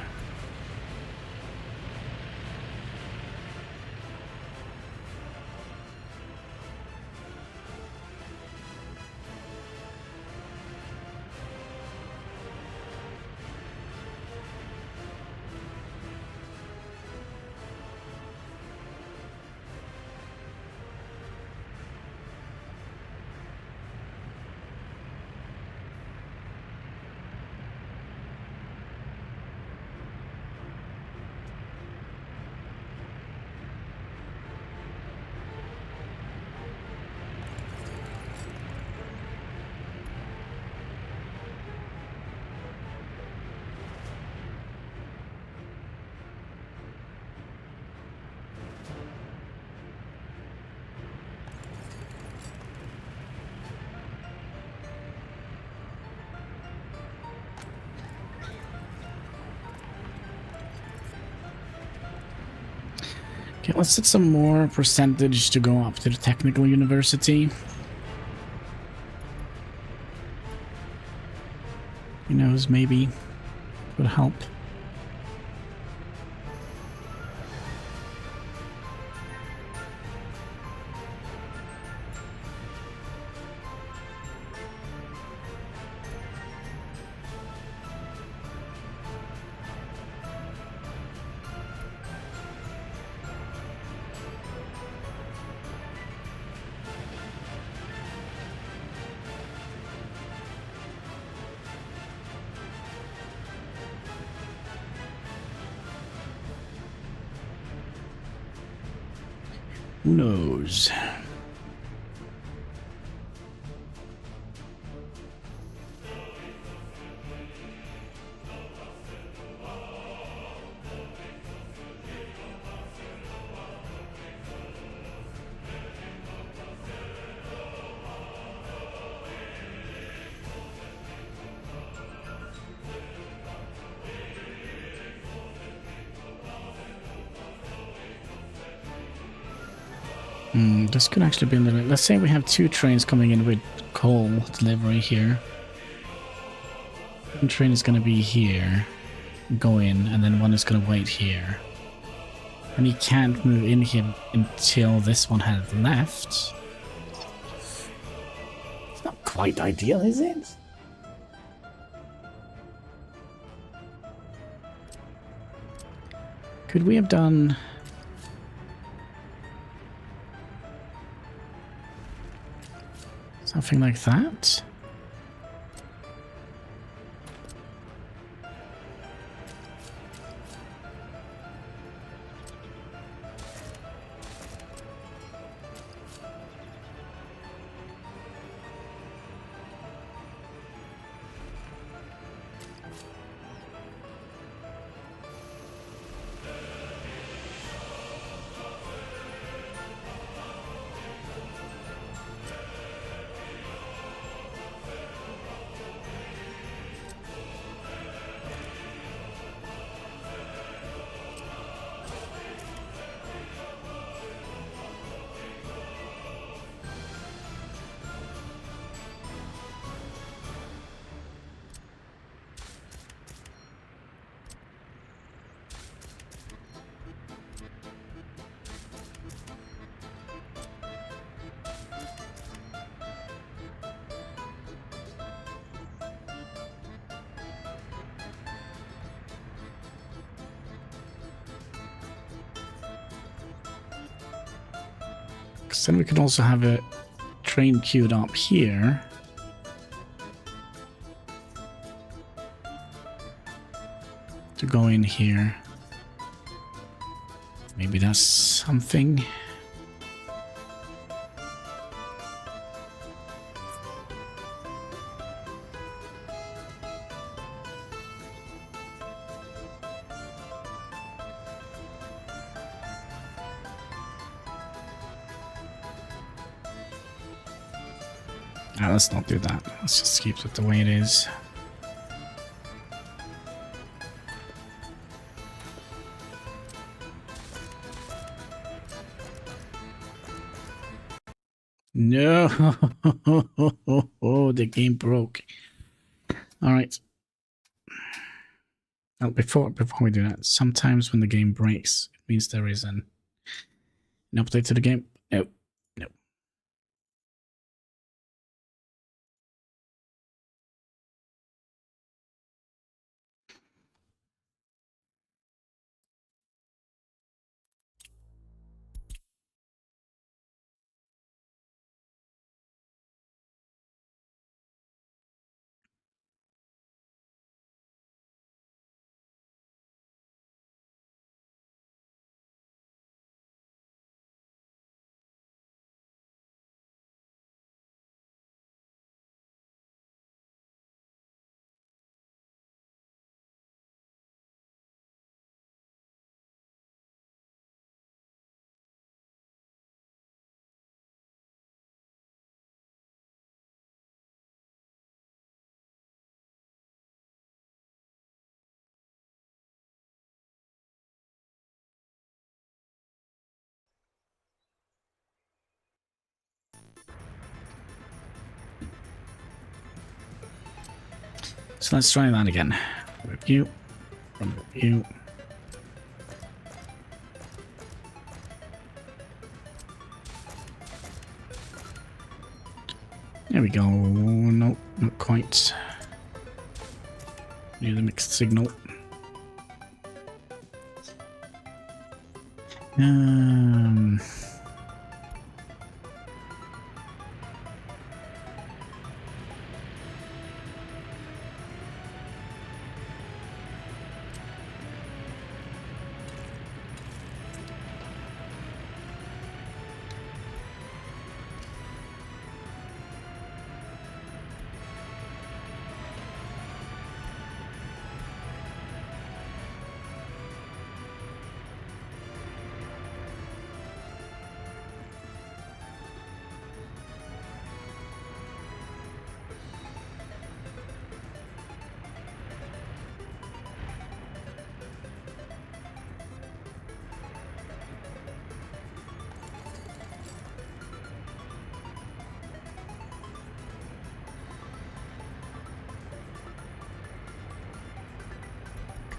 Okay, let's set some more percentage to go up to the technical university. Who knows, maybe it would help. Who knows? This could actually be in the... Let's say we have 2 trains coming in with coal delivery here. One train is going to be here, go in, and then one is going to wait here. And he can't move in here until this one has left. It's not quite ideal, is it? Could we have done... something like that? Then we could also have a train queued up here. To go in here. Maybe that's something. Let's not do that. Let's just keep it the way it is. No, the game broke. All right. Oh, before we do that, sometimes when the game breaks, it means there is an update to the game. No. So let's try that again. Review. From review. There we go. Nope, not quite. Near the mixed signal.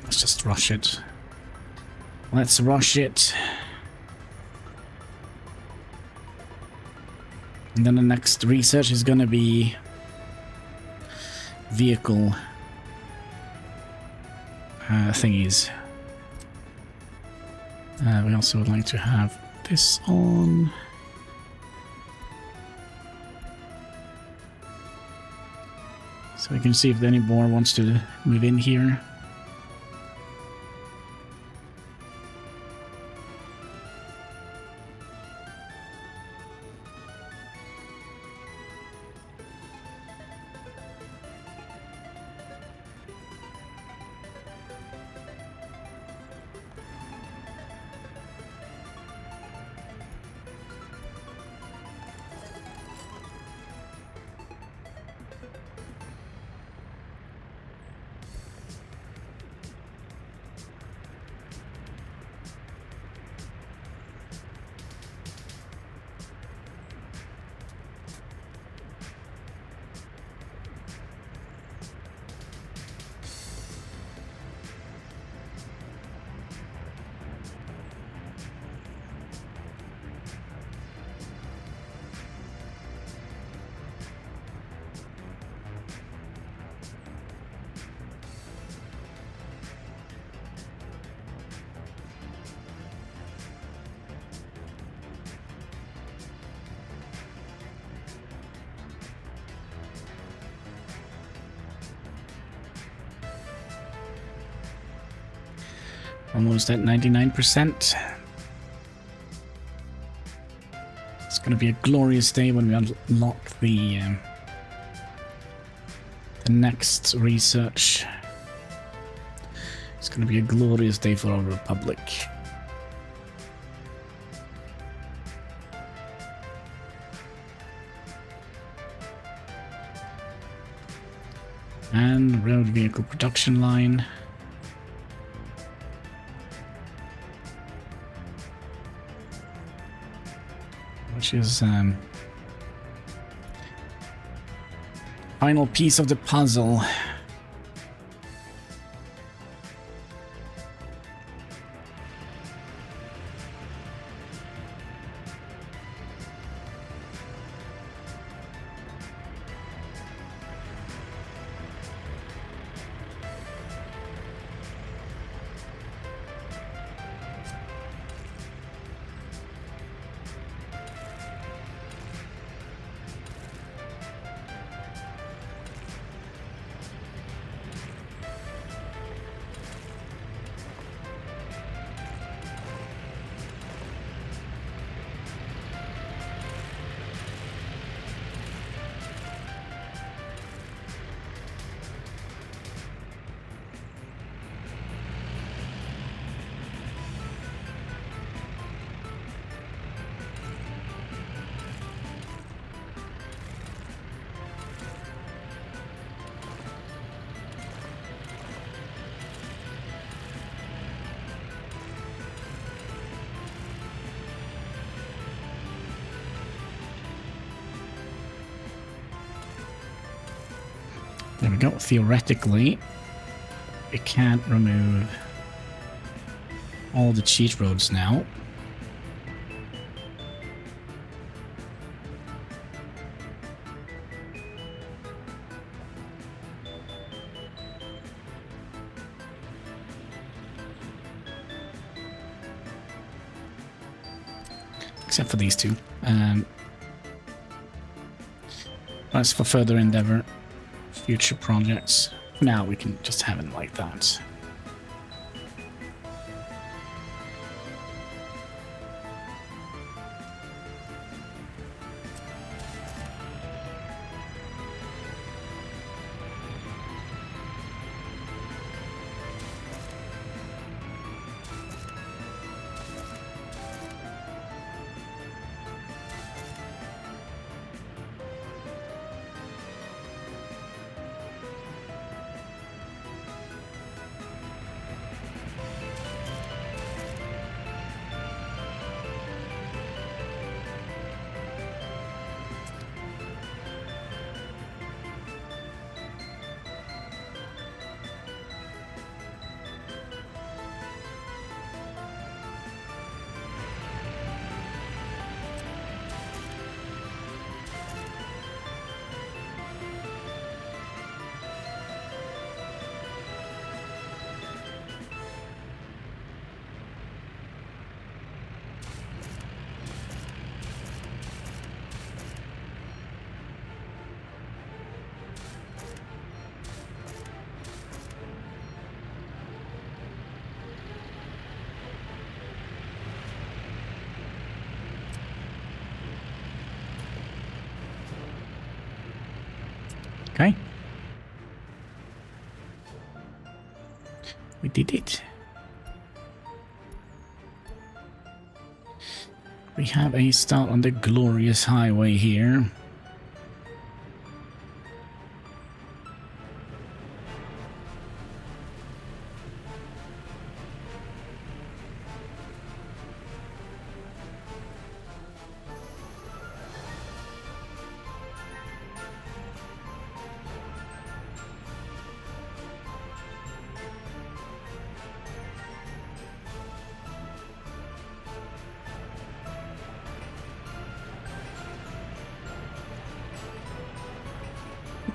Let's just rush it. Let's rush it. And then the next research is gonna be vehicle thingies. We also would like to have this on. So we can see if any more wants to move in here. Almost at 99%. It's going to be a glorious day when we unlock the next research. It's going to be a glorious day for our Republic. And road vehicle production line. Which is final piece of the puzzle There we go. Theoretically, we can't remove all the cheat roads now. Except for these two. That's for further endeavor, future projects. Now we can just have it like that. Okay. We did it. We have a start on the glorious highway here.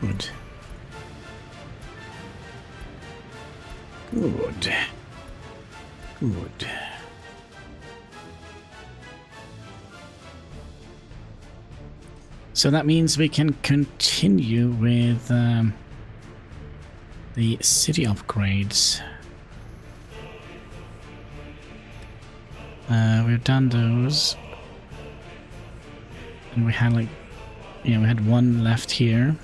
Good. Good. Good. So that means we can continue with the city upgrades. We've done those. And we had like, we had one left here.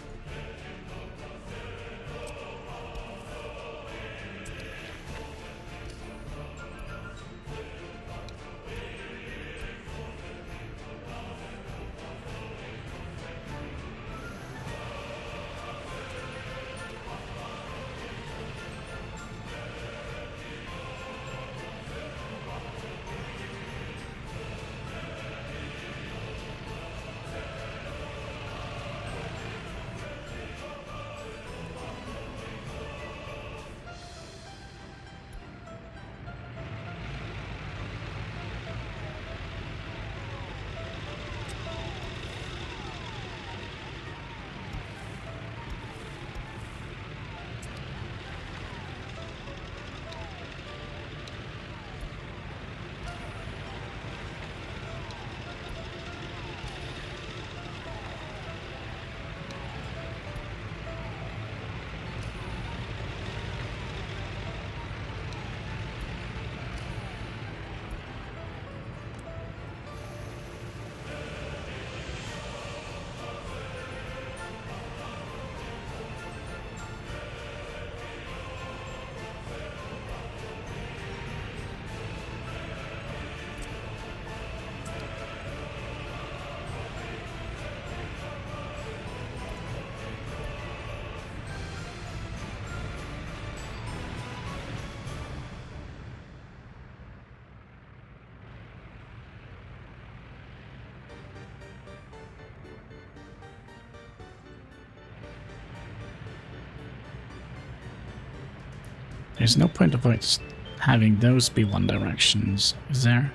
There's no point of it having those be one directions, is there?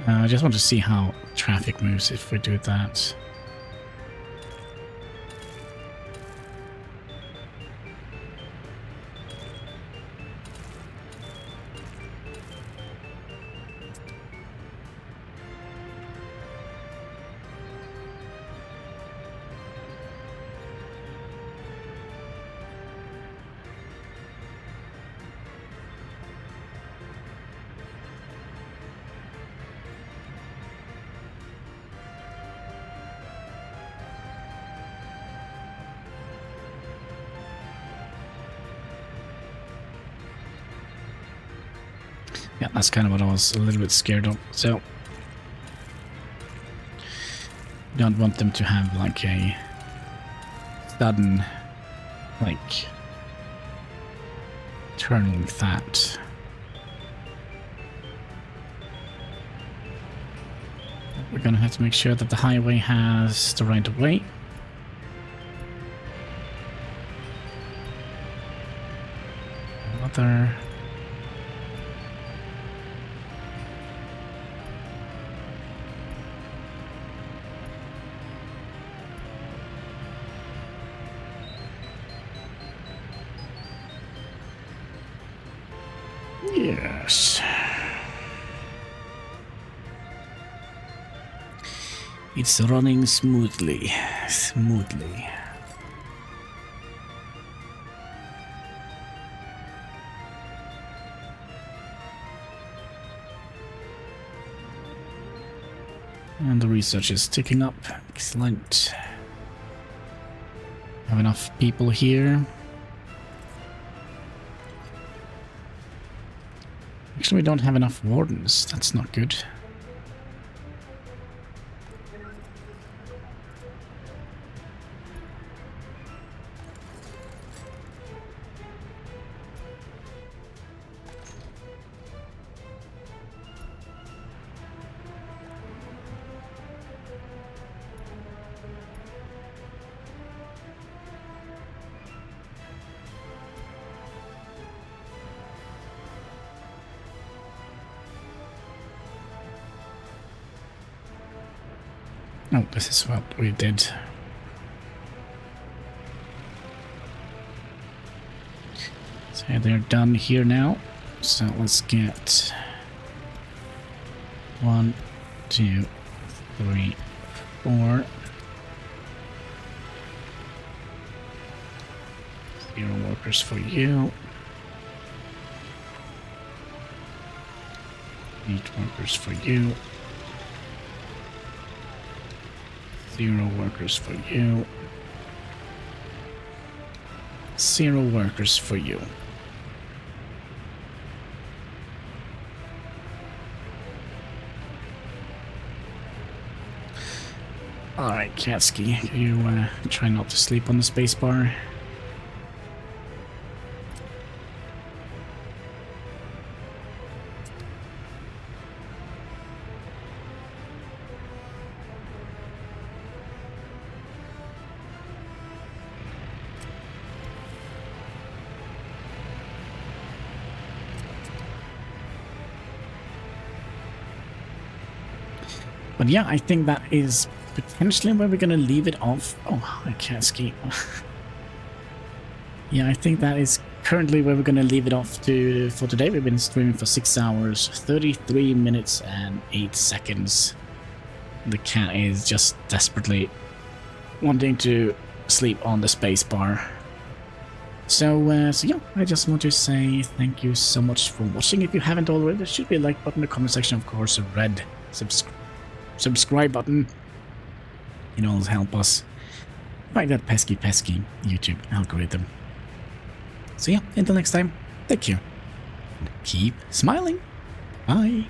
I just want to see how traffic moves if we do that. Yeah, that's kind of what I was a little bit scared of. So, don't want them to have like a sudden, like, turn like that. We're gonna have to make sure that the highway has the right of way. Another. Yes. It's running smoothly. And the research is ticking up. Excellent. Have enough people here. Actually, we don't have enough wardens. That's not good. Oh, this is what we did. So they're done here now. So let's get 1, 2, 3, 4. 0 workers for you. 8 workers for you. 0 workers for you. 0 workers for you. Alright, Katsky, you try not to sleep on the spacebar. But yeah, I think that is potentially where we're gonna leave it off. Oh, I can't ski. Yeah, I think that is currently where we're gonna leave it off for today. We've been streaming for 6 hours, 33 minutes and 8 seconds. The cat is just desperately wanting to sleep on the space bar. So yeah, I just want to say thank you so much for watching. If you haven't already, there should be a like button in the comment section, of course, a red subscribe button. It always help us fight that pesky YouTube algorithm. So yeah, until next time, thank you. Keep smiling. Bye.